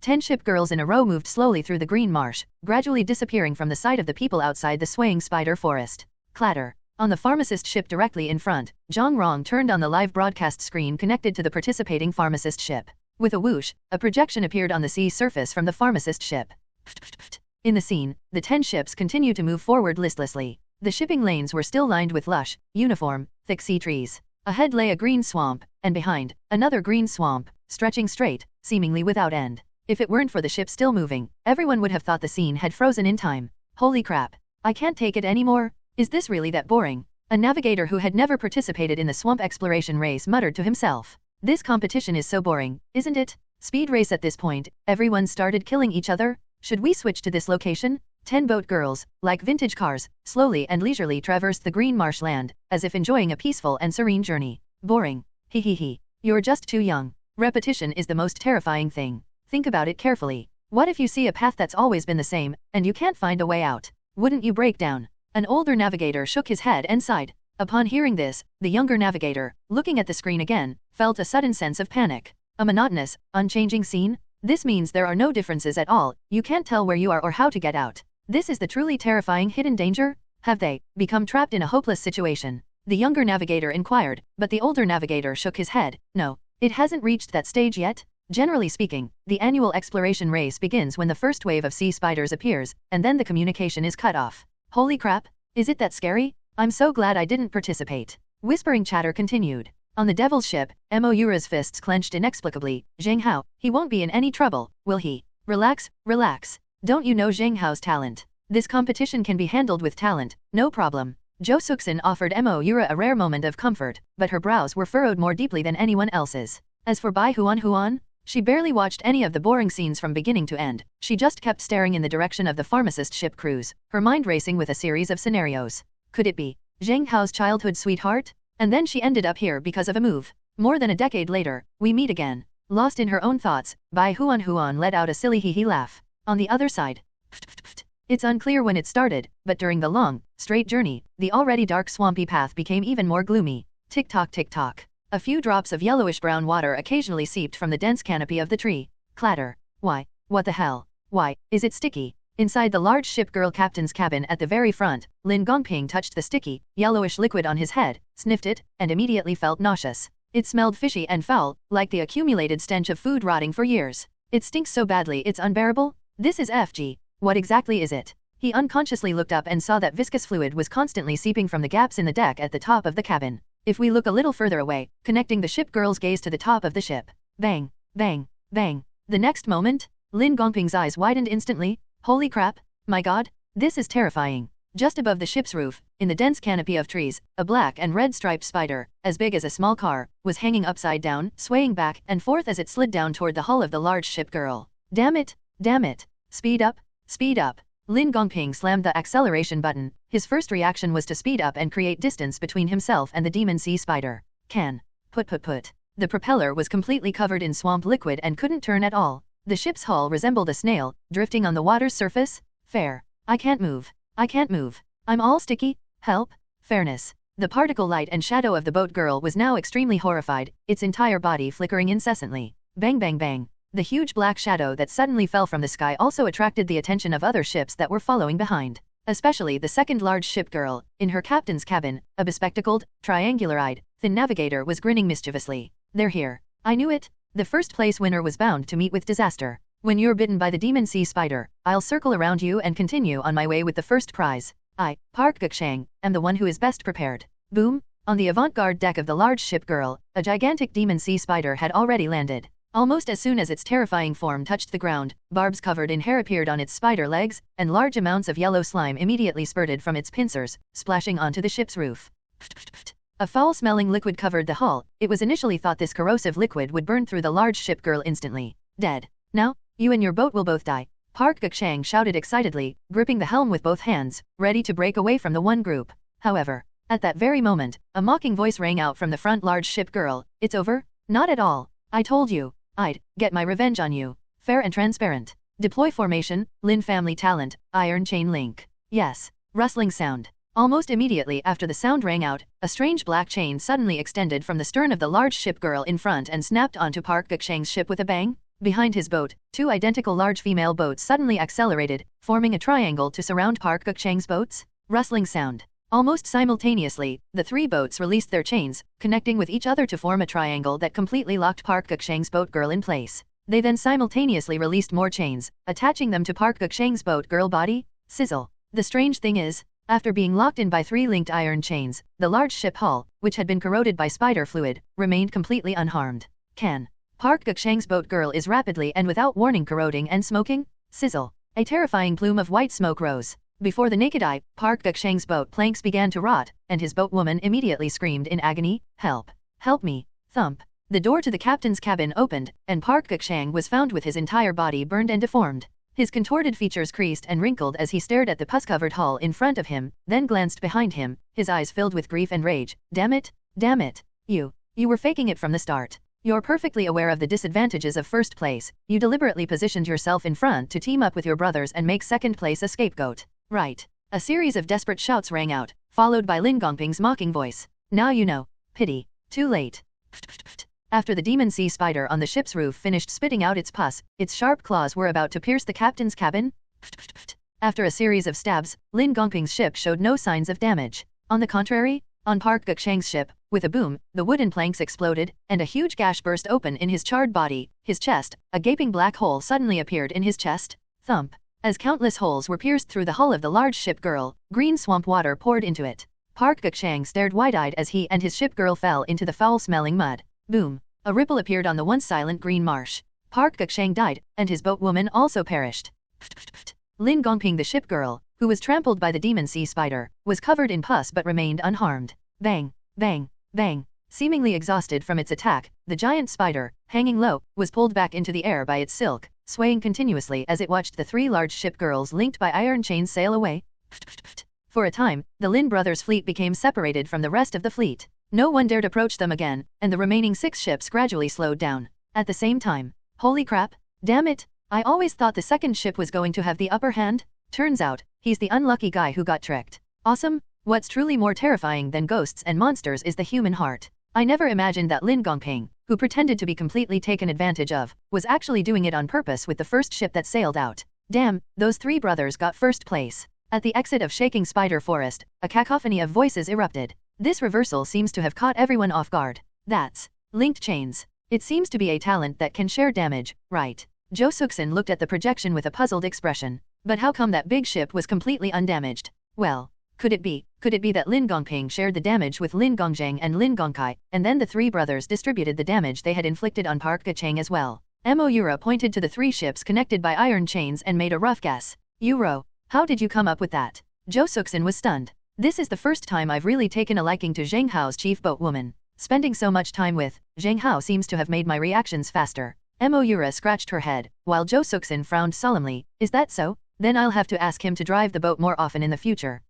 10 ship girls in a row moved slowly through the green marsh, gradually disappearing from the sight of the people outside the swaying spider forest. Clatter. On the pharmacist ship directly in front, Zhang Rong turned on the live broadcast screen connected to the participating pharmacist ship. With a whoosh, a projection appeared on the sea surface from the pharmacist ship. In the scene, the 10 ships continued to move forward listlessly. The shipping lanes were still lined with lush, uniform, thick sea trees. Ahead lay a green swamp, and behind, another green swamp, stretching straight, seemingly without end. If it weren't for the ship still moving, everyone would have thought the scene had frozen in time. Holy crap. I can't take it anymore. Is this really that boring? A navigator who had never participated in the swamp exploration race muttered to himself. This competition is so boring, isn't it? Speed race at this point, everyone started killing each other. Should we switch to this location? 10 boat girls, like vintage cars, slowly and leisurely traversed the green marshland, as if enjoying a peaceful and serene journey. Boring. You're just too young. Repetition is the most terrifying thing. Think about it carefully. What if you see a path that's always been the same, and you can't find a way out? Wouldn't you break down? An older navigator shook his head and sighed. Upon hearing this, the younger navigator, looking at the screen again, felt a sudden sense of panic. A monotonous, unchanging scene? This means there are no differences at all, you can't tell where you are or how to get out. This is the truly terrifying hidden danger? Have they become trapped in a hopeless situation? The younger navigator inquired, but the older navigator shook his head. No, it hasn't reached that stage yet. Generally speaking, the annual exploration race begins when the first wave of sea spiders appears, and then the communication is cut off. Holy crap, is it that scary? I'm so glad I didn't participate. Whispering chatter continued. On the devil's ship, Moura's fists clenched inexplicably. Zheng Hao, he won't be in any trouble, will he? Relax, relax. Don't you know Zheng Hao's talent? This competition can be handled with talent, no problem. Zhou Suxin offered Moura a rare moment of comfort, but her brows were furrowed more deeply than anyone else's. As for Bai Huan, she barely watched any of the boring scenes from beginning to end. She just kept staring in the direction of the pharmacist ship cruise, her mind racing with a series of scenarios. Could it be Zheng Hao's childhood sweetheart? And then she ended up here because of a move. More than a decade later, we meet again. Lost in her own thoughts, Bai Huan let out a silly hee-hee laugh. On the other side, it's unclear when it started, but during the long, straight journey, the already dark swampy path became even more gloomy. Tick-tock tick-tock. A few drops of yellowish-brown water occasionally seeped from the dense canopy of the tree. Clatter. Why? What the hell? Why, is it sticky? Inside the large ship girl captain's cabin at the very front, Lin Gongping touched the sticky, yellowish liquid on his head, sniffed it, and immediately felt nauseous. It smelled fishy and foul, like the accumulated stench of food rotting for years. It stinks so badly it's unbearable? This is FG. What exactly is it? He unconsciously looked up and saw that viscous fluid was constantly seeping from the gaps in the deck at the top of the cabin. If we look a little further away, connecting the ship girl's gaze to the top of the ship. Bang, bang, bang. The next moment, Lin Gongping's eyes widened instantly. Holy crap, my god, this is terrifying. Just above the ship's roof, in the dense canopy of trees, a black and red striped spider, as big as a small car, was hanging upside down, swaying back and forth as it slid down toward the hull of the large ship girl. Damn it, damn it. Speed up, speed up. Lin Gongping slammed the acceleration button. His first reaction was to speed up and create distance between himself and the demon sea spider. Put. The propeller was completely covered in swamp liquid and couldn't turn at all. The ship's hull resembled a snail, drifting on the water's surface. Fair. I can't move. I'm all sticky. Help. Fairness. The particle light and shadow of the boat girl was now extremely horrified, its entire body flickering incessantly. Bang bang bang. The huge black shadow that suddenly fell from the sky also attracted the attention of other ships that were following behind. Especially the second large ship girl. In her captain's cabin, a bespectacled, triangular-eyed, thin navigator was grinning mischievously. They're here. I knew it. The first place winner was bound to meet with disaster. When you're bitten by the demon sea spider, I'll circle around you and continue on my way with the first prize. I, Park Gukshang, am the one who is best prepared. Boom! On the avant-garde deck of the large ship girl, a gigantic demon sea spider had already landed. Almost as soon as its terrifying form touched the ground, barbs covered in hair appeared on its spider legs, and large amounts of yellow slime immediately spurted from its pincers, splashing onto the ship's roof. A foul-smelling liquid covered the hull. It was initially thought this corrosive liquid would burn through the large ship girl instantly. Dead. Now, you and your boat will both die. Park Gukshang shouted excitedly, gripping the helm with both hands, ready to break away from the one group. However, at that very moment, a mocking voice rang out from the front large ship girl. It's over? Not at all. I told you. I'd get my revenge on you. Fair and transparent. Deploy formation, Lin family talent, iron chain link. Yes. Rustling sound. Almost immediately after the sound rang out, a strange black chain suddenly extended from the stern of the large ship girl in front and snapped onto Park Gukshang's ship with a bang. Behind his boat, two identical large female boats suddenly accelerated, forming a triangle to surround Park Gukshang's boats. Rustling sound. Almost simultaneously, the three boats released their chains, connecting with each other to form a triangle that completely locked Park Gukshang's boat girl in place. They then simultaneously released more chains, attaching them to Park Gukshang's boat girl body. Sizzle. The strange thing is, after being locked in by three linked iron chains, the large ship hull, which had been corroded by spider fluid, remained completely unharmed. Park Gukshang's boat girl is rapidly and without warning corroding and smoking. Sizzle. A terrifying plume of white smoke rose. Before the naked eye, Park Gukshang's boat planks began to rot, and his boatwoman immediately screamed in agony, "Help! Help me!" Thump. The door to the captain's cabin opened, and Park Gukshang was found with his entire body burned and deformed. His contorted features creased and wrinkled as he stared at the pus-covered hull in front of him, then glanced behind him, his eyes filled with grief and rage. Damn it! Damn it! You were faking it from the start. You're perfectly aware of the disadvantages of first place. You deliberately positioned yourself in front to team up with your brothers and make second place a scapegoat. Right. A series of desperate shouts rang out, followed by Lin Gongping's mocking voice. Now you know. Pity. Too late. After the demon sea spider on the ship's roof finished spitting out its pus, its sharp claws were about to pierce the captain's cabin. After a series of stabs, Lin Gongping's ship showed no signs of damage. On the contrary, On Park Gukshang's ship, with a boom, the wooden planks exploded, and a huge gash burst open in his charred body, his chest. A gaping black hole suddenly appeared in his chest. Thump. As countless holes were pierced through the hull of the large ship girl, green swamp water poured into it. Park Gukshang stared wide-eyed as he and his ship girl fell into the foul-smelling mud. Boom. A ripple appeared on the once silent green marsh. Park Gukshang died, and his boatwoman also perished. Lin Gongping, the ship girl, who was trampled by the demon sea spider, was covered in pus but remained unharmed. Bang, bang, bang. Seemingly exhausted from its attack, the giant spider, hanging low, was pulled back into the air by its silk, swaying continuously as it watched the three large ship girls linked by iron chains sail away. For a time, the Lin brothers' fleet became separated from the rest of the fleet. No one dared approach them again, and the remaining 6 ships gradually slowed down. At the same time, holy crap, damn it, I always thought the second ship was going to have the upper hand. Turns out, he's the unlucky guy who got tricked. Awesome. What's truly more terrifying than ghosts and monsters is the human heart. I never imagined that Lin Gongping, who pretended to be completely taken advantage of, was actually doing it on purpose with the first ship that sailed out. Damn, those 3 brothers got first place. At the exit of Shaking Spider Forest, a cacophony of voices erupted. This reversal seems to have caught everyone off guard. That's linked chains. It seems to be a talent that can share damage, right? Jo Suksin looked at the projection with a puzzled expression. But how come that big ship was completely undamaged? Well, could it be that Lin Gongping shared the damage with Lin Gongzhang and Lin Gongkai, and then the 3 brothers distributed the damage they had inflicted on Park Gachang as well? Moura pointed to the 3 ships connected by iron chains and made a rough guess. Uro, how did you come up with that? Jo Suksin was stunned. This is the first time I've really taken a liking to Zheng Hao's chief boatwoman. Spending so much time with Zheng Hao seems to have made my reactions faster. Moura scratched her head, while Jo Suksin frowned solemnly. Is that so? Then I'll have to ask him to drive the boat more often in the future.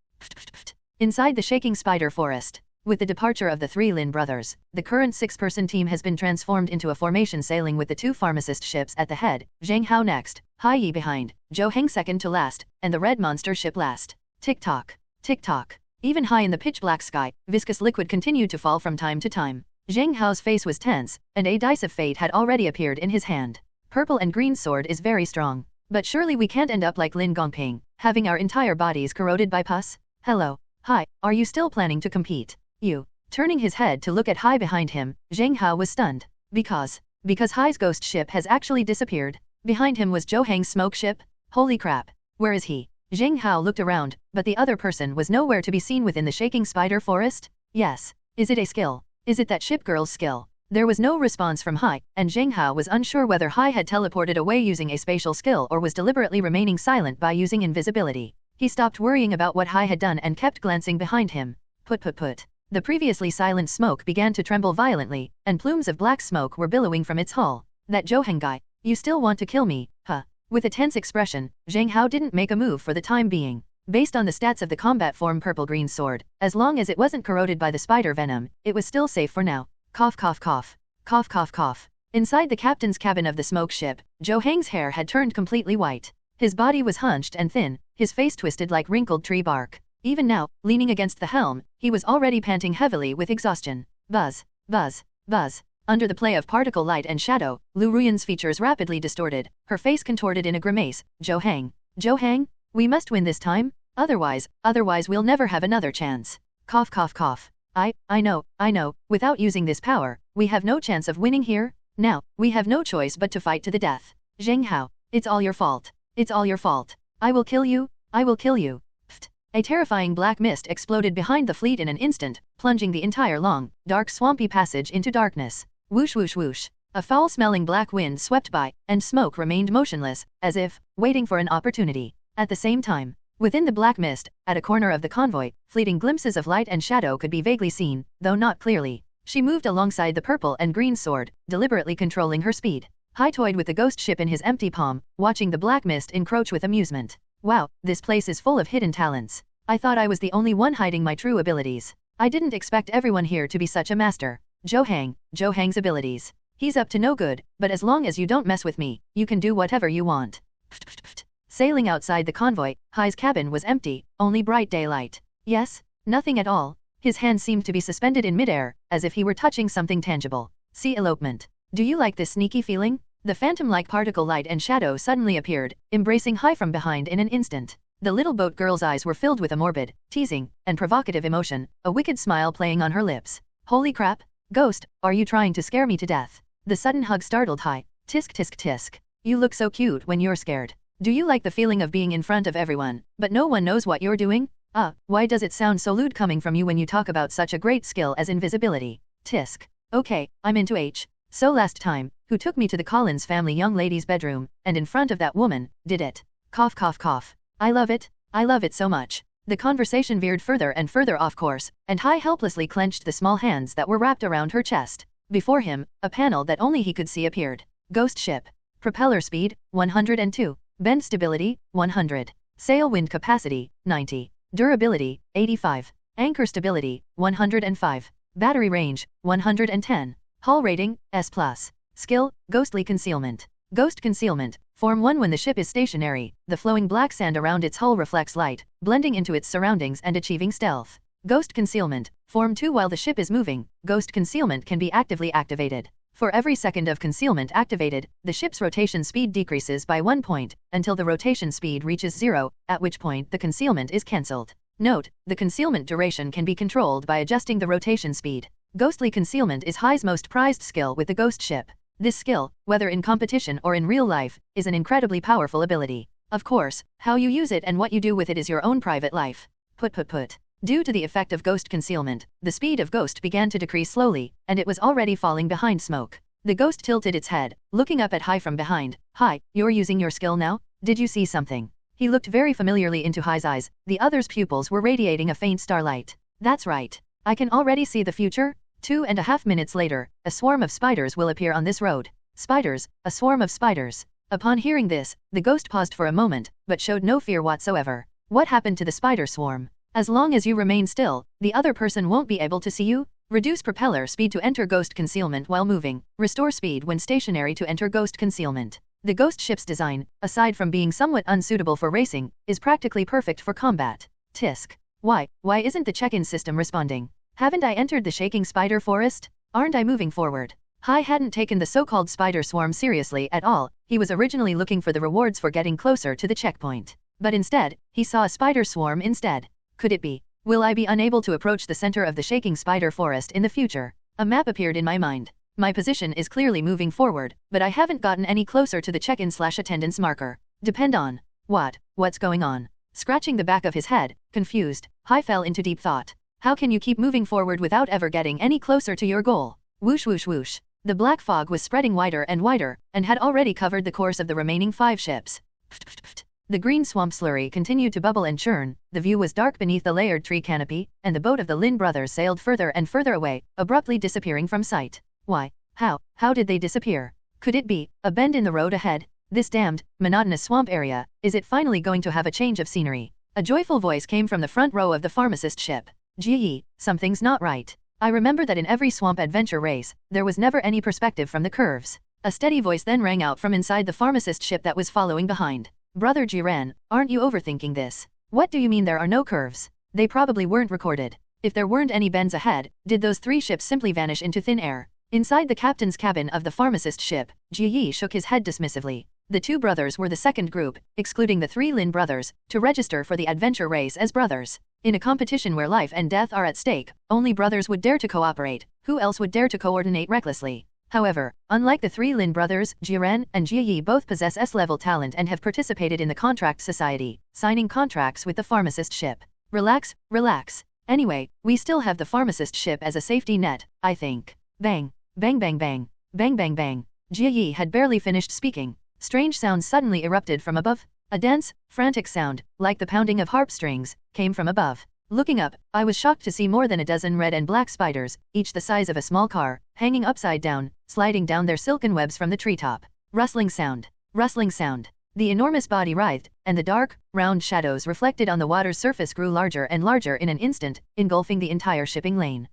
Inside the Shaking Spider Forest, with the departure of the 3 Lin brothers, the current 6-person team has been transformed into a formation sailing with the 2 pharmacist ships at the head, Zheng Hao next, Hai Yi behind, Zhou Heng second to last, and the red monster ship last. Tick-tock, tick-tock. Even high in the pitch-black sky, viscous liquid continued to fall from time to time. Zheng Hao's face was tense, and a dice of fate had already appeared in his hand. Purple and green sword is very strong. But surely we can't end up like Lin Gongping, having our entire bodies corroded by pus? Hello, Hai, are you still planning to compete? You. Turning his head to look at Hai behind him, Zheng Hao was stunned. Because Hai's ghost ship has actually disappeared. Behind him was Zhou Heng's smoke ship? Holy crap, where is he? Zheng Hao looked around, but the other person was nowhere to be seen within the Shaking Spider Forest? Yes. Is it a skill? Is it that ship girl's skill? There was no response from Hai, and Zheng Hao was unsure whether Hai had teleported away using a spatial skill or was deliberately remaining silent by using invisibility. He stopped worrying about what Hai had done and kept glancing behind him. Put. The previously silent smoke began to tremble violently, and plumes of black smoke were billowing from its hull. That Zhou Heng guy, you still want to kill me, huh? With a tense expression, Zheng Hao didn't make a move for the time being. Based on the stats of the combat form purple-green sword, as long as it wasn't corroded by the spider venom, it was still safe for now. Cough cough cough. Cough cough cough. Inside the captain's cabin of the smoke ship, Zhou Heng's hair had turned completely white. His body was hunched and thin, his face twisted like wrinkled tree bark. Even now, leaning against the helm, he was already panting heavily with exhaustion. Buzz, buzz, buzz. Under the play of particle light and shadow, Liu Ruyan's features rapidly distorted, her face contorted in a grimace. Zhou Heng, we must win this time, otherwise we'll never have another chance. Cough cough cough. I know, without using this power, we have no chance of winning here. Now, we have no choice but to fight to the death. Zheng Hao, it's all your fault. It's all your fault. I will kill you. Pfft. A terrifying black mist exploded behind the fleet in an instant, plunging the entire long, dark swampy passage into darkness. Whoosh whoosh whoosh. A foul-smelling black wind swept by, and smoke remained motionless, as if waiting for an opportunity. At the same time, within the black mist, at a corner of the convoy, fleeting glimpses of light and shadow could be vaguely seen, though not clearly. She moved alongside the purple and green sword, deliberately controlling her speed. Hai toyed with the ghost ship in his empty palm, watching the black mist encroach with amusement. Wow, this place is full of hidden talents. I thought I was the only one hiding my true abilities. I didn't expect everyone here to be such a master. Zhou Heng's abilities. He's up to no good, but as long as you don't mess with me, you can do whatever you want. Sailing outside the convoy, Hai's cabin was empty, only bright daylight. Yes, nothing at all. His hand seemed to be suspended in midair, as if he were touching something tangible. See elopement. Do you like this sneaky feeling? The phantom-like particle light and shadow suddenly appeared, embracing Hai from behind in an instant. The little boat girl's eyes were filled with a morbid, teasing, and provocative emotion, a wicked smile playing on her lips. Holy crap! Ghost, are you trying to scare me to death? The sudden hug startled Hai. Tisk tisk tisk. You look so cute when you're scared. Do you like the feeling of being in front of everyone, but no one knows what you're doing? Why does it sound so lewd coming from you when you talk about such a great skill as invisibility? Tisk. Okay, I'm into H. So last time, who took me to the Collins family young lady's bedroom, and in front of that woman, did it? Cough cough cough. I love it so much. The conversation veered further and further off course, and Hai helplessly clenched the small hands that were wrapped around her chest. Before him, a panel that only he could see appeared. Ghost ship. Propeller speed, 102. Bend stability, 100. Sail wind capacity, 90. Durability, 85. Anchor stability, 105. Battery range, 110. Hull rating, S+. Skill, ghostly concealment. Ghost concealment. Form 1. When the ship is stationary, the flowing black sand around its hull reflects light, blending into its surroundings and achieving stealth. Ghost concealment. Form 2. While the ship is moving, ghost concealment can be actively activated. For every second of concealment activated, the ship's rotation speed decreases by 1 point, until the rotation speed reaches 0, at which point the concealment is cancelled. Note, the concealment duration can be controlled by adjusting the rotation speed. Ghostly concealment is Hai's most prized skill with the ghost ship. This skill, whether in competition or in real life, is an incredibly powerful ability. Of course, how you use it and what you do with it is your own private life. Put. Due to the effect of ghost concealment, the speed of Ghost began to decrease slowly, and it was already falling behind smoke. The Ghost tilted its head, looking up at Hai from behind. Hai, you're using your skill now? Did you see something? He looked very familiarly into Hai's eyes. The other's pupils were radiating a faint starlight. That's right. I can already see the future. 2.5 minutes later, a swarm of spiders will appear on this road. Spiders, a swarm of spiders. Upon hearing this, the Ghost paused for a moment, but showed no fear whatsoever. What happened to the spider swarm? As long as you remain still, the other person won't be able to see you. Reduce propeller speed to enter ghost concealment while moving. Restore speed when stationary to enter ghost concealment. The ghost ship's design, aside from being somewhat unsuitable for racing, is practically perfect for combat. Tisk. Why isn't the check-in system responding? Haven't I entered the shaking spider forest? Aren't I moving forward? Hai hadn't taken the so-called spider swarm seriously at all. He was originally looking for the rewards for getting closer to the checkpoint. But instead, he saw a spider swarm instead. Could it be? Will I be unable to approach the center of the shaking spider forest in the future? A map appeared in my mind. My position is clearly moving forward, but I haven't gotten any closer to the check-in/attendance marker. Depend on. What's going on? Scratching the back of his head, confused, Hai fell into deep thought. How can you keep moving forward without ever getting any closer to your goal? Whoosh whoosh whoosh. The black fog was spreading wider and wider, and had already covered the course of the remaining 5 ships. The green swamp slurry continued to bubble and churn, the view was dark beneath the layered tree canopy, and the boat of the Lin brothers sailed further and further away, abruptly disappearing from sight. Why? How did they disappear? Could it be a bend in the road ahead? This damned, monotonous swamp area, is it finally going to have a change of scenery? A joyful voice came from the front row of the pharmacist ship. Gee, something's not right. I remember that in every swamp adventure race, there was never any perspective from the curves. A steady voice then rang out from inside the pharmacist ship that was following behind. Brother Jiren, aren't you overthinking this? What do you mean there are no curves? They probably weren't recorded. If there weren't any bends ahead, did those 3 ships simply vanish into thin air? Inside the captain's cabin of the pharmacist ship, Ji shook his head dismissively. The 2 brothers were the second group, excluding the 3 Lin brothers, to register for the adventure race as brothers. In a competition where life and death are at stake, only brothers would dare to cooperate. Who else would dare to coordinate recklessly? However, unlike the 3 Lin brothers, Jiren and Ji both possess S-level talent and have participated in the contract society, signing contracts with the pharmacist ship. Relax. Anyway, we still have the pharmacist ship as a safety net, I think. Bang. Bang bang bang. Bang bang bang. Ji had barely finished speaking. Strange sounds suddenly erupted from above. A dense, frantic sound, like the pounding of harp strings, came from above. Looking up, I was shocked to see more than a dozen red and black spiders, each the size of a small car, hanging upside down, sliding down their silken webs from the treetop. Rustling sound. The enormous body writhed, and the dark, round shadows reflected on the water's surface grew larger and larger in an instant, engulfing the entire shipping lane.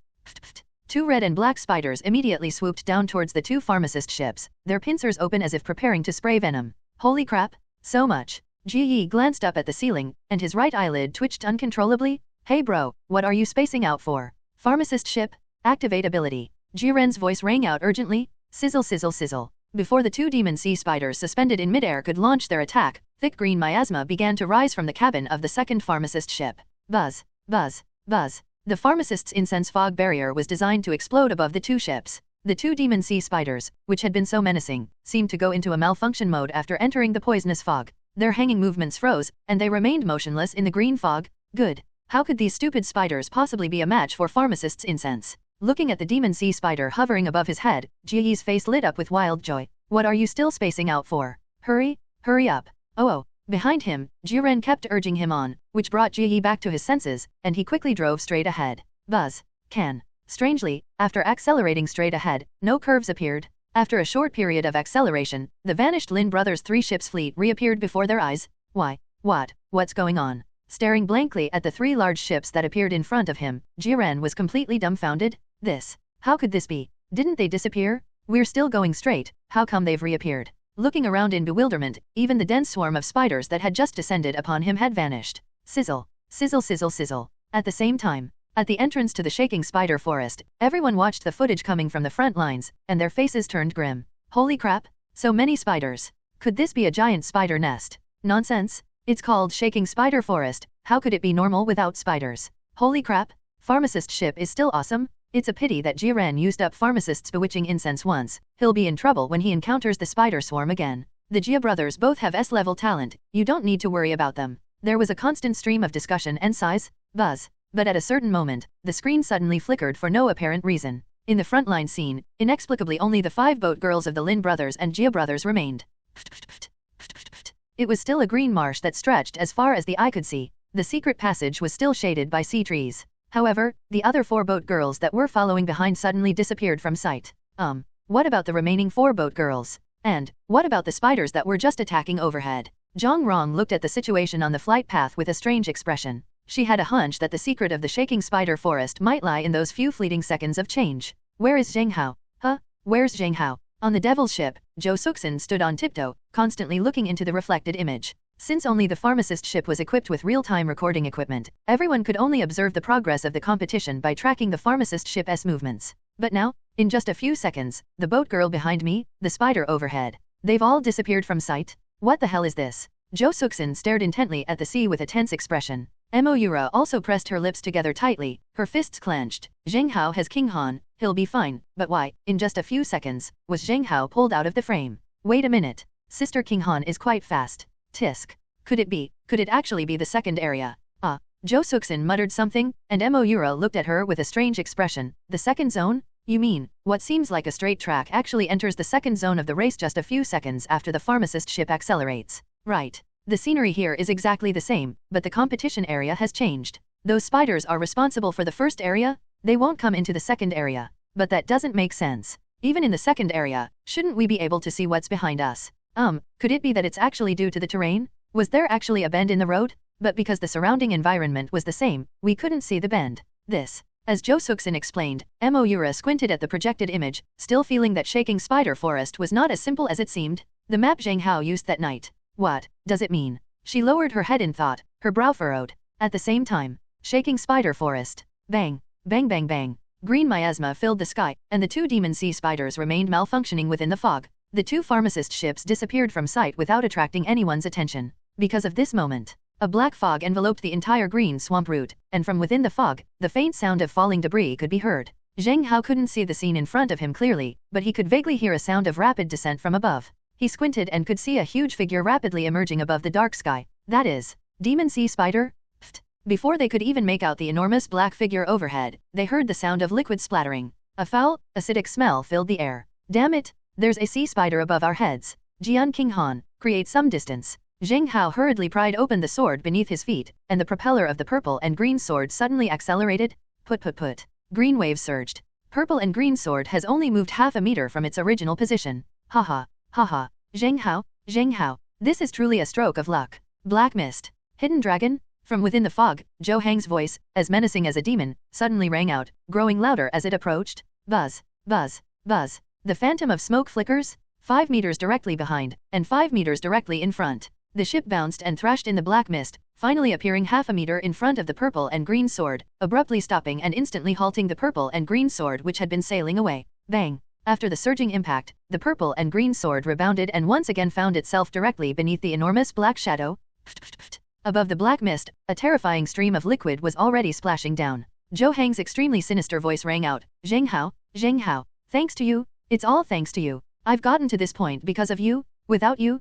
2 red and black spiders immediately swooped down towards the 2 pharmacist ships, their pincers open as if preparing to spray venom. Holy crap, so much. Ji glanced up at the ceiling, and his right eyelid twitched uncontrollably. Hey bro, what are you spacing out for? Pharmacist ship? Activate ability. Jiren's voice rang out urgently. Sizzle sizzle sizzle. Before the two demon sea spiders suspended in midair could launch their attack, thick green miasma began to rise from the cabin of the second pharmacist ship. Buzz, buzz, buzz. The pharmacist's incense fog barrier was designed to explode above the two ships. The two demon sea spiders, which had been so menacing, seemed to go into a malfunction mode after entering the poisonous fog. Their hanging movements froze, and they remained motionless in the green fog. Good. How could these stupid spiders possibly be a match for pharmacist's incense? Looking at the demon sea spider hovering above his head, Jiyi's face lit up with wild joy. What are you still spacing out for? Hurry, hurry up. Oh. Behind him, Jiren kept urging him on, which brought Jiyi back to his senses, and he quickly drove straight ahead. Buzz. Can. Strangely, after accelerating straight ahead, no curves appeared. After a short period of acceleration, the vanished Lin brothers' three-ships fleet reappeared before their eyes. Why? What's going on? Staring blankly at the three large ships that appeared in front of him, Jiren was completely dumbfounded. How could this be? Didn't they disappear? We're still going straight, how come they've reappeared? Looking around in bewilderment, even the dense swarm of spiders that had just descended upon him had vanished. Sizzle, sizzle, sizzle, sizzle. At the same time, at the entrance to the shaking spider forest, everyone watched the footage coming from the front lines, and their faces turned grim. Holy crap, so many spiders. Could this be a giant spider nest? Nonsense. It's called Shaking Spider Forest, how could it be normal without spiders? Holy crap, pharmacist ship is still awesome. It's a pity that Jiren used up pharmacist's bewitching incense once. He'll be in trouble when he encounters the spider swarm again. The Jia brothers both have S-level talent, you don't need to worry about them. There was a constant stream of discussion and sighs. Buzz. But at a certain moment, the screen suddenly flickered for no apparent reason. In the frontline scene, inexplicably only the 5 boat girls of the Lin brothers and Jia brothers remained. It was still a green marsh that stretched as far as the eye could see. The secret passage was still shaded by sea trees. However, the other 4 boat girls that were following behind suddenly disappeared from sight. What about the remaining 4 boat girls? And, what about the spiders that were just attacking overhead? Zhang Rong looked at the situation on the flight path with a strange expression. She had a hunch that the secret of the shaking spider forest might lie in those few fleeting seconds of change. Where is Zheng Hao? Where's Zheng Hao? On the devil's ship, Zhou Suxin stood on tiptoe, constantly looking into the reflected image. Since only the pharmacist ship was equipped with real-time recording equipment, everyone could only observe the progress of the competition by tracking the pharmacist ship's movements. But now, in just a few seconds, the boat girl behind me, the spider overhead, they've all disappeared from sight. What the hell is this? Zhou Suxin stared intently at the sea with a tense expression. Moira also pressed her lips together tightly, her fists clenched. Zheng Hao has King Han, he'll be fine, but why? In just a few seconds, was Zheng Hao pulled out of the frame. Wait a minute. Sister King Han is quite fast. Tisk. Could it actually be the second area? Zhou Suxin muttered something, and Moira looked at her with a strange expression. The second zone? You mean, what seems like a straight track actually enters the second zone of the race just a few seconds after the pharmacist ship accelerates. Right. The scenery here is exactly the same, but the competition area has changed. Those spiders are responsible for the first area, they won't come into the second area. But that doesn't make sense. Even in the second area, shouldn't we be able to see what's behind us? Could it be that it's actually due to the terrain? Was there actually a bend in the road? But because the surrounding environment was the same, we couldn't see the bend. As Zhou Suxin explained, Moira squinted at the projected image, still feeling that Shaking Spider Forest was not as simple as it seemed. The map Zheng Hao used that night. What does it mean? She lowered her head in thought, her brow furrowed. At the same time, Shaking Spider Forest. Bang, bang, bang, bang. Green miasma filled the sky, and the 2 demon sea spiders remained malfunctioning within the fog. The 2 pharmacist ships disappeared from sight without attracting anyone's attention. Because of this moment, a black fog enveloped the entire green swamp route, and from within the fog, the faint sound of falling debris could be heard. Zheng Hao couldn't see the scene in front of him clearly, but he could vaguely hear a sound of rapid descent from above. He squinted and could see a huge figure rapidly emerging above the dark sky. That is, Demon Sea Spider? Pfft. Before they could even make out the enormous black figure overhead, they heard the sound of liquid splattering. A foul, acidic smell filled the air. Damn it, there's a sea spider above our heads. Jian King Han, create some distance. Zheng Hao hurriedly pried open the sword beneath his feet, and the propeller of the purple and green sword suddenly accelerated. Put. Green waves surged. Purple and green sword has only moved half a meter from its original position. Haha. Zheng Hao, this is truly a stroke of luck. Black mist. Hidden dragon? From within the fog, Zhou Hang's voice, as menacing as a demon, suddenly rang out, growing louder as it approached. Buzz. The phantom of smoke flickers, 5 meters directly behind, and 5 meters directly in front. The ship bounced and thrashed in the black mist, finally appearing half a meter in front of the purple and green sword, abruptly stopping and instantly halting the purple and green sword which had been sailing away. Bang. After the surging impact, the purple and green sword rebounded and once again found itself directly beneath the enormous black shadow. Above the black mist, a terrifying stream of liquid was already splashing down. Zhou Hang's extremely sinister voice rang out, Zheng Hao, thanks to you, it's all thanks to you. I've gotten to this point because of you. Without you,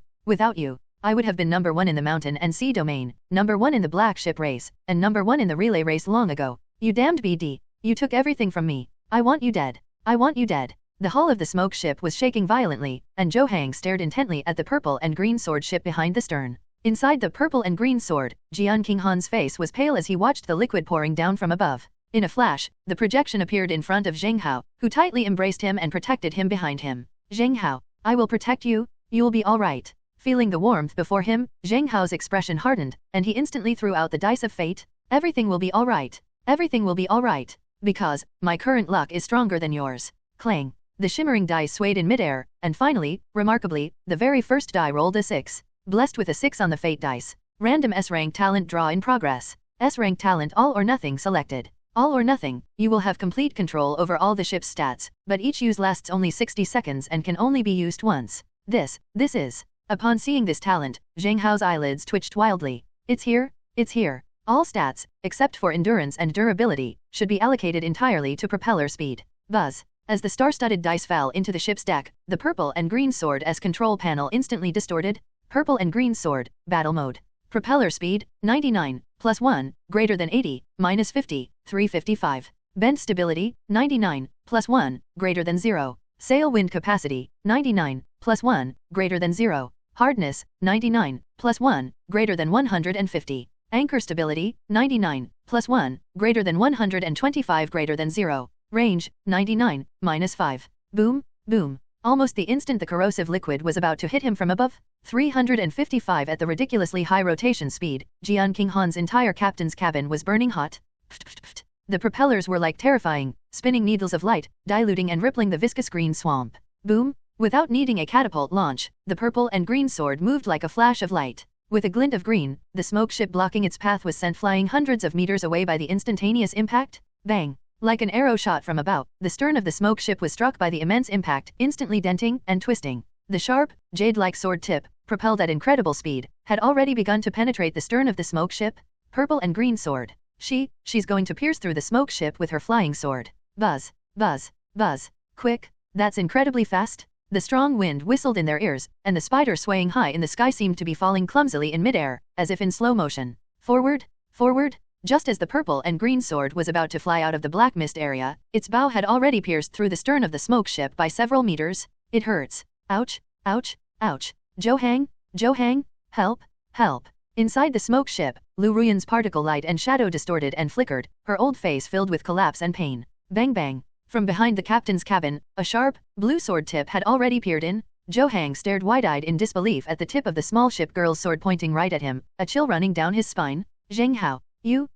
I would have been number 1 in the mountain and sea domain, number 1 in the black ship race, and number 1 in the relay race long ago. You damned BD. You took everything from me. I want you dead. I want you dead. The hull of the smoke ship was shaking violently, and Zhou Hang stared intently at the purple and green sword ship behind the stern. Inside the purple and green sword, Jian Qinghan's face was pale as he watched the liquid pouring down from above. In a flash, the projection appeared in front of Zheng Hao, who tightly embraced him and protected him behind him. Zheng Hao, I will protect you, you'll be all right. Feeling the warmth before him, Zheng Hao's expression hardened, and he instantly threw out the dice of fate. Everything will be all right. Everything will be all right. Because, my current luck is stronger than yours. Clang. The shimmering dice swayed in midair, and finally, remarkably, the very first die rolled a 6. Blessed with a 6 on the fate dice. Random S-rank talent draw in progress. S-rank talent all or nothing selected. All or nothing, you will have complete control over all the ship's stats, but each use lasts only 60 seconds and can only be used once. This is. Upon seeing this talent, Zheng Hao's eyelids twitched wildly. It's here. All stats, except for endurance and durability, should be allocated entirely to propeller speed. Buzz. As the star-studded dice fell into the ship's deck, the purple and green sword S control panel instantly distorted. Purple and green sword, battle mode. Propeller speed, 99, plus 1, greater than 80, minus 50, 355. Bend stability, 99, plus 1, greater than 0. Sail wind capacity, 99, plus 1, greater than 0. Hardness, 99, plus 1, greater than 150. Anchor stability, 99, plus 1, greater than 125 greater than 0. Range, 99, minus 5. Boom, boom. Almost the instant the corrosive liquid was about to hit him from above, 355 at the ridiculously high rotation speed, Jian Qinghan's entire captain's cabin was burning hot. The propellers were like terrifying, spinning needles of light, diluting and rippling the viscous green swamp. Boom! Without needing a catapult launch, the purple and green sword moved like a flash of light. With a glint of green, the smoke ship blocking its path was sent flying hundreds of meters away by the instantaneous impact. Bang! Like an arrow shot from a bow, the stern of the smoke ship was struck by the immense impact, instantly denting and twisting. The sharp, jade-like sword tip, propelled at incredible speed, had already begun to penetrate the stern of the smoke ship. Purple and green sword. She's going to pierce through the smoke ship with her flying sword. Buzz, buzz, buzz. Quick, that's incredibly fast. The strong wind whistled in their ears, and the spider swaying high in the sky seemed to be falling clumsily in midair, as if in slow motion. Forward, forward. Just as the purple and green sword was about to fly out of the black mist area, its bow had already pierced through the stern of the smoke ship by several meters. It hurts. Ouch, ouch, ouch. Zhou Hang, help, help. Inside the smoke ship, Liu Ruyan's particle light and shadow distorted and flickered, her old face filled with collapse and pain. Bang bang. From behind the captain's cabin, a sharp, blue sword tip had already peered in. Zhou Hang stared wide-eyed in disbelief at the tip of the small ship girl's sword pointing right at him, a chill running down his spine. Zheng Hao, you.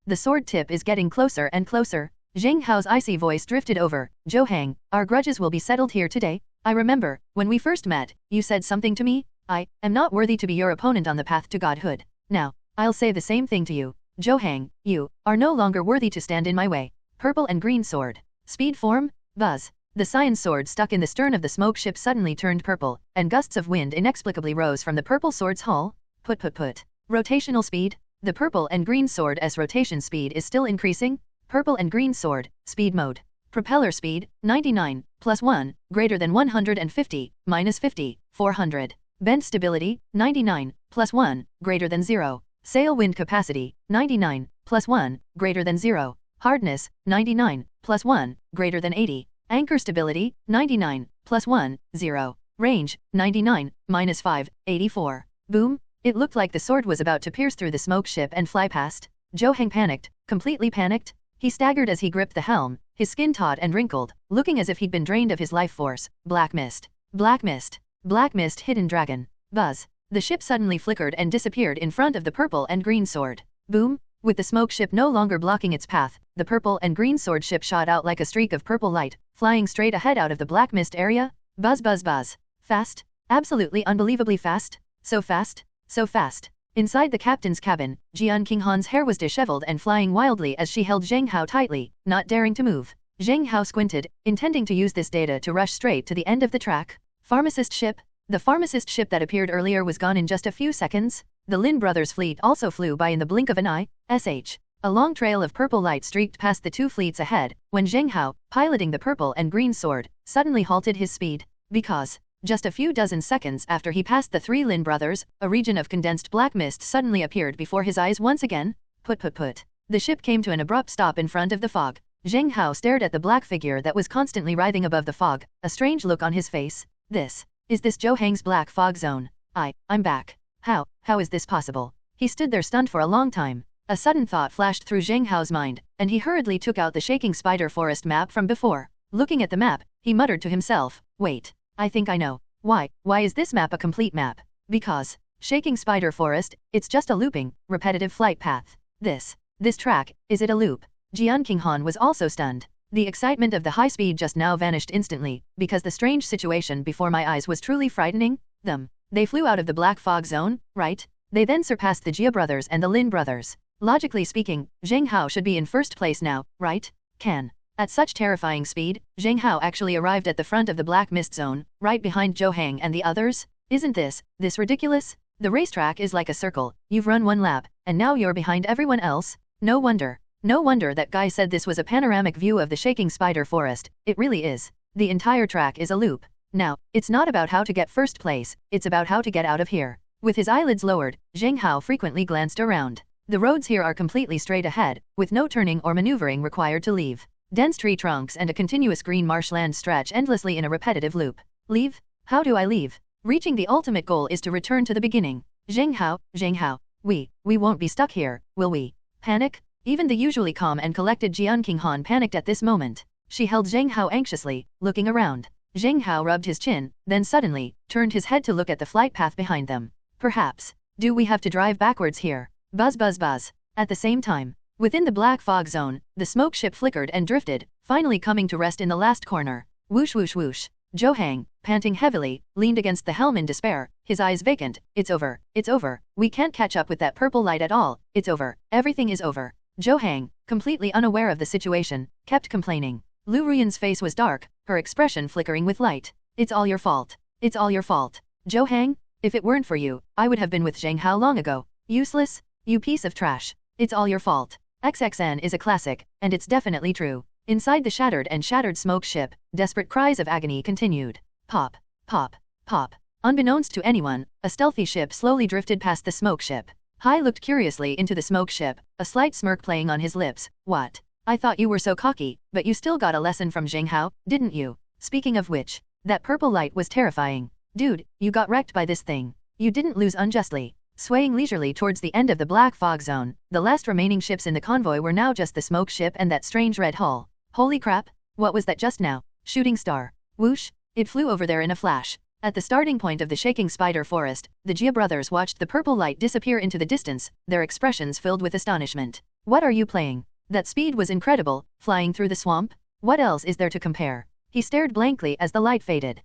The sword tip is getting closer and closer. Zheng Hao's icy voice drifted over. Zhou Hang, our grudges will be settled here today. I remember, when we first met, you said something to me. I am not worthy to be your opponent on the path to godhood. Now, I'll say the same thing to you. Zhou Hang, you are no longer worthy to stand in my way. Purple and green sword. Speed form, buzz. The cyan sword stuck in the stern of the smoke ship suddenly turned purple, and gusts of wind inexplicably rose from the purple sword's hull. Put. Rotational speed. The purple and green sword S rotation speed is still increasing. Purple and green sword, speed mode. Propeller speed, 99, plus 1, greater than 150, minus 50, 400. Bend stability, 99, plus 1, greater than 0. Sail wind capacity, 99, plus 1, greater than 0. Hardness, 99, plus 1, greater than 80. Anchor stability, 99, plus 1, 0. Range, 99, minus 5, 84. Boom! It looked like the sword was about to pierce through the smoke ship and fly past. Zhou Hang panicked, completely panicked. He staggered as he gripped the helm, his skin taut and wrinkled, looking as if he'd been drained of his life force. Black mist. Black mist. Black mist hidden dragon. Buzz. The ship suddenly flickered and disappeared in front of the purple and green sword. Boom! With the smoke ship no longer blocking its path, the purple and green sword ship shot out like a streak of purple light, flying straight ahead out of the black mist area. Buzz buzz buzz. Fast. Absolutely unbelievably fast. So fast. So fast. Inside the captain's cabin, Jian Qinghan's hair was disheveled and flying wildly as she held Zheng Hao tightly, not daring to move. Zheng Hao squinted, intending to use this data to rush straight to the end of the track. Pharmacist ship? The pharmacist ship that appeared earlier was gone in just a few seconds. The Lin brothers' fleet also flew by in the blink of an eye. A long trail of purple light streaked past the two fleets ahead, when Zheng Hao, piloting the purple and green sword, suddenly halted his speed. Because, just a few dozen seconds after he passed the three Lin brothers, a region of condensed black mist suddenly appeared before his eyes once again. Put. The ship came to an abrupt stop in front of the fog. Zheng Hao stared at the black figure that was constantly writhing above the fog, a strange look on his face. Is this Zhou Hang's black fog zone? I'm back. How is this possible? He stood there stunned for a long time. A sudden thought flashed through Zheng Hao's mind, and he hurriedly took out the shaking spider forest map from before. Looking at the map, he muttered to himself, wait, I think I know. Why is this map a complete map? Because, shaking spider forest, it's just a looping, repetitive flight path. This track, is it a loop? Jian Qinghan was also stunned. The excitement of the high speed just now vanished instantly, because the strange situation before my eyes was truly frightening. They flew out of the black fog zone, right? They then surpassed the Jia brothers and the Lin brothers. Logically speaking, Zheng Hao should be in first place now, right? At such terrifying speed, Zheng Hao actually arrived at the front of the black mist zone, right behind Zhou Hang and the others? Isn't this ridiculous? The racetrack is like a circle, you've run one lap, and now you're behind everyone else? No wonder that guy said this was a panoramic view of the shaking spider forest. It really is. The entire track is a loop. Now, it's not about how to get first place, it's about how to get out of here. With his eyelids lowered, Zheng Hao frequently glanced around. The roads here are completely straight ahead, with no turning or maneuvering required to leave. Dense tree trunks and a continuous green marshland stretch endlessly in a repetitive loop. Leave? How do I leave? Reaching the ultimate goal is to return to the beginning. Zheng Hao, we won't be stuck here, will we? Panic? Even the usually calm and collected Jian Qinghan panicked at this moment. She held Zheng Hao anxiously, looking around. Zheng Hao rubbed his chin, then suddenly, turned his head to look at the flight path behind them. Perhaps. Do we have to drive backwards here? Buzz. At the same time, within the black fog zone, the smoke ship flickered and drifted, finally coming to rest in the last corner. Whoosh. Zhou Hang, panting heavily, leaned against the helm in despair, his eyes vacant. It's over. We can't catch up with that purple light at all. It's over. Everything is over. Zhou Hang, completely unaware of the situation, kept complaining. Liu Ruyan's face was dark, her expression flickering with light. It's all your fault. Zhou Hang, if it weren't for you, I would have been with Zheng Hao long ago. Useless? You piece of trash. It's all your fault. XXN is a classic, and it's definitely true. Inside the shattered smoke ship, desperate cries of agony continued. Pop. Unbeknownst to anyone, a stealthy ship slowly drifted past the smoke ship. Hai looked curiously into the smoke ship, a slight smirk playing on his lips. What? I thought you were so cocky, but you still got a lesson from Zheng Hao, didn't you? Speaking of which, that purple light was terrifying. Dude, you got wrecked by this thing. You didn't lose unjustly. Swaying leisurely towards the end of the black fog zone, the last remaining ships in the convoy were now just the smoke ship and that strange red hull. Holy crap, what was that just now? Shooting star. Whoosh, it flew over there in a flash. At the starting point of the shaking spider forest, the Jia brothers watched the purple light disappear into the distance, their expressions filled with astonishment. What are you playing? That speed was incredible, flying through the swamp? What else is there to compare? He stared blankly as the light faded.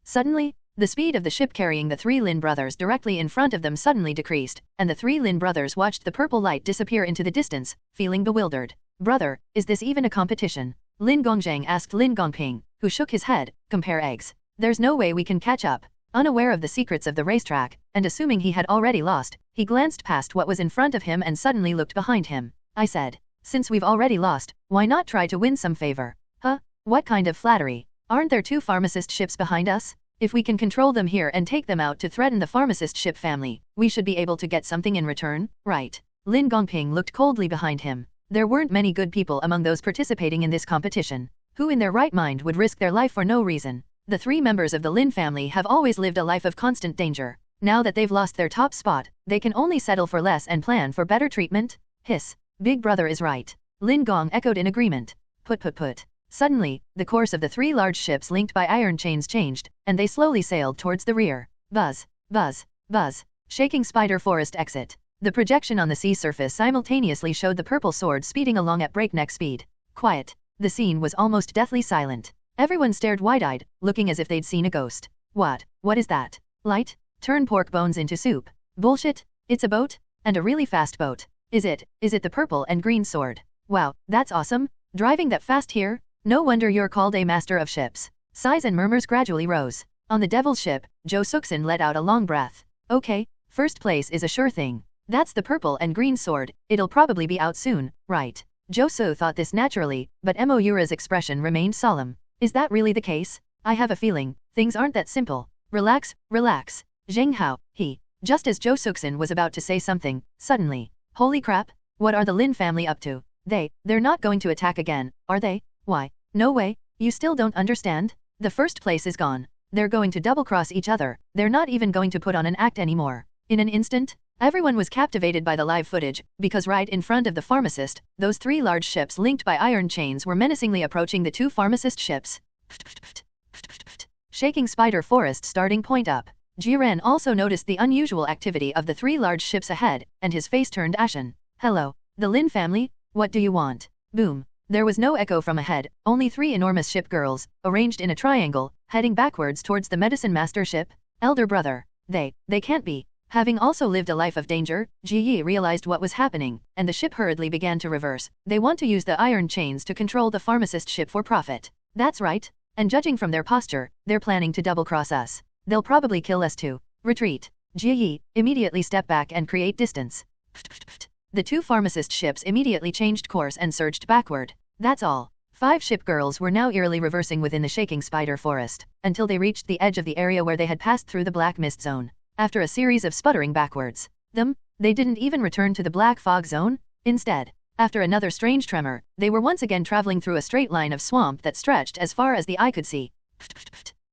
Suddenly, the speed of the ship carrying the three Lin brothers directly in front of them suddenly decreased, and the three Lin brothers watched the purple light disappear into the distance, feeling bewildered. Brother, is this even a competition? Lin Gongzhang asked Lin Gongping, who shook his head. Compare eggs. There's no way we can catch up. Unaware of the secrets of the racetrack, and assuming he had already lost, he glanced past what was in front of him and suddenly looked behind him. I said, since we've already lost, why not try to win some favor? Huh? What kind of flattery? Aren't there two pharmacist ships behind us? If we can control them here and take them out to threaten the pharmacist ship family, we should be able to get something in return, right? Lin Gongping looked coldly behind him. There weren't many good people among those participating in this competition. Who in their right mind would risk their life for no reason? The three members of the Lin family have always lived a life of constant danger. Now that they've lost their top spot, they can only settle for less and plan for better treatment. Hiss. Big brother is right. Lin Gong echoed in agreement. Put. Suddenly, the course of the three large ships linked by iron chains changed, and they slowly sailed towards the rear. Buzz. Shaking spider forest exit. The projection on the sea surface simultaneously showed the purple sword speeding along at breakneck speed. Quiet. The scene was almost deathly silent. Everyone stared wide-eyed, looking as if they'd seen a ghost. What is that? Light? Turn pork bones into soup. Bullshit. It's a boat? And a really fast boat. Is it the purple and green sword? Wow, that's awesome. Driving that fast here? No wonder you're called a master of ships. Sighs and murmurs gradually rose. On the devil's ship, Zhou Suxin let out a long breath. Okay, first place is a sure thing. That's the purple and green sword, it'll probably be out soon, right? Zhou Su thought this naturally, but Moira's expression remained solemn. Is that really the case? I have a feeling, things aren't that simple. Relax, relax. Zheng Hao, Just as Zhou Suxin was about to say something, suddenly, holy crap, what are the Lin family up to? They're not going to attack again, are they? Why? No way, you still don't understand? The first place is gone. They're going to double-cross each other, they're not even going to put on an act anymore. In an instant, everyone was captivated by the live footage, because right in front of the pharmacist, those 3 large ships linked by iron chains were menacingly approaching the 2 pharmacist ships. Shaking spider forest starting point up. Jiren also noticed the unusual activity of the 3 large ships ahead, and his face turned ashen. Hello, the Lin family, what do you want? Boom. There was no echo from ahead, only 3 enormous ship girls, arranged in a triangle, heading backwards towards the medicine master ship. Elder brother. They can't be. Having also lived a life of danger, Ji Yi realized what was happening, and the ship hurriedly began to reverse. They want to use the iron chains to control the pharmacist ship for profit. That's right. And judging from their posture, they're planning to double-cross us. They'll probably kill us too. Retreat. Ji Yi, immediately step back and create distance. The 2 pharmacist ships immediately changed course and surged backward. That's all. 5 ship girls were now eerily reversing within the shaking spider forest, until they reached the edge of the area where they had passed through the black mist zone. After a series of sputtering backwards, they didn't even return to the black fog zone. Instead, after another strange tremor, they were once again traveling through a straight line of swamp that stretched as far as the eye could see.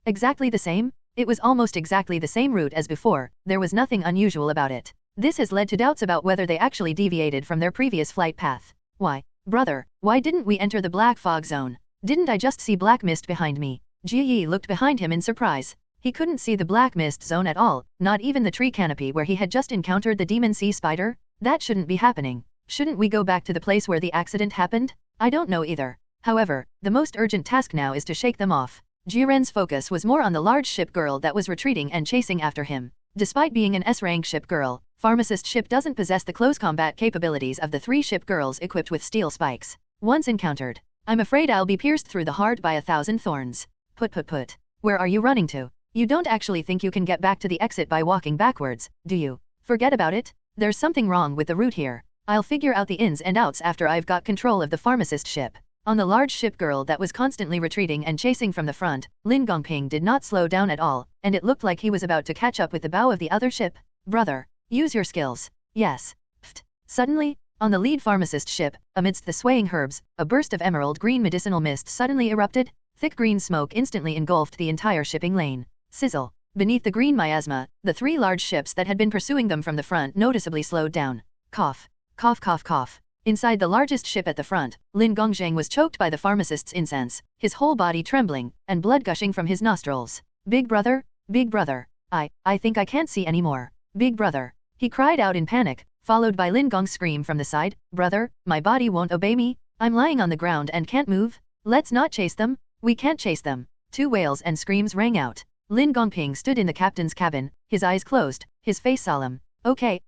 Exactly the same? It was almost exactly the same route as before, there was nothing unusual about it. This has led to doubts about whether they actually deviated from their previous flight path. Why? Brother, why didn't we enter the black fog zone? Didn't I just see black mist behind me? Ji Yi looked behind him in surprise. He couldn't see the black mist zone at all, not even the tree canopy where he had just encountered the demon sea spider. That shouldn't be happening. Shouldn't we go back to the place where the accident happened? I don't know either. However, the most urgent task now is to shake them off. Jiren's focus was more on the large ship girl that was retreating and chasing after him. Despite being an S-rank ship girl, pharmacist ship doesn't possess the close combat capabilities of the 3 ship girls equipped with steel spikes. Once encountered, I'm afraid I'll be pierced through the heart by 1,000 thorns. Put. Where are you running to? You don't actually think you can get back to the exit by walking backwards, do you? Forget about it. There's something wrong with the route here. I'll figure out the ins and outs after I've got control of the pharmacist ship. On the large ship girl that was constantly retreating and chasing from the front, Lin Gongping did not slow down at all, and it looked like he was about to catch up with the bow of the other ship. Brother, use your skills. Yes. Suddenly, on the lead pharmacist ship, amidst the swaying herbs, a burst of emerald green medicinal mist suddenly erupted. Thick green smoke instantly engulfed the entire shipping lane. Sizzle. Beneath the green miasma, the 3 large ships that had been pursuing them from the front noticeably slowed down. Cough. Cough cough cough. Inside the largest ship at the front, Lin Gongzheng was choked by the pharmacist's incense, his whole body trembling, and blood gushing from his nostrils. Big brother, I think I can't see anymore. Big brother. He cried out in panic, followed by Lin Gong's scream from the side. Brother, my body won't obey me. I'm lying on the ground and can't move. Let's not chase them. We can't chase them. 2 wails and screams rang out. Lin Gongping stood in the captain's cabin, his eyes closed, his face solemn. Okay.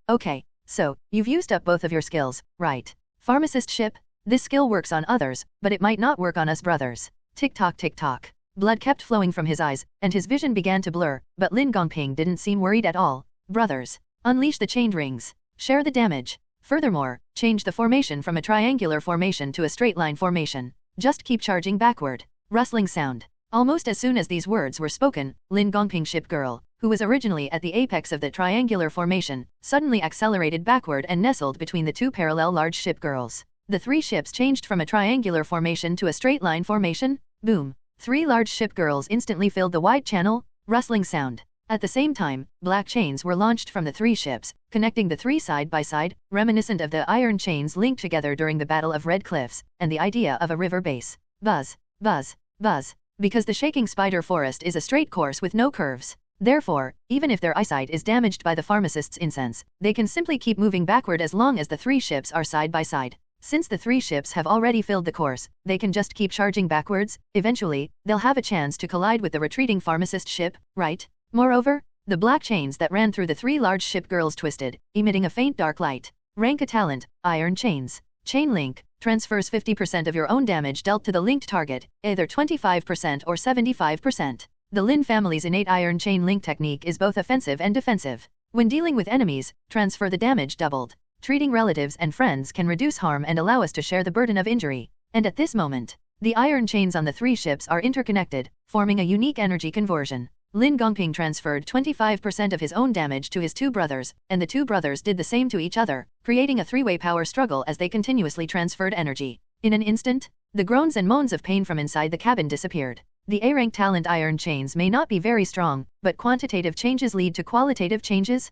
So, you've used up both of your skills, right? Pharmacist ship? This skill works on others, but it might not work on us brothers. Tick-tock tick-tock. Blood kept flowing from his eyes, and his vision began to blur, but Lin Gongping didn't seem worried at all. Brothers, unleash the chained rings. Share the damage. Furthermore, change the formation from a triangular formation to a straight line formation. Just keep charging backward. Rustling sound. Almost as soon as these words were spoken, Lin Gongping ship girl, who was originally at the apex of the triangular formation, suddenly accelerated backward and nestled between the 2 parallel large ship girls. The 3 ships changed from a triangular formation to a straight line formation. Boom. 3 large ship girls instantly filled the wide channel. Rustling sound. At the same time, black chains were launched from the 3 ships, connecting the 3 side by side, reminiscent of the iron chains linked together during the Battle of Red Cliffs, and the idea of a river base. Buzz. Buzz. Buzz. Because the shaking spider forest is a straight course with no curves. Therefore, even if their eyesight is damaged by the pharmacist's incense, they can simply keep moving backward as long as the 3 ships are side by side. Since the 3 ships have already filled the course, they can just keep charging backwards. Eventually, they'll have a chance to collide with the retreating pharmacist ship, right? Moreover, the black chains that ran through the 3 large ship girls twisted, emitting a faint dark light. Rank a talent, iron chains. Chain link, transfers 50% of your own damage dealt to the linked target, either 25% or 75%. The Lin family's innate iron chain link technique is both offensive and defensive. When dealing with enemies, transfer the damage doubled. Treating relatives and friends can reduce harm and allow us to share the burden of injury. And at this moment, the iron chains on the 3 ships are interconnected, forming a unique energy conversion. Lin Gongping transferred 25% of his own damage to his 2 brothers, and the 2 brothers did the same to each other, creating a 3-way power struggle as they continuously transferred energy. In an instant, the groans and moans of pain from inside the cabin disappeared. The A-rank talent iron chains may not be very strong, but quantitative changes lead to qualitative changes.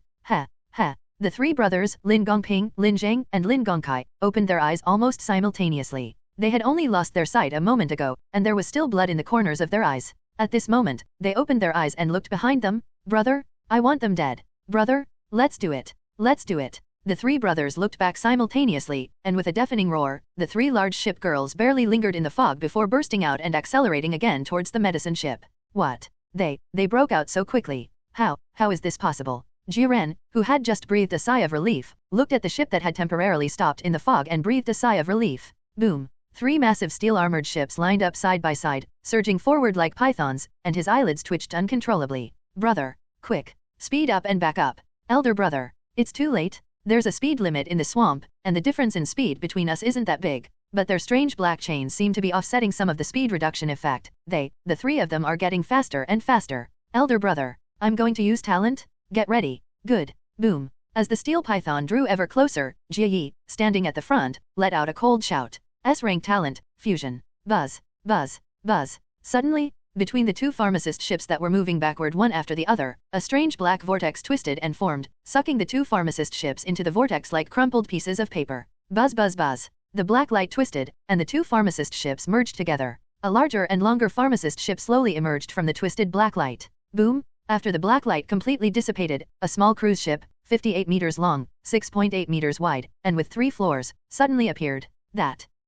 The 3 brothers, Lin Gongping, Lin Zheng, and Lin Gongkai, opened their eyes almost simultaneously. They had only lost their sight a moment ago, and there was still blood in the corners of their eyes. At this moment, they opened their eyes and looked behind them. Brother, I want them dead. Brother, let's do it. Let's do it. The 3 brothers looked back simultaneously, and with a deafening roar, the 3 large ship girls barely lingered in the fog before bursting out and accelerating again towards the medicine ship. What? They broke out so quickly. How is this possible? Jiren, who had just breathed a sigh of relief, looked at the ship that had temporarily stopped in the fog and breathed a sigh of relief. Boom. 3 massive steel-armored ships lined up side by side, surging forward like pythons, and his eyelids twitched uncontrollably. Brother, quick, speed up and back up. Elder brother, it's too late. There's a speed limit in the swamp, and the difference in speed between us isn't that big. But their strange black chains seem to be offsetting some of the speed reduction effect. The 3 of them are getting faster and faster. Elder brother, I'm going to use talent. Get ready. Good. Boom. As the steel python drew ever closer, Jie Yi, standing at the front, let out a cold shout. S-rank talent, fusion. Buzz, buzz, buzz. Suddenly, between the 2 pharmacist ships that were moving backward one after the other, a strange black vortex twisted and formed, sucking the 2 pharmacist ships into the vortex like crumpled pieces of paper. Buzz buzz buzz. The black light twisted, and the 2 pharmacist ships merged together. A larger and longer pharmacist ship slowly emerged from the twisted black light. Boom. After the black light completely dissipated, a small cruise ship, 58 meters long, 6.8 meters wide, and with 3 floors, suddenly appeared.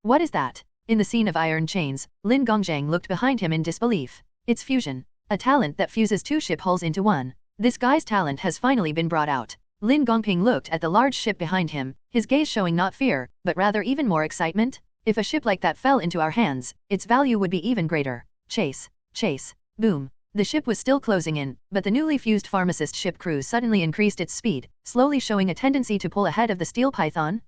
What is that? In the scene of iron chains, Lin Gongzhang looked behind him in disbelief. It's fusion. A talent that fuses 2 ship hulls into one. This guy's talent has finally been brought out. Lin Gongping looked at the large ship behind him, his gaze showing not fear, but rather even more excitement. If a ship like that fell into our hands, its value would be even greater. Chase. Boom. The ship was still closing in, but the newly fused pharmacist ship crew suddenly increased its speed, slowly showing a tendency to pull ahead of the steel python.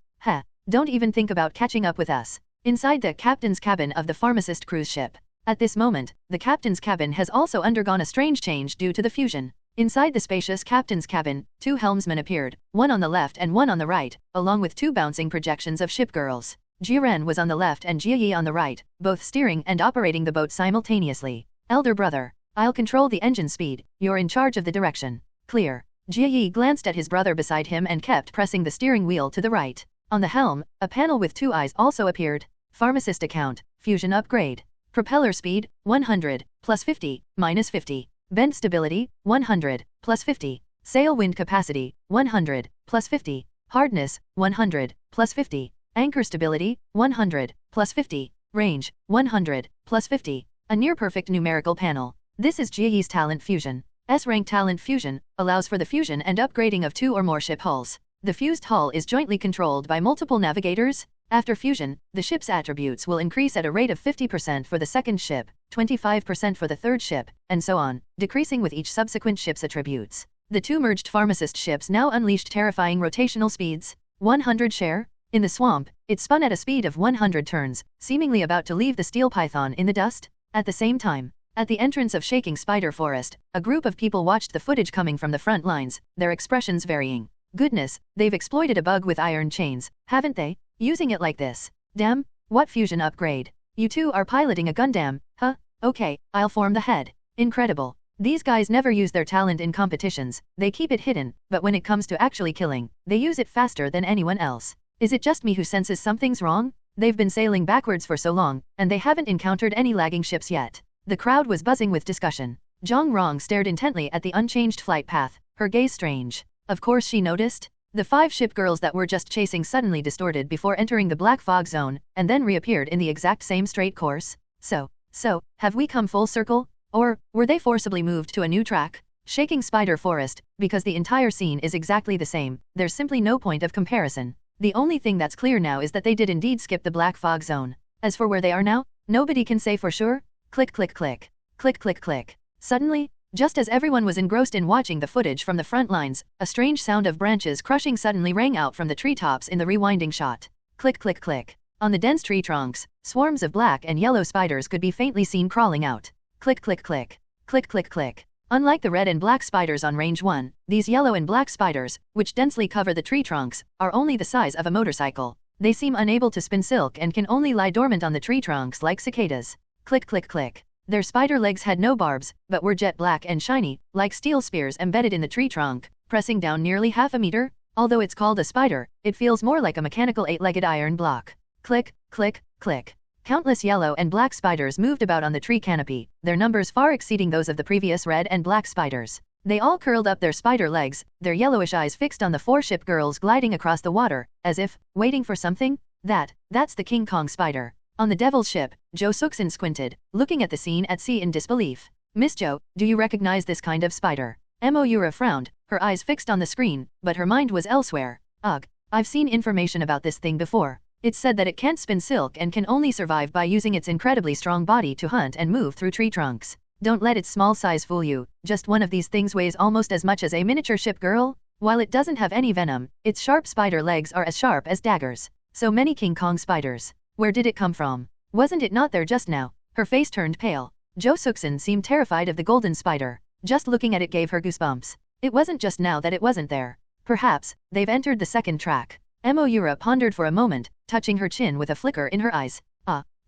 Don't even think about catching up with us. Inside the captain's cabin of the pharmacist cruise ship. At this moment, the captain's cabin has also undergone a strange change due to the fusion. Inside the spacious captain's cabin, 2 helmsmen appeared, one on the left and one on the right, along with 2 bouncing projections of ship girls. Jiren was on the left and Jie Yi on the right, both steering and operating the boat simultaneously. Elder brother, I'll control the engine speed, you're in charge of the direction. Clear. Jie Yi glanced at his brother beside him and kept pressing the steering wheel to the right. On the helm, a panel with 2 eyes also appeared. Pharmacist account, fusion upgrade. Propeller speed, 100, plus 50, minus 50. Bend stability, 100, plus 50. Sail wind capacity, 100, plus 50. Hardness, 100, plus 50. Anchor stability, 100, plus 50. Range, 100, plus 50. A near-perfect numerical panel. This is Jie Yi's talent fusion. S-rank talent fusion allows for the fusion and upgrading of 2 or more ship hulls. The fused hull is jointly controlled by multiple navigators. After fusion, the ship's attributes will increase at a rate of 50% for the second ship, 25% for the third ship, and so on, decreasing with each subsequent ship's attributes. The 2 merged pharmacist ships now unleashed terrifying rotational speeds. 100 share? In the swamp, it spun at a speed of 100 turns, seemingly about to leave the steel python in the dust. At the same time, at the entrance of Shaking Spider Forest, a group of people watched the footage coming from the front lines, their expressions varying. Goodness, they've exploited a bug with iron chains, haven't they? Using it like this. Damn, what fusion upgrade? You 2 are piloting a Gundam, huh? Okay, I'll form the head. Incredible. These guys never use their talent in competitions, they keep it hidden, but when it comes to actually killing, they use it faster than anyone else. Is it just me who senses something's wrong? They've been sailing backwards for so long, and they haven't encountered any lagging ships yet. The crowd was buzzing with discussion. Zhang Rong stared intently at the unchanged flight path, her gaze strange. Of course she noticed. The 5 ship girls that were just chasing suddenly distorted before entering the black fog zone, and then reappeared in the exact same straight course. So, have we come full circle? Or, were they forcibly moved to a new track? Shaking Spider Forest, because the entire scene is exactly the same, there's simply no point of comparison. The only thing that's clear now is that they did indeed skip the black fog zone. As for where they are now, nobody can say for sure. Click click click. Click click click. Suddenly, just as everyone was engrossed in watching the footage from the front lines, a strange sound of branches crushing suddenly rang out from the treetops in the rewinding shot. Click click click. On the dense tree trunks, swarms of black and yellow spiders could be faintly seen crawling out. Click click click. Click click click. Unlike the red and black spiders on range 1, these yellow and black spiders, which densely cover the tree trunks, are only the size of a motorcycle. They seem unable to spin silk and can only lie dormant on the tree trunks like cicadas. Click click click. Their spider legs had no barbs, but were jet black and shiny, like steel spears embedded in the tree trunk, pressing down nearly half a meter. Although it's called a spider, it feels more like a mechanical 8-legged iron block. Click, click, click. Countless yellow and black spiders moved about on the tree canopy, their numbers far exceeding those of the previous red and black spiders. They all curled up their spider legs, their yellowish eyes fixed on the 4 ship girls gliding across the water, as if waiting for something. That's the King Kong spider. On the Devil's ship, Jo Suksin squinted, looking at the scene at sea in disbelief. Miss Jo, do you recognize this kind of spider? Moira frowned, her eyes fixed on the screen, but her mind was elsewhere. Ugh, I've seen information about this thing before. It's said that it can't spin silk and can only survive by using its incredibly strong body to hunt and move through tree trunks. Don't let its small size fool you, just one of these things weighs almost as much as a miniature ship girl. While it doesn't have any venom, its sharp spider legs are as sharp as daggers. So many King Kong spiders. Where did it come from? Wasn't it not there just now? Her face turned pale. Jo Suksin seemed terrified of the golden spider. Just looking at it gave her goosebumps. It wasn't just now that it wasn't there. Perhaps, they've entered the second track. Moira pondered for a moment, touching her chin with a flicker in her eyes.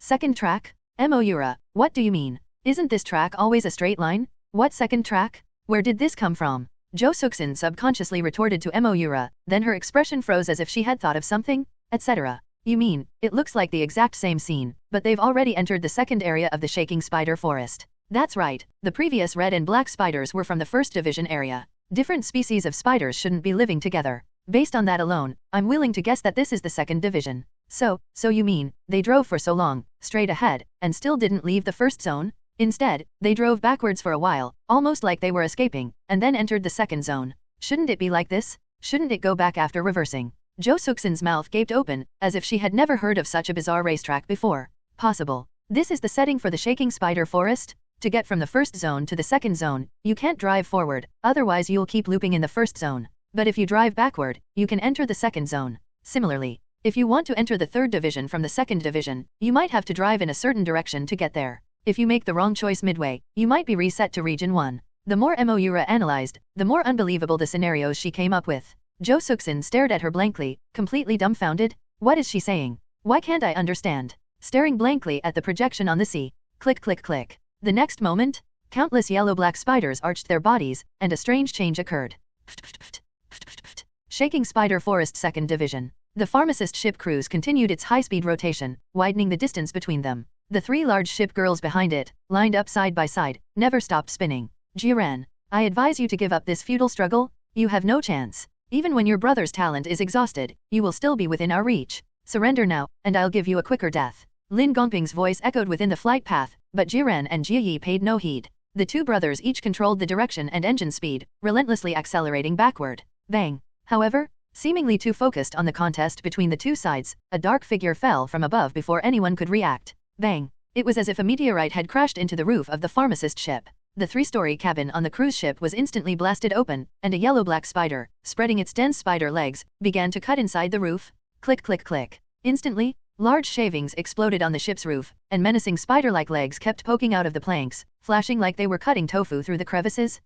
Second track? Moira, what do you mean? Isn't this track always a straight line? What second track? Where did this come from? Jo Suksin subconsciously retorted to Moira, then her expression froze as if she had thought of something, etc. You mean, it looks like the exact same scene, but they've already entered the second area of the shaking spider forest. That's right, the previous red and black spiders were from the first division area. Different species of spiders shouldn't be living together. Based on that alone, I'm willing to guess that this is the second division. So you mean, they drove for so long, straight ahead, and still didn't leave the first zone? Instead, they drove backwards for a while, almost like they were escaping, and then entered the second zone. Shouldn't it be like this? Shouldn't it go back after reversing? Jo Suksin's mouth gaped open, as if she had never heard of such a bizarre racetrack before. Possible. This is the setting for the shaking spider forest? To get from the first zone to the second zone, you can't drive forward, otherwise you'll keep looping in the first zone. But if you drive backward, you can enter the second zone. Similarly, if you want to enter the third division from the second division, you might have to drive in a certain direction to get there. If you make the wrong choice midway, you might be reset to region 1. The more Moira analyzed, the more unbelievable the scenarios she came up with. Jo Suksin stared at her blankly, completely dumbfounded. What is she saying? Why can't I understand? Staring blankly at the projection on the sea. Click click click. The next moment, countless yellow-black spiders arched their bodies, and a strange change occurred. Shaking Spider Forest 2nd Division. The pharmacist ship cruise continued its high-speed rotation, widening the distance between them. The 3 large ship girls behind it, lined up side by side, never stopped spinning. Jiren, I advise you to give up this futile struggle. You have no chance. Even when your brother's talent is exhausted, you will still be within our reach. Surrender now, and I'll give you a quicker death. Lin Gongping's voice echoed within the flight path, but Jiren and Jieyi paid no heed. The 2 brothers each controlled the direction and engine speed, relentlessly accelerating backward. Bang! However, seemingly too focused on the contest between the 2 sides, a dark figure fell from above before anyone could react. Bang! It was as if a meteorite had crashed into the roof of the pharmacist ship. The 3-story cabin on the cruise ship was instantly blasted open, and a yellow-black spider, spreading its dense spider legs, began to cut inside the roof. Click click click. Instantly, large shavings exploded on the ship's roof, and menacing spider-like legs kept poking out of the planks, flashing like they were cutting tofu through the crevices.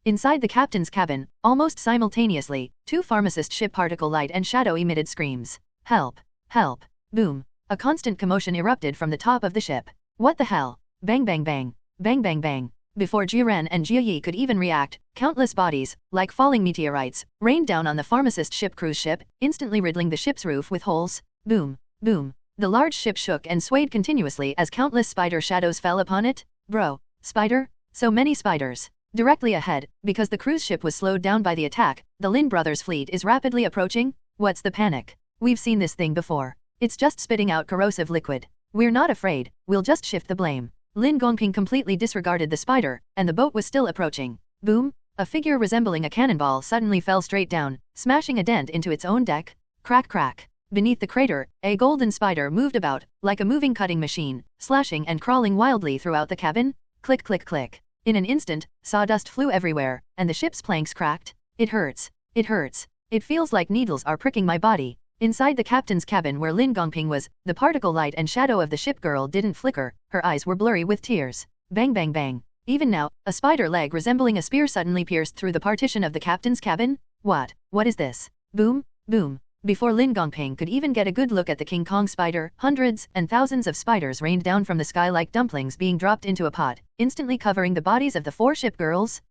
Inside the captain's cabin, almost simultaneously, 2 pharmacist ship particle light and shadow emitted screams. Help! Help! Boom! A constant commotion erupted from the top of the ship. What the hell? Bang bang bang! Bang bang bang! Before Jiren and Jieyi could even react, countless bodies, like falling meteorites, rained down on the pharmacist ship cruise ship, instantly riddling the ship's roof with holes. Boom! Boom! The large ship shook and swayed continuously as countless spider shadows fell upon it. Bro! Spider? So many spiders! Directly ahead, because the cruise ship was slowed down by the attack, the Lin brothers' fleet is rapidly approaching. What's the panic? We've seen this thing before. It's just spitting out corrosive liquid. We're not afraid, we'll just shift the blame. Lin Gongping completely disregarded the spider, and the boat was still approaching. Boom! A figure resembling a cannonball suddenly fell straight down, smashing a dent into its own deck. Crack crack. Beneath the crater, a golden spider moved about, like a moving cutting machine, slashing and crawling wildly throughout the cabin. Click click click. In an instant, sawdust flew everywhere, and the ship's planks cracked. It hurts. It hurts. It feels like needles are pricking my body. Inside the captain's cabin where Lin Gongping was, the particle light and shadow of the ship girl didn't flicker, her eyes were blurry with tears. Bang bang bang. Even now, a spider leg resembling a spear suddenly pierced through the partition of the captain's cabin. What is this? Boom, boom. Before Lin Gongping could even get a good look at the King Kong spider, hundreds and thousands of spiders rained down from the sky like dumplings being dropped into a pot, instantly covering the bodies of the 4 ship girls.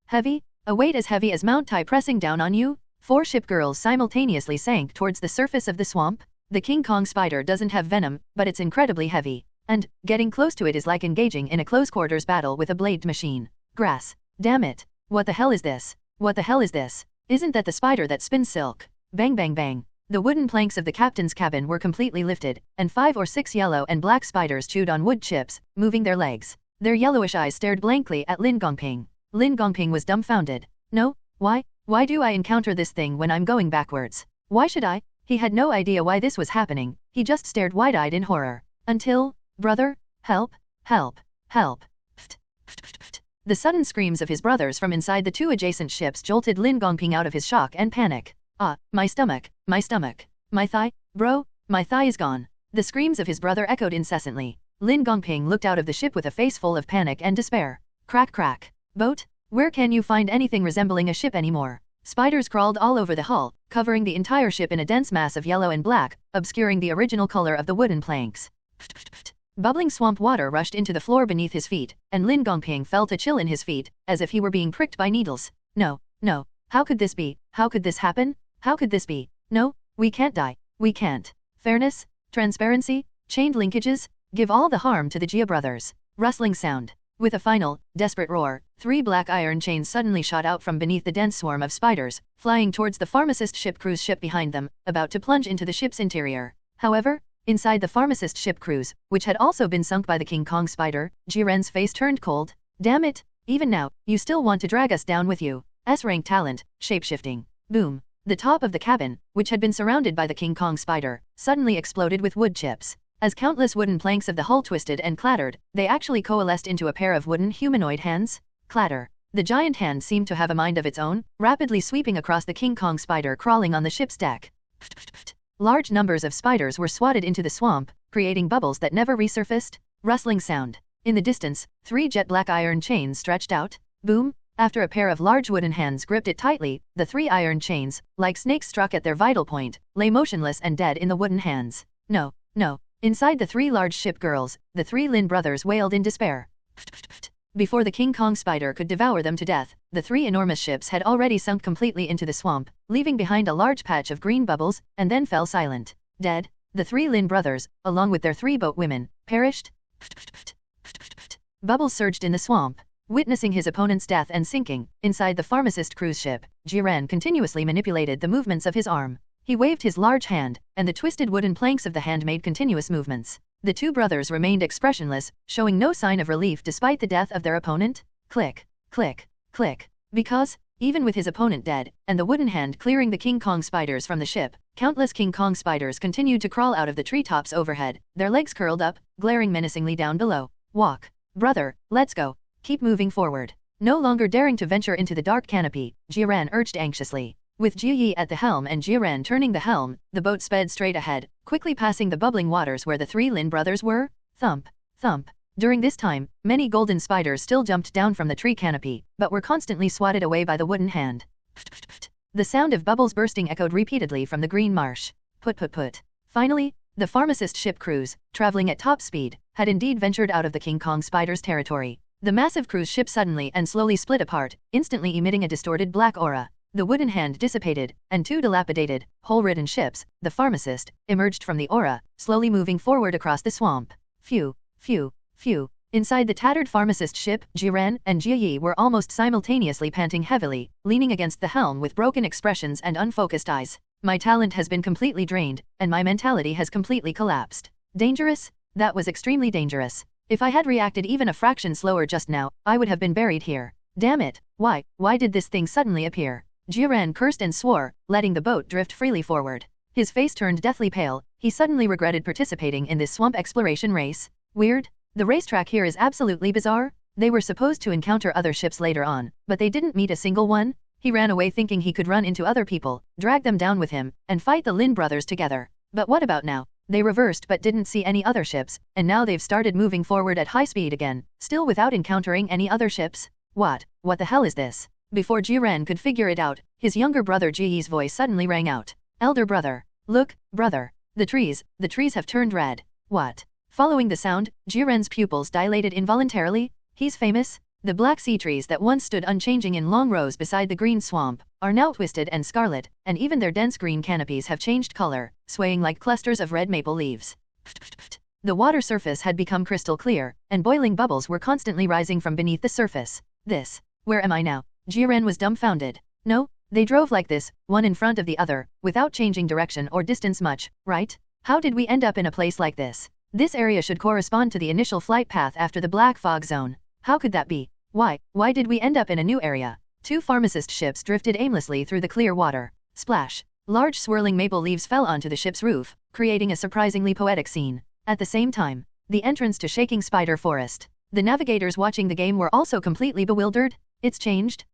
Heavy? A weight as heavy as Mount Tai pressing down on you? 4 ship girls simultaneously sank towards the surface of the swamp. The King Kong spider doesn't have venom, but it's incredibly heavy, and getting close to it is like engaging in a close-quarters battle with a blade machine. Grass. Damn it. What the hell is this? What the hell is this? Isn't that the spider that spins silk? Bang bang bang. The wooden planks of the captain's cabin were completely lifted, and 5 or 6 yellow and black spiders chewed on wood chips, moving their legs. Their yellowish eyes stared blankly at Lin Gongping. Lin Gongping was dumbfounded. No, why do I encounter this thing when I'm going backwards? Why should I? He had no idea why this was happening, he just stared wide-eyed in horror. Until, brother, help, help, help. Pft, pft, pft, pft. The sudden screams of his brothers from inside the 2 adjacent ships jolted Lin Gongping out of his shock and panic. Ah, my stomach, my thigh, bro, my thigh is gone. The screams of his brother echoed incessantly. Lin Gongping looked out of the ship with a face full of panic and despair. Crack crack. Boat? Where can you find anything resembling a ship anymore? Spiders crawled all over the hull, covering the entire ship in a dense mass of yellow and black, obscuring the original color of the wooden planks. Pft, pft, pft. Bubbling swamp water rushed into the floor beneath his feet, and Lin Gongping felt a chill in his feet, as if he were being pricked by needles. No. How could this be? How could this happen? How could this be? No, we can't die. We can't. Fairness? Transparency? Chained linkages? Give all the harm to the Jia brothers. Rustling sound. With a final, desperate roar, 3 black iron chains suddenly shot out from beneath the dense swarm of spiders, flying towards the pharmacist ship cruise ship behind them, about to plunge into the ship's interior. However, inside the pharmacist ship cruise, which had also been sunk by the King Kong spider, Jiren's face turned cold. Damn it, even now, you still want to drag us down with you. S-rank talent, shapeshifting. Boom. The top of the cabin, which had been surrounded by the King Kong spider, suddenly exploded with wood chips. As countless wooden planks of the hull twisted and clattered, they actually coalesced into a pair of wooden humanoid hands. Clatter. The giant hand seemed to have a mind of its own, rapidly sweeping across the King Kong spider crawling on the ship's deck. Pft, pft, pft. Large numbers of spiders were swatted into the swamp, creating bubbles that never resurfaced. Rustling sound. In the distance, 3 jet black iron chains stretched out. Boom. After a pair of large wooden hands gripped it tightly, the 3 iron chains, like snakes struck at their vital point, lay motionless and dead in the wooden hands. No. Inside the 3 large ship girls, the 3 Lin brothers wailed in despair. Pft, pft, pft. Before the King Kong spider could devour them to death, the 3 enormous ships had already sunk completely into the swamp, leaving behind a large patch of green bubbles, and then fell silent. Dead. The 3 Lin brothers, along with their 3 boat women, perished. Pft, pft, pft. Pft, pft, pft. Bubbles surged in the swamp. Witnessing his opponent's death and sinking, inside the pharmacist cruise ship, Jiren continuously manipulated the movements of his arm. He waved his large hand, and the twisted wooden planks of the hand made continuous movements. The 2 brothers remained expressionless, showing no sign of relief despite the death of their opponent. Click, click, click. Because, even with his opponent dead, and the wooden hand clearing the King Kong spiders from the ship, countless King Kong spiders continued to crawl out of the treetops overhead, their legs curled up, glaring menacingly down below. Walk. Brother, let's go. Keep moving forward. No longer daring to venture into the dark canopy, Jiren urged anxiously. With Ji Yi at the helm and Jiren turning the helm, the boat sped straight ahead, quickly passing the bubbling waters where the 3 Lin brothers were. Thump, thump. During this time, many golden spiders still jumped down from the tree canopy, but were constantly swatted away by the wooden hand. Pft, pft, pft. The sound of bubbles bursting echoed repeatedly from the green marsh. Put. Finally, the pharmacist ship cruise, traveling at top speed, had indeed ventured out of the King Kong spider's territory. The massive cruise ship suddenly and slowly split apart, instantly emitting a distorted black aura. The wooden hand dissipated, and 2 dilapidated, hole-ridden ships, the pharmacist, emerged from the aura, slowly moving forward across the swamp. Phew. Inside the tattered pharmacist ship, Jiren and Jia Yi were almost simultaneously panting heavily, leaning against the helm with broken expressions and unfocused eyes. My talent has been completely drained, and my mentality has completely collapsed. Dangerous? That was extremely dangerous. If I had reacted even a fraction slower just now, I would have been buried here. Damn it, why did this thing suddenly appear? Jiren cursed and swore, letting the boat drift freely forward. His face turned deathly pale. He suddenly regretted participating in this swamp exploration race. Weird. The racetrack here is absolutely bizarre. They were supposed to encounter other ships later on, but they didn't meet a single one. He ran away thinking he could run into other people, drag them down with him, and fight the Lin brothers together. But what about now? They reversed but didn't see any other ships, and now they've started moving forward at high speed again, still without encountering any other ships? What the hell is this? Before Jiren could figure it out, his younger brother Ji's voice suddenly rang out. Elder brother. Look, brother. The trees have turned red. What? Following the sound, Jiren's pupils dilated involuntarily. He's famous. The black sea trees that once stood unchanging in long rows beside the green swamp are now twisted and scarlet, and even their dense green canopies have changed color, swaying like clusters of red maple leaves. The water surface had become crystal clear, and boiling bubbles were constantly rising from beneath the surface. Where am I now? Jiren was dumbfounded. No, they drove like this, one in front of the other, without changing direction or distance much, right? How did we end up in a place like this? This area should correspond to the initial flight path after the black fog zone. How could that be? Why did we end up in a new area? Two pharmacist ships drifted aimlessly through the clear water. Splash! Large swirling maple leaves fell onto the ship's roof, creating a surprisingly poetic scene. At the same time, the entrance to Shaking Spider Forest. The navigators watching the game were also completely bewildered. It's changed.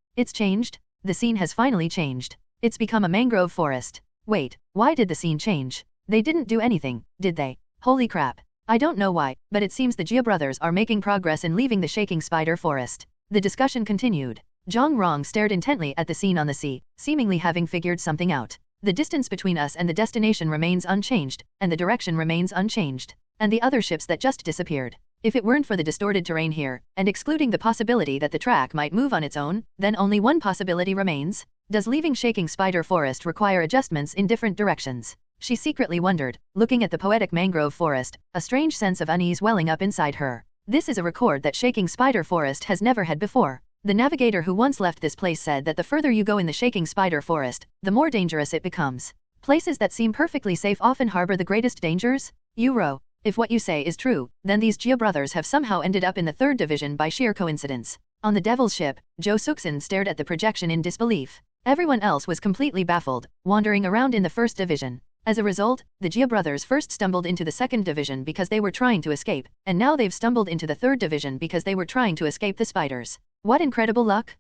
The scene has finally changed. It's become a mangrove forest. Wait, why did the scene change? They didn't do anything, did they? Holy crap. I don't know why, but it seems the Jia brothers are making progress in leaving the Shaking Spider Forest. The discussion continued. Zhang Rong stared intently at the scene on the sea, seemingly having figured something out. The distance between us and the destination remains unchanged, and the direction remains unchanged. And the other ships that just disappeared. If it weren't for the distorted terrain here, and excluding the possibility that the track might move on its own, then only one possibility remains. Does leaving Shaking Spider Forest require adjustments in different directions? She secretly wondered, looking at the poetic mangrove forest, a strange sense of unease welling up inside her. This is a record that Shaking Spider Forest has never had before. The navigator who once left this place said that the further you go in the Shaking Spider Forest, the more dangerous it becomes. Places that seem perfectly safe often harbor the greatest dangers? Uro. If what you say is true, then these Jia brothers have somehow ended up in the 3rd division by sheer coincidence. On the Devil's ship, Zhou Suxin stared at the projection in disbelief. Everyone else was completely baffled, wandering around in the 1st division. As a result, the Jia brothers first stumbled into the 2nd division because they were trying to escape, and now they've stumbled into the 3rd division because they were trying to escape the spiders. What incredible luck!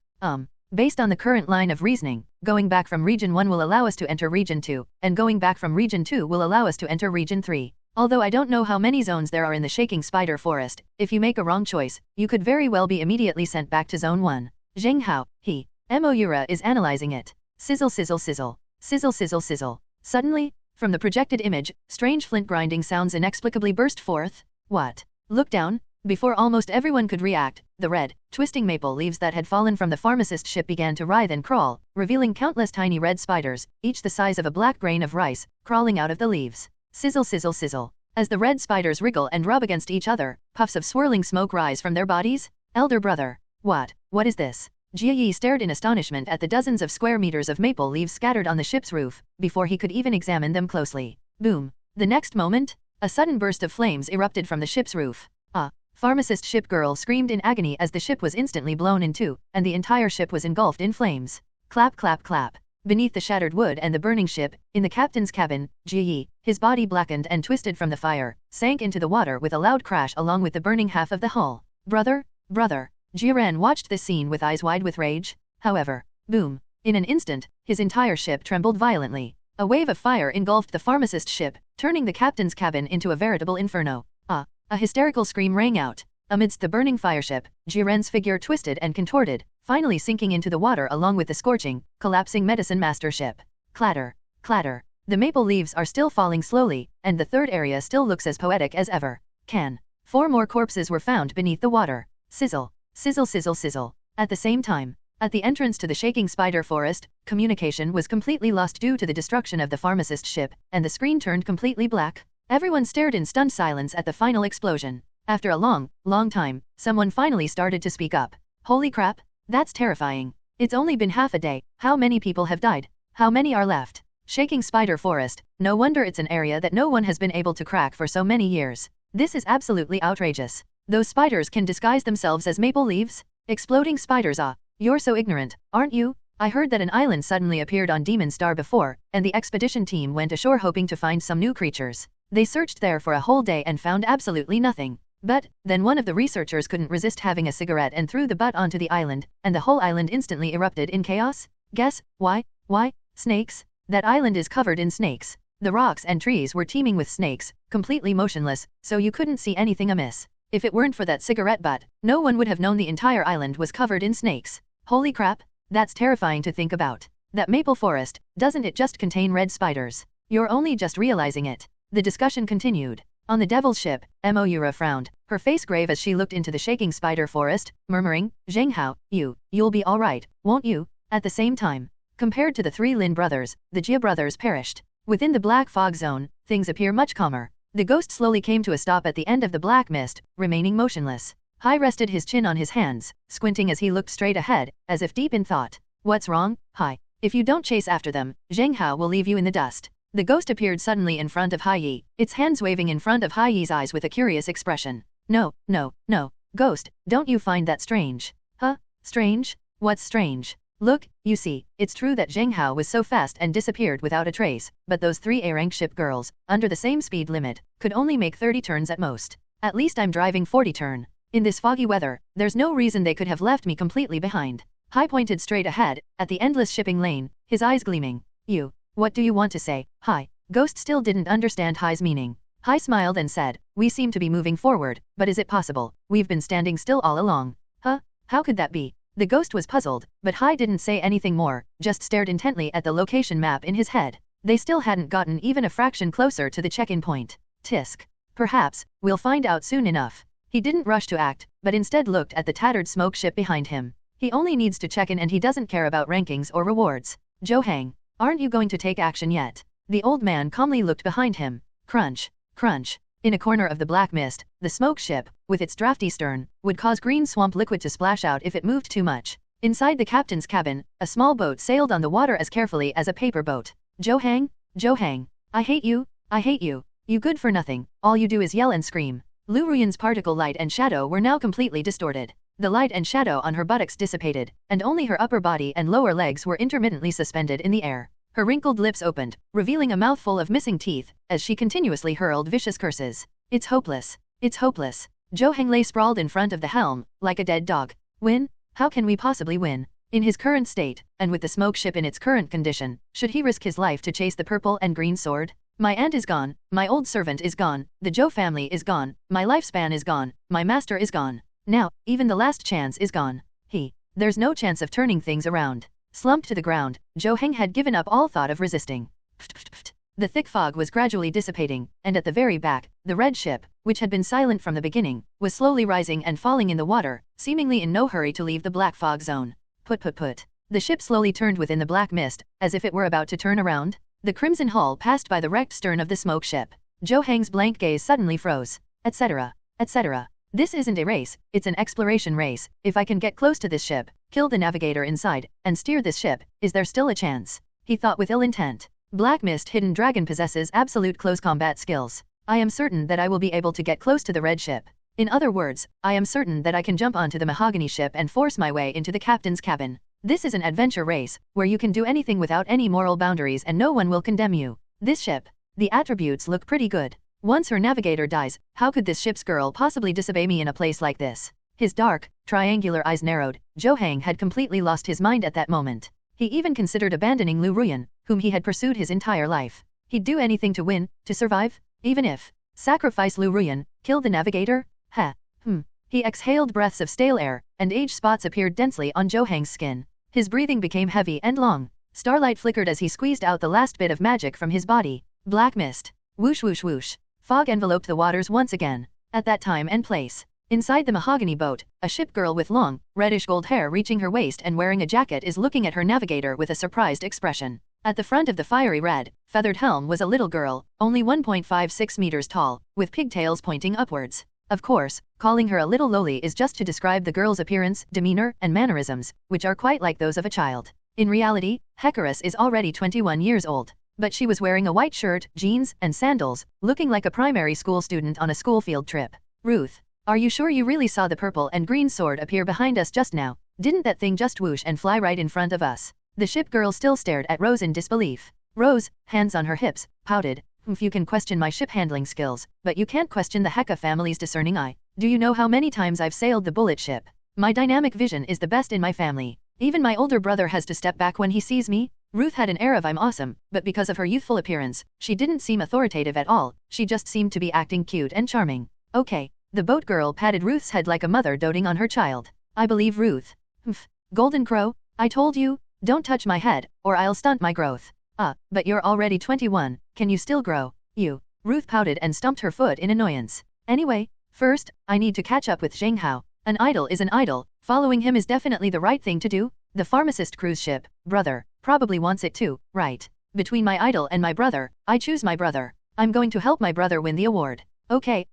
Based on the current line of reasoning, going back from Region 1 will allow us to enter Region 2, and going back from Region 2 will allow us to enter Region 3. Although I don't know how many zones there are in the Shaking Spider Forest, if you make a wrong choice, you could very well be immediately sent back to Zone 1. Zheng Hao, Moura is analyzing it. Sizzle sizzle sizzle. Sizzle sizzle sizzle. Suddenly, from the projected image, strange flint grinding sounds inexplicably burst forth. What? Look down. Before almost everyone could react, the red, twisting maple leaves that had fallen from the pharmacist ship began to writhe and crawl, revealing countless tiny red spiders, each the size of a black grain of rice, crawling out of the leaves. Sizzle sizzle sizzle. As the red spiders wriggle and rub against each other, puffs of swirling smoke rise from their bodies. Elder brother. What is this? Jia Yi stared in astonishment at the dozens of square meters of maple leaves scattered on the ship's roof, before he could even examine them closely. Boom. The next moment, a sudden burst of flames erupted from the ship's roof. Pharmacist ship girl screamed in agony as the ship was instantly blown in two, and the entire ship was engulfed in flames. Clap clap clap. Beneath the shattered wood and the burning ship, in the captain's cabin, Jia Yi, his body blackened and twisted from the fire, sank into the water with a loud crash along with the burning half of the hull. Brother. Jiren watched this scene with eyes wide with rage. However, boom. In an instant, his entire ship trembled violently. A wave of fire engulfed the pharmacist ship, turning the captain's cabin into a veritable inferno. A hysterical scream rang out. Amidst the burning fireship, Jiren's figure twisted and contorted, finally sinking into the water along with the scorching, collapsing medicine master ship. Clatter, clatter. The maple leaves are still falling slowly, and the 3rd area still looks as poetic as ever. 4 more corpses were found beneath the water. Sizzle, sizzle sizzle sizzle. At the same time, at the entrance to the Shaking Spider Forest, communication was completely lost due to the destruction of the pharmacist ship, and the screen turned completely black. Everyone stared in stunned silence at the final explosion. After a long time, someone finally started to speak up. Holy crap, that's terrifying. It's only been half a day. How many people have died? How many are left? Shaking Spider Forest, no wonder it's an area that no one has been able to crack for so many years. This is absolutely outrageous. Those spiders can disguise themselves as maple leaves? Exploding spiders, you're so ignorant, aren't you? I heard that an island suddenly appeared on Demon Star before, and the expedition team went ashore hoping to find some new creatures. They searched there for a whole day and found absolutely nothing. But, then one of the researchers couldn't resist having a cigarette and threw the butt onto the island, and the whole island instantly erupted in chaos? Guess, why? Why? Snakes? That island is covered in snakes. The rocks and trees were teeming with snakes, completely motionless, so you couldn't see anything amiss. If it weren't for that cigarette butt, no one would have known the entire island was covered in snakes. Holy crap, that's terrifying to think about. That maple forest, doesn't it just contain red spiders? You're only just realizing it. The discussion continued. On the devil's ship, Moira frowned, her face grave as she looked into the shaking spider forest, murmuring, Zheng Hao, you'll be alright, won't you? At the same time, compared to the 3 Lin brothers, the Jia brothers perished. Within the black fog zone, things appear much calmer. The ghost slowly came to a stop at the end of the black mist, remaining motionless. Hai rested his chin on his hands, squinting as he looked straight ahead, as if deep in thought. What's wrong, Hai? If you don't chase after them, Zheng Hao will leave you in the dust. The ghost appeared suddenly in front of Hai Yi, its hands waving in front of Hai Yi's eyes with a curious expression. No, ghost, don't you find that strange? Huh? Strange? What's strange? Look, you see, it's true that Zheng Hao was so fast and disappeared without a trace, but those 3 A-rank ship girls, under the same speed limit, could only make 30 turns at most. At least I'm driving 40 turn. In this foggy weather, there's no reason they could have left me completely behind. Hai pointed straight ahead, at the endless shipping lane, his eyes gleaming. What do you want to say, Hai? Ghost still didn't understand Hai's meaning. Hai smiled and said, we seem to be moving forward, but is it possible? We've been standing still all along. Huh? How could that be? The ghost was puzzled, but Hai didn't say anything more, just stared intently at the location map in his head. They still hadn't gotten even a fraction closer to the check-in point. Tisk. Perhaps, we'll find out soon enough. He didn't rush to act, but instead looked at the tattered smoke ship behind him. He only needs to check in and he doesn't care about rankings or rewards. Zhou, aren't you going to take action yet? The old man calmly looked behind him. Crunch, crunch. In a corner of the black mist, the smoke ship, with its drafty stern, would cause green swamp liquid to splash out if it moved too much. Inside the captain's cabin, a small boat sailed on the water as carefully as a paper boat. Zhou, I hate you, you good for nothing, all you do is yell and scream. Liu Ruyan's particle light and shadow were now completely distorted. The light and shadow on her buttocks dissipated, and only her upper body and lower legs were intermittently suspended in the air. Her wrinkled lips opened, revealing a mouthful of missing teeth, as she continuously hurled vicious curses. It's hopeless. It's hopeless. Zhou lay sprawled in front of the helm, like a dead dog. Win? How can we possibly win? In his current state, and with the smoke ship in its current condition, should he risk his life to chase the purple and green sword? My aunt is gone, my old servant is gone, the Zhou family is gone, my lifespan is gone, my master is gone. Now, even the last chance is gone. There's no chance of turning things around. Slumped to the ground, Zhou had given up all thought of resisting. The thick fog was gradually dissipating, and at the very back, the red ship, which had been silent from the beginning, was slowly rising and falling in the water, seemingly in no hurry to leave the black fog zone. Put. The ship slowly turned within the black mist, as if it were about to turn around. The crimson hull passed by the wrecked stern of the smoke ship. Zhou blank gaze suddenly froze. Etc. This isn't a race, it's an exploration race. If I can get close to this ship, kill the navigator inside, and steer this ship, is there still a chance? He thought with ill intent. Black Mist Hidden Dragon possesses absolute close combat skills. I am certain that I will be able to get close to the red ship. In other words, I am certain that I can jump onto the mahogany ship and force my way into the captain's cabin. This is an adventure race, where you can do anything without any moral boundaries and no one will condemn you. This ship. The attributes look pretty good. Once her navigator dies, how could this ship's girl possibly disobey me in a place like this? His dark, triangular eyes narrowed. Zhou had completely lost his mind at that moment. He even considered abandoning Liu Ruyan, whom he had pursued his entire life. He'd do anything to win, to survive, even if sacrifice Liu Ruyan, kill the navigator? He exhaled breaths of stale air, and age spots appeared densely on Zhou skin. His breathing became heavy and long. Starlight flickered as he squeezed out the last bit of magic from his body. Black mist. Whoosh whoosh whoosh. Fog enveloped the waters once again. At that time and place, inside the mahogany boat, a ship girl with long, reddish gold hair reaching her waist and wearing a jacket is looking at her navigator with a surprised expression. At the front of the fiery red, feathered helm was a little girl, only 1.56 meters tall, with pigtails pointing upwards. Of course, calling her a little lowly is just to describe the girl's appearance, demeanor, and mannerisms, which are quite like those of a child. In reality, Hecarus is already 21 years old. But she was wearing a white shirt, jeans, and sandals, looking like a primary school student on a school field trip. Ruth, are you sure you really saw the purple and green sword appear behind us just now? Didn't that thing just whoosh and fly right in front of us? The ship girl still stared at Rose in disbelief. Rose, hands on her hips, pouted. You can question my ship handling skills, but you can't question the Heka family's discerning eye. Do you know how many times I've sailed the bullet ship? My dynamic vision is the best in my family. Even my older brother has to step back when he sees me. Ruth had an air of I'm awesome, but because of her youthful appearance, she didn't seem authoritative at all, she just seemed to be acting cute and charming. Okay. The boat girl patted Ruth's head like a mother doting on her child. I believe Ruth. Golden Crow, I told you, don't touch my head, or I'll stunt my growth. But you're already 21, can you still grow? You. Ruth pouted and stomped her foot in annoyance. Anyway, first, I need to catch up with Zheng Hao. An idol is an idol, following him is definitely the right thing to do. The pharmacist cruise ship, brother, probably wants it too, right? Between my idol and my brother, I choose my brother. I'm going to help my brother win the award. Okay.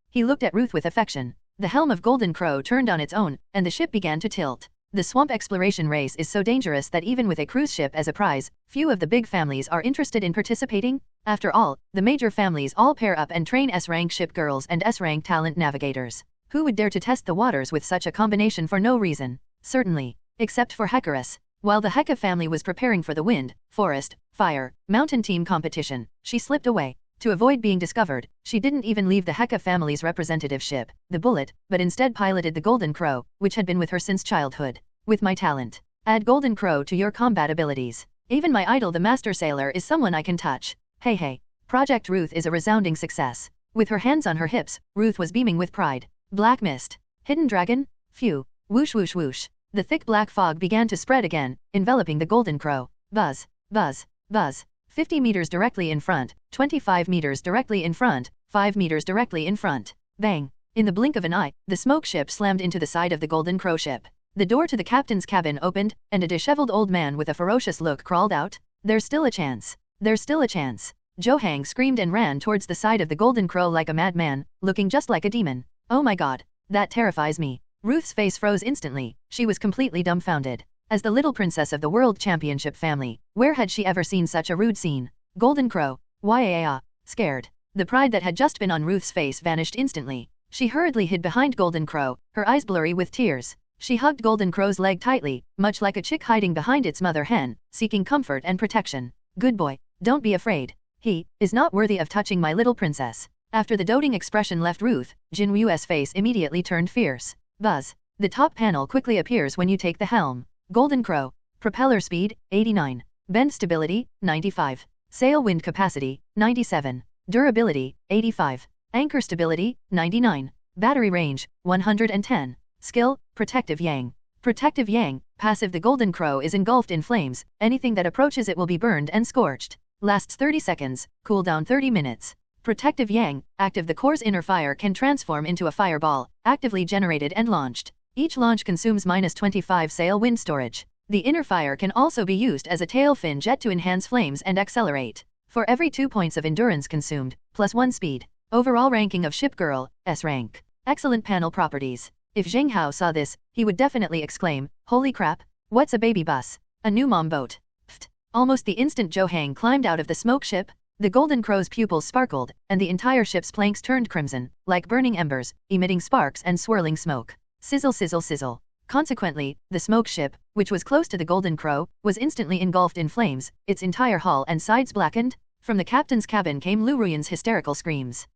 He looked at Ruth with affection. The helm of Golden Crow turned on its own, and the ship began to tilt. The swamp exploration race is so dangerous that even with a cruise ship as a prize, few of the big families are interested in participating. After all, the major families all pair up and train S-rank ship girls and S-rank talent navigators. Who would dare to test the waters with such a combination for no reason? Certainly. Except for Hecarus. While the Heka family was preparing for the wind, forest, fire, mountain team competition, she slipped away. To avoid being discovered, she didn't even leave the Heka family's representative ship, the Bullet, but instead piloted the Golden Crow, which had been with her since childhood. With my talent. Add Golden Crow to your combat abilities. Even my idol the Master Sailor is someone I can touch. Hey. Project Ruth is a resounding success. With her hands on her hips, Ruth was beaming with pride. Black mist. Hidden dragon? Phew. Whoosh whoosh whoosh. The thick black fog began to spread again, enveloping the Golden Crow. Buzz. 50 meters directly in front, 25 meters directly in front, 5 meters directly in front. Bang! In the blink of an eye, the smoke ship slammed into the side of the Golden Crow ship. The door to the captain's cabin opened, and a disheveled old man with a ferocious look crawled out. There's still a chance. There's still a chance. Zheng screamed and ran towards the side of the Golden Crow like a madman, looking just like a demon. Oh my god. That terrifies me. Ruth's face froze instantly. She was completely dumbfounded. As the little princess of the World Championship family, where had she ever seen such a rude scene? Golden Crow. Scared. The pride that had just been on Ruth's face vanished instantly. She hurriedly hid behind Golden Crow, her eyes blurry with tears. She hugged Golden Crow's leg tightly, much like a chick hiding behind its mother hen, seeking comfort and protection. Good boy. Don't be afraid. He is not worthy of touching my little princess. After the doting expression left Ruth, Jin Yue's face immediately turned fierce. Buzz. The top panel quickly appears when you take the helm. Golden Crow. Propeller speed, 89. Bend stability, 95. Sail wind capacity, 97. Durability, 85. Anchor stability, 99. Battery range, 110. Skill, Protective Yang. Protective Yang, passive the Golden Crow is engulfed in flames, anything that approaches it will be burned and scorched. Lasts 30 seconds, cooldown 30 minutes. Protective Yang, active the core's inner fire can transform into a fireball, actively generated and launched. Each launch consumes -25 sail wind storage. The inner fire can also be used as a tail fin jet to enhance flames and accelerate. For every 2 points of endurance consumed, +1 speed. Overall ranking of Ship Girl, S rank. Excellent panel properties. If Zheng Hao saw this, he would definitely exclaim, holy crap, what's a baby bus? A new mom boat. Pfft. Almost the instant Zheng climbed out of the smoke ship, the Golden Crow's pupils sparkled, and the entire ship's planks turned crimson, like burning embers, emitting sparks and swirling smoke. Sizzle sizzle sizzle. Consequently, the smoke ship, which was close to the Golden Crow, was instantly engulfed in flames, its entire hull and sides blackened. From the captain's cabin came Liu Ruyan's hysterical screams.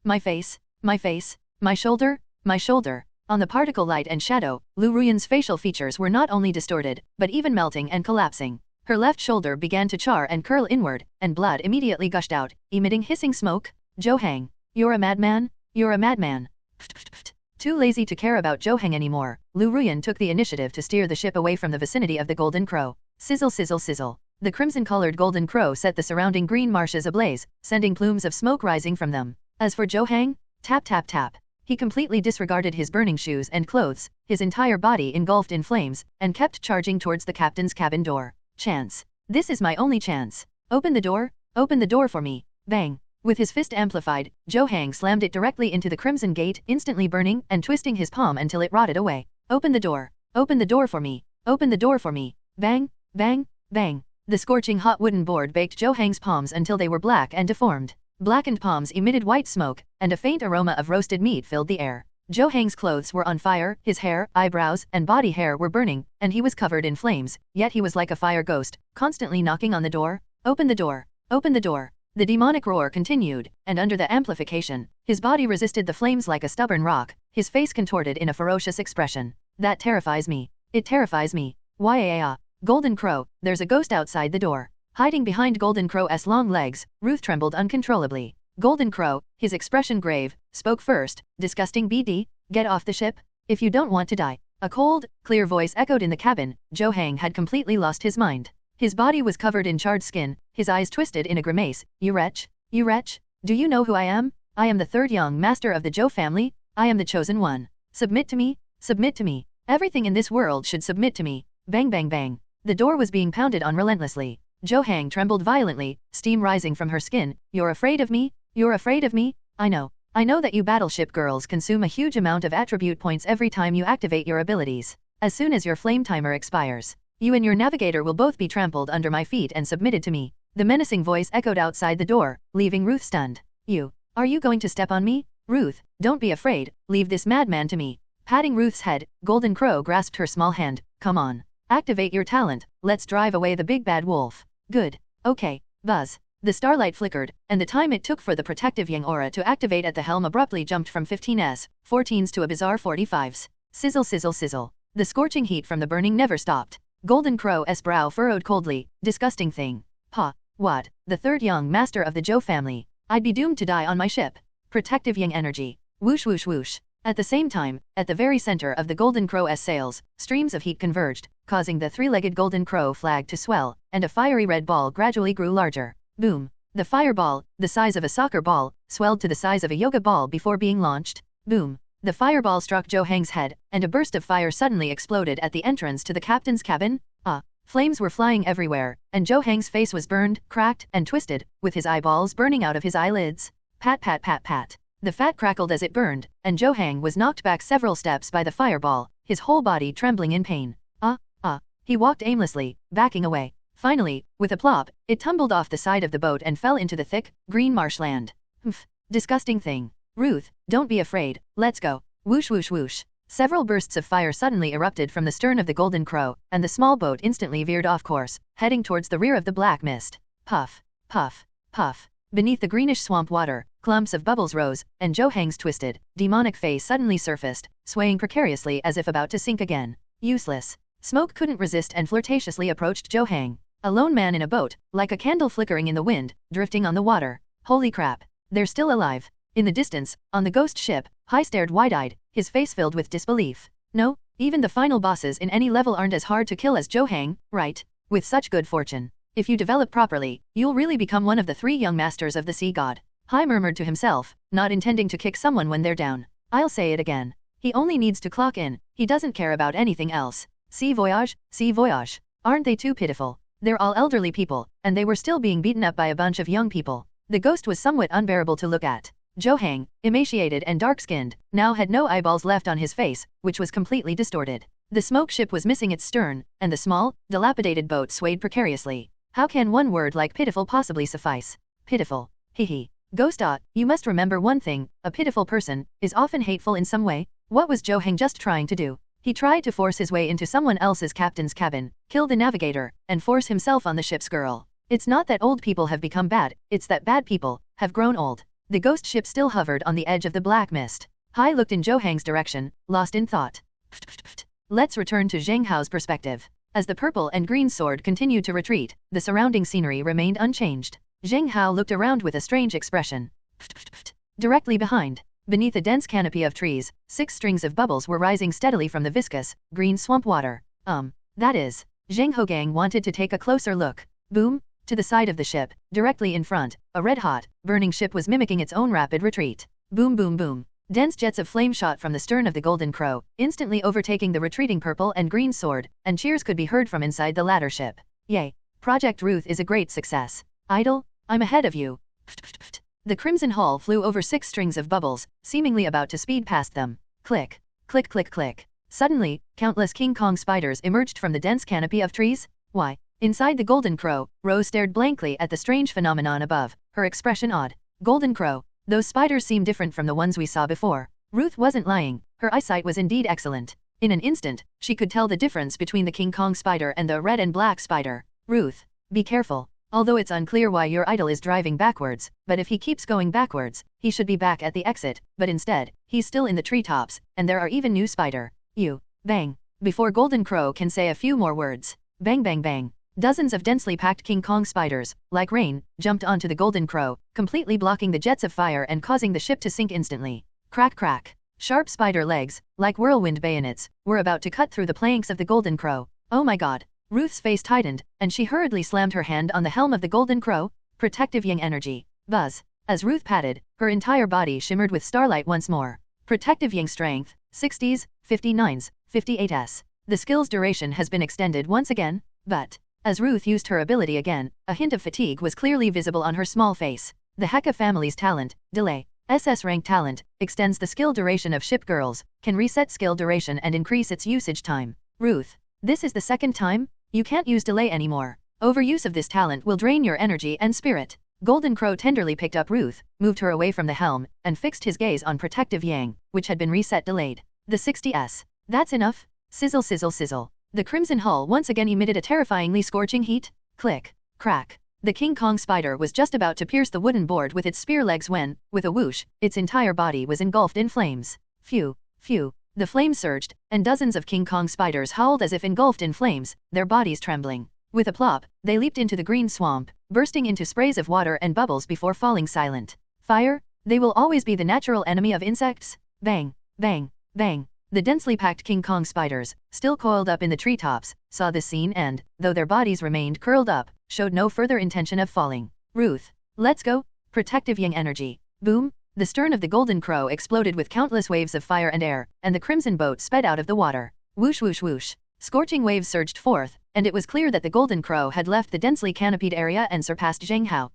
My face, my shoulder, my shoulder. On the particle light and shadow, Liu Ruyan's facial features were not only distorted, but even melting and collapsing. Her left shoulder began to char and curl inward, and blood immediately gushed out, emitting hissing smoke. Zheng, you're a madman, you're a madman. Too lazy to care about Zheng anymore, Liu Ruyan took the initiative to steer the ship away from the vicinity of the Golden Crow. Sizzle sizzle sizzle. The crimson-colored Golden Crow set the surrounding green marshes ablaze, sending plumes of smoke rising from them. As for Zheng, tap tap tap. He completely disregarded his burning shoes and clothes, his entire body engulfed in flames, and kept charging towards the captain's cabin door. Chance. This is my only chance. Open the door for me. Bang. With his fist amplified, Zheng slammed it directly into the crimson gate, instantly burning and twisting his palm until it rotted away. Open the door for me. Open the door for me. Bang, bang, bang. The scorching hot wooden board baked Zheng's palms until they were black and deformed. Blackened palms emitted white smoke, and a faint aroma of roasted meat filled the air. Zhou Hang's clothes were on fire, his hair, eyebrows, and body hair were burning, and he was covered in flames, yet he was like a fire ghost, constantly knocking on the door. Open the door! Open the door! The demonic roar continued, and under the amplification, his body resisted the flames like a stubborn rock, his face contorted in a ferocious expression. That terrifies me. It terrifies me. Why? Golden Crow, there's a ghost outside the door. Hiding behind Golden Crow's long legs, Ruth trembled uncontrollably. Golden Crow, his expression grave, spoke first. Disgusting BD, get off the ship, if you don't want to die. A cold, clear voice echoed in the cabin. Zhou Hang had completely lost his mind. His body was covered in charred skin, his eyes twisted in a grimace. You wretch! You wretch! Do you know who I am? I am the third young master of the Zhou family. I am the chosen one. Submit to me, submit to me. Everything in this world should submit to me. Bang bang bang. The door was being pounded on relentlessly. Zhou Hang trembled violently, steam rising from her skin. You're afraid of me? You're afraid of me? I know that you battleship girls consume a huge amount of attribute points every time you activate your abilities. As soon as your flame timer expires, you and your navigator will both be trampled under my feet and submitted to me. The menacing voice echoed outside the door, leaving Ruth stunned. Are you going to step on me? Ruth, don't be afraid, leave this madman to me. Patting Ruth's head, Golden Crow grasped her small hand. Come on. Activate your talent, let's drive away the big bad wolf. Good. Okay. Buzz. The starlight flickered, and the time it took for the protective yang aura to activate at the helm abruptly jumped from 15s, 14s to a bizarre 45s. Sizzle sizzle sizzle. The scorching heat from the burning never stopped. Golden Crow's brow furrowed coldly. Disgusting thing. Pa. What? The third young master of the Zhou family. I'd be doomed to die on my ship. Protective yang energy. Whoosh whoosh whoosh. At the same time, at the very center of the Golden Crow's sails, streams of heat converged, causing the three-legged Golden Crow flag to swell, and a fiery red ball gradually grew larger. Boom. The fireball, the size of a soccer ball, swelled to the size of a yoga ball before being launched. Boom. The fireball struck Zhou Hang's head, and a burst of fire suddenly exploded at the entrance to the captain's cabin. Flames were flying everywhere, and Zhou Hang's face was burned, cracked, and twisted, with his eyeballs burning out of his eyelids. Pat pat pat pat. The fat crackled as it burned, and Zhou Hang was knocked back several steps by the fireball, his whole body trembling in pain. He walked aimlessly, backing away. Finally, with a plop, it tumbled off the side of the boat and fell into the thick, green marshland. Disgusting thing. Ruth, don't be afraid, let's go. Whoosh whoosh whoosh. Several bursts of fire suddenly erupted from the stern of the Golden Crow, and the small boat instantly veered off course, heading towards the rear of the black mist. Puff, puff, puff. Beneath the greenish swamp water, clumps of bubbles rose, and Zhou Hang's twisted, demonic face suddenly surfaced, swaying precariously as if about to sink again. Useless. Smoke couldn't resist and flirtatiously approached Zhou Hang. A lone man in a boat, like a candle flickering in the wind, drifting on the water. Holy crap. They're still alive. In the distance, on the ghost ship, Hai stared wide-eyed, his face filled with disbelief. No, even the final bosses in any level aren't as hard to kill as Zhou Hang, right? With such good fortune. If you develop properly, you'll really become one of the three young masters of the sea god. Hai murmured to himself, not intending to kick someone when they're down. I'll say it again. He only needs to clock in, he doesn't care about anything else. Sea voyage, sea voyage. Aren't they too pitiful? They're all elderly people, and they were still being beaten up by a bunch of young people. The ghost was somewhat unbearable to look at. Zhou Hang, emaciated and dark-skinned, now had no eyeballs left on his face, which was completely distorted. The smoke ship was missing its stern, and the small, dilapidated boat swayed precariously. How can one word like pitiful possibly suffice? Pitiful. Hehe. Ghost. You must remember one thing, a pitiful person is often hateful in some way. What was Zhou Hang just trying to do? He tried to force his way into someone else's captain's cabin, kill the navigator, and force himself on the ship's girl. It's not that old people have become bad, it's that bad people have grown old. The ghost ship still hovered on the edge of the black mist. Hai looked in Zhou Hang's direction, lost in thought. Let's return to Zheng Hao's perspective. As the purple and green sword continued to retreat, the surrounding scenery remained unchanged. Zheng Hao looked around with a strange expression. Directly behind, beneath a dense canopy of trees, 6 strings of bubbles were rising steadily from the viscous, green swamp water. That is. Zheng Hogang wanted to take a closer look. Boom! To the side of the ship, directly in front, a red-hot, burning ship was mimicking its own rapid retreat. Boom boom boom. Dense jets of flame shot from the stern of the Golden Crow, instantly overtaking the retreating purple and green sword, and cheers could be heard from inside the latter ship. Yay! Project Ruth is a great success. Idol, I'm ahead of you. The crimson hull flew over 6 strings of bubbles, seemingly about to speed past them. Click. Click click click. Suddenly, countless King Kong spiders emerged from the dense canopy of trees. Why? Inside the Golden Crow, Rose stared blankly at the strange phenomenon above, her expression odd. Golden Crow, those spiders seem different from the ones we saw before. Ruth wasn't lying, her eyesight was indeed excellent. In an instant, she could tell the difference between the King Kong spider and the red and black spider. Ruth, be careful. Although it's unclear why your idol is driving backwards, but if he keeps going backwards, he should be back at the exit, but instead, he's still in the treetops, and there are even new spider. Bang. Before Golden Crow can say a few more words. Bang bang bang. Dozens of densely packed King Kong spiders, like rain, jumped onto the Golden Crow, completely blocking the jets of fire and causing the ship to sink instantly. Crack crack. Sharp spider legs, like whirlwind bayonets, were about to cut through the planks of the Golden Crow. Oh my god. Ruth's face tightened, and she hurriedly slammed her hand on the helm of the Golden Crow. Protective yang energy. Buzz. As Ruth patted, her entire body shimmered with starlight once more. Protective yang strength, 60s, 59s, 58s. The skill's duration has been extended once again, but as Ruth used her ability again, a hint of fatigue was clearly visible on her small face. The Heka family's talent, Delay, SS rank talent, extends the skill duration of ship girls, can reset skill duration and increase its usage time. Ruth, this is the second time? You can't use Delay anymore. Overuse of this talent will drain your energy and spirit. Golden Crow tenderly picked up Ruth, moved her away from the helm, and fixed his gaze on Protective Yang, which had been reset delayed. The 60s. That's enough. Sizzle sizzle sizzle. The crimson hull once again emitted a terrifyingly scorching heat. Click. Crack. The King Kong spider was just about to pierce the wooden board with its spear legs when, with a whoosh, its entire body was engulfed in flames. Phew. Phew. The flames surged, and dozens of King Kong spiders howled as if engulfed in flames, their bodies trembling. With a plop, they leaped into the green swamp, bursting into sprays of water and bubbles before falling silent. Fire? They will always be the natural enemy of insects? Bang. Bang. Bang. The densely packed King Kong spiders, still coiled up in the treetops, saw this scene and, though their bodies remained curled up, showed no further intention of falling. Ruth. Let's go. Protective yang energy. Boom. The stern of the Golden Crow exploded with countless waves of fire and air, and the crimson boat sped out of the water. Whoosh whoosh whoosh. Scorching waves surged forth, and it was clear that the Golden Crow had left the densely canopied area and surpassed Zheng Hao.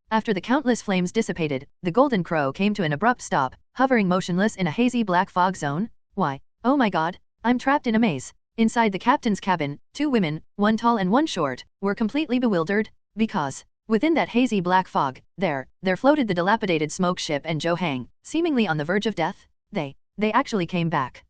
After the countless flames dissipated, the Golden Crow came to an abrupt stop, hovering motionless in a hazy black fog zone. Why? Oh my god, I'm trapped in a maze. Inside the captain's cabin, two women, one tall and one short, were completely bewildered, because within that hazy black fog, there floated the dilapidated smoke ship and Zhou Hang, seemingly on the verge of death. They actually came back.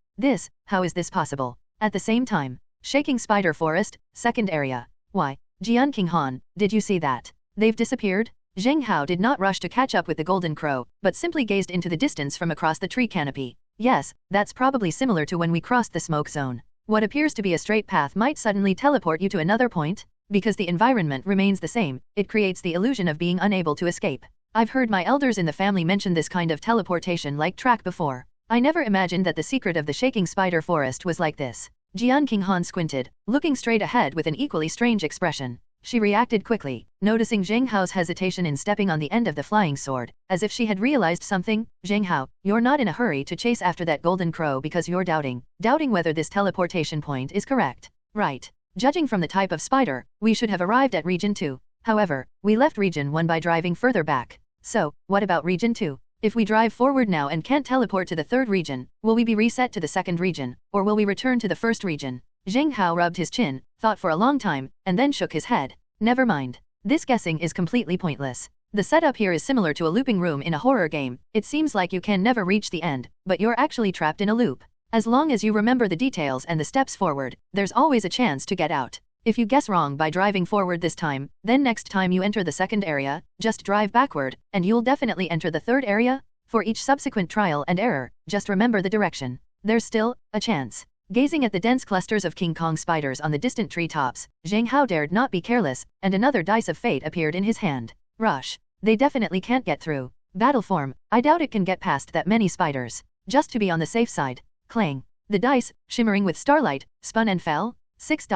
How is this possible? At the same time, shaking spider forest, second area. Why, Jian King Han, did you see that? They've disappeared? Zheng Hao did not rush to catch up with the Golden Crow, but simply gazed into the distance from across the tree canopy. Yes, that's probably similar to when we crossed the smoke zone. What appears to be a straight path might suddenly teleport you to another point. Because the environment remains the same, it creates the illusion of being unable to escape. I've heard my elders in the family mention this kind of teleportation-like track before. I never imagined that the secret of the shaking spider forest was like this. Jian King Han squinted, looking straight ahead with an equally strange expression. She reacted quickly, noticing Zheng Hao's hesitation in stepping on the end of the flying sword, as if she had realized something. Zheng Hao, you're not in a hurry to chase after that Golden Crow because you're doubting whether this teleportation point is correct. Right. Judging from the type of spider, we should have arrived at Region 2. However, we left Region 1 by driving further back. So, what about Region 2? If we drive forward now and can't teleport to the third region, will we be reset to the second region, or will we return to the first region? Zheng Hao rubbed his chin, thought for a long time, and then shook his head. Never mind. This guessing is completely pointless. The setup here is similar to a looping room in a horror game. It seems like you can never reach the end, but you're actually trapped in a loop. As long as you remember the details and the steps forward, there's always a chance to get out. If you guess wrong by driving forward this time, then next time you enter the second area, just drive backward, and you'll definitely enter the third area. For each subsequent trial and error, just remember the direction. There's still a chance. Gazing at the dense clusters of King Kong spiders on the distant treetops, Zheng Hao dared not be careless, and another dice of fate appeared in his hand. Rush. They definitely can't get through. Battle form. I doubt it can get past that many spiders. Just to be on the safe side. Clang. The dice, shimmering with starlight, spun and fell. 6.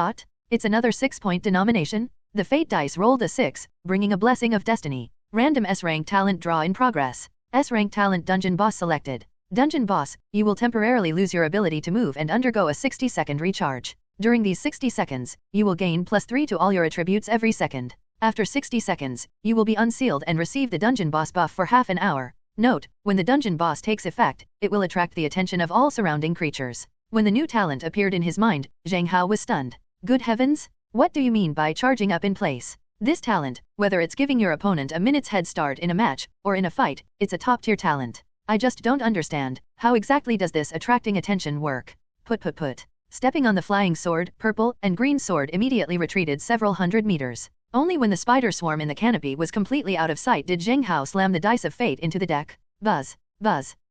It's another 6-point denomination. The fate dice rolled a 6, bringing a blessing of destiny. Random S-rank talent draw in progress. S-rank talent dungeon boss selected. Dungeon boss, you will temporarily lose your ability to move and undergo a 60-second recharge. During these 60 seconds, you will gain +3 to all your attributes every second. After 60 seconds, you will be unsealed and receive the dungeon boss buff for half an hour. Note, when the dungeon boss takes effect, it will attract the attention of all surrounding creatures. When the new talent appeared in his mind, Zheng Hao was stunned. Good heavens! What do you mean by charging up in place? This talent, whether it's giving your opponent a minute's head start in a match, or in a fight, it's a top-tier talent. I just don't understand. How exactly does this attracting attention work? Put. Stepping on the flying sword, purple and green sword immediately retreated several hundred meters. Only when the spider swarm in the canopy was completely out of sight did Zheng Hao slam the dice of fate into the deck. Buzz.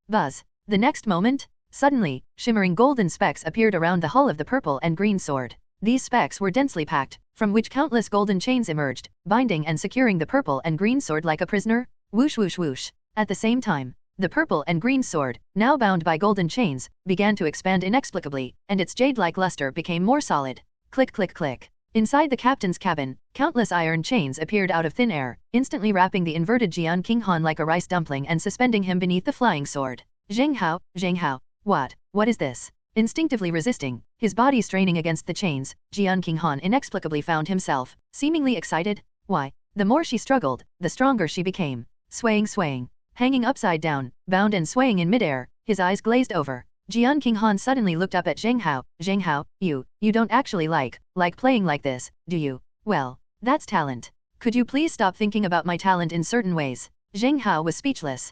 The next moment, suddenly, shimmering golden specks appeared around the hull of the purple and green sword. These specks were densely packed, from which countless golden chains emerged, binding and securing the purple and green sword like a prisoner. Whoosh whoosh whoosh. At the same time, the purple and green sword, now bound by golden chains, began to expand inexplicably, and its jade-like luster became more solid. Click click click. Inside the captain's cabin, countless iron chains appeared out of thin air, instantly wrapping the inverted Jian King Han like a rice dumpling and suspending him beneath the flying sword. Zheng Hao. What is this? Instinctively resisting, his body straining against the chains, Jian King Han inexplicably found himself, seemingly excited. Why? The more she struggled, the stronger she became. Swaying. Hanging upside down, bound and swaying in midair, his eyes glazed over. Jian King Han suddenly looked up at Zheng Hao. Zheng Hao, you don't actually like playing like this, do you? Well, that's talent. Could you please stop thinking about my talent in certain ways? Zheng Hao was speechless.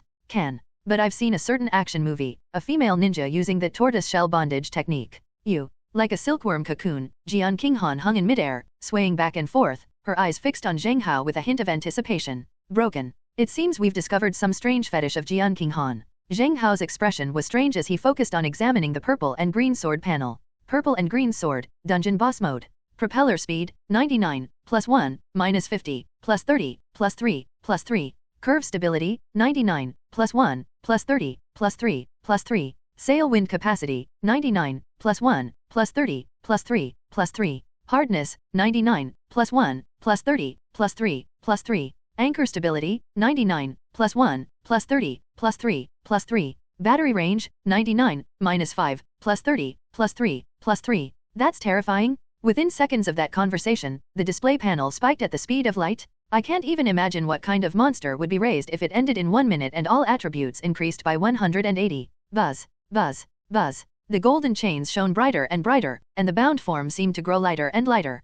But I've seen a certain action movie, a female ninja using the tortoise-shell bondage technique. You, like a silkworm cocoon, Jian King Han hung in midair, swaying back and forth, her eyes fixed on Zheng Hao with a hint of anticipation. Broken. It seems we've discovered some strange fetish of Jian King Han. Zheng Hao's expression was strange as he focused on examining the purple and green sword panel. Purple and green sword, dungeon boss mode. Propeller speed, 99, +1, -50, +30, +3, +3. Curve stability, 99, +1, +30, +3, +3. Sail wind capacity, 99, +1, +30, +3, +3. Hardness, 99, +1, +30, +3, +3. Anchor stability, 99, +1, +30, +3, +3. Battery range, 99, -5, +30, +3, +3. That's terrifying. Within seconds of that conversation, the display panel spiked at the speed of light. I can't even imagine what kind of monster would be raised if it ended in 1 minute and all attributes increased by 180. Buzz. The golden chains shone brighter and brighter, and the bound form seemed to grow lighter and lighter.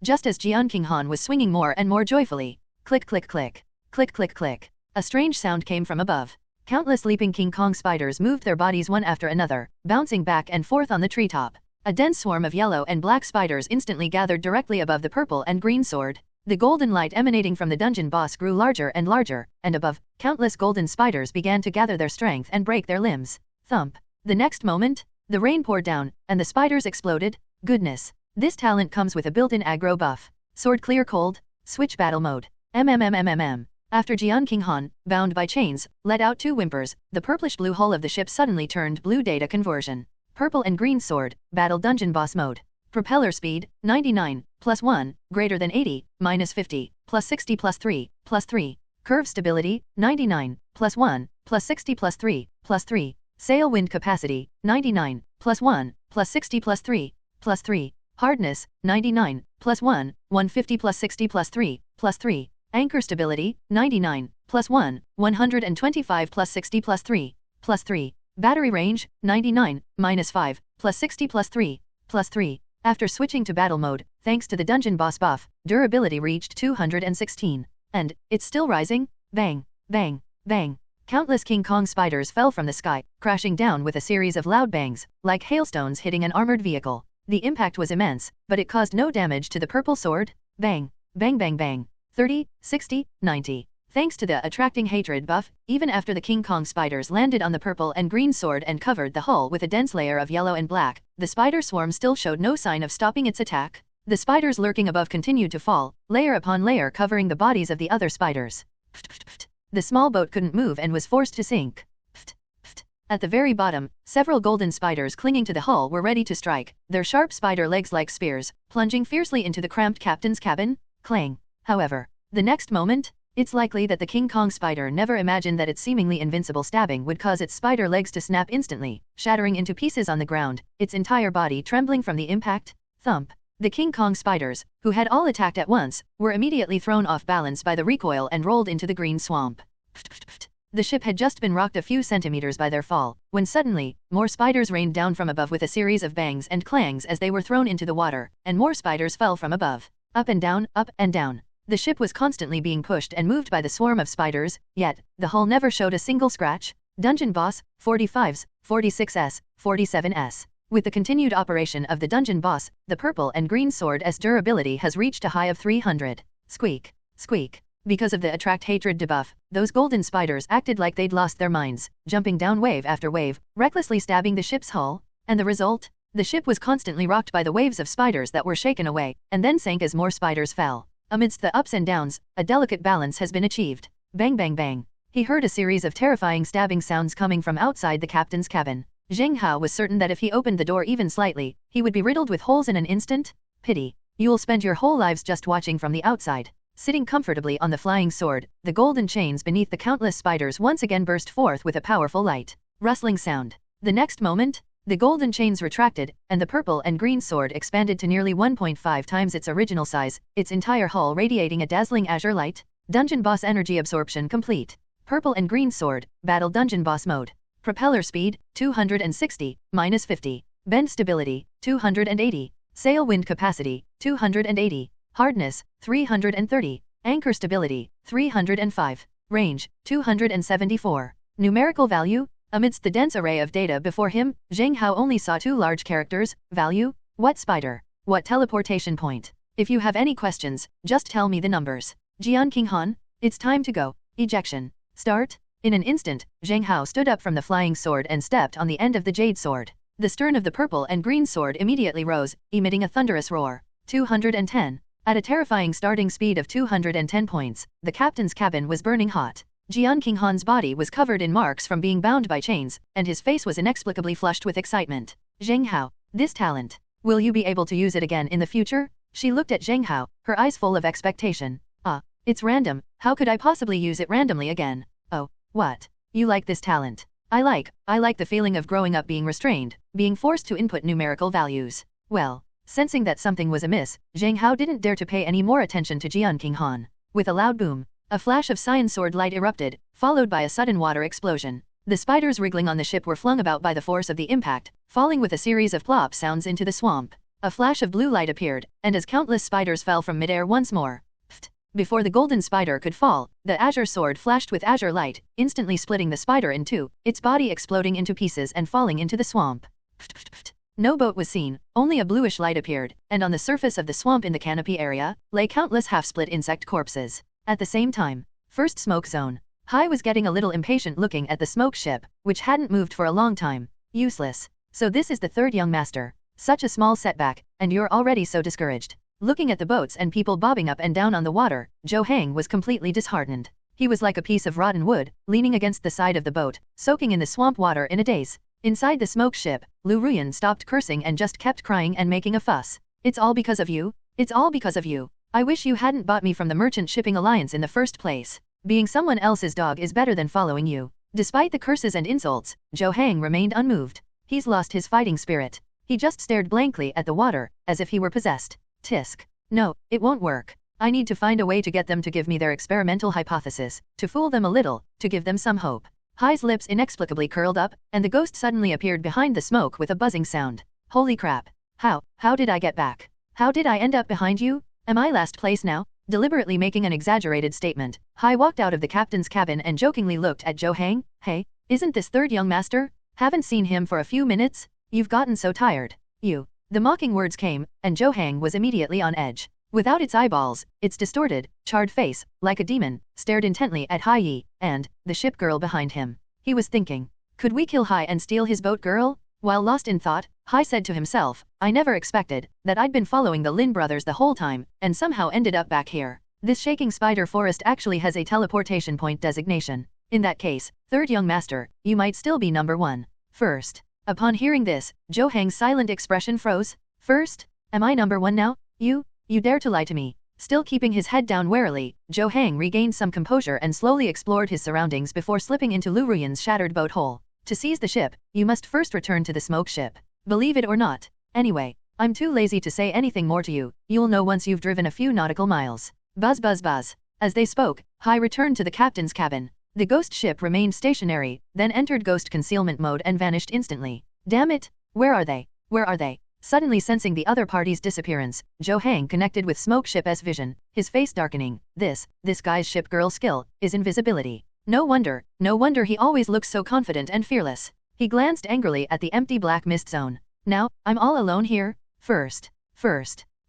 Just as Jian King Han was swinging more and more joyfully. Click click click. Click click click. A strange sound came from above. Countless leaping King Kong spiders moved their bodies one after another, bouncing back and forth on the treetop. A dense swarm of yellow and black spiders instantly gathered directly above the purple and green sword. The golden light emanating from the dungeon boss grew larger, and above, countless golden spiders began to gather their strength and break their limbs. Thump. The next moment, the rain poured down, and the spiders exploded. Goodness. This talent comes with a built-in aggro buff. Sword clear cold, switch battle mode. After Jian King Han, bound by chains, let out 2 whimpers, the purplish-blue hull of the ship suddenly turned blue data conversion. Purple and green sword, battle dungeon boss mode. Propeller speed, 99, +1, greater than 80, -50, +60 +3, +3. Curve stability, 99, +1, +60 +3, +3. Sail wind capacity, 99, +1, +60 +3, +3. Hardness, 99, +1, 150 +60 +3, +3. Anchor stability, 99, +1, 125 +60 +3, +3. Battery range, 99, -5, +60 +3, +3. After switching to battle mode, thanks to the dungeon boss buff, durability reached 216. And, it's still rising? Bang, bang, bang. Countless King Kong spiders fell from the sky, crashing down with a series of loud bangs, like hailstones hitting an armored vehicle. The impact was immense, but it caused no damage to the purple sword. Bang, bang bang bang. 30, 60, 90. Thanks to the attracting hatred buff, even after the King Kong spiders landed on the purple and green sword and covered the hull with a dense layer of yellow and black, the spider swarm still showed no sign of stopping its attack. The spiders lurking above continued to fall, layer upon layer covering the bodies of the other spiders. The small boat couldn't move and was forced to sink. At the very bottom, several golden spiders clinging to the hull were ready to strike, their sharp spider legs like spears, plunging fiercely into the cramped captain's cabin. Clang. However, the next moment, it's likely that the King Kong spider never imagined that its seemingly invincible stabbing would cause its spider legs to snap instantly, shattering into pieces on the ground, its entire body trembling from the impact. Thump. The King Kong spiders, who had all attacked at once, were immediately thrown off balance by the recoil and rolled into the green swamp. The ship had just been rocked a few centimeters by their fall, when suddenly, more spiders rained down from above with a series of bangs and clangs as they were thrown into the water, and more spiders fell from above. Up and down, up and down. The ship was constantly being pushed and moved by the swarm of spiders, yet, the hull never showed a single scratch. Dungeon boss, 45s, 46s, 47s. With the continued operation of the dungeon boss, the purple and green sword's durability has reached a high of 300. Squeak. Squeak. Because of the attract hatred debuff, those golden spiders acted like they'd lost their minds, jumping down wave after wave, recklessly stabbing the ship's hull. And the result? The ship was constantly rocked by the waves of spiders that were shaken away, and then sank as more spiders fell. Amidst the ups and downs, a delicate balance has been achieved. Bang bang bang. He heard a series of terrifying stabbing sounds coming from outside the captain's cabin. Zheng Hao was certain that if he opened the door even slightly, he would be riddled with holes in an instant. Pity. You'll spend your whole lives just watching from the outside. Sitting comfortably on the flying sword, the golden chains beneath the countless spiders once again burst forth with a powerful light, rustling sound. The next moment, the golden chains retracted, and the purple and green sword expanded to nearly 1.5 times its original size, its entire hull radiating a dazzling azure light. Dungeon boss energy absorption complete. Purple and green sword, battle dungeon boss mode. Propeller speed, 260, minus 50. Bend stability, 280. Sail wind capacity, 280. Hardness, 330. Anchor stability, 305. Range, 274. Numerical value? Amidst the dense array of data before him, Zheng Hao only saw two large characters. Value? What spider? What teleportation point? If you have any questions, just tell me the numbers. Jian Qinghan, it's time to go. Ejection. Start. In an instant, Zheng Hao stood up from the flying sword and stepped on the end of the jade sword. The stern of the purple and green sword immediately rose, emitting a thunderous roar. 210. At a terrifying starting speed of 210 points, the captain's cabin was burning hot. Jian Qinghan's body was covered in marks from being bound by chains, and his face was inexplicably flushed with excitement. Zheng Hao, this talent. Will you be able to use it again in the future? She looked at Zheng Hao, her eyes full of expectation. It's random, how could I possibly use it randomly again? Oh, what? You like this talent? I like the feeling of growing up being restrained, being forced to input numerical values. Well, sensing that something was amiss, Zheng Hao didn't dare to pay any more attention to Jian Qinghan. With a loud boom, a flash of cyan sword light erupted, followed by a sudden water explosion. The spiders wriggling on the ship were flung about by the force of the impact, falling with a series of plop sounds into the swamp. A flash of blue light appeared, and as countless spiders fell from midair once more. Pfft. Before the golden spider could fall, the azure sword flashed with azure light, instantly splitting the spider in two, its body exploding into pieces and falling into the swamp. Pfft, pfft, pfft. No boat was seen, only a bluish light appeared, and on the surface of the swamp in the canopy area, lay countless half-split insect corpses. At the same time, first smoke zone. Hai was getting a little impatient looking at the smoke ship, which hadn't moved for a long time. Useless. So this is the third young master. Such a small setback, and you're already so discouraged. Looking at the boats and people bobbing up and down on the water, Zhou Hang was completely disheartened. He was like a piece of rotten wood, leaning against the side of the boat, soaking in the swamp water in a daze. Inside the smoke ship, Liu Ruyan stopped cursing and just kept crying and making a fuss. It's all because of you. It's all because of you. I wish you hadn't bought me from the Merchant Shipping Alliance in the first place. Being someone else's dog is better than following you. Despite the curses and insults, Zhou Hang remained unmoved. He's lost his fighting spirit. He just stared blankly at the water, as if he were possessed. Tisk. No, it won't work. I need to find a way to get them to give me their experimental hypothesis, to fool them a little, to give them some hope. Hai's lips inexplicably curled up, and the ghost suddenly appeared behind the smoke with a buzzing sound. Holy crap. How did I get back? How did I end up behind you? Am I last place now? Deliberately making an exaggerated statement, Hai walked out of the captain's cabin and jokingly looked at Zhou Hang. Hey, isn't this third young master? Haven't seen him for a few minutes? You've gotten so tired. You. The mocking words came, and Zhou Hang was immediately on edge. Without its eyeballs, its distorted, charred face, like a demon, stared intently at Hai Yi, and the ship girl behind him. He was thinking, could we kill Hai and steal his boat girl? While lost in thought, Hai said to himself, I never expected that I'd been following the Lin brothers the whole time, and somehow ended up back here. This shaking spider forest actually has a teleportation point designation. In that case, third young master, you might still be number one. First. Upon hearing this, Zhou Hang's silent expression froze. First? Am I number one now? You dare to lie to me. Still keeping his head down warily, Zhou Hang regained some composure and slowly explored his surroundings before slipping into Liu Ruyan's shattered boat hole. To seize the ship, you must first return to the smoke ship. Believe it or not. Anyway, I'm too lazy to say anything more to you. You'll know once you've driven a few nautical miles. Buzz buzz buzz. As they spoke, Hai returned to the captain's cabin. The ghost ship remained stationary, then entered ghost concealment mode and vanished instantly. Damn it! Where are they? Where are they? Suddenly sensing the other party's disappearance, Zheng Hao connected with Smoke Ship's vision, his face darkening. This guy's ship girl skill is invisibility. No wonder he always looks so confident and fearless. He glanced angrily at the empty black mist zone. Now, I'm all alone here? First.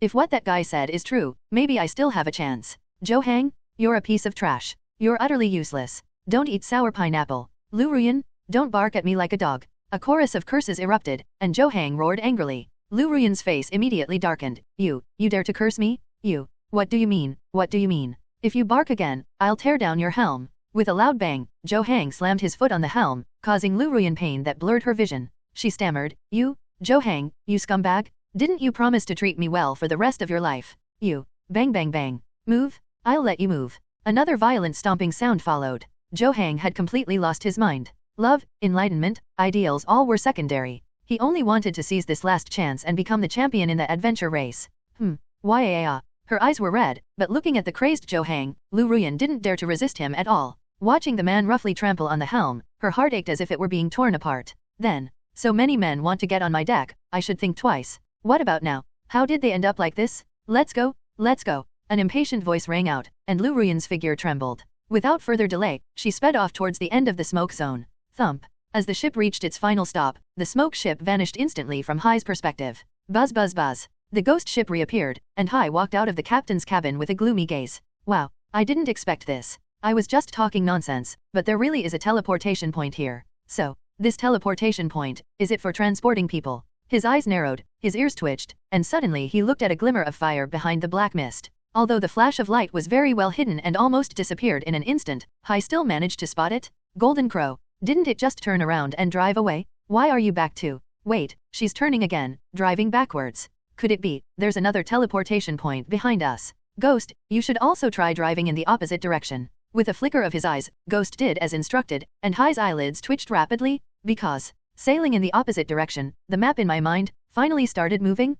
If what that guy said is true, maybe I still have a chance. Zheng Hao, you're a piece of trash. You're utterly useless. Don't eat sour pineapple. Liu Ruyan, don't bark at me like a dog. A chorus of curses erupted, and Zheng Hao roared angrily. Liu Ruyan's face immediately darkened. You dare to curse me? You. What do you mean? What do you mean? If you bark again, I'll tear down your helm. With a loud bang, Zheng Hao slammed his foot on the helm, causing Liu Ruyan pain that blurred her vision. She stammered, You, Zheng Hao, you scumbag? Didn't you promise to treat me well for the rest of your life? You. Bang bang bang. Move? I'll let you move. Another violent stomping sound followed. Zheng Hao had completely lost his mind. Love, enlightenment, ideals all were secondary. He only wanted to seize this last chance and become the champion in the adventure race. Her eyes were red, but looking at the crazed Zheng Hao, Liu Ruyan didn't dare to resist him at all. Watching the man roughly trample on the helm, her heart ached as if it were being torn apart. Then, so many men want to get on my deck, I should think twice. What about now? How did they end up like this? Let's go, let's go. An impatient voice rang out, and Liu Ruyan's figure trembled. Without further delay, she sped off towards the end of the smoke zone. Thump. As the ship reached its final stop, the smoke ship vanished instantly from Hai's perspective. Buzz buzz buzz. The ghost ship reappeared, and Hai walked out of the captain's cabin with a gloomy gaze. Wow, I didn't expect this. I was just talking nonsense, but there really is a teleportation point here. So, this teleportation point, is it for transporting people? His eyes narrowed, his ears twitched, and suddenly he looked at a glimmer of fire behind the black mist. Although the flash of light was very well hidden and almost disappeared in an instant, Hai still managed to spot it. Golden Crow. Didn't it just turn around and drive away? Why are you back too? Wait, she's turning again, driving backwards. Could it be, there's another teleportation point behind us? Ghost, you should also try driving in the opposite direction. With a flicker of his eyes, Ghost did as instructed, and Hai's eyelids twitched rapidly, because, sailing in the opposite direction, the map in my mind, finally started moving.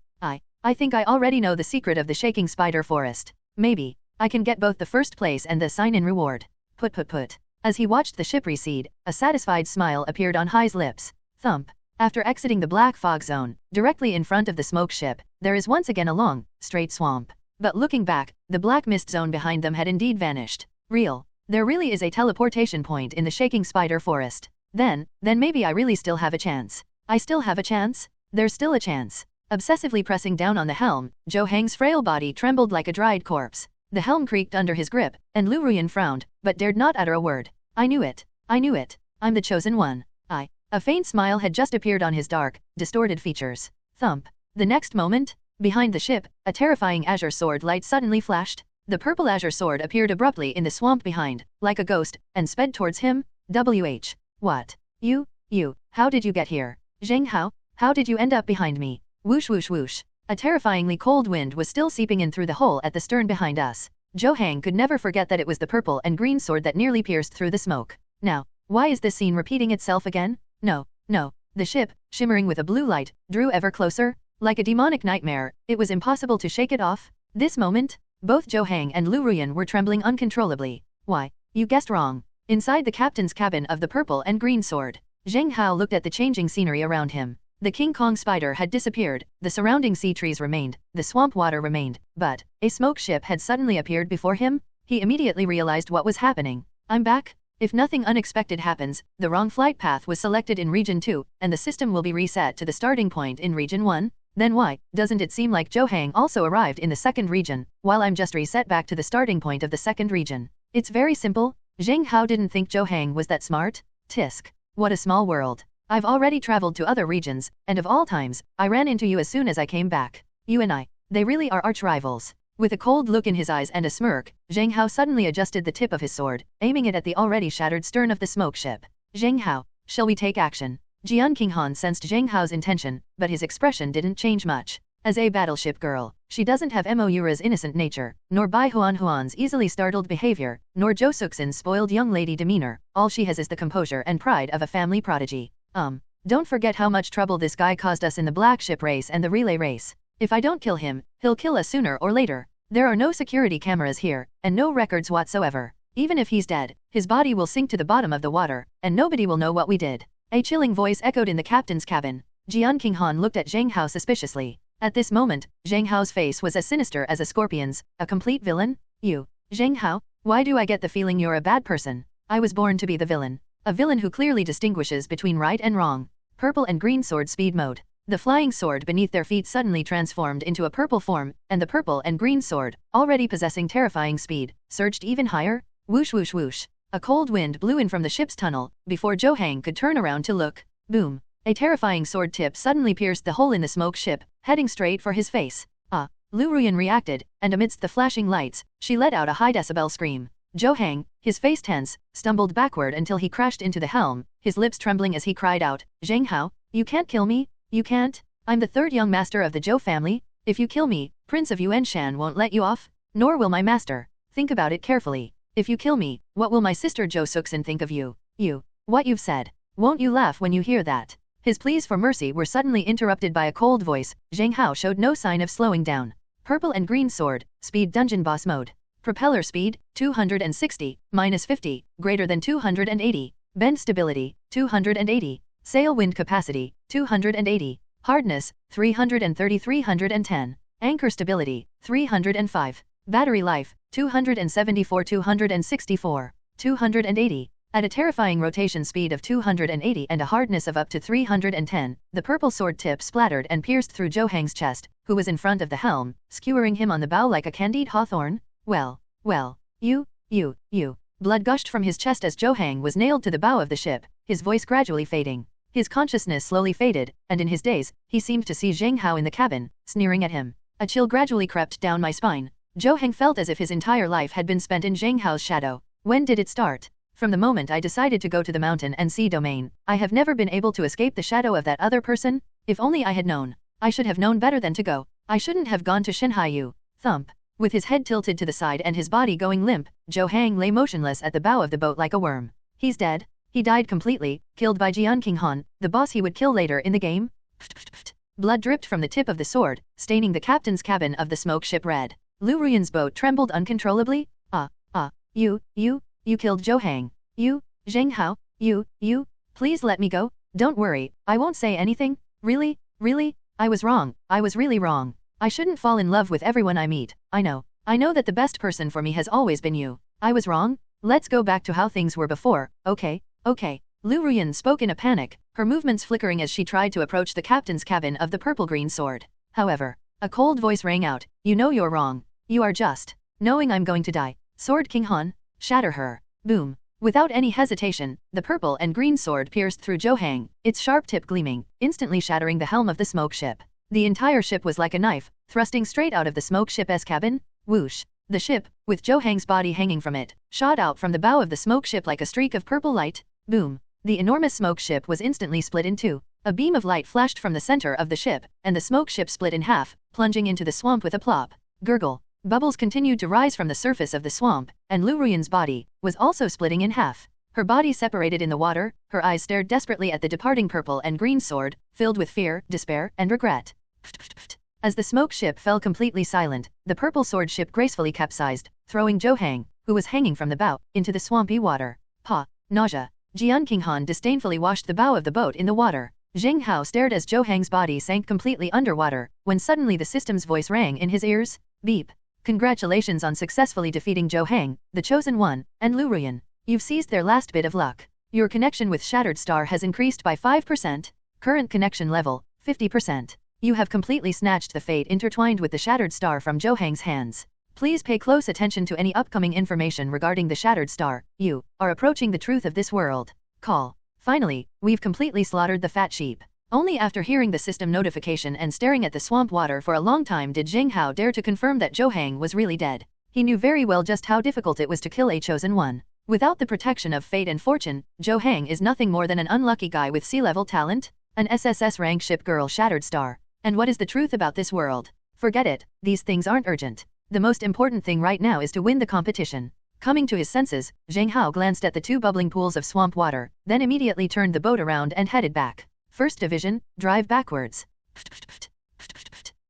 I think I already know the secret of the shaking spider forest. Maybe, I can get both the first place and the sign-in reward. Put. As he watched the ship recede, a satisfied smile appeared on Hai's lips. Thump. After exiting the black fog zone, directly in front of the smoke ship, there is once again a long, straight swamp. But looking back, the black mist zone behind them had indeed vanished. There really is a teleportation point in the shaking spider forest. Then maybe I really still have a chance. I still have a chance? There's still a chance. Obsessively pressing down on the helm, Zheng Hao's frail body trembled like a dried corpse. The helm creaked under his grip, and Liu Ruyan frowned, but dared not utter a word. I knew it. I'm the chosen one. A faint smile had just appeared on his dark, distorted features. Thump. The next moment, behind the ship, a terrifying azure sword light suddenly flashed. The purple azure sword appeared abruptly in the swamp behind, like a ghost, and sped towards him. What? You? How did you get here? Zheng Hao, how did you end up behind me? Whoosh whoosh whoosh. A terrifyingly cold wind was still seeping in through the hole at the stern behind us. Zheng Hao could never forget that it was the purple and green sword that nearly pierced through the smoke. Now, why is this scene repeating itself again? No. The ship, shimmering with a blue light, drew ever closer. Like a demonic nightmare, it was impossible to shake it off. This moment, both Zheng Hao and Liu Ruyan were trembling uncontrollably. Why, you guessed wrong. Inside the captain's cabin of the purple and green sword, Zheng Hao looked at the changing scenery around him. The King Kong spider had disappeared, the surrounding sea trees remained, the swamp water remained, but a smoke ship had suddenly appeared before him. He immediately realized what was happening. I'm back? If nothing unexpected happens, the wrong flight path was selected in Region 2, and the system will be reset to the starting point in Region 1? Then why doesn't it seem like Zheng Hao also arrived in the second region, while I'm just reset back to the starting point of the second region? It's very simple. Zheng Hao didn't think Zheng Hao was that smart. Tisk. What a small world. I've already traveled to other regions, and of all times, I ran into you as soon as I came back. You and I, they really are arch rivals. With a cold look in his eyes and a smirk, Zheng Hao suddenly adjusted the tip of his sword, aiming it at the already shattered stern of the smoke ship. Zheng Hao, shall we take action? Jian Qinghan sensed Zheng Hao's intention, but his expression didn't change much. As a battleship girl, she doesn't have Moura's innocent nature, nor Bai Huan's easily startled behavior, nor Zhou Suxin's spoiled young lady demeanor. All she has is the composure and pride of a family prodigy. Don't forget how much trouble this guy caused us in the black ship race and the relay race. If I don't kill him, he'll kill us sooner or later. There are no security cameras here, and no records whatsoever. Even if he's dead, his body will sink to the bottom of the water, and nobody will know what we did. A chilling voice echoed in the captain's cabin. Jian Qinghan looked at Zheng Hao suspiciously. At this moment, Zheng Hao's face was as sinister as a scorpion's. A complete villain? You. Zheng Hao, why do I get the feeling you're a bad person? I was born to be the villain. A villain who clearly distinguishes between right and wrong. Purple and green sword speed mode. The flying sword beneath their feet suddenly transformed into a purple form, and the purple and green sword, already possessing terrifying speed, surged even higher. Whoosh whoosh whoosh. A cold wind blew in from the ship's tunnel, before Zhou Hang could turn around to look. Boom. A terrifying sword tip suddenly pierced the hole in the smoke ship, heading straight for his face. Ah! Liu Ruyan reacted, and amidst the flashing lights, she let out a high decibel scream. Zhou Hang, his face tense, stumbled backward until he crashed into the helm, his lips trembling as he cried out, Zheng Hao, you can't kill me, you can't? I'm the third young master of the Zhou family. If you kill me, Prince of Yuanshan won't let you off, nor will my master. Think about it carefully. If you kill me, what will my sister Zhou Suxin think of you? What you've said. Won't you laugh when you hear that? His pleas for mercy were suddenly interrupted by a cold voice. Zheng Hao showed no sign of slowing down. Purple and green sword, speed dungeon boss mode. Propeller speed, 260, minus 50, greater than 280. Bend stability, 280. Sail wind capacity, 280. Hardness, 330-310. Anchor stability, 305. Battery life, 274-264. 280. At a terrifying rotation speed of 280 and a hardness of up to 310, the purple sword tip splattered and pierced through Zhou Hang's chest, who was in front of the helm, skewering him on the bow like a candied hawthorn. Well, you. Blood gushed from his chest as Zhou Hang was nailed to the bow of the ship, his voice gradually fading. His consciousness slowly faded, and in his daze, he seemed to see Zheng Hao in the cabin, sneering at him. A chill gradually crept down my spine. Zhou Hang felt as if his entire life had been spent in Zheng Hao's shadow. When did it start? From the moment I decided to go to the mountain and sea domain, I have never been able to escape the shadow of that other person. If only I had known. I should have known better than to go. I shouldn't have gone to Shenhaiyu. Thump. With his head tilted to the side and his body going limp, Zhou Hang lay motionless at the bow of the boat like a worm. He's dead. He died completely, killed by Jian Qinghan, the boss he would kill later in the game. Blood dripped from the tip of the sword, staining the captain's cabin of the smoke ship red. Liu Ruyan's boat trembled uncontrollably. You killed Zhou Hang. You, Zheng Hao, you, please let me go. Don't worry, I won't say anything. Really, I was wrong, I was really wrong. I shouldn't fall in love with everyone I meet. I know that the best person for me has always been you. I was wrong. Let's go back to how things were before, okay? Liu Ruyan spoke in a panic, her movements flickering as she tried to approach the captain's cabin of the purple-green sword. However, a cold voice rang out, you know you're wrong. You are just knowing I'm going to die. Sword Qinghan, shatter her. Boom. Without any hesitation, the purple and green sword pierced through Zhou Hang, its sharp tip gleaming, instantly shattering the helm of the smoke ship. The entire ship was like a knife, thrusting straight out of the smoke ship's cabin. Whoosh. The ship, with Zhou Hang's body hanging from it, shot out from the bow of the smoke ship like a streak of purple light. Boom. The enormous smoke ship was instantly split in two. A beam of light flashed from the center of the ship, and the smoke ship split in half, plunging into the swamp with a plop. Gurgle. Bubbles continued to rise from the surface of the swamp, and Liu Ruyan's body was also splitting in half. Her body separated in the water, her eyes stared desperately at the departing purple and green sword, filled with fear, despair, and regret. As the smoke ship fell completely silent, the purple sword ship gracefully capsized, throwing Zhou Hang, who was hanging from the bow, into the swampy water. Nausea. Jian Qinghan disdainfully washed the bow of the boat in the water. Zheng Hao stared as Zhou Hang's body sank completely underwater, when suddenly the system's voice rang in his ears. Beep. Congratulations on successfully defeating Zhou Hang, the Chosen One, and Liu Ruyan. You've seized their last bit of luck. Your connection with Shattered Star has increased by 5%. Current connection level, 50%. You have completely snatched the fate intertwined with the Shattered Star from Zhou Hang's hands. Please pay close attention to any upcoming information regarding the Shattered Star. You are approaching the truth of this world. Call. Finally, we've completely slaughtered the fat sheep. Only after hearing the system notification and staring at the swamp water for a long time did Zheng Hao dare to confirm that Zhou Hang was really dead. He knew very well just how difficult it was to kill a Chosen One. Without the protection of fate and fortune, Zhou Hang is nothing more than an unlucky guy with sea-level talent, an SSS rank ship girl Shattered Star. And what is the truth about this world? Forget it, these things aren't urgent. The most important thing right now is to win the competition. Coming to his senses, Zheng Hao glanced at the two bubbling pools of swamp water, then immediately turned the boat around and headed back. First Division, drive backwards.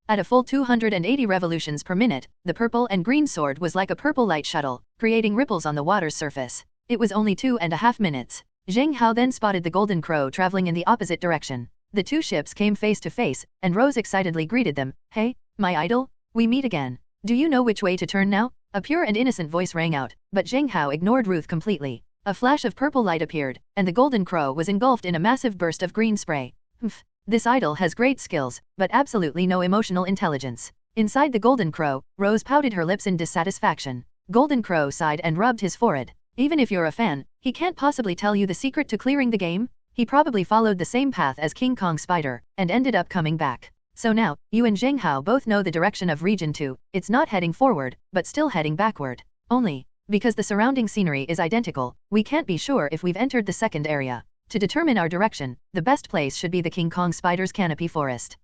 At a full 280 revolutions per minute, the purple and green sword was like a purple light shuttle, creating ripples on the water's surface. It was only 2.5 minutes. Zheng Hao then spotted the golden crow traveling in the opposite direction. The two ships came face to face, and Rose excitedly greeted them. Hey, my idol, we meet again. Do you know which way to turn now? A pure and innocent voice rang out, but Zheng Hao ignored Ruth completely. A flash of purple light appeared, and the golden crow was engulfed in a massive burst of green spray. Humph. This idol has great skills, but absolutely no emotional intelligence. Inside the golden crow, Rose pouted her lips in dissatisfaction. Golden Crow sighed and rubbed his forehead. Even if you're a fan, he can't possibly tell you the secret to clearing the game? He probably followed the same path as King Kong Spider, and ended up coming back. So now, you and Zheng Hao both know the direction of Region 2, it's not heading forward, but still heading backward. Only, because the surrounding scenery is identical, we can't be sure if we've entered the second area. To determine our direction, the best place should be the King Kong Spider's canopy forest.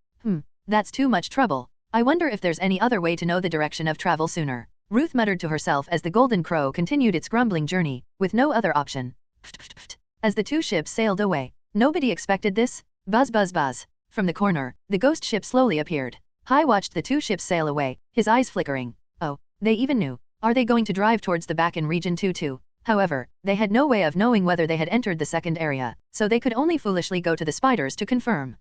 That's too much trouble. I wonder if there's any other way to know the direction of travel sooner. Ruth muttered to herself as the Golden Crow continued its grumbling journey, with no other option. As the two ships sailed away, nobody expected this. Buzz buzz buzz. From the corner, the ghost ship slowly appeared. Hai watched the two ships sail away, his eyes flickering. Oh, they even knew. Are they going to drive towards the back in Region 2 too? However, they had no way of knowing whether they had entered the second area, so they could only foolishly go to the spiders to confirm.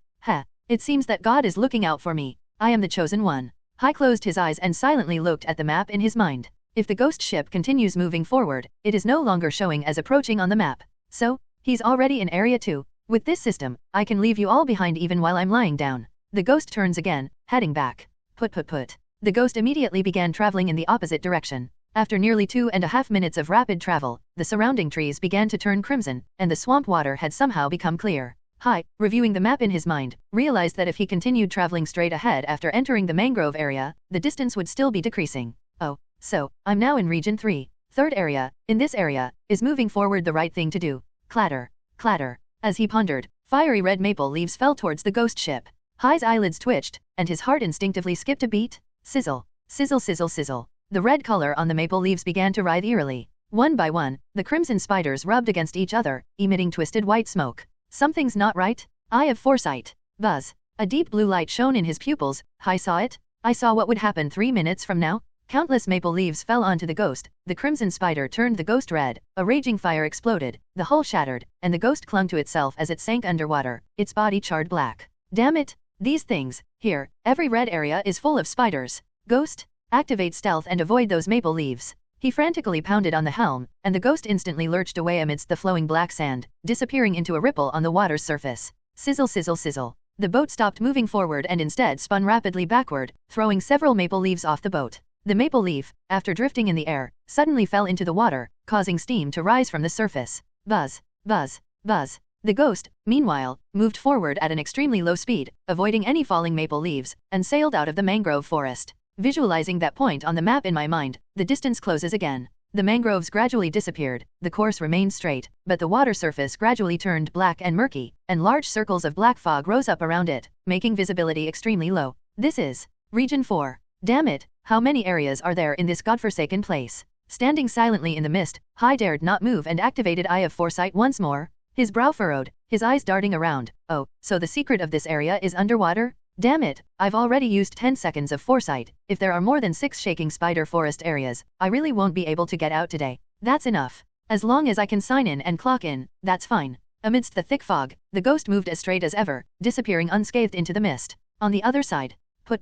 It seems that God is looking out for me. I am the chosen one. Hai closed his eyes and silently looked at the map in his mind. If the ghost ship continues moving forward, it is no longer showing as approaching on the map. So, he's already in Area 2. With this system, I can leave you all behind even while I'm lying down. The ghost turns again, heading back. Put. The ghost immediately began traveling in the opposite direction. After nearly 2.5 minutes of rapid travel, the surrounding trees began to turn crimson, and the swamp water had somehow become clear. Hai, reviewing the map in his mind, realized that if he continued traveling straight ahead after entering the mangrove area, the distance would still be decreasing. Oh, so, I'm now in Region 3. Third area. In this area, is moving forward the right thing to do? Clatter. Clatter. As he pondered, fiery red maple leaves fell towards the ghost ship. Hai's eyelids twitched, and his heart instinctively skipped a beat. Sizzle. Sizzle sizzle sizzle. The red color on the maple leaves began to writhe eerily. One by one, the crimson spiders rubbed against each other, emitting twisted white smoke. Something's not right. Eye of foresight. Buzz. A deep blue light shone in his pupils. Hai saw it. I saw what would happen 3 minutes from now. Countless maple leaves fell onto the ghost. The crimson spider turned the ghost red. A raging fire exploded. The hull shattered, and the ghost clung to itself as it sank underwater, its body charred black. Damn it. These things. Here, every red area is full of spiders. Ghost, activate stealth and avoid those maple leaves. He frantically pounded on the helm, and the ghost instantly lurched away amidst the flowing black sand, disappearing into a ripple on the water's surface. Sizzle sizzle sizzle. The boat stopped moving forward and instead spun rapidly backward, throwing several maple leaves off the boat. The maple leaf, after drifting in the air, suddenly fell into the water, causing steam to rise from the surface. Buzz, buzz, buzz. The ghost, meanwhile, moved forward at an extremely low speed, avoiding any falling maple leaves, and sailed out of the mangrove forest. Visualizing that point on the map in my mind, the distance closes again. The mangroves gradually disappeared, the course remained straight, but the water surface gradually turned black and murky, and large circles of black fog rose up around it, making visibility extremely low. This is Region 4. Damn it, how many areas are there in this godforsaken place? Standing silently in the mist, Hai dared not move and activated Eye of Foresight once more. His brow furrowed, his eyes darting around. Oh, so the secret of this area is underwater? Damn it, I've already used 10 seconds of foresight. If there are more than 6 shaking spider forest areas, I really won't be able to get out today. That's enough. As long as I can sign in and clock in, that's fine. Amidst the thick fog, the ghost moved as straight as ever, disappearing unscathed into the mist. On the other side, put.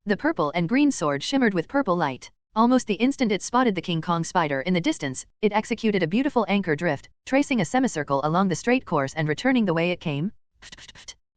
The purple and green sword shimmered with purple light. Almost the instant it spotted the King Kong spider in the distance, it executed a beautiful anchor drift, tracing a semicircle along the straight course and returning the way it came.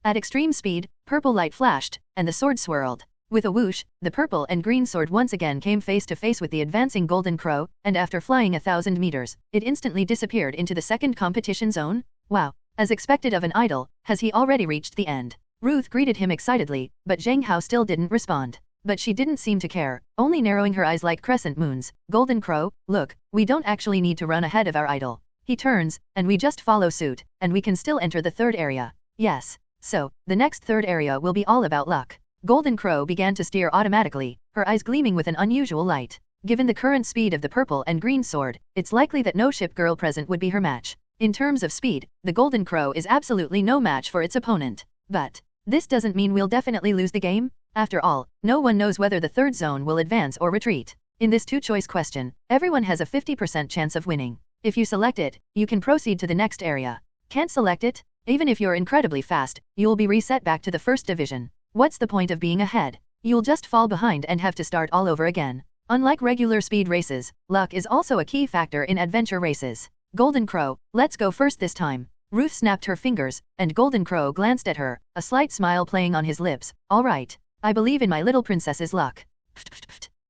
At extreme speed, purple light flashed, and the sword swirled. With a whoosh, the purple and green sword once again came face to face with the advancing golden crow, and after flying 1,000 meters, it instantly disappeared into the second competition zone. Wow. As expected of an idol, has he already reached the end? Ruth greeted him excitedly, but Zheng Hao still didn't respond. But she didn't seem to care, only narrowing her eyes like crescent moons. Golden Crow, look, we don't actually need to run ahead of our idol. He turns, and we just follow suit, and we can still enter the third area. Yes. So, the next third area will be all about luck. Golden Crow began to steer automatically, her eyes gleaming with an unusual light. Given the current speed of the purple and green sword, it's likely that no ship girl present would be her match. In terms of speed, the Golden Crow is absolutely no match for its opponent. But this doesn't mean we'll definitely lose the game. After all, no one knows whether the third zone will advance or retreat. In this two-choice question, everyone has a 50% chance of winning. If you select it, you can proceed to the next area. Can't select it? Even if you're incredibly fast, you'll be reset back to the first division. What's the point of being ahead? You'll just fall behind and have to start all over again. Unlike regular speed races, luck is also a key factor in adventure races. Golden Crow, let's go first this time. Ruth snapped her fingers, and Golden Crow glanced at her, a slight smile playing on his lips. All right. I believe in my little princess's luck.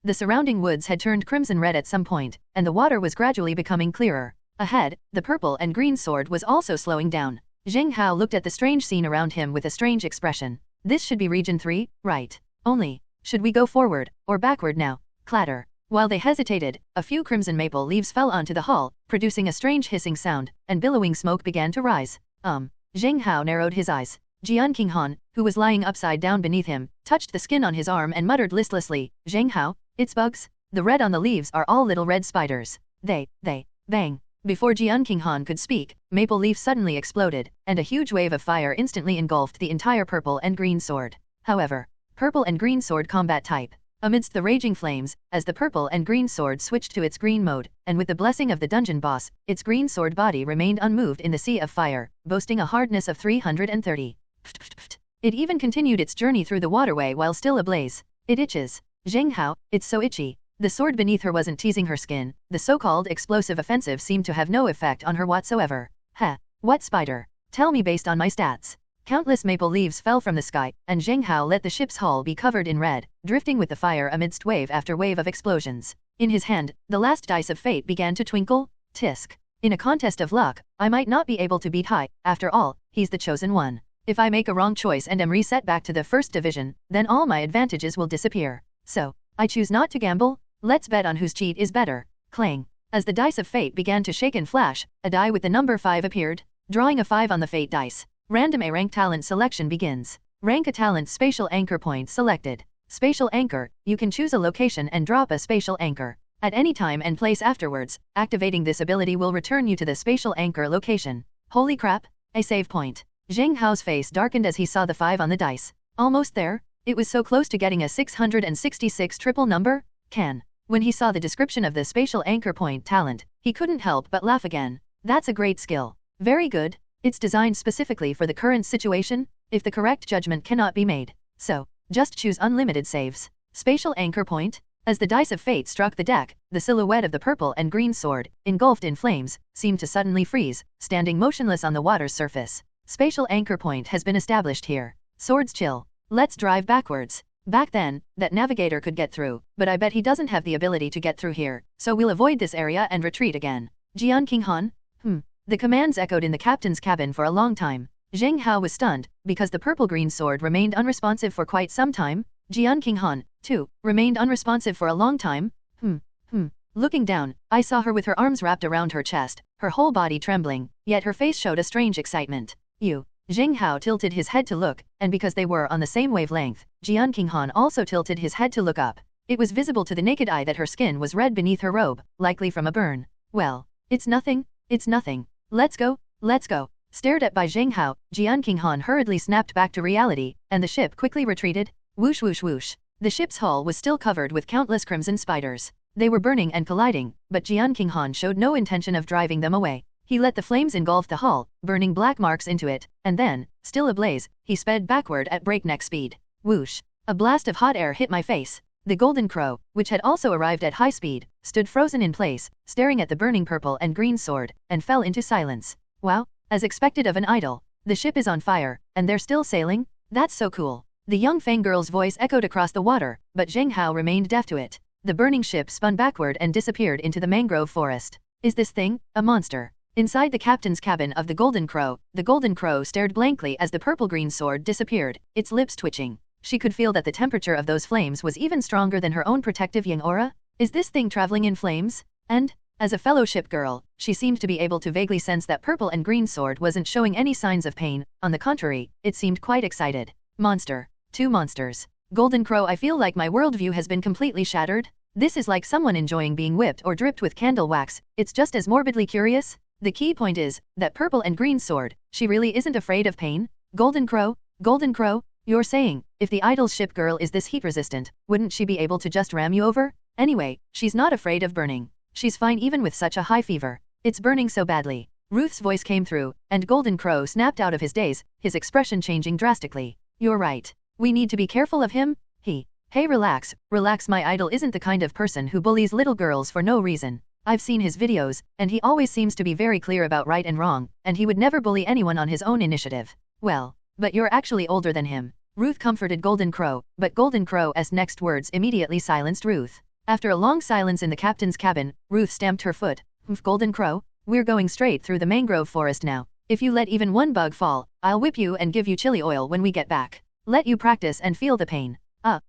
The surrounding woods had turned crimson red at some point, and the water was gradually becoming clearer. Ahead, the purple and green sword was also slowing down. Zheng Hao looked at the strange scene around him with a strange expression. This should be Region 3, right? Only, should we go forward, or backward now? Clatter. While they hesitated, a few crimson maple leaves fell onto the hull, producing a strange hissing sound, and billowing smoke began to rise. Zheng Hao narrowed his eyes. Jian Qinghan, who was lying upside down beneath him, touched the skin on his arm and muttered listlessly, Zheng Hao, it's bugs. The red on the leaves are all little red spiders. Bang. Before Jian Qinghan could speak, maple leaf suddenly exploded, and a huge wave of fire instantly engulfed the entire purple and green sword. However, purple and green sword combat type. Amidst the raging flames, as the purple and green sword switched to its green mode, and with the blessing of the dungeon boss, its green sword body remained unmoved in the sea of fire, boasting a hardness of 330. It even continued its journey through the waterway while still ablaze. It itches. Zheng Hao, it's so itchy. The sword beneath her wasn't teasing her skin, the so-called explosive offensive seemed to have no effect on her whatsoever. What spider? Tell me based on my stats. Countless maple leaves fell from the sky, and Zheng Hao let the ship's hull be covered in red, drifting with the fire amidst wave after wave of explosions. In his hand, the last dice of fate began to twinkle. Tisk. In a contest of luck, I might not be able to beat Hai, after all, he's the chosen one. If I make a wrong choice and am reset back to the first division, then all my advantages will disappear. So, I choose not to gamble. Let's bet on whose cheat is better. Clang. As the dice of fate began to shake and flash, a die with the number 5 appeared. Drawing a 5 on the fate dice. Random A rank talent selection begins. Rank a talent spatial anchor point selected. Spatial anchor, you can choose a location and drop a spatial anchor at any time and place afterwards. Activating this ability will return you to the spatial anchor location. Holy crap, a save point. Zheng Hao's face darkened as he saw the 5 on the dice. Almost there? It was so close to getting a 666 triple number? When he saw the description of the spatial anchor point talent, he couldn't help but laugh again. That's a great skill. Very good. It's designed specifically for the current situation, if the correct judgment cannot be made. So, just choose unlimited saves. Spatial anchor point? As the dice of fate struck the deck, the silhouette of the purple and green sword, engulfed in flames, seemed to suddenly freeze, standing motionless on the water's surface. Spatial anchor point has been established here. Swords chill. Let's drive backwards. Back then, that navigator could get through, but I bet he doesn't have the ability to get through here, so we'll avoid this area and retreat again. Jian Qinghan? The commands echoed in the captain's cabin for a long time. Zheng Hao was stunned, because the purple-green sword remained unresponsive for quite some time. Jian Qinghan, too, remained unresponsive for a long time. Looking down, I saw her with her arms wrapped around her chest, her whole body trembling, yet her face showed a strange excitement. Zheng Hao tilted his head to look, and because they were on the same wavelength, Jian Qinghan also tilted his head to look up. It was visible to the naked eye that her skin was red beneath her robe, likely from a burn. Well, it's nothing. Let's go. Stared at by Zheng Hao, Jian Qinghan hurriedly snapped back to reality, and the ship quickly retreated. Whoosh whoosh whoosh. The ship's hull was still covered with countless crimson spiders. They were burning and colliding, but Jian Qinghan showed no intention of driving them away. He let the flames engulf the hull, burning black marks into it, and then, still ablaze, he sped backward at breakneck speed. Whoosh. A blast of hot air hit my face. The Golden Crow, which had also arrived at high speed, stood frozen in place, staring at the burning purple and green sword, and fell into silence. Wow, as expected of an idol. The ship is on fire, and they're still sailing? That's so cool. The young fangirl's voice echoed across the water, but Zheng Hao remained deaf to it. The burning ship spun backward and disappeared into the mangrove forest. Is this thing a monster? Inside the captain's cabin of the Golden Crow stared blankly as the purple-green sword disappeared, its lips twitching. She could feel that the temperature of those flames was even stronger than her own protective yang aura. Is this thing traveling in flames? And, as a fellow ship girl, she seemed to be able to vaguely sense that purple and green sword wasn't showing any signs of pain. On the contrary, it seemed quite excited. Monster. 2 monsters. Golden Crow, I feel like my worldview has been completely shattered. This is like someone enjoying being whipped or dripped with candle wax. It's just as morbidly curious. The key point is, that purple and green sword, she really isn't afraid of pain? Golden Crow, you're saying, if the idol ship girl is this heat resistant, wouldn't she be able to just ram you over? Anyway, she's not afraid of burning. She's fine even with such a high fever. It's burning so badly. Ruth's voice came through, and Golden Crow snapped out of his daze, his expression changing drastically. You're right. We need to be careful of him? Hey relax, my idol isn't the kind of person who bullies little girls for no reason. I've seen his videos, and he always seems to be very clear about right and wrong, and he would never bully anyone on his own initiative. Well, but you're actually older than him. Ruth comforted Golden Crow, but Golden Crow's next words immediately silenced Ruth. After a long silence in the captain's cabin, Ruth stamped her foot. Golden Crow, we're going straight through the mangrove forest now. If you let even one bug fall, I'll whip you and give you chili oil when we get back. Let you practice and feel the pain.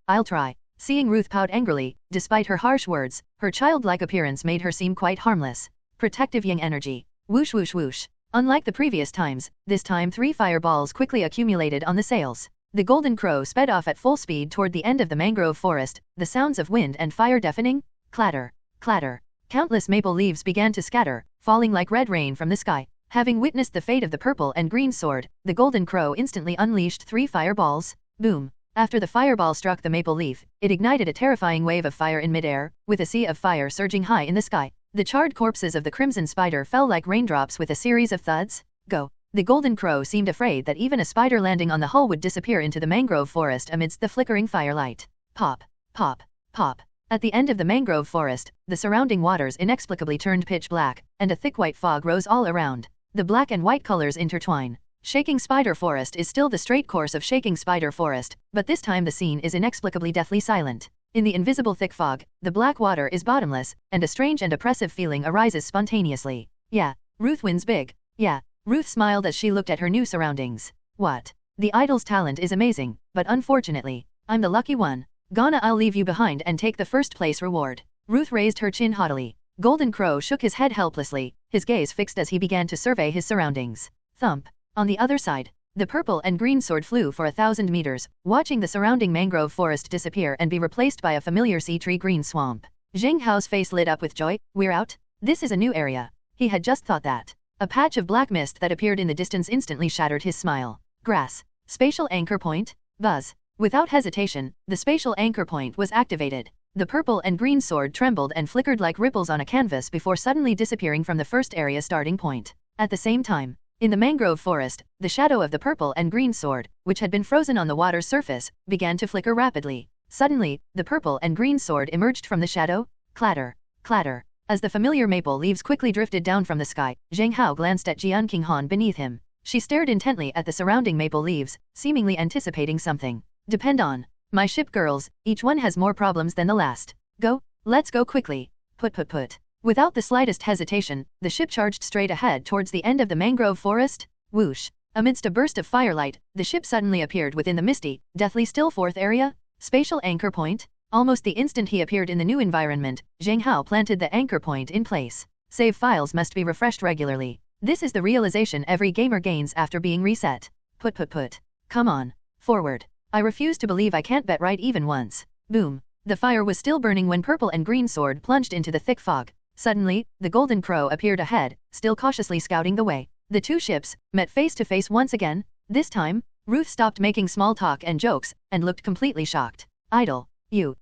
I'll try. Seeing Ruth pout angrily, despite her harsh words, her childlike appearance made her seem quite harmless. Protective yang energy. Whoosh whoosh whoosh. Unlike the previous times, this time 3 fireballs quickly accumulated on the sails. The Golden Crow sped off at full speed toward the end of the mangrove forest, the sounds of wind and fire deafening. Clatter, clatter. Countless maple leaves began to scatter, falling like red rain from the sky. Having witnessed the fate of the purple and green sword, the Golden Crow instantly unleashed 3 fireballs. Boom. After the fireball struck the maple leaf, it ignited a terrifying wave of fire in midair, with a sea of fire surging high in the sky. The charred corpses of the crimson spider fell like raindrops with a series of thuds. Go. The Golden Crow seemed afraid that even a spider landing on the hull would disappear into the mangrove forest amidst the flickering firelight. Pop, pop, pop. At the end of the mangrove forest, the surrounding waters inexplicably turned pitch black, and a thick white fog rose all around. The black and white colors intertwine. Shaking Spider Forest is still the straight course of Shaking Spider Forest, but this time the scene is inexplicably deathly silent. In the invisible thick fog, the black water is bottomless, and a strange and oppressive feeling arises spontaneously. Yeah, Ruth wins big. Yeah. Ruth smiled as she looked at her new surroundings. What? The idol's talent is amazing, but unfortunately, I'm the lucky one. I'll leave you behind and take the first place reward. Ruth raised her chin haughtily. Golden Crow shook his head helplessly, his gaze fixed as he began to survey his surroundings. Thump. On the other side, the purple and green sword flew for 1,000 meters, watching the surrounding mangrove forest disappear and be replaced by a familiar sea tree green swamp. Zheng Hao's face lit up with joy. We're out? This is a new area. He had just thought that. A patch of black mist that appeared in the distance instantly shattered his smile. Grass. Spatial anchor point. Buzz. Without hesitation, the spatial anchor point was activated. The purple and green sword trembled and flickered like ripples on a canvas before suddenly disappearing from the first area starting point. At the same time, in the mangrove forest, the shadow of the purple and green sword, which had been frozen on the water's surface, began to flicker rapidly. Suddenly, the purple and green sword emerged from the shadow. Clatter, clatter. As the familiar maple leaves quickly drifted down from the sky, Zheng Hao glanced at Jian Qinghan beneath him. She stared intently at the surrounding maple leaves, seemingly anticipating something. Depend on my ship, girls, each one has more problems than the last. Go, let's go quickly. Put. Without the slightest hesitation, the ship charged straight ahead towards the end of the mangrove forest. Whoosh. Amidst a burst of firelight, the ship suddenly appeared within the misty, deathly still fourth area. Spatial anchor point. Almost the instant he appeared in the new environment, Zheng Hao planted the anchor point in place. Save files must be refreshed regularly. This is the realization every gamer gains after being reset. Put. Come on. Forward. I refuse to believe I can't bet right even once. Boom. The fire was still burning when purple and green sword plunged into the thick fog. Suddenly, the Golden Crow appeared ahead, still cautiously scouting the way. The two ships met face to face once again. This time, Ruth stopped making small talk and jokes, and looked completely shocked. Idol. You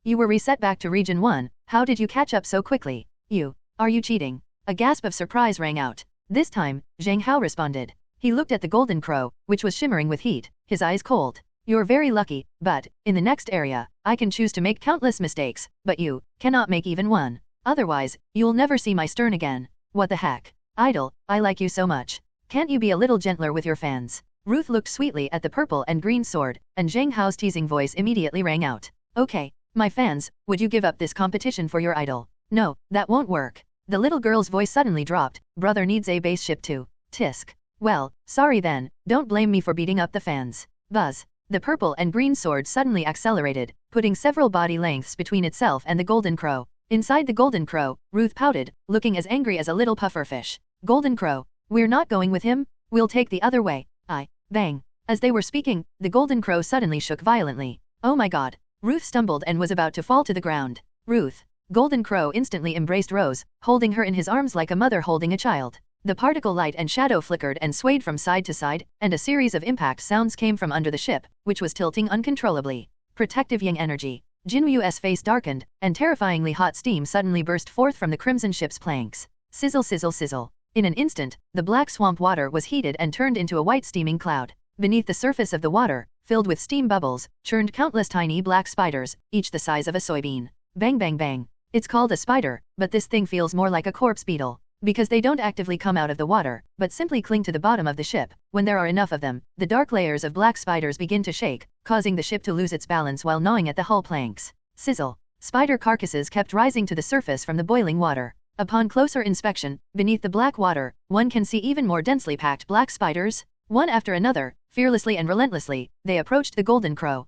were reset back to Region 1, how did you catch up so quickly? Are you cheating? A gasp of surprise rang out. This time, Zheng Hao responded. He looked at the Golden Crow, which was shimmering with heat, his eyes cold. You're very lucky, but, in the next area, I can choose to make countless mistakes, but you cannot make even one. Otherwise, you'll never see my stern again. What the heck? Idol, I like you so much. Can't you be a little gentler with your fans? Ruth looked sweetly at the purple and green sword, and Zheng Hao's teasing voice immediately rang out. Okay, my fans, would you give up this competition for your idol? No, that won't work. The little girl's voice suddenly dropped. Brother needs a base ship too. Tisk. Well, sorry then, don't blame me for beating up the fans. Buzz. The purple and green sword suddenly accelerated, putting several body lengths between itself and the Golden Crow. Inside the Golden Crow, Ruth pouted, looking as angry as a little pufferfish. Golden Crow, we're not going with him, we'll take the other way. Bang. As they were speaking, the Golden Crow suddenly shook violently. Oh my god. Ruth stumbled and was about to fall to the ground. Ruth. Golden Crow instantly embraced Rose, holding her in his arms like a mother holding a child. The particle light and shadow flickered and swayed from side to side, and a series of impact sounds came from under the ship, which was tilting uncontrollably. Protective yang energy. Jinwu's face darkened, and terrifyingly hot steam suddenly burst forth from the crimson ship's planks. Sizzle sizzle sizzle. In an instant, the black swamp water was heated and turned into a white steaming cloud. Beneath the surface of the water, filled with steam bubbles, churned countless tiny black spiders, each the size of a soybean. Bang bang bang. It's called a spider, but this thing feels more like a corpse beetle. Because they don't actively come out of the water, but simply cling to the bottom of the ship. When there are enough of them, the dark layers of black spiders begin to shake, causing the ship to lose its balance while gnawing at the hull planks. Sizzle. Spider carcasses kept rising to the surface from the boiling water. Upon closer inspection, beneath the black water, one can see even more densely packed black spiders. One after another, fearlessly and relentlessly, they approached the Golden Crow.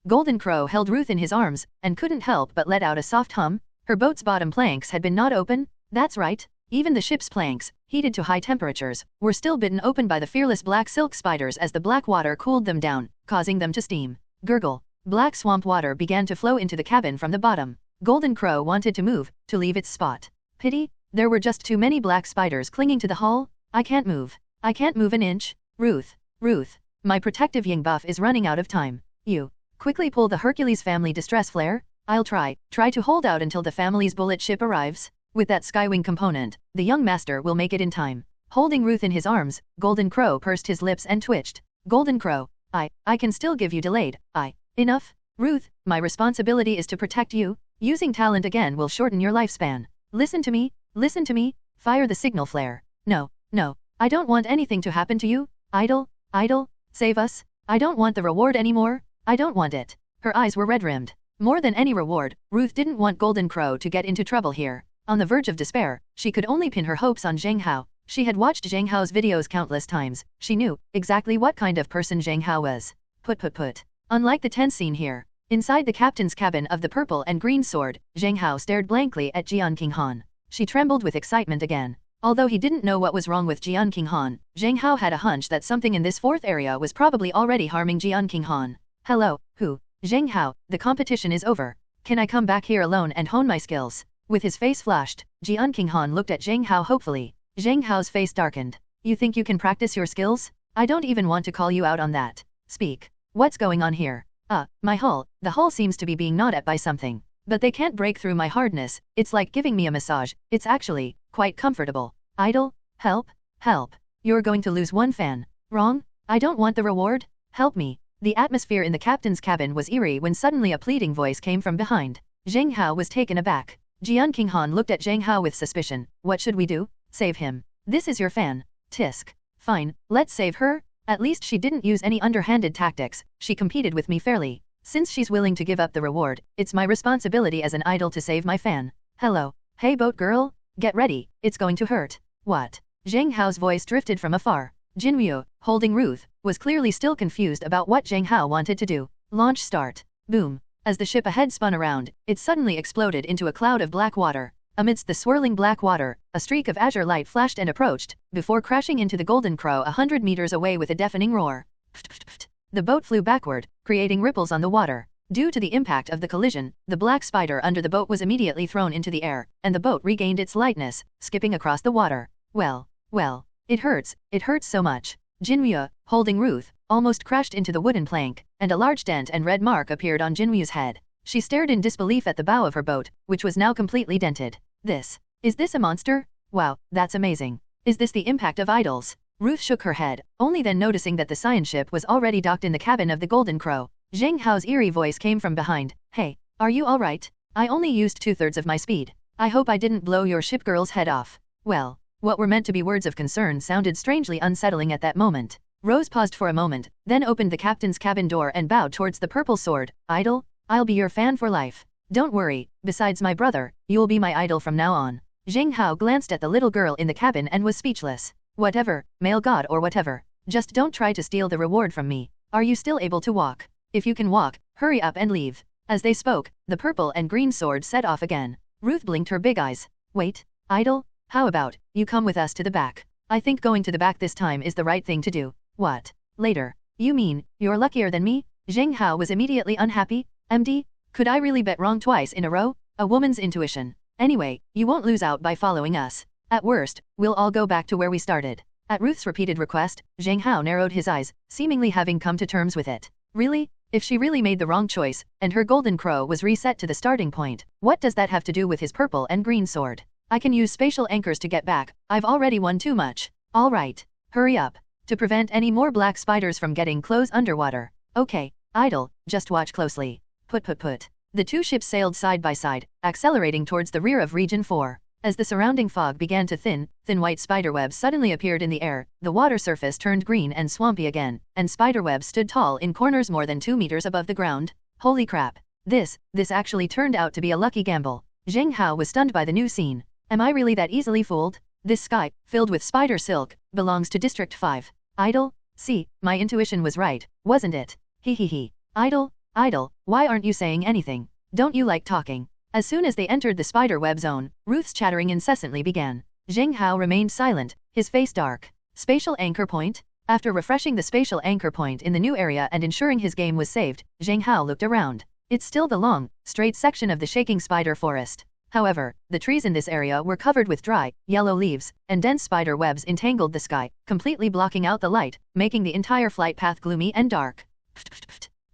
Golden Crow held Ruth in his arms, and couldn't help but let out a soft hum. Her boat's bottom planks had been gnawed open. That's right, even the ship's planks, heated to high temperatures, were still bitten open by the fearless black silk spiders as the black water cooled them down, causing them to steam. Gurgle. Black swamp water began to flow into the cabin from the bottom. Golden Crow wanted to move, to leave its spot. Pity, there were just too many black spiders clinging to the hull. I can't move. I can't move an inch. Ruth, my protective ying buff is running out of time. You quickly pull the Hercules family distress flare. I'll try to hold out until the family's bullet ship arrives. With that skywing component, the young master will make it in time. Holding Ruth in his arms, Golden Crow pursed his lips and twitched. Golden Crow, I can still give you delayed. Enough. Ruth, my responsibility is to protect you. Using talent again will shorten your lifespan. Listen to me, fire the signal flare. No, I don't want anything to happen to you. Idol, save us. I don't want the reward anymore. I don't want it. Her eyes were red-rimmed. More than any reward, Ruth didn't want Golden Crow to get into trouble here. On the verge of despair, she could only pin her hopes on Zheng Hao. She had watched Zheng Hao's videos countless times. She knew exactly what kind of person Zheng Hao was. Put. Unlike the tense scene here, inside the captain's cabin of the purple and green sword, Zheng Hao stared blankly at Jian Qinghan. She trembled with excitement again. Although he didn't know what was wrong with Jian Qinghan, Zheng Hao had a hunch that something in this fourth area was probably already harming Jian Qinghan. Hello, who? Zheng Hao, the competition is over. Can I come back here alone and hone my skills? With his face flushed, Jian Qinghan looked at Zheng Hao hopefully. Zheng Hao's face darkened. You think you can practice your skills? I don't even want to call you out on that. Speak. What's going on here? My hull. The hull seems to be being gnawed at by something. But they can't break through my hardness. It's like giving me a massage. It's actually quite comfortable. Idol, help. You're going to lose one fan. Wrong? I don't want the reward. Help me. The atmosphere in the captain's cabin was eerie when suddenly a pleading voice came from behind. Zheng Hao was taken aback. Jian Qinghan looked at Zheng Hao with suspicion. What should we do? Save him. This is your fan. Tisk. Fine, let's save her. At least she didn't use any underhanded tactics. She competed with me fairly. Since she's willing to give up the reward, it's my responsibility as an idol to save my fan. Hello. Hey boat girl. Get ready. It's going to hurt. What? Zheng Hao's voice drifted from afar. Jinryu, holding Ruth, was clearly still confused about what Zheng Hao wanted to do. Launch start. Boom. As the ship ahead spun around, it suddenly exploded into a cloud of black water. Amidst the swirling black water, a streak of azure light flashed and approached, before crashing into the Golden Crow 100 meters away with a deafening roar. The boat flew backward, creating ripples on the water. Due to the impact of the collision, the black spider under the boat was immediately thrown into the air, and the boat regained its lightness, skipping across the water. Well, it hurts so much. Jinryu, holding Ruth, almost crashed into the wooden plank, and a large dent and red mark appeared on Jinryu's head. She stared in disbelief at the bow of her boat, which was now completely dented. Is this a monster? Wow, that's amazing. Is this the impact of idols? Ruth shook her head, only then noticing that the science ship was already docked in the cabin of the Golden Crow. Zheng Hao's eerie voice came from behind. Hey, are you alright? I only used 2/3 of my speed. I hope I didn't blow your ship girl's head off. Well, what were meant to be words of concern sounded strangely unsettling at that moment. Rose paused for a moment, then opened the captain's cabin door and bowed towards the purple sword. Idol, I'll be your fan for life. Don't worry, besides my brother, you'll be my idol from now on. Zheng Hao glanced at the little girl in the cabin and was speechless. Whatever, male god or whatever. Just don't try to steal the reward from me. Are you still able to walk? If you can walk, hurry up and leave. As they spoke, the purple and green sword set off again. Ruth blinked her big eyes. Wait, idol? How about, you come with us to the back? I think going to the back this time is the right thing to do. What? Later. You mean, you're luckier than me? Zheng Hao was immediately unhappy. MD? Could I really bet wrong twice in a row? A woman's intuition. Anyway, you won't lose out by following us. At worst, we'll all go back to where we started. At Ruth's repeated request, Zheng Hao narrowed his eyes, seemingly having come to terms with it. Really? If she really made the wrong choice, and her Golden Crow was reset to the starting point, what does that have to do with his purple and green sword? I can use spatial anchors to get back, I've already won too much. Alright. Hurry up. To prevent any more black spiders from getting close underwater. Okay, idle, just watch closely. Put. The two ships sailed side by side, accelerating towards the rear of Region 4. As the surrounding fog began to thin white spiderwebs suddenly appeared in the air, the water surface turned green and swampy again, and spiderwebs stood tall in corners more than 2 meters above the ground. Holy crap. This actually turned out to be a lucky gamble. Zheng Hao was stunned by the new scene. Am I really that easily fooled? This sky, filled with spider silk, belongs to District 5. Idle? See, my intuition was right, wasn't it? He. Idle, why aren't you saying anything? Don't you like talking? As soon as they entered the spider-web zone, Ruth's chattering incessantly began. Zheng Hao remained silent, his face dark. Spatial anchor point? After refreshing the spatial anchor point in the new area and ensuring his game was saved, Zheng Hao looked around. It's still the long, straight section of the shaking spider forest. However, the trees in this area were covered with dry, yellow leaves, and dense spider webs entangled the sky, completely blocking out the light, making the entire flight path gloomy and dark.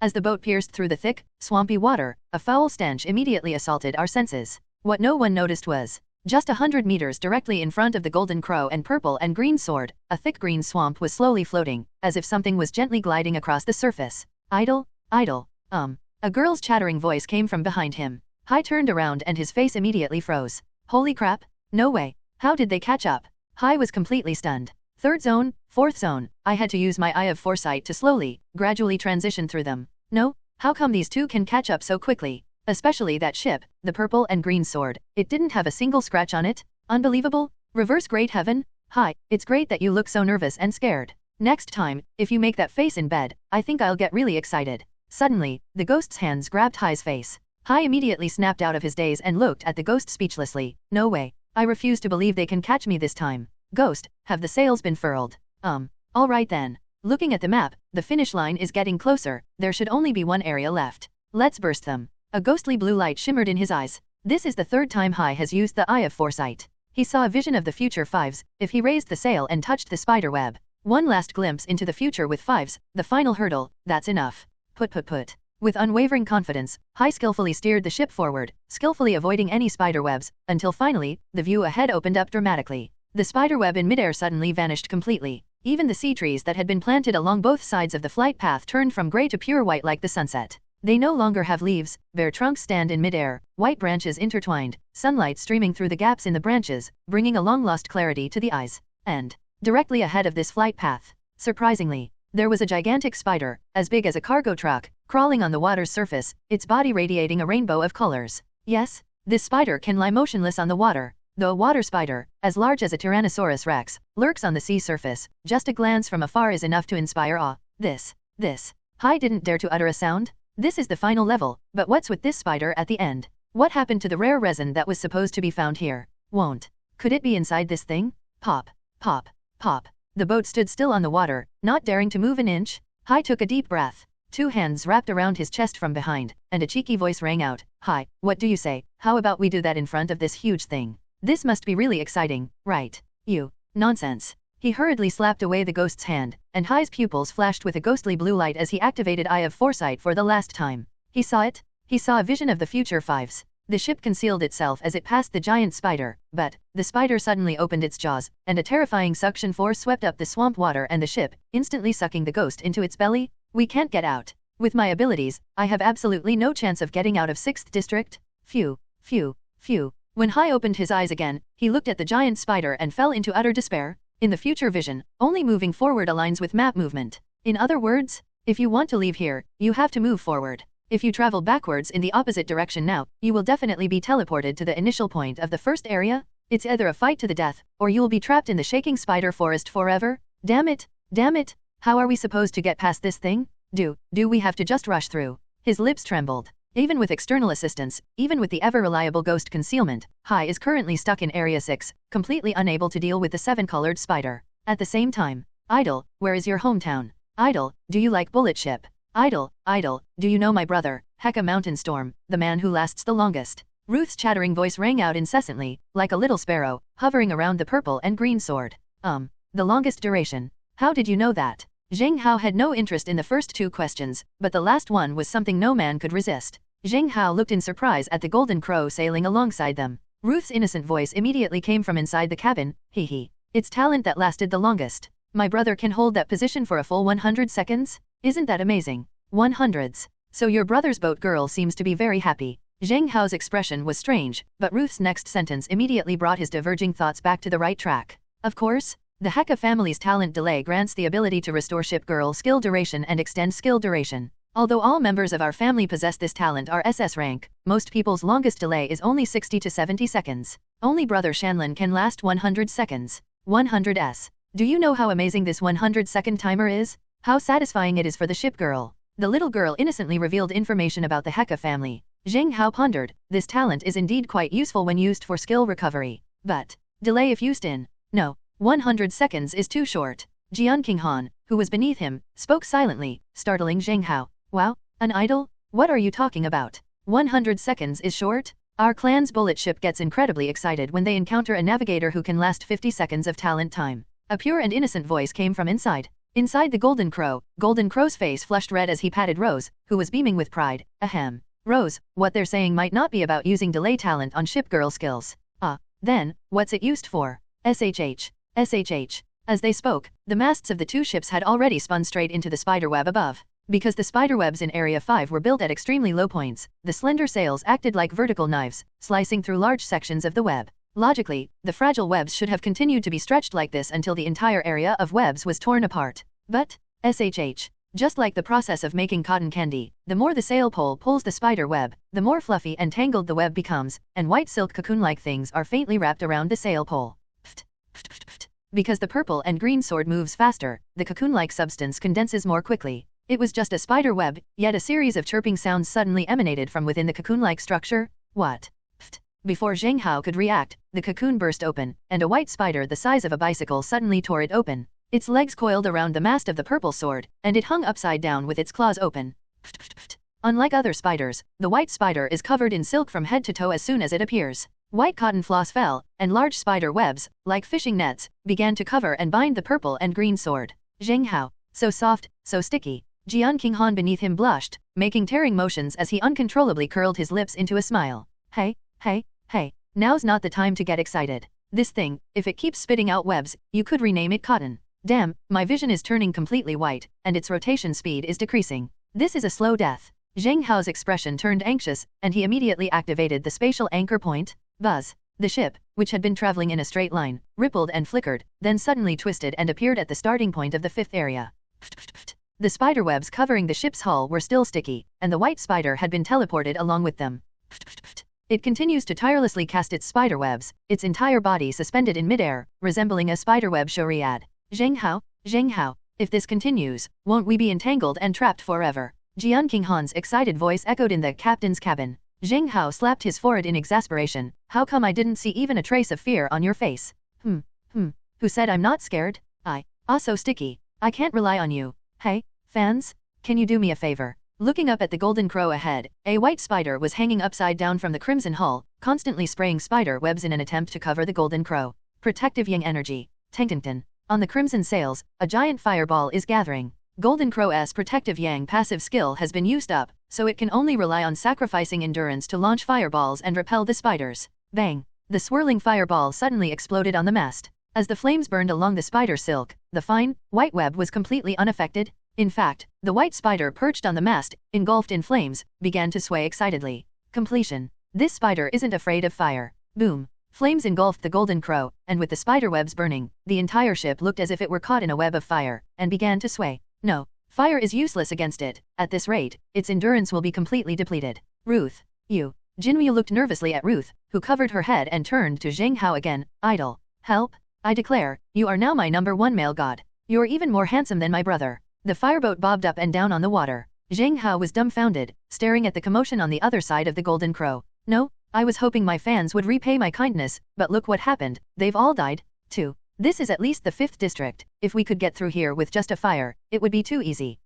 As the boat pierced through the thick, swampy water, a foul stench immediately assaulted our senses. What no one noticed was, just 100 meters directly in front of the golden crow and purple and green sword, a thick green swamp was slowly floating, as if something was gently gliding across the surface. Idle. A girl's chattering voice came from behind him. Hai turned around and his face immediately froze. Holy crap, no way. How did they catch up? Hai was completely stunned. Third zone, fourth zone, I had to use my eye of foresight to gradually transition through them. No, how come these two can catch up so quickly? Especially that ship, the purple and green sword, it didn't have a single scratch on it? Unbelievable? Reverse great heaven? Hi, it's great that you look so nervous and scared. Next time, if you make that face in bed, I think I'll get really excited. Suddenly, the ghost's hands grabbed Hai's face. Hai immediately snapped out of his daze and looked at the ghost speechlessly. No way. I refuse to believe they can catch me this time. Ghost, have the sails been furled? Alright then. Looking at the map, the finish line is getting closer, there should only be one area left. Let's burst them. A ghostly blue light shimmered in his eyes. This is the third time Hai has used the eye of foresight. He saw a vision of the future fives, if he raised the sail and touched the spider web. One last glimpse into the future with fives, the final hurdle, that's enough. Put. With unwavering confidence, Hai skillfully steered the ship forward, skillfully avoiding any spider webs, until finally, the view ahead opened up dramatically. The spiderweb in midair suddenly vanished completely. Even the sea trees that had been planted along both sides of the flight path turned from gray to pure white like the sunset. They no longer have leaves, bare trunks stand in midair, white branches intertwined, sunlight streaming through the gaps in the branches, bringing a long-lost clarity to the eyes. And, directly ahead of this flight path, surprisingly, there was a gigantic spider, as big as a cargo truck, crawling on the water's surface, its body radiating a rainbow of colors. Yes, this spider can lie motionless on the water. Though a water spider, as large as a Tyrannosaurus rex, lurks on the sea surface, just a glance from afar is enough to inspire awe. This. Hai didn't dare to utter a sound. This is the final level, but what's with this spider at the end? What happened to the rare resin that was supposed to be found here? Could it be inside this thing? Pop. The boat stood still on the water, not daring to move an inch. Hai took a deep breath. 2 hands wrapped around his chest from behind, and a cheeky voice rang out. Hai, what do you say? How about we do that in front of this huge thing? This must be really exciting, right? You. Nonsense. He hurriedly slapped away the ghost's hand, and Hai's pupils flashed with a ghostly blue light as he activated Eye of Foresight for the last time. He saw it. He saw a vision of the future fives. The ship concealed itself as it passed the giant spider, but the spider suddenly opened its jaws, and a terrifying suction force swept up the swamp water and the ship, instantly sucking the ghost into its belly. We can't get out. With my abilities, I have absolutely no chance of getting out of 6th District. Phew. When Hai opened his eyes again, he looked at the giant spider and fell into utter despair. In the future vision, only moving forward aligns with map movement. In other words, if you want to leave here, you have to move forward. If you travel backwards in the opposite direction now, you will definitely be teleported to the initial point of the first area. It's either a fight to the death, or you will be trapped in the shaking spider forest forever. Damn it. How are we supposed to get past this thing? Do we have to just rush through? His lips trembled. Even with external assistance, even with the ever-reliable ghost concealment, Hai is currently stuck in Area 6, completely unable to deal with the 7-colored spider. At the same time, Idle, where is your hometown? Idle, do you like bullet ship? Idle, do you know my brother, Heka Mountain Storm, the man who lasts the longest? Ruth's chattering voice rang out incessantly, like a little sparrow, hovering around the purple and green sword. The longest duration. How did you know that? Zheng Hao had no interest in the first 2 questions, but the last one was something no man could resist. Zheng Hao looked in surprise at the golden crow sailing alongside them. Ruth's innocent voice immediately came from inside the cabin, hee hee. It's talent that lasted the longest. My brother can hold that position for a full 100 seconds? Isn't that amazing? 100s. So your brother's boat girl seems to be very happy. Zheng Hao's expression was strange, but Ruth's next sentence immediately brought his diverging thoughts back to the right track. Of course, the Heka family's talent delay grants the ability to restore ship girl skill duration and extend skill duration. Although all members of our family possess this talent are SS rank, most people's longest delay is only 60 to 70 seconds. Only brother Shanlin can last 100 seconds. 100s. Do you know how amazing this 100-second timer is? How satisfying it is for the ship girl. The little girl innocently revealed information about the Heka family. Zheng Hao pondered, this talent is indeed quite useful when used for skill recovery. But, delay if used in. No, 100 seconds is too short. Jian Qinghan, who was beneath him, spoke silently, startling Zheng Hao. Wow, an idol? What are you talking about? 100 seconds is short? Our clan's bullet ship gets incredibly excited when they encounter a navigator who can last 50 seconds of talent time. A pure and innocent voice came from inside. Inside the Golden Crow's face flushed red as he patted Rose, who was beaming with pride. Ahem. Rose, what they're saying might not be about using delay talent on ship girl skills. Then, what's it used for? SHH. As they spoke, the masts of the two ships had already spun straight into the spiderweb above. Because the spiderwebs in Area 5 were built at extremely low points, the slender sails acted like vertical knives, slicing through large sections of the web. Logically, the fragile webs should have continued to be stretched like this until the entire area of webs was torn apart. But, just like the process of making cotton candy, the more the sail pole pulls the spider web, the more fluffy and tangled the web becomes, and white silk cocoon-like things are faintly wrapped around the sail pole. Because the purple and green sword moves faster, the cocoon-like substance condenses more quickly. It was just a spider web, yet a series of chirping sounds suddenly emanated from within the cocoon-like structure. What? Before Zheng Hao could react, the cocoon burst open, and a white spider the size of a bicycle suddenly tore it open. Its legs coiled around the mast of the purple sword, and it hung upside down with its claws open. Unlike other spiders, the white spider is covered in silk from head to toe as soon as it appears. White cotton floss fell, and large spider webs, like fishing nets, began to cover and bind the purple and green sword. Zheng Hao, so soft, so sticky. Jian Qinghan beneath him blushed, making tearing motions as he uncontrollably curled his lips into a smile. Hey, now's not the time to get excited. This thing, if it keeps spitting out webs, you could rename it cotton. Damn, my vision is turning completely white, and its rotation speed is decreasing. This is a slow death. Zheng Hao's expression turned anxious, and he immediately activated the spatial anchor point. Buzz. The ship, which had been traveling in a straight line, rippled and flickered, then suddenly twisted and appeared at the starting point of the fifth area. The spiderwebs covering the ship's hull were still sticky, and the white spider had been teleported along with them. It continues to tirelessly cast its spiderwebs, its entire body suspended in midair, resembling a spiderweb chariot. Zheng Hao, if this continues, won't we be entangled and trapped forever? Jian Qinghan's excited voice echoed in the captain's cabin. Zheng Hao slapped his forehead in exasperation. How come I didn't see even a trace of fear on your face? Who said I'm not scared? So sticky. I can't rely on you. Hey, fans? Can you do me a favor? Looking up at the Golden Crow ahead, a white spider was hanging upside down from the crimson hull, constantly spraying spider webs in an attempt to cover the Golden Crow. Protective Yang energy. Tangtington. On the crimson sails, a giant fireball is gathering. Golden Crow's protective Yang passive skill has been used up, so it can only rely on sacrificing endurance to launch fireballs and repel the spiders. Bang! The swirling fireball suddenly exploded on the mast. As the flames burned along the spider silk, the fine, white web was completely unaffected. In fact, the white spider perched on the mast, engulfed in flames, began to sway excitedly. Completion. This spider isn't afraid of fire. Boom. Flames engulfed the Golden Crow, and with the spiderwebs burning, the entire ship looked as if it were caught in a web of fire, and began to sway. No, fire is useless against it. At this rate, its endurance will be completely depleted. Ruth, you. Jinwei looked nervously at Ruth, who covered her head and turned to Zheng Hao again. Idol. Help. I declare, you are now my #1 male god. You're even more handsome than my brother. The fireboat bobbed up and down on the water. Zheng Hao was dumbfounded, staring at the commotion on the other side of the Golden Crow. No, I was hoping my fans would repay my kindness, but look what happened, they've all died, too. This is at least the 5th district. If we could get through here with just a fire, it would be too easy.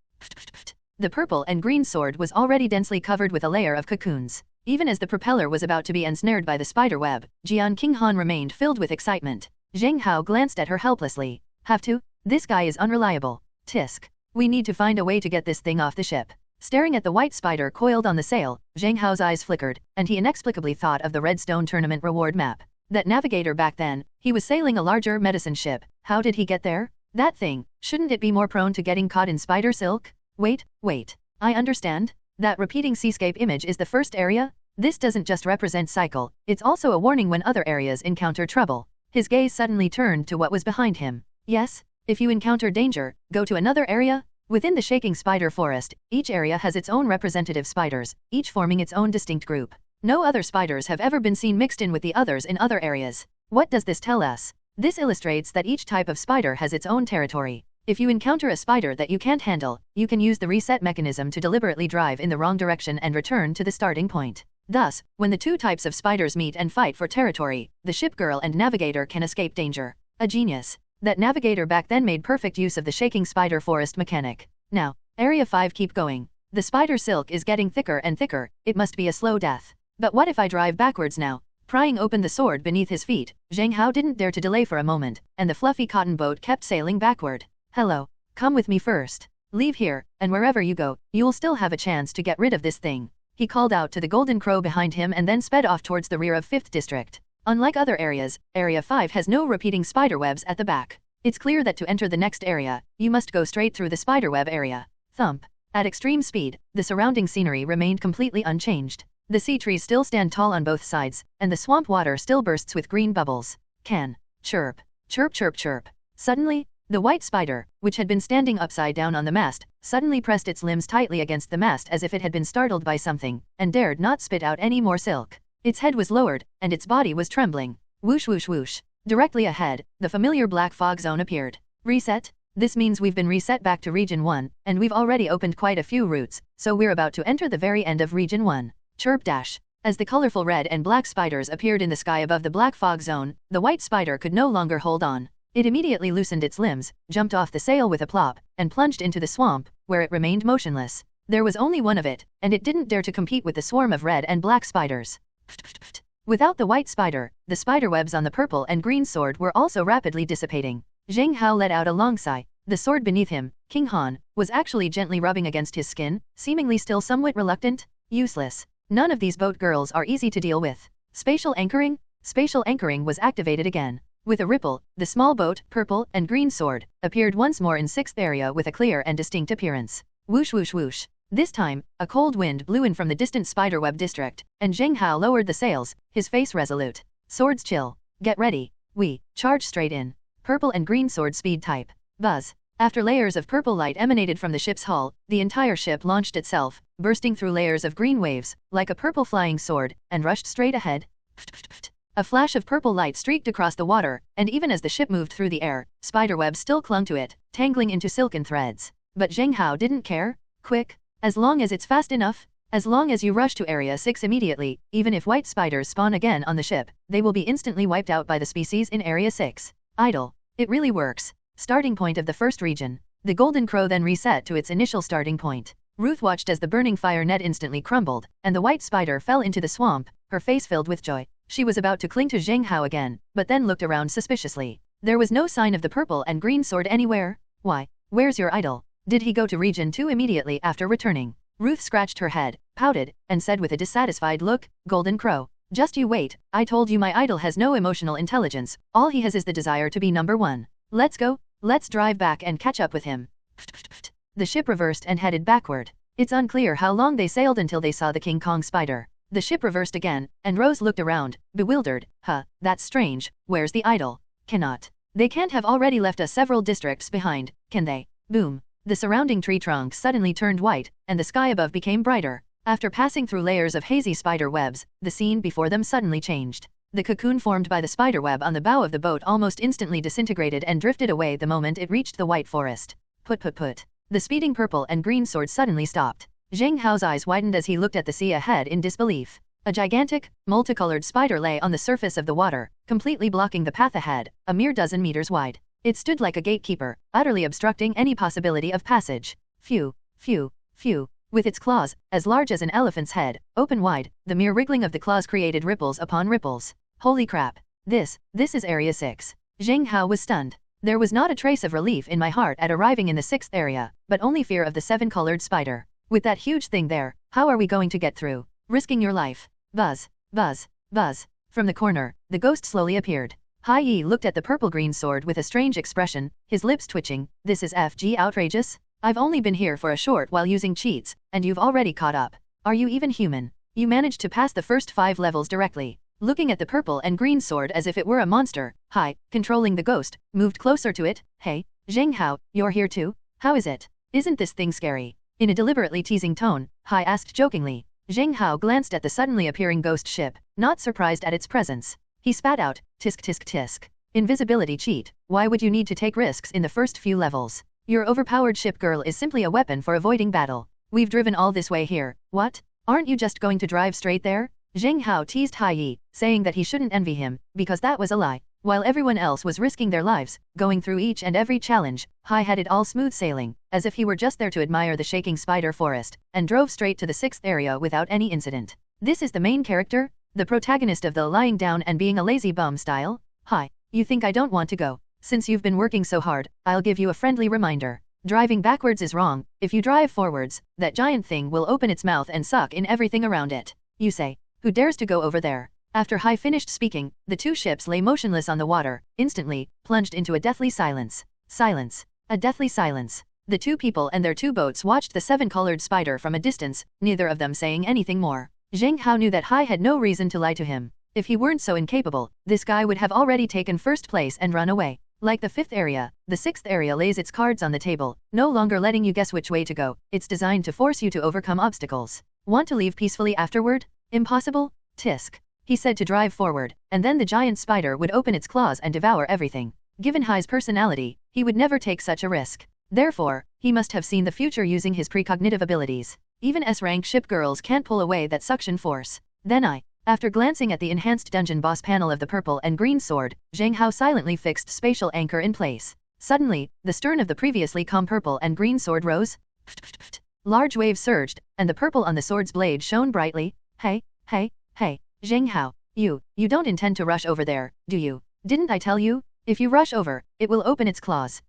The purple and green sword was already densely covered with a layer of cocoons. Even as the propeller was about to be ensnared by the spider web, Jian Qinghan remained filled with excitement. Zheng Hao glanced at her helplessly. Have to? This guy is unreliable. Tisk. We need to find a way to get this thing off the ship. Staring at the white spider coiled on the sail, Zheng Hao's eyes flickered, and he inexplicably thought of the Redstone tournament reward map. That navigator back then, he was sailing a larger medicine ship. How did he get there? That thing, shouldn't it be more prone to getting caught in spider silk? Wait. I understand. That repeating seascape image is the first area? This doesn't just represent cycle, it's also a warning when other areas encounter trouble. His gaze suddenly turned to what was behind him. Yes, if you encounter danger, go to another area? Within the shaking spider forest, each area has its own representative spiders, each forming its own distinct group. No other spiders have ever been seen mixed in with the others in other areas. What does this tell us? This illustrates that each type of spider has its own territory. If you encounter a spider that you can't handle, you can use the reset mechanism to deliberately drive in the wrong direction and return to the starting point. Thus, when the two types of spiders meet and fight for territory, the ship girl and navigator can escape danger. A genius. That navigator back then made perfect use of the shaking spider forest mechanic. Now, Area 5 keep going. The spider silk is getting thicker and thicker, it must be a slow death. But what if I drive backwards now? Prying open the sword beneath his feet, Zheng Hao didn't dare to delay for a moment, and the fluffy cotton boat kept sailing backward. Hello. Come with me first. Leave here, and wherever you go, you'll still have a chance to get rid of this thing. He called out to the golden crow behind him and then sped off towards the rear of 5th District. Unlike other areas, Area 5 has no repeating spiderwebs at the back. It's clear that to enter the next area, you must go straight through the spiderweb area. Thump. At extreme speed, the surrounding scenery remained completely unchanged. The sea trees still stand tall on both sides, and the swamp water still bursts with green bubbles. Can. Chirp. Chirp chirp chirp. Suddenly, the white spider, which had been standing upside down on the mast, suddenly pressed its limbs tightly against the mast as if it had been startled by something, and dared not spit out any more silk. Its head was lowered, and its body was trembling. Whoosh whoosh whoosh. Directly ahead, the familiar black fog zone appeared. Reset? This means we've been reset back to Region 1, and we've already opened quite a few routes, so we're about to enter the very end of Region 1. Chirp dash. As the colorful red and black spiders appeared in the sky above the black fog zone, the white spider could no longer hold on. It immediately loosened its limbs, jumped off the sail with a plop, and plunged into the swamp, where it remained motionless. There was only one of it, and it didn't dare to compete with the swarm of red and black spiders. Without the white spider, the spiderwebs on the purple and green sword were also rapidly dissipating. Zheng Hao let out a long sigh. The sword beneath him, King Han, was actually gently rubbing against his skin, seemingly still somewhat reluctant. Useless. None of these boat girls are easy to deal with. Spatial anchoring? Spatial anchoring was activated again. With a ripple, the small boat, purple and green sword, appeared once more in 6th area with a clear and distinct appearance. Whoosh whoosh whoosh. This time, a cold wind blew in from the distant spiderweb district, and Zheng Hao lowered the sails, his face resolute. Swords chill. Get ready. We charge straight in. Purple and green sword speed type. Buzz. After layers of purple light emanated from the ship's hull, the entire ship launched itself, bursting through layers of green waves, like a purple flying sword, and rushed straight ahead. A flash of purple light streaked across the water, and even as the ship moved through the air, spiderwebs still clung to it, tangling into silken threads. But Zheng Hao didn't care. Quick. As long as it's fast enough. As long as you rush to Area 6 immediately, even if white spiders spawn again on the ship, they will be instantly wiped out by the species in Area 6. Idle. It really works. Starting point of the first region. The golden crow then reset to its initial starting point. Ruth watched as the burning fire net instantly crumbled, and the white spider fell into the swamp, her face filled with joy. She was about to cling to Zheng Hao again, but then looked around suspiciously. There was no sign of the purple and green sword anywhere. Why? Where's your idol? Did he go to Region 2 immediately after returning? Ruth scratched her head, pouted, and said with a dissatisfied look, Golden Crow. Just you wait, I told you my idol has no emotional intelligence, all he has is the desire to be number one. Let's go, let's drive back and catch up with him. The ship reversed and headed backward. It's unclear how long they sailed until they saw the King Kong spider. The ship reversed again, and Rose looked around, bewildered. That's strange, where's the idol? Cannot. They can't have already left us several districts behind, can they? Boom. The surrounding tree trunks suddenly turned white, and the sky above became brighter. After passing through layers of hazy spider webs, the scene before them suddenly changed. The cocoon formed by the spider web on the bow of the boat almost instantly disintegrated and drifted away the moment it reached the white forest. Put. The speeding purple and green sword suddenly stopped. Zheng Hao's eyes widened as he looked at the sea ahead in disbelief. A gigantic, multicolored spider lay on the surface of the water, completely blocking the path ahead, a mere dozen meters wide. It stood like a gatekeeper, utterly obstructing any possibility of passage. Phew. With its claws, as large as an elephant's head, open wide, the mere wriggling of the claws created ripples upon ripples. Holy crap. This is Area 6. Zheng Hao was stunned. There was not a trace of relief in my heart at arriving in the 6th area, but only fear of the 7-colored spider. With that huge thing there, how are we going to get through? Risking your life. Buzz, buzz, buzz. From the corner, the ghost slowly appeared. Hai Yi looked at the purple-green sword with a strange expression, his lips twitching. This is FG outrageous? I've only been here for a short while using cheats, and you've already caught up. Are you even human? You managed to pass the first 5 levels directly. Looking at the purple and green sword as if it were a monster, Hai, controlling the ghost, moved closer to it. Hey, Zheng Hao, you're here too? How is it? Isn't this thing scary? In a deliberately teasing tone, Hai asked jokingly. Zheng Hao glanced at the suddenly appearing ghost ship, not surprised at its presence. He spat out, tisk tisk tisk. Invisibility cheat, why would you need to take risks in the first few levels? Your overpowered ship girl is simply a weapon for avoiding battle. We've driven all this way here, what? Aren't you just going to drive straight there? Zheng Hao teased Hai Yi, saying that he shouldn't envy him, because that was a lie. While everyone else was risking their lives, going through each and every challenge, Hai had it all smooth sailing, as if he were just there to admire the shaking spider forest, and drove straight to the 6th area without any incident. This is the main character? The protagonist of the lying down and being a lazy bum style? Hai, you think I don't want to go? Since you've been working so hard, I'll give you a friendly reminder. Driving backwards is wrong. If you drive forwards, that giant thing will open its mouth and suck in everything around it. You say, who dares to go over there? After Hai finished speaking, the 2 ships lay motionless on the water, instantly, plunged into a deathly silence. Silence. A deathly silence. The 2 people and their 2 boats watched the 7-colored spider from a distance, neither of them saying anything more. Zheng Hao knew that Hai had no reason to lie to him. If he weren't so incapable, this guy would have already taken first place and run away. Like the 5th area, the 6th area lays its cards on the table, no longer letting you guess which way to go. It's designed to force you to overcome obstacles. Want to leave peacefully afterward? Impossible? Tisk. He said to drive forward, and then the giant spider would open its claws and devour everything. Given Hai's personality, he would never take such a risk. Therefore, he must have seen the future using his precognitive abilities. Even S-rank ship girls can't pull away that suction force. Then after glancing at the enhanced dungeon boss panel of the purple and green sword, Zheng Hao silently fixed spatial anchor in place. Suddenly, the stern of the previously calm purple and green sword rose. Pft, pft, pft. Large waves surged, and the purple on the sword's blade shone brightly. Hey, Zheng Hao, you don't intend to rush over there, do you? Didn't I tell you? If you rush over, it will open its claws.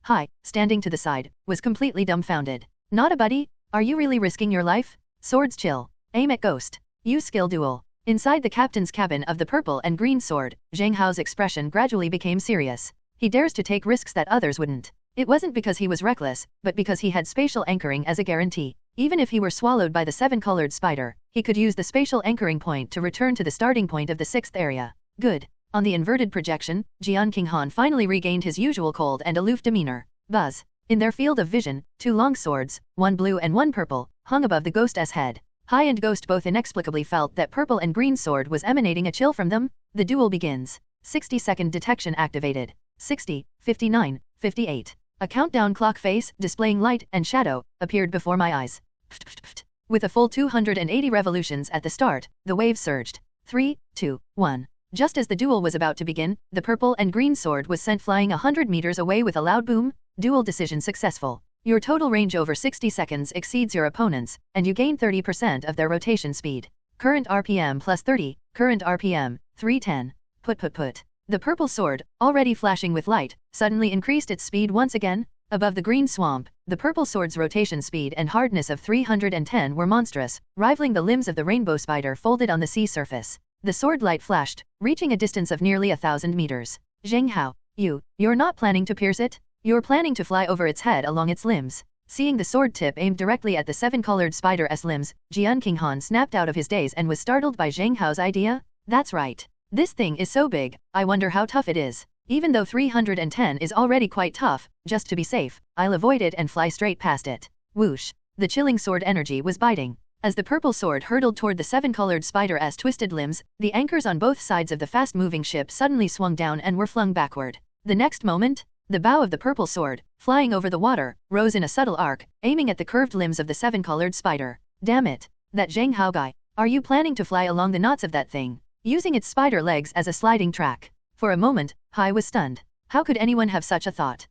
Hai, standing to the side, was completely dumbfounded. Not a buddy? Are you really risking your life? Swords chill. Aim at ghost. Use skill duel. Inside the captain's cabin of the purple and green sword, Zheng Hao's expression gradually became serious. He dares to take risks that others wouldn't. It wasn't because he was reckless, but because he had spatial anchoring as a guarantee. Even if he were swallowed by the 7-colored spider, he could use the spatial anchoring point to return to the starting point of the 6th area. Good. On the inverted projection, Jian Qinghan finally regained his usual cold and aloof demeanor. Buzz. In their field of vision, 2 long swords, 1 blue and 1 purple, hung above the ghost's head. Hai and Ghost both inexplicably felt that purple and green sword was emanating a chill from them. The duel begins. 60-second detection activated. 60, 59, 58. A countdown clock face, displaying light and shadow, appeared before my eyes. Pft, pft, pft. With a full 280 revolutions at the start, the wave surged. 3, 2, 1. Just as the duel was about to begin, the purple and green sword was sent flying 100 meters away with a loud boom. Duel decision successful. Your total range over 60 seconds exceeds your opponent's, and you gain 30% of their rotation speed. Current RPM plus 30, current RPM, 310. Put. The purple sword, already flashing with light, suddenly increased its speed once again. Above the green swamp, the purple sword's rotation speed and hardness of 310 were monstrous, rivaling the limbs of the rainbow spider folded on the sea surface. The sword light flashed, reaching a distance of nearly 1,000 meters. Zheng Hao, you're not planning to pierce it? You're planning to fly over its head along its limbs. Seeing the sword tip aimed directly at the 7-colored spider's limbs, Jian Qinghan snapped out of his daze and was startled by Zheng Hao's idea. That's right. This thing is so big, I wonder how tough it is. Even though 310 is already quite tough, just to be safe, I'll avoid it and fly straight past it. Whoosh. The chilling sword energy was biting. As the purple sword hurtled toward the 7-colored spider's twisted limbs, the anchors on both sides of the fast-moving ship suddenly swung down and were flung backward. The next moment, the bow of the purple sword, flying over the water, rose in a subtle arc, aiming at the curved limbs of the 7-colored spider. Damn it. That Zheng Hao guy. Are you planning to fly along the knots of that thing, using its spider legs as a sliding track? For a moment, Hai was stunned. How could anyone have such a thought?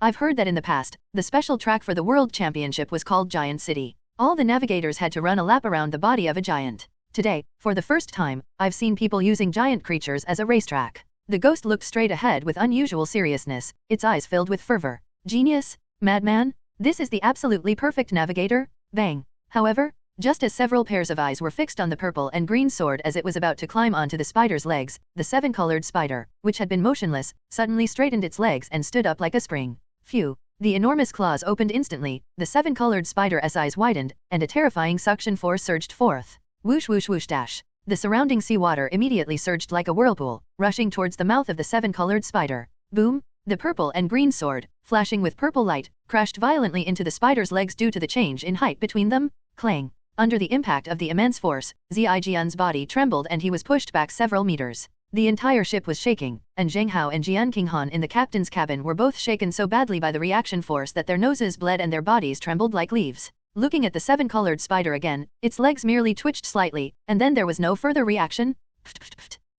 I've heard that in the past, the special track for the World Championship was called Giant City. All the navigators had to run a lap around the body of a giant. Today, for the first time, I've seen people using giant creatures as a racetrack. The ghost looked straight ahead with unusual seriousness, its eyes filled with fervor. Genius? Madman? This is the absolutely perfect navigator? Bang. However, just as several pairs of eyes were fixed on the purple and green sword as it was about to climb onto the spider's legs, the seven-colored spider, which had been motionless, suddenly straightened its legs and stood up like a spring. Phew. The enormous claws opened instantly, the seven-colored spider's eyes widened, and a terrifying suction force surged forth. Whoosh whoosh whoosh dash. The surrounding seawater immediately surged like a whirlpool, rushing towards the mouth of the seven-colored spider. Boom! The purple and green sword, flashing with purple light, crashed violently into the spider's legs due to the change in height between them. Clang! Under the impact of the immense force, Zijian's body trembled and he was pushed back several meters. The entire ship was shaking, and Zheng Hao and Jian Qinghan in the captain's cabin were both shaken so badly by the reaction force that their noses bled and their bodies trembled like leaves. Looking at the seven-colored spider again, its legs merely twitched slightly, and then there was no further reaction.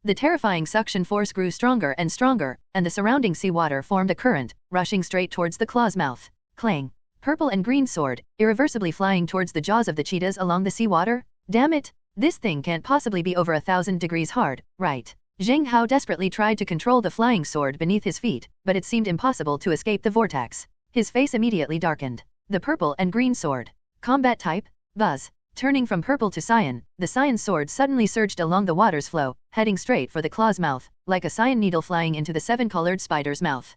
The terrifying suction force grew stronger and stronger, and the surrounding seawater formed a current, rushing straight towards the claw's mouth. Clang! Purple and green sword, irreversibly flying towards the jaws of the cheetahs along the seawater. Damn it! This thing can't possibly be over 1,000 degrees hard, right? Zheng Hao desperately tried to control the flying sword beneath his feet, but it seemed impossible to escape the vortex. His face immediately darkened. The purple and green sword. Combat type? Buzz. Turning from purple to cyan, the cyan sword suddenly surged along the water's flow, heading straight for the claw's mouth, like a cyan needle flying into the seven-colored spider's mouth.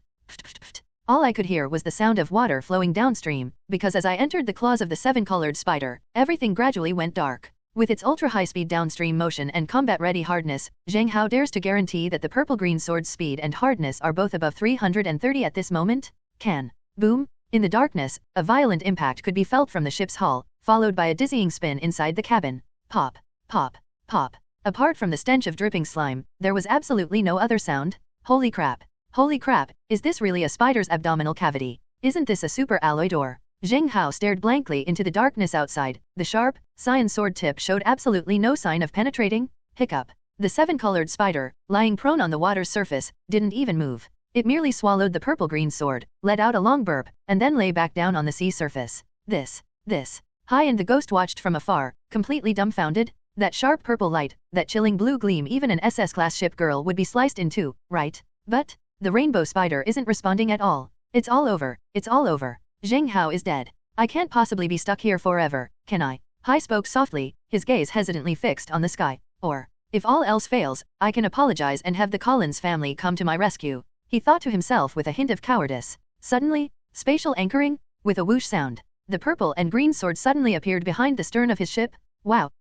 All I could hear was the sound of water flowing downstream, because as I entered the claws of the seven-colored spider, everything gradually went dark. With its ultra-high-speed downstream motion and combat-ready hardness, Zheng Hao dares to guarantee that the purple-green sword's speed and hardness are both above 330 at this moment. Can. Boom! In the darkness, a violent impact could be felt from the ship's hull, followed by a dizzying spin inside the cabin. Pop, pop, pop. Apart from the stench of dripping slime, there was absolutely no other sound. Holy crap! Holy crap, is this really a spider's abdominal cavity? Isn't this a super alloy door? Zheng Hao stared blankly into the darkness outside. The sharp, cyan sword tip showed absolutely no sign of penetrating. Hiccup. The seven-colored spider, lying prone on the water's surface, didn't even move. It merely swallowed the purple-green sword, let out a long burp, and then lay back down on the sea surface. This. Hai and the ghost watched from afar, completely dumbfounded. That sharp purple light, that chilling blue gleam, even an SS-class ship girl would be sliced in two, right? But the rainbow spider isn't responding at all. It's all over. It's all over. Zheng Hao is dead. I can't possibly be stuck here forever, can I? Hai spoke softly, his gaze hesitantly fixed on the sky. Or, if all else fails, I can apologize and have the Collins family come to my rescue. He thought to himself with a hint of cowardice. Suddenly, spatial anchoring, with a whoosh sound, the purple and green sword suddenly appeared behind the stern of his ship. Wow,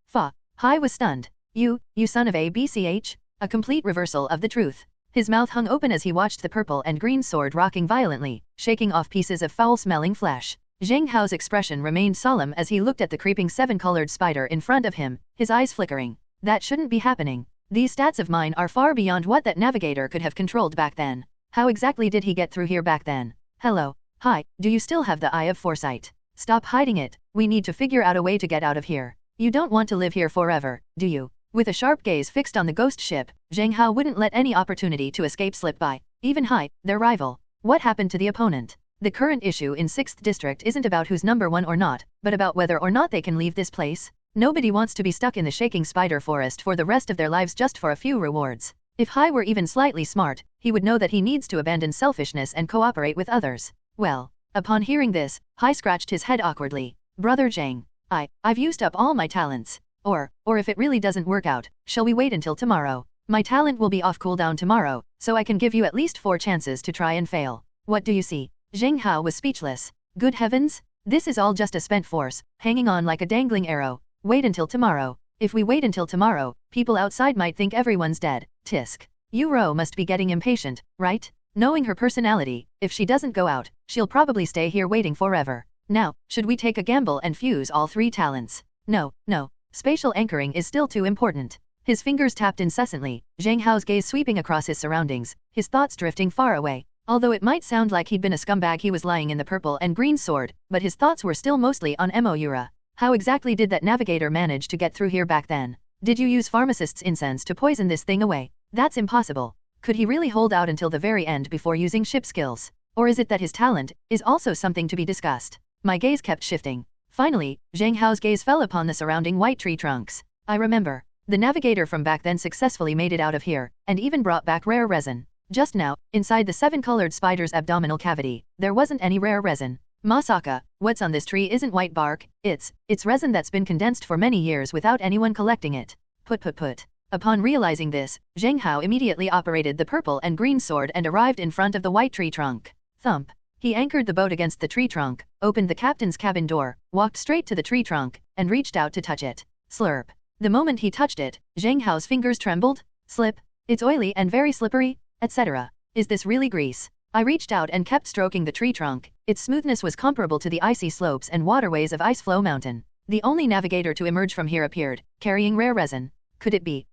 fa. Hai was stunned. You son of a BCH? A complete reversal of the truth. His mouth hung open as he watched the purple and green sword rocking violently, shaking off pieces of foul-smelling flesh. Zheng Hao's expression remained solemn as he looked at the creeping seven-colored spider in front of him, his eyes flickering. That shouldn't be happening. These stats of mine are far beyond what that navigator could have controlled back then. How exactly did he get through here back then? Hello. Hi, do you still have the eye of foresight? Stop hiding it. We need to figure out a way to get out of here. You don't want to live here forever, do you? With a sharp gaze fixed on the ghost ship, Zheng Hao wouldn't let any opportunity to escape slip by. Even Hai, their rival. What happened to the opponent? The current issue in 6th District isn't about who's number one or not, but about whether or not they can leave this place. Nobody wants to be stuck in the shaking spider forest for the rest of their lives just for a few rewards. If Hai were even slightly smart, he would know that he needs to abandon selfishness and cooperate with others. Well, upon hearing this, Hai scratched his head awkwardly. Brother Zheng, I've used up all my talents. Or if it really doesn't work out, shall we wait until tomorrow? My talent will be off cooldown tomorrow, so I can give you at least 4 chances to try and fail. What do you see? Zheng Hao was speechless. Good heavens, this is all just a spent force, hanging on like a dangling arrow. Wait until tomorrow. If we wait until tomorrow, people outside might think everyone's dead. Tisk. Yu must be getting impatient, right? Knowing her personality, if she doesn't go out, she'll probably stay here waiting forever. Now, should we take a gamble and fuse all 3 talents? No. Spatial anchoring is still too important. His fingers tapped incessantly, Zheng Hao's gaze sweeping across his surroundings, his thoughts drifting far away. Although it might sound like he'd been a scumbag, he was lying in the purple and green sword, but his thoughts were still mostly on Moura. How exactly did that navigator manage to get through here back then? Did you use pharmacist's incense to poison this thing away? That's impossible. Could he really hold out until the very end before using ship skills? Or is it that his talent is also something to be discussed? My gaze kept shifting. Finally, Zheng Hao's gaze fell upon the surrounding white tree trunks. I remember. The navigator from back then successfully made it out of here, and even brought back rare resin. Just now, inside the 7-colored spider's abdominal cavity, there wasn't any rare resin. Masaka, what's on this tree isn't white bark, it's resin that's been condensed for many years without anyone collecting it. Put. Upon realizing this, Zheng Hao immediately operated the purple and green sword and arrived in front of the white tree trunk. Thump. He anchored the boat against the tree trunk, opened the captain's cabin door, walked straight to the tree trunk, and reached out to touch it. Slurp. The moment he touched it, Zheng Hao's fingers trembled. Slip. It's oily and very slippery, etc. Is this really grease? I reached out and kept stroking the tree trunk. Its smoothness was comparable to the icy slopes and waterways of Iceflow Mountain. The only navigator to emerge from here appeared, carrying rare resin. Could it be?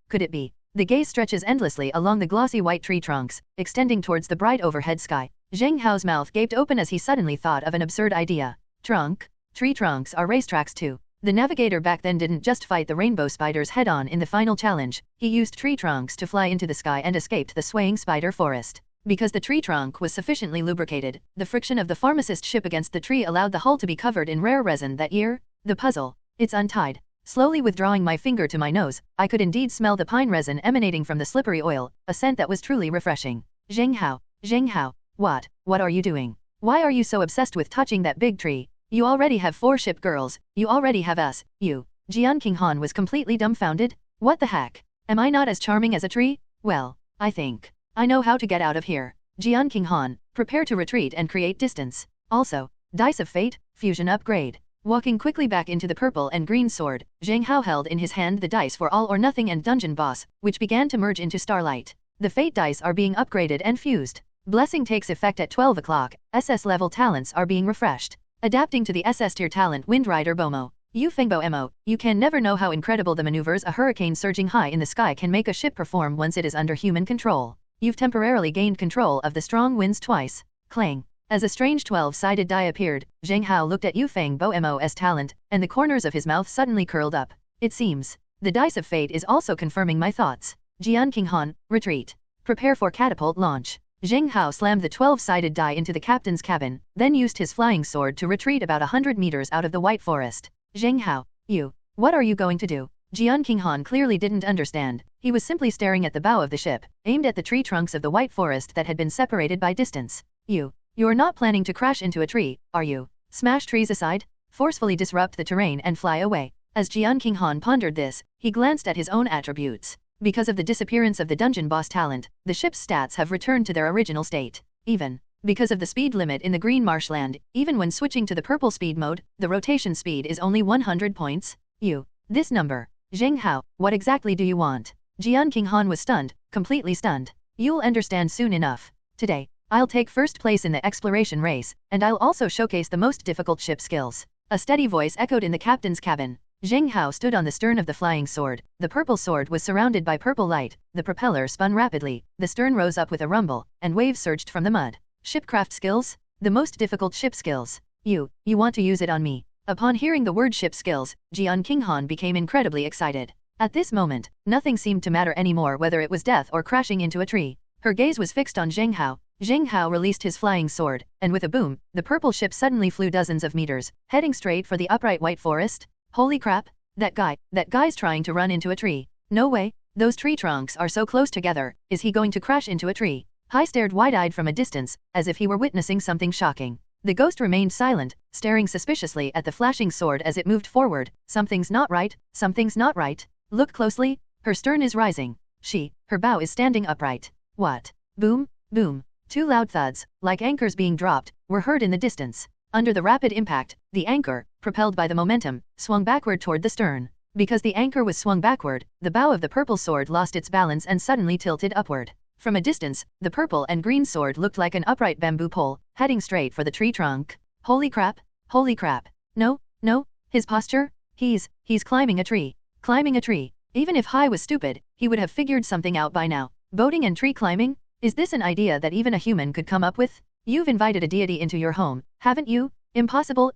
The gaze stretches endlessly along the glossy white tree trunks, extending towards the bright overhead sky. Zheng Hao's mouth gaped open as he suddenly thought of an absurd idea. Tree trunks are racetracks too. The navigator back then didn't just fight the rainbow spiders head-on in the final challenge, he used tree trunks to fly into the sky and escaped the swaying spider forest. Because the tree trunk was sufficiently lubricated, the friction of the pharmacist ship against the tree allowed the hull to be covered in rare resin that year. The puzzle. It's untied. Slowly withdrawing my finger to my nose, I could indeed smell the pine resin emanating from the slippery oil, a scent that was truly refreshing. Zheng Hao, what are you doing? Why are you so obsessed with touching that big tree? You already have 4 ship girls, you already have us, you. Jian Qinghan was completely dumbfounded. What the heck? Am I not as charming as a tree? Well, I think I know how to get out of here. Jian Qinghan, prepare to retreat and create distance. Also, Dice of Fate, Fusion Upgrade. Walking quickly back into the purple and green sword, Zheng Hao held in his hand the dice for All or Nothing and Dungeon Boss, which began to merge into Starlight. The Fate dice are being upgraded and fused. Blessing takes effect at 12 o'clock, SS level talents are being refreshed. Adapting to the SS tier talent Windrider Bomo. Yu Fengbo Mo, you can never know how incredible the maneuvers a hurricane surging high in the sky can make a ship perform once it is under human control. You've temporarily gained control of the strong winds twice. Clang. As a strange 12-sided die appeared, Zheng Hao looked at Yu Fengbo Mo's talent, and the corners of his mouth suddenly curled up. It seems the Dice of Fate is also confirming my thoughts. Jian Qinghan, retreat. Prepare for catapult launch. Zheng Hao slammed the 12-sided die into the captain's cabin, then used his flying sword to retreat about 100 meters out of the white forest. Zheng Hao, what are you going to do? Jian Qinghan clearly didn't understand. He was simply staring at the bow of the ship, aimed at the tree trunks of the white forest that had been separated by distance. You're not planning to crash into a tree, are you? Smash trees aside? Forcefully disrupt the terrain and fly away. As Jian Qinghan pondered this, he glanced at his own attributes. Because of the disappearance of the dungeon boss talent, the ship's stats have returned to their original state. Even because of the speed limit in the green marshland, even when switching to the purple speed mode, the rotation speed is only 100 points. This number. Zheng Hao, what exactly do you want? Jian Qinghan was stunned, completely stunned. You'll understand soon enough. Today, I'll take first place in the exploration race, and I'll also showcase the most difficult ship skills. A steady voice echoed in the captain's cabin. Zheng Hao stood on the stern of the flying sword. The purple sword was surrounded by purple light, the propeller spun rapidly, the stern rose up with a rumble, and waves surged from the mud. Shipcraft skills? The most difficult ship skills. You want to use it on me? Upon hearing the word ship skills, Jian Qinghan became incredibly excited. At this moment, nothing seemed to matter anymore whether it was death or crashing into a tree. Her gaze was fixed on Zheng Hao. Zheng Hao released his flying sword, and with a boom, the purple ship suddenly flew dozens of meters, heading straight for the upright white forest. Holy crap! That guy's trying to run into a tree. No way, those tree trunks are so close together, is he going to crash into a tree? Hai stared wide-eyed from a distance, as if he were witnessing something shocking. The ghost remained silent, staring suspiciously at the flashing sword as it moved forward. Something's not right. Look closely, her stern is rising. Her bow is standing upright. What? Boom, boom. 2 loud thuds, like anchors being dropped, were heard in the distance. Under the rapid impact, the anchor, propelled by the momentum, swung backward toward the stern. Because the anchor was swung backward, the bow of the purple sword lost its balance and suddenly tilted upward. From a distance, the purple and green sword looked like an upright bamboo pole, heading straight for the tree trunk. Holy crap! No, his posture? He's climbing a tree. Even if Hai was stupid, he would have figured something out by now. Boating and tree climbing? Is this an idea that even a human could come up with? You've invited a deity into your home, haven't you? Impossible.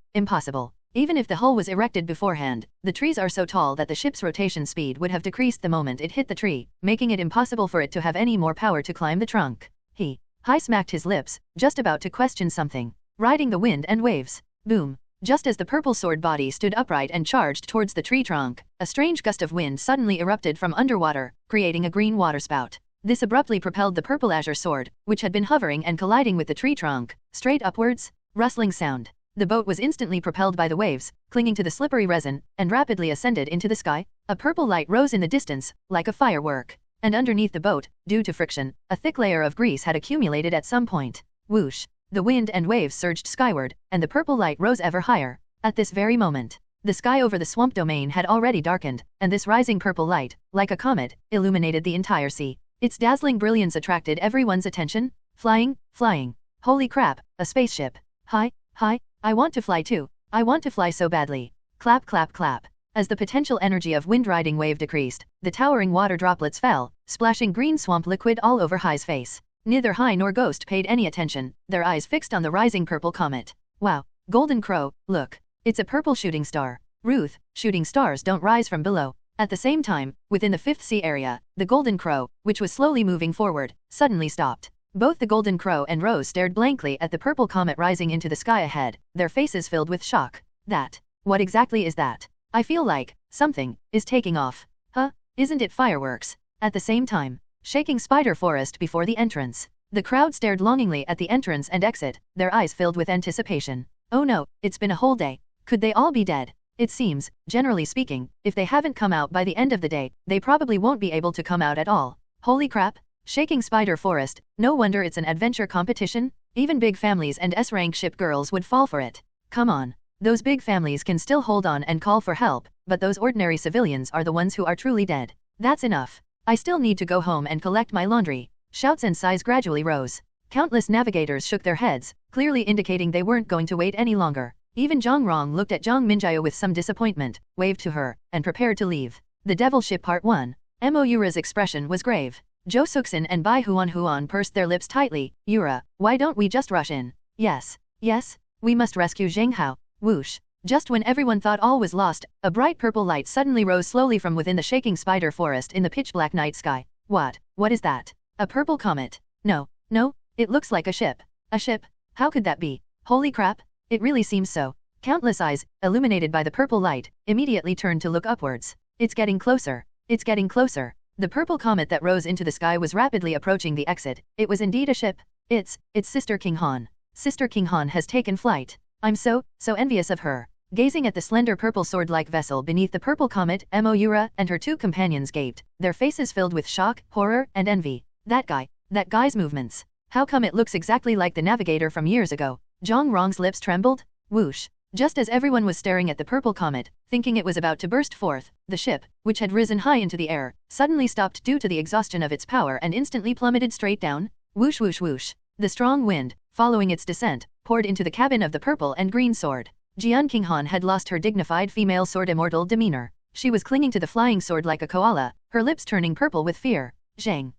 Even if the hull was erected beforehand, the trees are so tall that the ship's rotation speed would have decreased the moment it hit the tree, making it impossible for it to have any more power to climb the trunk. Hai smacked his lips, just about to question something. Riding the wind and waves. Boom. Just as the purple sword body stood upright and charged towards the tree trunk, a strange gust of wind suddenly erupted from underwater, creating a green waterspout. This abruptly propelled the purple azure sword, which had been hovering and colliding with the tree trunk, straight upwards. Rustling sound. The boat was instantly propelled by the waves, clinging to the slippery resin, and rapidly ascended into the sky. A purple light rose in the distance, like a firework. And underneath the boat, due to friction, a thick layer of grease had accumulated at some point. Whoosh! The wind and waves surged skyward, and the purple light rose ever higher. At this very moment, the sky over the swamp domain had already darkened, and this rising purple light, like a comet, illuminated the entire sea. Its dazzling brilliance attracted everyone's attention. Flying, flying. Holy crap, a spaceship. Hi, I want to fly too. I want to fly so badly. Clap, clap, clap. As the potential energy of wind-riding wave decreased, the towering water droplets fell, splashing green swamp liquid all over Hai's face. Neither Hai nor Ghost paid any attention, their eyes fixed on the rising purple comet. Wow, Golden Crow, look. It's a purple shooting star. Ruth, shooting stars don't rise from below. At the same time, within the 5th sea area, the Golden Crow, which was slowly moving forward, suddenly stopped. Both the Golden Crow and Rose stared blankly at the purple comet rising into the sky ahead, their faces filled with shock. What exactly is that? I feel like something is taking off. Huh? Isn't it fireworks? At the same time, shaking spider forest before the entrance. The crowd stared longingly at the entrance and exit, their eyes filled with anticipation. Oh no, it's been a whole day. Could they all be dead? It seems, generally speaking, if they haven't come out by the end of the day, they probably won't be able to come out at all. Holy crap! Shaking spider forest, no wonder it's an adventure competition. Even big families and S-rank ship girls would fall for it. Come on. Those big families can still hold on and call for help, but those ordinary civilians are the ones who are truly dead. That's enough. I still need to go home and collect my laundry. Shouts and sighs gradually rose. Countless navigators shook their heads, clearly indicating they weren't going to wait any longer. Even Zhang Rong looked at Zhang Minjiao with some disappointment, waved to her, and prepared to leave. The Devil Ship Part 1. Mo Yura's expression was grave. Zhou Suxin and Bai Huan pursed their lips tightly. Yura, why don't we just rush in? Yes, we must rescue Zheng Hao. Whoosh. Just when everyone thought all was lost, a bright purple light suddenly rose slowly from within the shaking spider forest in the pitch-black night sky. What is that? A purple comet? No, it looks like a ship. A ship? How could that be? Holy crap, it really seems so. Countless eyes, illuminated by the purple light, immediately turned to look upwards. It's getting closer. It's getting closer. The purple comet that rose into the sky was rapidly approaching the exit. It was indeed a ship. It's Sister King Han. Sister King Han has taken flight. I'm so envious of her. Gazing at the slender purple sword-like vessel beneath the purple comet, Mo Yura and her two companions gaped, their faces filled with shock, horror, and envy. That guy's movements. How come it looks exactly like the navigator from years ago? Zhang Rong's lips trembled. Whoosh. Just as everyone was staring at the purple comet, thinking it was about to burst forth, the ship, which had risen high into the air, suddenly stopped due to the exhaustion of its power and instantly plummeted straight down. Whoosh whoosh whoosh. The strong wind, following its descent, poured into the cabin of the purple and green sword. Jian Qinghan had lost her dignified female sword immortal demeanor. She was clinging to the flying sword like a koala, her lips turning purple with fear. Zheng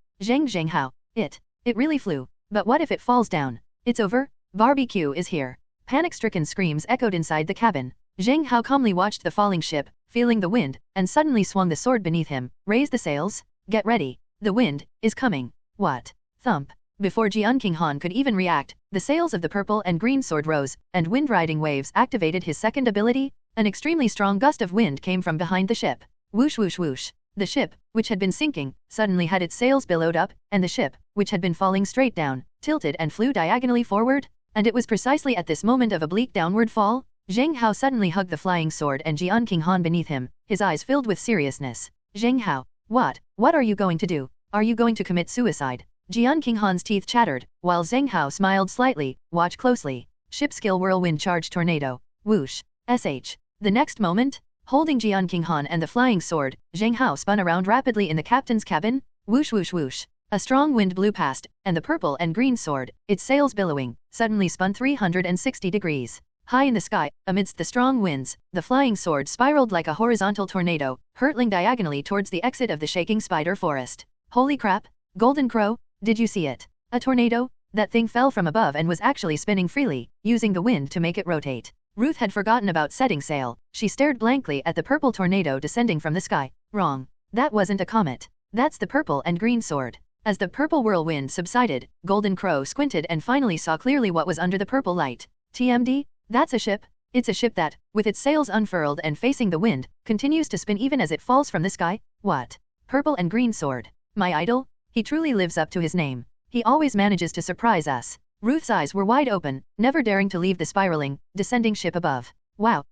Hao. It really flew. But what if it falls down? It's over. Barbecue is here. Panic-stricken screams echoed inside the cabin. Zheng Hao calmly watched the falling ship, feeling the wind, and suddenly swung the sword beneath him. Raise the sails. Get ready. The wind is coming. What? Thump. Before Jian Qinghan could even react, the sails of the purple and green sword rose, and wind-riding waves activated his second ability. An extremely strong gust of wind came from behind the ship. Whoosh whoosh whoosh. The ship, which had been sinking, suddenly had its sails billowed up, and the ship, which had been falling straight down, tilted and flew diagonally forward. And it was precisely at this moment of oblique downward fall, Zheng Hao suddenly hugged the flying sword and Jian Qinghan beneath him, his eyes filled with seriousness. Zheng Hao, what are you going to do? Are you going to commit suicide? Jian Qinghan's teeth chattered, while Zheng Hao smiled slightly. Watch closely. Ship skill whirlwind charge tornado. Whoosh. The next moment, holding Jian Qinghan and the flying sword, Zheng Hao spun around rapidly in the captain's cabin. Whoosh whoosh whoosh. A strong wind blew past, and the purple and green sword, its sails billowing, suddenly spun 360 degrees. High in the sky, amidst the strong winds, the flying sword spiraled like a horizontal tornado, hurtling diagonally towards the exit of the shaking spider forest. Holy crap! Golden Crow, did you see it? A tornado? That thing fell from above and was actually spinning freely, using the wind to make it rotate. Ruth had forgotten about setting sail. She stared blankly at the purple tornado descending from the sky. Wrong. That wasn't a comet. That's the purple and green sword. As the purple whirlwind subsided, Golden Crow squinted and finally saw clearly what was under the purple light. TMD? That's a ship. It's a ship that, with its sails unfurled and facing the wind, continues to spin even as it falls from the sky. What? Purple and green sword. My idol? He truly lives up to his name. He always manages to surprise us. Ruth's eyes were wide open, never daring to leave the spiraling, descending ship above. Wow,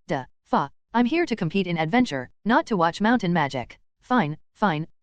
I'm here to compete in adventure, not to watch mountain magic. Fine,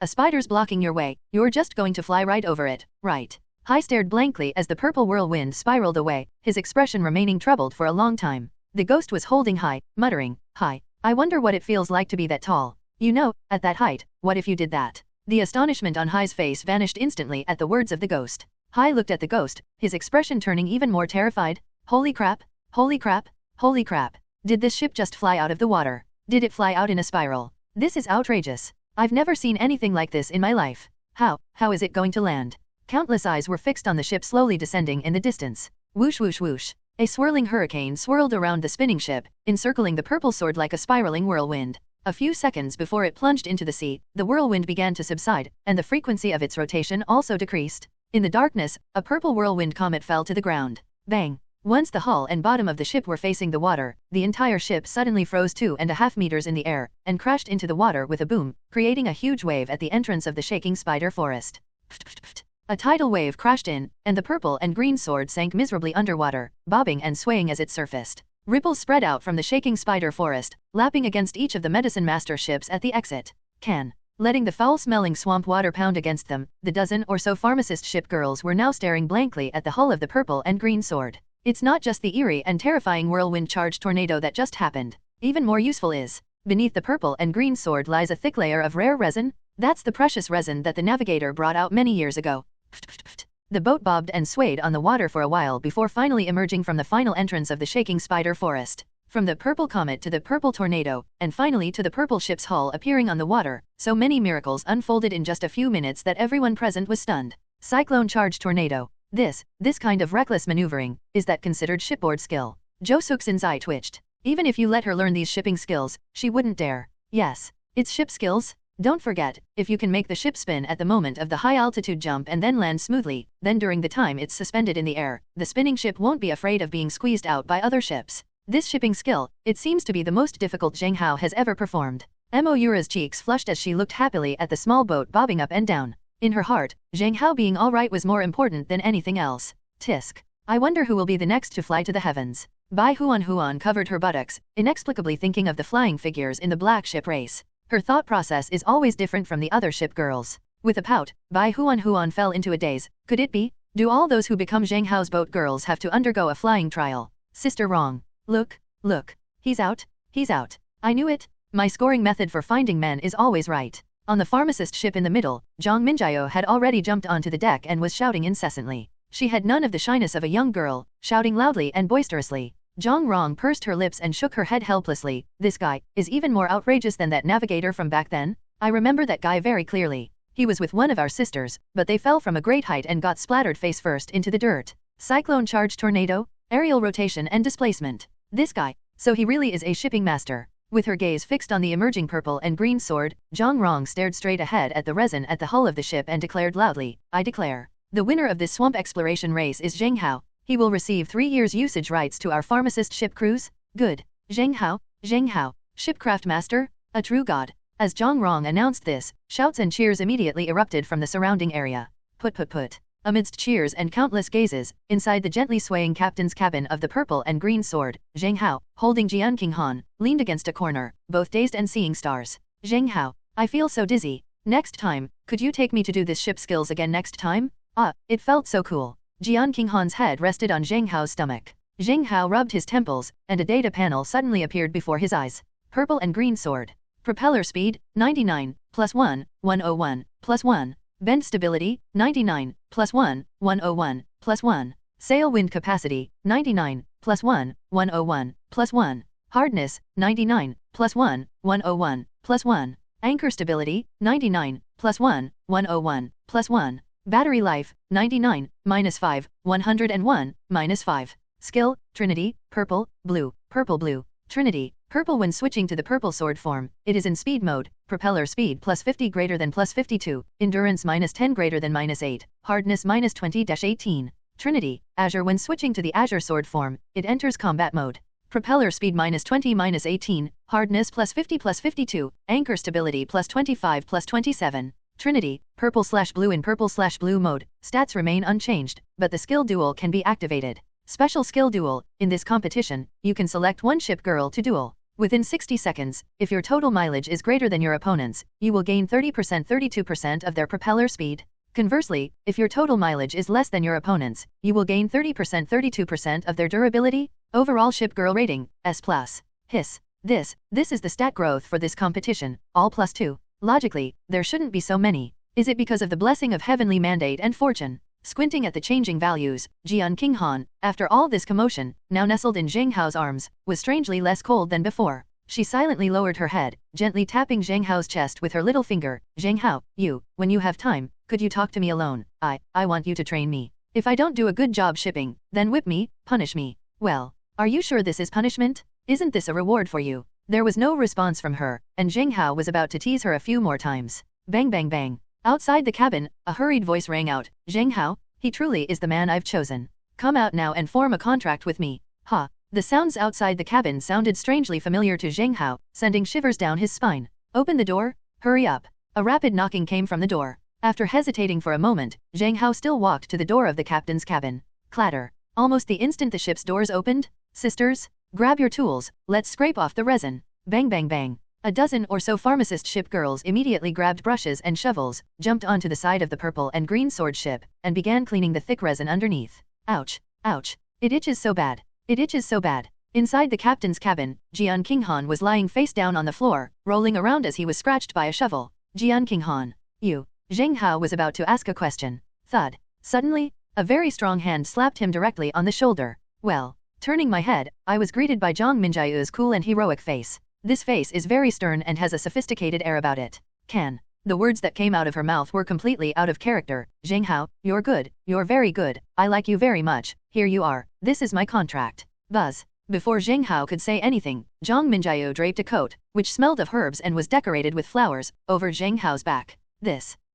a spider's blocking your way, you're just going to fly right over it, right? Hai stared blankly as the purple whirlwind spiraled away, his expression remaining troubled for a long time. The ghost was holding Hai, muttering, "Hai, I wonder what it feels like to be that tall. You know, at that height, what if you did that?" The astonishment on Hai's face vanished instantly at the words of the ghost. Hai looked at the ghost, his expression turning even more terrified. Holy crap, holy crap, holy crap. Did this ship just fly out of the water? Did it fly out in a spiral? This is outrageous. I've never seen anything like this in my life. How is it going to land? Countless eyes were fixed on the ship slowly descending in the distance. Whoosh whoosh whoosh. A swirling hurricane swirled around the spinning ship, encircling the purple sword like a spiraling whirlwind. A few seconds before it plunged into the sea, the whirlwind began to subside, and the frequency of its rotation also decreased. In the darkness, a purple whirlwind comet fell to the ground. Bang! Once the hull and bottom of the ship were facing the water, the entire ship suddenly froze 2.5 meters in the air, and crashed into the water with a boom, creating a huge wave at the entrance of the shaking spider forest. A tidal wave crashed in, and the purple and green sword sank miserably underwater, bobbing and swaying as it surfaced. Ripples spread out from the shaking spider forest, lapping against each of the medicine master ships at the exit. Letting the foul-smelling swamp water pound against them, the dozen or so pharmacist ship girls were now staring blankly at the hull of the purple and green sword. It's not just the eerie and terrifying whirlwind-charged tornado that just happened. Even more useful is, beneath the purple and green sword lies a thick layer of rare resin. That's the precious resin that the navigator brought out many years ago. The boat bobbed and swayed on the water for a while before finally emerging from the final entrance of the shaking spider forest. From the purple comet to the purple tornado, and finally to the purple ship's hull appearing on the water, so many miracles unfolded in just a few minutes that everyone present was stunned. Cyclone-charged tornado. This kind of reckless maneuvering, is that considered shipboard skill? Jo Seok-sin's eye twitched. Even if you let her learn these shipping skills, she wouldn't dare. Yes, it's ship skills? Don't forget, if you can make the ship spin at the moment of the high-altitude jump and then land smoothly, then during the time it's suspended in the air, the spinning ship won't be afraid of being squeezed out by other ships. This shipping skill, it seems to be the most difficult Zheng Hao has ever performed. Moira's cheeks flushed as she looked happily at the small boat bobbing up and down. In her heart, Zheng Hao being alright was more important than anything else. Tisk. I wonder who will be the next to fly to the heavens. Bai Huan covered her buttocks, inexplicably thinking of the flying figures in the black ship race. Her thought process is always different from the other ship girls. With a pout, Bai Huan fell into a daze. Could it be? Do all those who become Zheng Hao's boat girls have to undergo a flying trial? Sister wrong. Look. He's out. I knew it. My scoring method for finding men is always right. On the pharmacist ship in the middle, Zhang Minjiao had already jumped onto the deck and was shouting incessantly. She had none of the shyness of a young girl, shouting loudly and boisterously. Zhang Rong pursed her lips and shook her head helplessly. This guy is even more outrageous than that navigator from back then. I remember that guy very clearly. He was with one of our sisters, but they fell from a great height and got splattered face first into the dirt. Cyclone-charged tornado, aerial rotation and displacement. This guy, so he really is a shipping master. With her gaze fixed on the emerging purple and green sword, Zhang Rong stared straight ahead at the resin at the hull of the ship and declared loudly, I declare. The winner of this swamp exploration race is Zheng Hao. He will receive 3 years usage rights to our pharmacist ship cruise. Good. Zheng Hao, shipcraft master, a true god. As Zhang Rong announced this, shouts and cheers immediately erupted from the surrounding area. Put. Amidst cheers and countless gazes, inside the gently swaying captain's cabin of the purple and green sword, Zheng Hao, holding Jian Qinghan, leaned against a corner, both dazed and seeing stars. Zheng Hao, I feel so dizzy. Next time, could you take me to do this ship skills again next time? It felt so cool. Jian Qinghan's head rested on Zheng Hao's stomach. Zheng Hao rubbed his temples, and a data panel suddenly appeared before his eyes. Purple and green sword. Propeller speed, 99, +1, 101, +1. Bend stability, 99, +1, 101, +1. Sail wind capacity, 99, +1, 101, +1. Hardness, 99, +1, 101, +1. Anchor stability, 99, +1, 101, +1. Battery life, 99, -5, 101, -5. Skill, Trinity, purple, blue. Trinity, purple when switching to the purple sword form, it is in speed mode, propeller speed +50 greater than +52, endurance -10 greater than -8, hardness -20-18. Trinity, Azure when switching to the Azure sword form, it enters combat mode. Propeller speed -20-18, hardness +50 +52, anchor stability +25 +27. Trinity, purple/blue in purple/blue mode, stats remain unchanged, but the skill duel can be activated. Special skill duel, in this competition, you can select one ship girl to duel. Within 60 seconds, if your total mileage is greater than your opponent's, you will gain 30%-32% of their propeller speed. Conversely, if your total mileage is less than your opponent's, you will gain 30%-32% of their durability. Overall ship girl rating, S+. Hiss. This is the stat growth for this competition, all +2. Logically, there shouldn't be so many. Is it because of the blessing of heavenly mandate and fortune? Squinting at the changing values, Jian Qinghan, after all this commotion, now nestled in Zheng Hao's arms, was strangely less cold than before. She silently lowered her head, gently tapping Zheng Hao's chest with her little finger. Zheng Hao, when you have time, could you talk to me alone? I want you to train me. If I don't do a good job shipping, then whip me, punish me. Well, are you sure this is punishment? Isn't this a reward for you? There was no response from her, and Zheng Hao was about to tease her a few more times. Bang bang bang. Outside the cabin, a hurried voice rang out. Zheng Hao, he truly is the man I've chosen. Come out now and form a contract with me. Ha. The sounds outside the cabin sounded strangely familiar to Zheng Hao, sending shivers down his spine. Open the door, hurry up. A rapid knocking came from the door. After hesitating for a moment, Zheng Hao still walked to the door of the captain's cabin. Clatter. Almost the instant the ship's doors opened. Sisters, grab your tools, let's scrape off the resin. Bang bang bang. A dozen or so pharmacist ship girls immediately grabbed brushes and shovels, jumped onto the side of the purple and green sword ship, and began cleaning the thick resin underneath. Ouch, ouch. It itches so bad. It itches so bad. Inside the captain's cabin, Jian Qinghan was lying face down on the floor, rolling around as he was scratched by a shovel. Jian Qinghan. You. Zheng Hao was about to ask a question. Thud. Suddenly, a very strong hand slapped him directly on the shoulder. Well, turning my head, I was greeted by Zhang Minjiu's cool and heroic face. This face is very stern and has a sophisticated air about it. The words that came out of her mouth were completely out of character. Zheng Hao, you're good, you're very good, I like you very much, here you are, this is my contract. Buzz. Before Zheng Hao could say anything, Zhang Minjiu draped a coat, which smelled of herbs and was decorated with flowers, over Zheng Hao's back.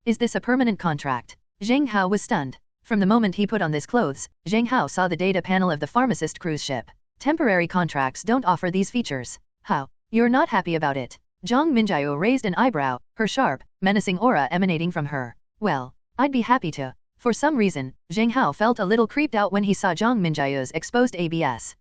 Is this a permanent contract? Zheng Hao was stunned. From the moment he put on this clothes, Zheng Hao saw the data panel of the pharmacist cruise ship. Temporary contracts don't offer these features. How? You're not happy about it. Zhang Minjiu raised an eyebrow, her sharp, menacing aura emanating from her. Well, I'd be happy to. For some reason, Zheng Hao felt a little creeped out when he saw Zhang Minjiu's exposed ABS.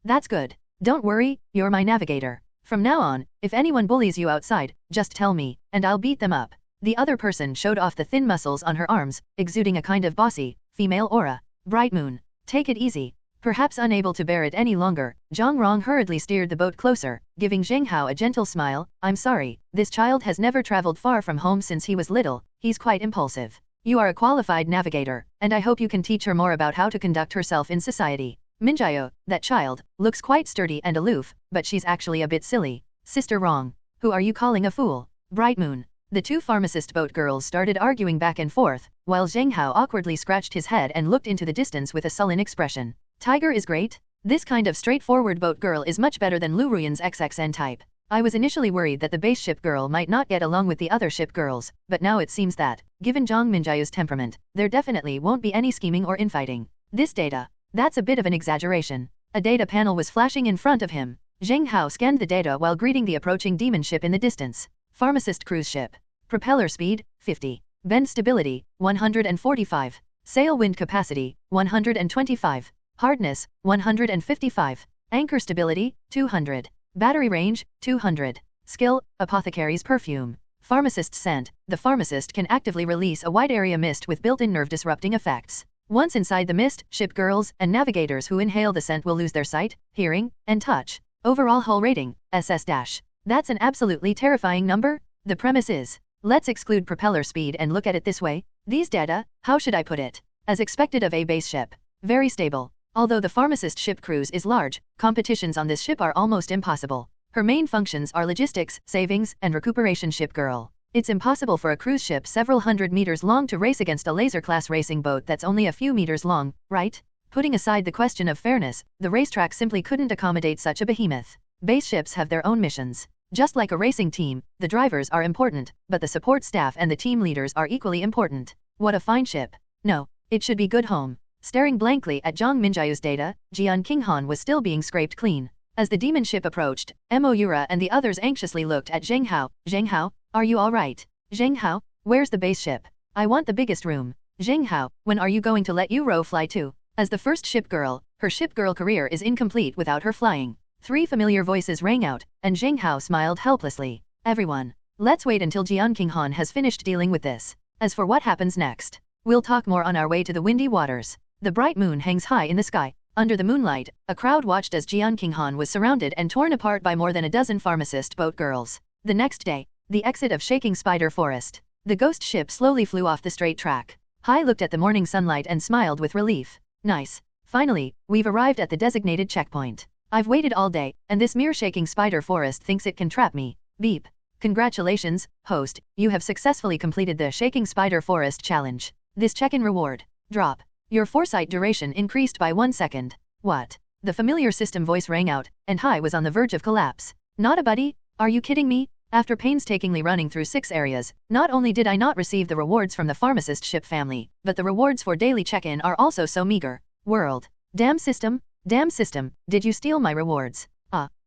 That's good. Don't worry, you're my navigator. From now on, if anyone bullies you outside, just tell me, and I'll beat them up. The other person showed off the thin muscles on her arms, exuding a kind of bossy, female aura. Bright Moon. Take it easy. Perhaps unable to bear it any longer, Zhang Rong hurriedly steered the boat closer, giving Zheng Hao a gentle smile. I'm sorry, this child has never traveled far from home since he was little, he's quite impulsive. You are a qualified navigator, and I hope you can teach her more about how to conduct herself in society. Minjiu, that child, looks quite sturdy and aloof, but she's actually a bit silly. Sister Rong. Who are you calling a fool? Bright Moon. The two pharmacist boat girls started arguing back and forth, while Zheng Hao awkwardly scratched his head and looked into the distance with a sullen expression. Tiger is great. This kind of straightforward boat girl is much better than Liu Ruyan's XXN type. I was initially worried that the base ship girl might not get along with the other ship girls, but now it seems that, given Zhang Minjiu's temperament, there definitely won't be any scheming or infighting. This data. That's a bit of an exaggeration. A data panel was flashing in front of him. Zheng Hao scanned the data while greeting the approaching demon ship in the distance. Pharmacist cruise ship. Propeller speed, 50. Bend stability, 145. Sail wind capacity, 125. Hardness, 155. Anchor stability, 200. Battery range, 200. Skill, Apothecary's perfume. Pharmacist scent. The pharmacist can actively release a wide area mist with built-in nerve-disrupting effects. Once inside the mist, ship girls and navigators who inhale the scent will lose their sight, hearing, and touch. Overall hull rating, SS-. That's an absolutely terrifying number. The premise is, let's exclude propeller speed and look at it this way. These data, how should I put it? As expected of a base ship. Very stable. Although the pharmacist ship cruise is large, competitions on this ship are almost impossible. Her main functions are logistics, savings, and recuperation. Ship girl. It's impossible for a cruise ship several hundred meters long to race against a laser-class racing boat that's only a few meters long, right? Putting aside the question of fairness, the racetrack simply couldn't accommodate such a behemoth. Base ships have their own missions. Just like a racing team, the drivers are important, but the support staff and the team leaders are equally important. What a fine ship. No, it should be good home. Staring blankly at Zhang Minjiu's data, Jian Qinghan was still being scraped clean. As the demon ship approached, Moura and the others anxiously looked at Zheng Hao. Zheng Hao, are you all right? Zheng Hao, Where's the base ship? I want the biggest room. Zheng Hao, when are you going to let Yu fly too? As the first ship girl, her ship girl career is incomplete without her flying. 3 familiar voices rang out, and Zheng Hao smiled helplessly. Everyone, let's wait until Jian Qinghan has finished dealing with this. As for what happens next, we'll talk more on our way to the windy waters. The bright moon hangs high in the sky. Under the moonlight, a crowd watched as Jian Qinghan was surrounded and torn apart by more than a dozen pharmacist boat girls. The next day, the exit of Shaking Spider Forest. The ghost ship slowly flew off the straight track. Hai looked at the morning sunlight and smiled with relief. Nice. Finally, we've arrived at the designated checkpoint. I've waited all day, and this mere Shaking Spider Forest thinks it can trap me. Beep. Congratulations, host, you have successfully completed the Shaking Spider Forest challenge. This check-in reward. Drop. Your foresight duration increased by 1 second. What? The familiar system voice rang out, and Hai was on the verge of collapse. Not a buddy? Are you kidding me? After painstakingly running through 6 areas, not only did I not receive the rewards from the pharmacist ship family, but the rewards for daily check-in are also so meager. World. Damn system, did you steal my rewards?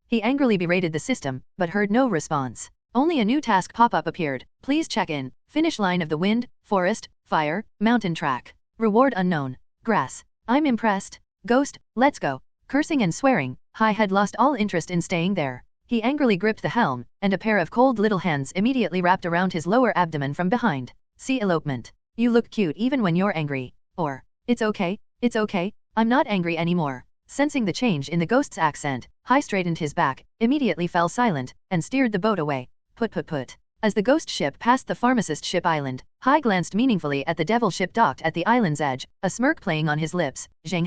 He angrily berated the system, but heard no response. Only a new task pop-up appeared. Please check in. Finish line of the wind, forest, fire, mountain track. Reward unknown. Grass. I'm impressed. Ghost, let's go. Cursing and swearing, Hai had lost all interest in staying there. He angrily gripped the helm, and a pair of cold little hands immediately wrapped around his lower abdomen from behind. See elopement. You look cute even when you're angry. Or, it's okay, I'm not angry anymore. Sensing the change in the ghost's accent, Hai straightened his back, immediately fell silent, and steered the boat away. Put. As the ghost ship passed the pharmacist ship island, Hai glanced meaningfully at the devil ship docked at the island's edge, a smirk playing on his lips. Zheng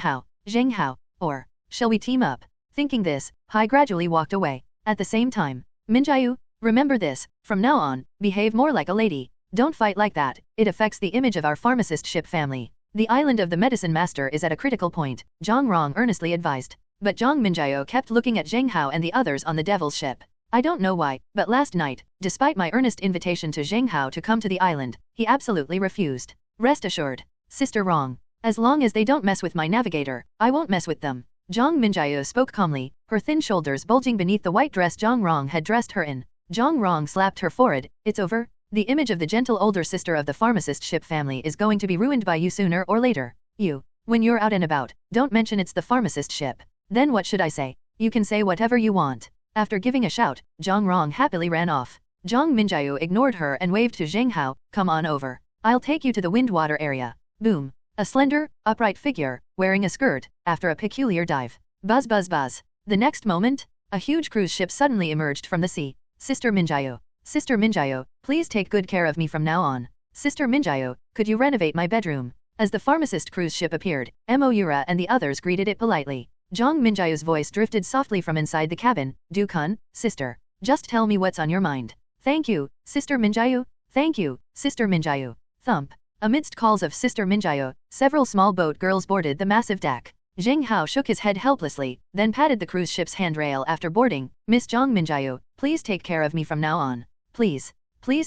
Hao, or, shall we team up? Thinking this, Hai gradually walked away. At the same time, Minjiu, remember this, from now on, behave more like a lady. Don't fight like that, it affects the image of our pharmacist ship family. The island of the medicine master is at a critical point, Zhang Rong earnestly advised. But Zhang Minjiu kept looking at Zheng Hao and the others on the devil's ship. I don't know why, but last night, despite my earnest invitation to Zheng Hao to come to the island, he absolutely refused. Rest assured, Sister Rong, as long as they don't mess with my navigator, I won't mess with them. Zhang Minjiu spoke calmly, her thin shoulders bulging beneath the white dress Zhang Rong had dressed her in. Zhang Rong slapped her forehead. It's over. The image of the gentle older sister of the pharmacist ship family is going to be ruined by you sooner or later. You, when you're out and about, don't mention it's the pharmacist ship. Then what should I say? You can say whatever you want. After giving a shout, Zhang Rong happily ran off. Zhang Minjiu ignored her and waved to Zheng Hao, come on over. I'll take you to the wind-water area. Boom. A slender, upright figure, wearing a skirt, after a peculiar dive. Buzz. The next moment, a huge cruise ship suddenly emerged from the sea. Sister Minjiu, please take good care of me from now on. Sister Minjiu, could you renovate my bedroom? As the pharmacist cruise ship appeared, Moira and the others greeted it politely. Zhang Minjiu's voice drifted softly from inside the cabin. Du Kun, sister. Just tell me what's on your mind. Thank you, Sister Minjiu. Thank you, Sister Minjiu. Thump. Amidst calls of Sister Minjiu, several small boat girls boarded the massive deck. Zheng Hao shook his head helplessly, then patted the cruise ship's handrail after boarding. Miss Zhang Minjiu, please take care of me from now on. Please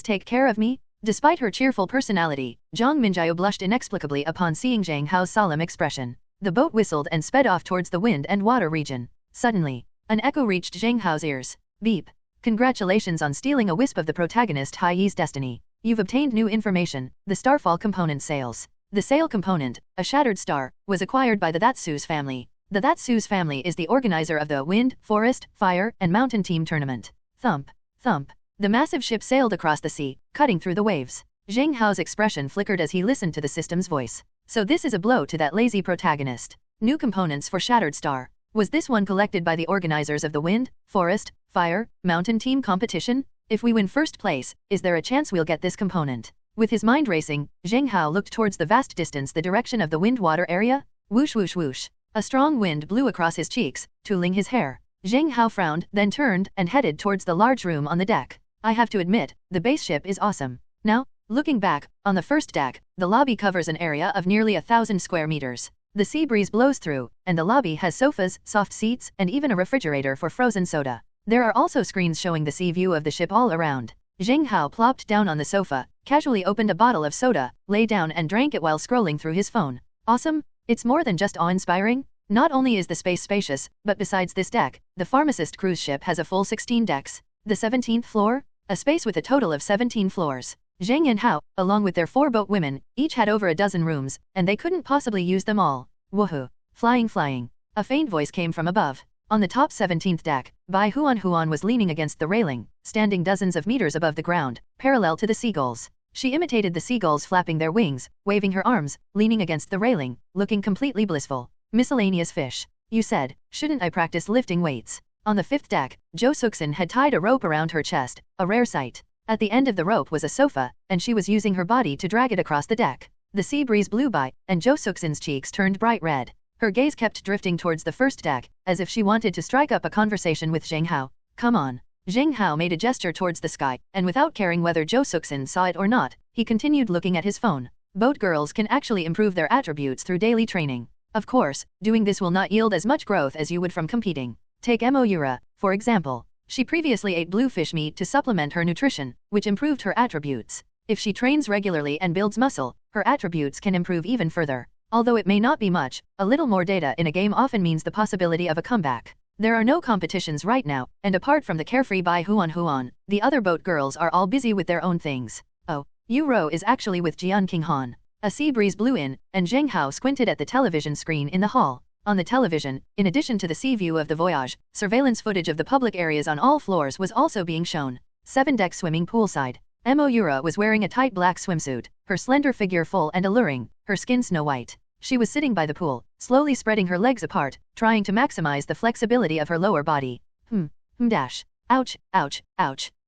take care of me? Despite her cheerful personality, Zhang Minjiu blushed inexplicably upon seeing Zheng Hao's solemn expression. The boat whistled and sped off towards the wind and water region. Suddenly, an echo reached Zheng Hao's ears. Beep. Congratulations on stealing a wisp of the protagonist Hai Yi's destiny. You've obtained new information, the Starfall component sales. The Sail component, a shattered star, was acquired by the Thatsus family. The Thatsus family is the organizer of the Wind, Forest, Fire, and Mountain Team tournament. Thump. The massive ship sailed across the sea, cutting through the waves. Zheng Hao's expression flickered as he listened to the system's voice. So this is a blow to that lazy protagonist. New components for Shattered Star. Was this one collected by the organizers of the Wind, Forest, Fire, Mountain Team competition? If we win first place, is there a chance we'll get this component? With his mind racing, Zheng Hao looked towards the vast distance, the direction of the wind-water area. Whoosh. A strong wind blew across his cheeks, tooling his hair. Zheng Hao frowned, then turned and headed towards the large room on the deck. I have to admit, the base ship is awesome. Now, looking back, on the first deck, the lobby covers an area of nearly 1,000 square meters. The sea breeze blows through, and the lobby has sofas, soft seats, and even a refrigerator for frozen soda. There are also screens showing the sea view of the ship all around. Zheng Hao plopped down on the sofa, casually opened a bottle of soda, lay down and drank it while scrolling through his phone. Awesome? It's more than just awe-inspiring. Not only is the space spacious, but besides this deck, the pharmacist cruise ship has a full 16 decks. The 17th floor? A space with a total of 17 floors. Zheng and Hao, along with their 4 boat women, each had over a dozen rooms, and they couldn't possibly use them all. Woohoo! Flying. A faint voice came from above. On the top 17th deck, Bai Huan was leaning against the railing, standing dozens of meters above the ground, parallel to the seagulls. She imitated the seagulls flapping their wings, waving her arms, leaning against the railing, looking completely blissful. Miscellaneous fish. You said, shouldn't I practice lifting weights? On the 5th deck, Jo Suksin had tied a rope around her chest, a rare sight. At the end of the rope was a sofa, and she was using her body to drag it across the deck. The sea breeze blew by, and Jo Suksin's cheeks turned bright red. Her gaze kept drifting towards the first deck, as if she wanted to strike up a conversation with Zheng Hao. Come on. Zheng Hao made a gesture towards the sky, and without caring whether Jo Suksin saw it or not, he continued looking at his phone. Boat girls can actually improve their attributes through daily training. Of course, doing this will not yield as much growth as you would from competing. Take Moira, for example. She previously ate bluefish meat to supplement her nutrition, which improved her attributes. If she trains regularly and builds muscle, her attributes can improve even further. Although it may not be much, a little more data in a game often means the possibility of a comeback. There are no competitions right now, and apart from the carefree Bai Huan, the other boat girls are all busy with their own things. Oh, Yu Ro is actually with Jian Qinghan. A sea breeze blew in, and Zheng Hao squinted at the television screen in the hall. On the television, in addition to the sea view of the voyage, surveillance footage of the public areas on all floors was also being shown. 7-deck swimming poolside. Moira was wearing a tight black swimsuit, her slender figure full and alluring, her skin snow white. She was sitting by the pool, slowly spreading her legs apart, trying to maximize the flexibility of her lower body. Ouch.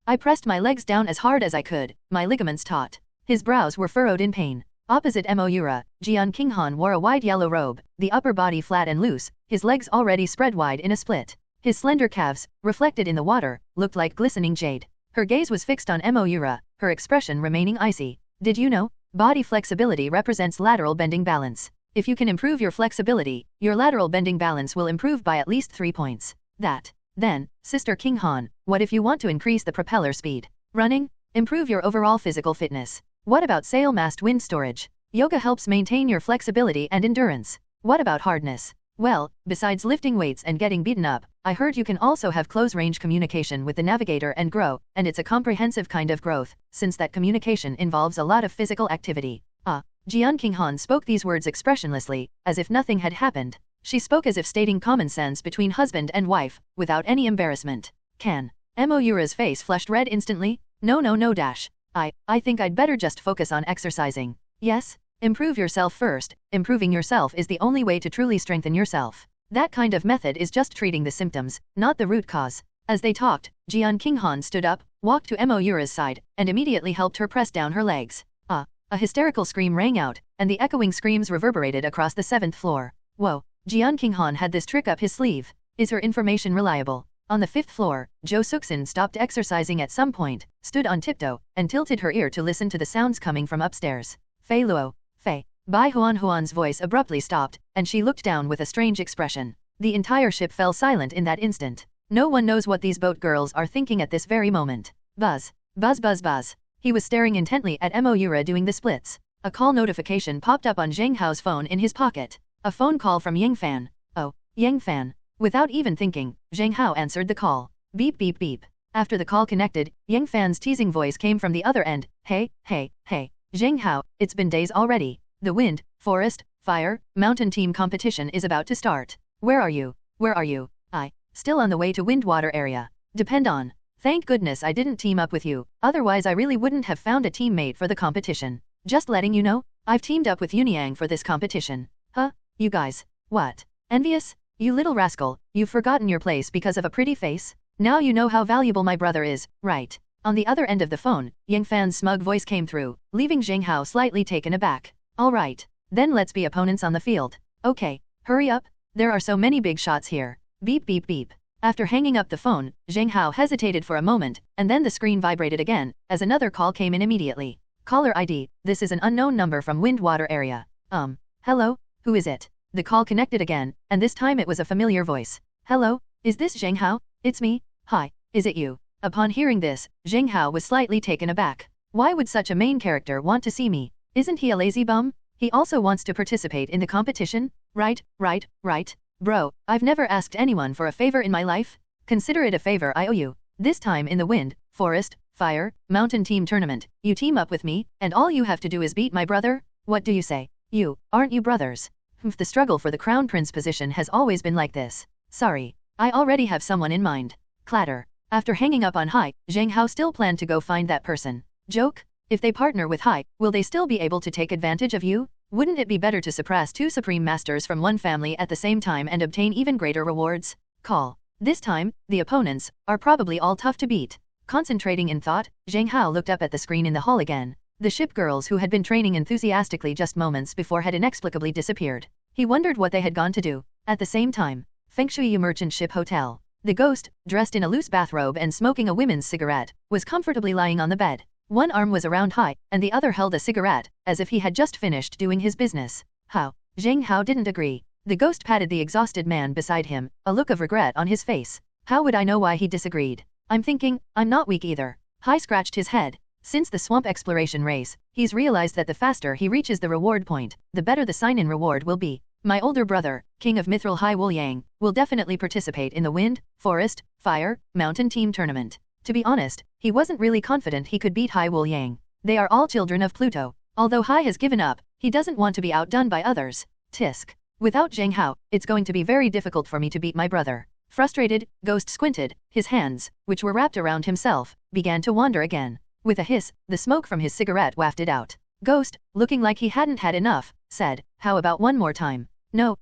I pressed my legs down as hard as I could, my ligaments taut. His brows were furrowed in pain. Opposite Moira, Jian Qinghan wore a wide yellow robe, the upper body flat and loose, his legs already spread wide in a split. His slender calves, reflected in the water, looked like glistening jade. Her gaze was fixed on Moira, her expression remaining icy. Did you know? Body flexibility represents lateral bending balance. If you can improve your flexibility, your lateral bending balance will improve by at least 3 points. Then, Sister Qinghan, what if you want to increase the propeller speed? Running? Improve your overall physical fitness. What about sail mast wind storage? Yoga helps maintain your flexibility and endurance. What about hardness? Well, besides lifting weights and getting beaten up, I heard you can also have close-range communication with the navigator and grow, and it's a comprehensive kind of growth, since that communication involves a lot of physical activity. Jian Qinghan spoke these words expressionlessly, as if nothing had happened. She spoke as if stating common sense between husband and wife, without any embarrassment. Moira's face flushed red instantly. No. I think I'd better just focus on exercising. Yes? Improve yourself first. Improving yourself is the only way to truly strengthen yourself. That kind of method is just treating the symptoms, not the root cause. As they talked, Jian Qinghan stood up, walked to Moira's side, and immediately helped her press down her legs. A hysterical scream rang out, and the echoing screams reverberated across the 7th floor. Whoa, Jian Qinghan had this trick up his sleeve. Is her information reliable? On the 5th floor, Jo Suksin stopped exercising at some point, stood on tiptoe, and tilted her ear to listen to the sounds coming from upstairs. Fei Luo, Fei. Bai Huan's voice abruptly stopped, and she looked down with a strange expression. The entire ship fell silent in that instant. No one knows what these boat girls are thinking at this very moment. Buzz. He was staring intently at Moira doing the splits. A call notification popped up on Zheng Hao's phone in his pocket. A phone call from Yang Fan. Oh, Yang Fan. Without even thinking, Zheng Hao answered the call. Beep. After the call connected, Yang Fan's teasing voice came from the other end. Hey. Zheng Hao, it's been days already. The wind, forest, fire, mountain team competition is about to start. Where are you? Still on the way to Windwater area. Depend on. Thank goodness I didn't team up with you, otherwise I really wouldn't have found a teammate for the competition. Just letting you know, I've teamed up with Yunyang for this competition. Huh? You guys? What? Envious? You little rascal, you've forgotten your place because of a pretty face? Now you know how valuable my brother is, right? On the other end of the phone, Yang Fan's smug voice came through, leaving Zheng Hao slightly taken aback. Alright, then let's be opponents on the field. Okay, hurry up, there are so many big shots here. Beep. After hanging up the phone, Zheng Hao hesitated for a moment, and then the screen vibrated again, as another call came in immediately. Caller ID, this is an unknown number from Windwater area. Hello, who is it? The call connected again, and this time it was a familiar voice. Hello, is this Zheng Hao? It's me. Hi, is it you? Upon hearing this, Zheng Hao was slightly taken aback. Why would such a main character want to see me? Isn't he a lazy bum? He also wants to participate in the competition? Right. Bro, I've never asked anyone for a favor in my life. Consider it a favor I owe you. This time in the wind, forest, Fire, Mountain Team Tournament. You team up with me, and all you have to do is beat my brother? What do you say? Aren't you brothers? The struggle for the Crown Prince position has always been like this. Sorry, I already have someone in mind. Clatter. After hanging up on Hai, Zheng Hao still planned to go find that person. Joke? If they partner with Hai, will they still be able to take advantage of you? Wouldn't it be better to suppress two supreme masters from one family at the same time and obtain even greater rewards? Call. This time, the opponents are probably all tough to beat. Concentrating in thought, Zheng Hao looked up at the screen in the hall again. The ship girls who had been training enthusiastically just moments before had inexplicably disappeared. He wondered what they had gone to do. At the same time, Fengshui Merchant Ship Hotel. The ghost, dressed in a loose bathrobe and smoking a women's cigarette, was comfortably lying on the bed. One arm was around Hai, and the other held a cigarette, as if he had just finished doing his business. How? Zheng Hao didn't agree. The ghost patted the exhausted man beside him, a look of regret on his face. How would I know why he disagreed? I'm thinking, I'm not weak either. Hai scratched his head. Since the swamp exploration race, he's realized that the faster he reaches the reward point, the better the sign-in reward will be. My older brother, King of Mithril Hai Wuliang, will definitely participate in the Wind, Forest, Fire, Mountain Team Tournament. To be honest, he wasn't really confident he could beat Hai Wuliang. They are all children of Pluto. Although Hai has given up, he doesn't want to be outdone by others. Tisk. Without Zheng Hao, it's going to be very difficult for me to beat my brother. Frustrated, Ghost squinted. His hands, which were wrapped around himself, began to wander again. With a hiss, the smoke from his cigarette wafted out. Ghost, looking like he hadn't had enough, said, how about one more time? No.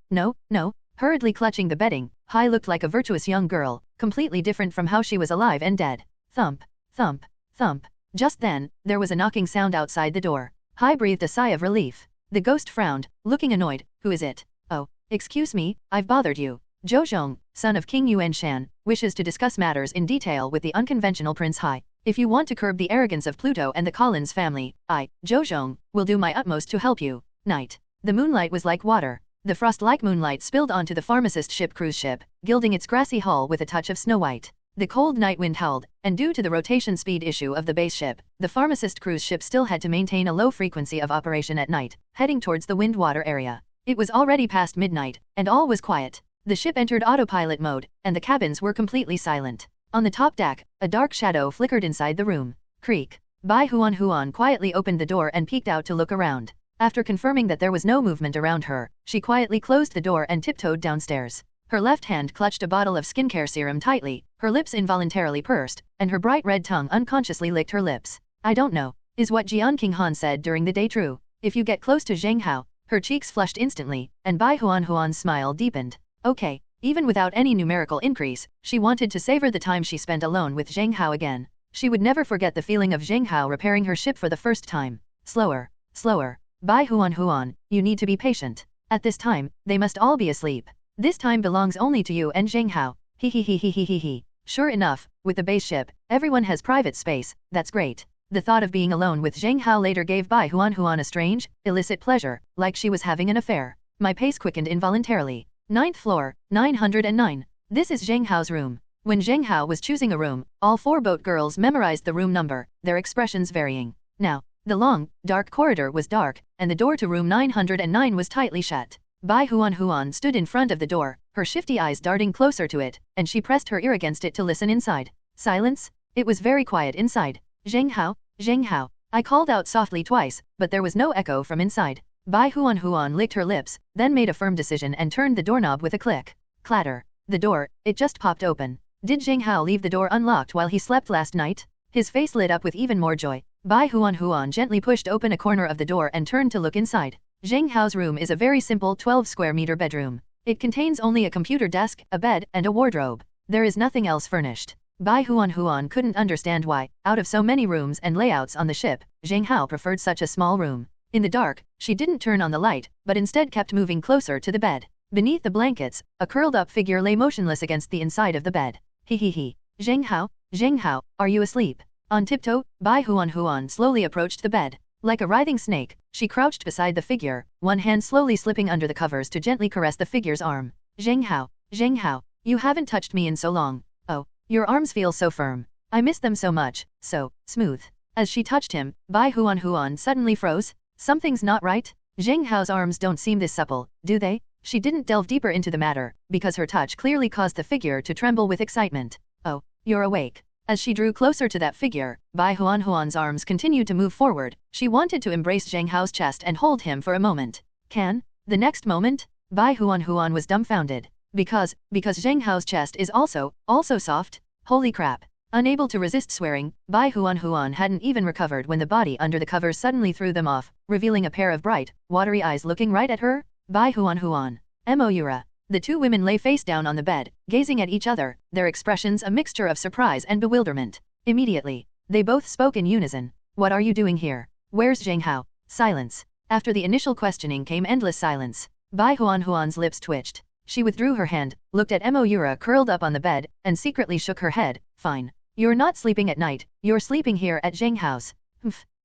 Hurriedly clutching the bedding, Hai looked like a virtuous young girl, completely different from how she was alive and dead. Thump, thump, thump. Just then, there was a knocking sound outside the door. Hai breathed a sigh of relief. The ghost frowned, looking annoyed. Who is it? Oh, excuse me, I've bothered you. Zhou Zhong, son of King Yuan Shan, wishes to discuss matters in detail with the unconventional Prince Hai. If you want to curb the arrogance of Pluto and the Collins family, I, Zhou Zhong, will do my utmost to help you. Night. The moonlight was like water. The frost-like moonlight spilled onto the pharmacist ship cruise ship, gilding its grassy hull with a touch of snow white. The cold night wind howled, and due to the rotation speed issue of the base ship, the pharmacist cruise ship still had to maintain a low frequency of operation at night, heading towards the wind-water area. It was already past midnight, and all was quiet. The ship entered autopilot mode, and the cabins were completely silent. On the top deck, a dark shadow flickered inside the room. Creak. Bai Huan quietly opened the door and peeked out to look around. After confirming that there was no movement around her, she quietly closed the door and tiptoed downstairs. Her left hand clutched a bottle of skincare serum tightly, her lips involuntarily pursed, and her bright red tongue unconsciously licked her lips. I don't know. Is what Jian King Han said during the day true? If you get close to Zheng Hao, her cheeks flushed instantly, and Bai Huan's smile deepened. Okay. Even without any numerical increase, she wanted to savor the time she spent alone with Zheng Hao again. She would never forget the feeling of Zheng Hao repairing her ship for the first time. Slower. Slower. Bai Huan, you need to be patient. At this time, they must all be asleep. This time belongs only to you and Zheng Hao. He. Sure enough, with the base ship, everyone has private space, that's great. The thought of being alone with Zheng Hao later gave Bai Huan a strange, illicit pleasure, like she was having an affair. My pace quickened involuntarily. 9th floor, 909. This is Zheng Hao's room. When Zheng Hao was choosing a room, all four boat girls memorized the room number, their expressions varying. Now, the long, dark corridor was dark, and the door to room 909 was tightly shut. Bai Huan stood in front of the door, her shifty eyes darting closer to it, and she pressed her ear against it to listen inside. Silence? It was very quiet inside. Zheng Hao. I called out softly twice, but there was no echo from inside. Bai Huan licked her lips, then made a firm decision and turned the doorknob with a click. Clatter. The door, it just popped open. Did Zheng Hao leave the door unlocked while he slept last night? His face lit up with even more joy. Bai Huan gently pushed open a corner of the door and turned to look inside. Zheng Hao's room is a very simple 12 square meter bedroom. It contains only a computer desk, a bed, and a wardrobe. There is nothing else furnished. Bai Huan couldn't understand why, out of so many rooms and layouts on the ship, Zheng Hao preferred such a small room. In the dark, she didn't turn on the light, but instead kept moving closer to the bed. Beneath the blankets, a curled-up figure lay motionless against the inside of the bed. Zheng Hao, are you asleep? On tiptoe, Bai Huan slowly approached the bed. Like a writhing snake, she crouched beside the figure, one hand slowly slipping under the covers to gently caress the figure's arm. Zheng Hao, you haven't touched me in so long. Oh, your arms feel so firm. I miss them so much, so smooth. As she touched him, Bai Huan suddenly froze. Something's not right? Zheng Hao's arms don't seem this supple, do they? She didn't delve deeper into the matter, because her touch clearly caused the figure to tremble with excitement. Oh, you're awake. As she drew closer to that figure, Bai Huan's arms continued to move forward. She wanted to embrace Zheng Hao's chest and hold him for a moment. The next moment, Bai Huan was dumbfounded. Because Zheng Hao's chest is also soft? Holy crap. Unable to resist swearing, Bai Huan hadn't even recovered when the body under the covers suddenly threw them off, revealing a pair of bright, watery eyes looking right at her. Bai Huan. Moira. The two women lay face down on the bed, gazing at each other, their expressions a mixture of surprise and bewilderment. Immediately, they both spoke in unison. What are you doing here? Where's Zheng Hao? Silence. After the initial questioning came endless silence. Bai Huan's lips twitched. She withdrew her hand, looked at Moira curled up on the bed, and secretly shook her head. Fine. You're not sleeping at night, you're sleeping here at Zheng Hao's.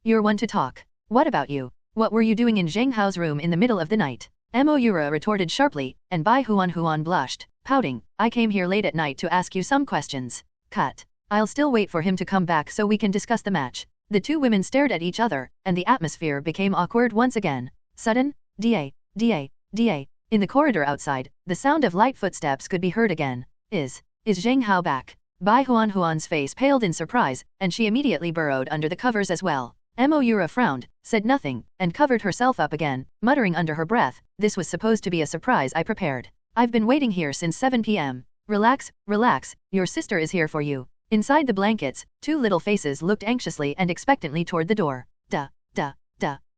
You're one to talk. What about you? What were you doing in Zheng Hao's room in the middle of the night? Moira retorted sharply, and Bai Huan blushed, pouting. I came here late at night to ask you some questions. Cut. I'll still wait for him to come back so we can discuss the match. The two women stared at each other, and the atmosphere became awkward once again. Sudden, da. In the corridor outside, the sound of light footsteps could be heard again. Is Zheng Hao back? Bai Huan's face paled in surprise, and she immediately burrowed under the covers as well. Moira frowned, said nothing, and covered herself up again, muttering under her breath, this was supposed to be a surprise I prepared. I've been waiting here since 7 p.m. Relax, your sister is here for you. Inside the blankets, two little faces looked anxiously and expectantly toward the door. Duh.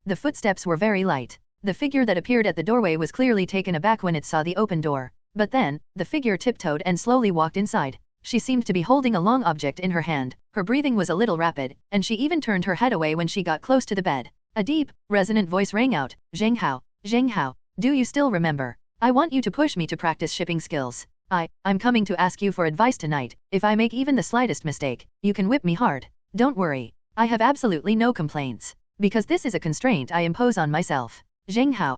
The footsteps were very light. The figure that appeared at the doorway was clearly taken aback when it saw the open door. But then, the figure tiptoed and slowly walked inside. She seemed to be holding a long object in her hand, her breathing was a little rapid, and she even turned her head away when she got close to the bed. A deep, resonant voice rang out, Zheng Hao, do you still remember? I want you to push me to practice shipping skills. I'm coming to ask you for advice tonight. If I make even the slightest mistake, you can whip me hard. Don't worry. I have absolutely no complaints. Because this is a constraint I impose on myself. Zheng Hao,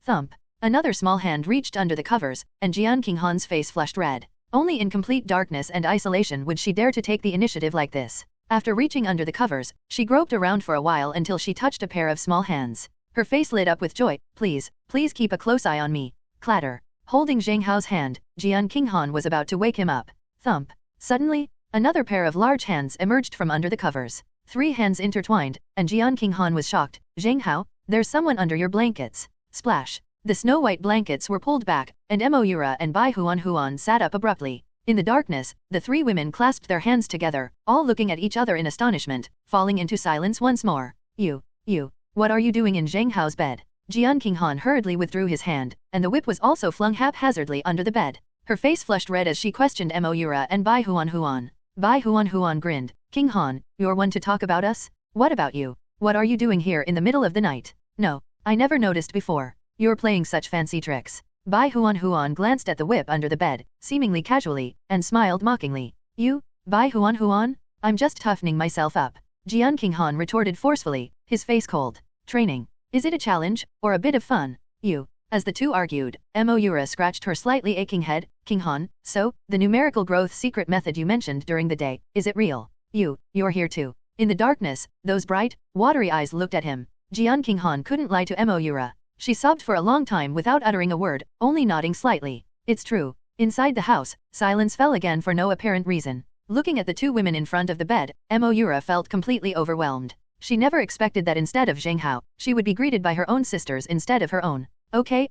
thump. Another small hand reached under the covers, and Jian Qinghan's face flushed red. Only in complete darkness and isolation would she dare to take the initiative like this. After reaching under the covers, she groped around for a while until she touched a pair of small hands. Her face lit up with joy. Please keep a close eye on me. Clatter. Holding Zheng Hao's hand, Jian Qinghan was about to wake him up. Thump. Suddenly, another pair of large hands emerged from under the covers. 3 hands intertwined, and Jian Qinghan was shocked. Zheng Hao, there's someone under your blankets. Splash. The snow-white blankets were pulled back, and Moira and Bai Huan sat up abruptly. In the darkness, the 3 women clasped their hands together, all looking at each other in astonishment, falling into silence once more. You, what are you doing in Zheng Hao's bed? Jian Qinghan hurriedly withdrew his hand, and the whip was also flung haphazardly under the bed. Her face flushed red as she questioned Moira and Bai Huan. Bai Huan grinned. Qinghan, you're one to talk about us? What about you? What are you doing here in the middle of the night? No, I never noticed before. You're playing such fancy tricks. Bai Huan glanced at the whip under the bed, seemingly casually, and smiled mockingly. You, Bai Huan? I'm just toughening myself up. Jian Qinghan retorted forcefully, his face cold. Training. Is it a challenge, or a bit of fun? You. As the two argued, Moira scratched her slightly aching head. Qinghan, so, the numerical growth secret method you mentioned during the day, is it real? You're here too. In the darkness, those bright, watery eyes looked at him. Jian Qinghan couldn't lie to Moira. She sobbed for a long time without uttering a word, only nodding slightly. It's true. Inside the house, silence fell again for no apparent reason. Looking at the 2 women in front of the bed, Moira felt completely overwhelmed. She never expected that instead of Zheng Hao, she would be greeted by her own sisters instead of her own. Okay.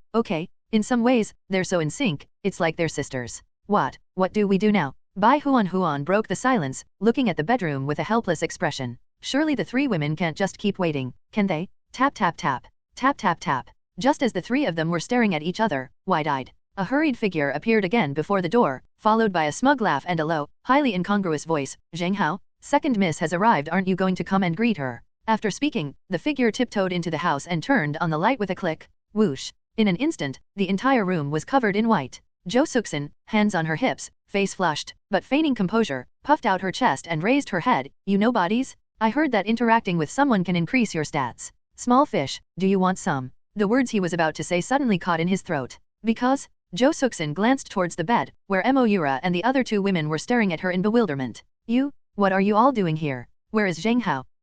In some ways, they're so in sync, it's like they're sisters. What do we do now? Bai Huan broke the silence, looking at the bedroom with a helpless expression. Surely the 3 women can't just keep waiting, can they? Tap tap tap. Tap tap tap. Just as the 3 of them were staring at each other, wide-eyed, a hurried figure appeared again before the door, followed by a smug laugh and a low, highly incongruous voice. Zheng Hao, second miss has arrived, aren't you going to come and greet her? After speaking, the figure tiptoed into the house and turned on the light with a click. Whoosh. In an instant, the entire room was covered in white. Jo Suksan, hands on her hips, face flushed, but feigning composure, puffed out her chest and raised her head. You know bodies? I heard that interacting with someone can increase your stats. Small fish, do you want some? The words he was about to say suddenly caught in his throat. Because? Jo Suksan glanced towards the bed, where Moira and the other 2 women were staring at her in bewilderment. What are you all doing here? Where is Zheng Hao?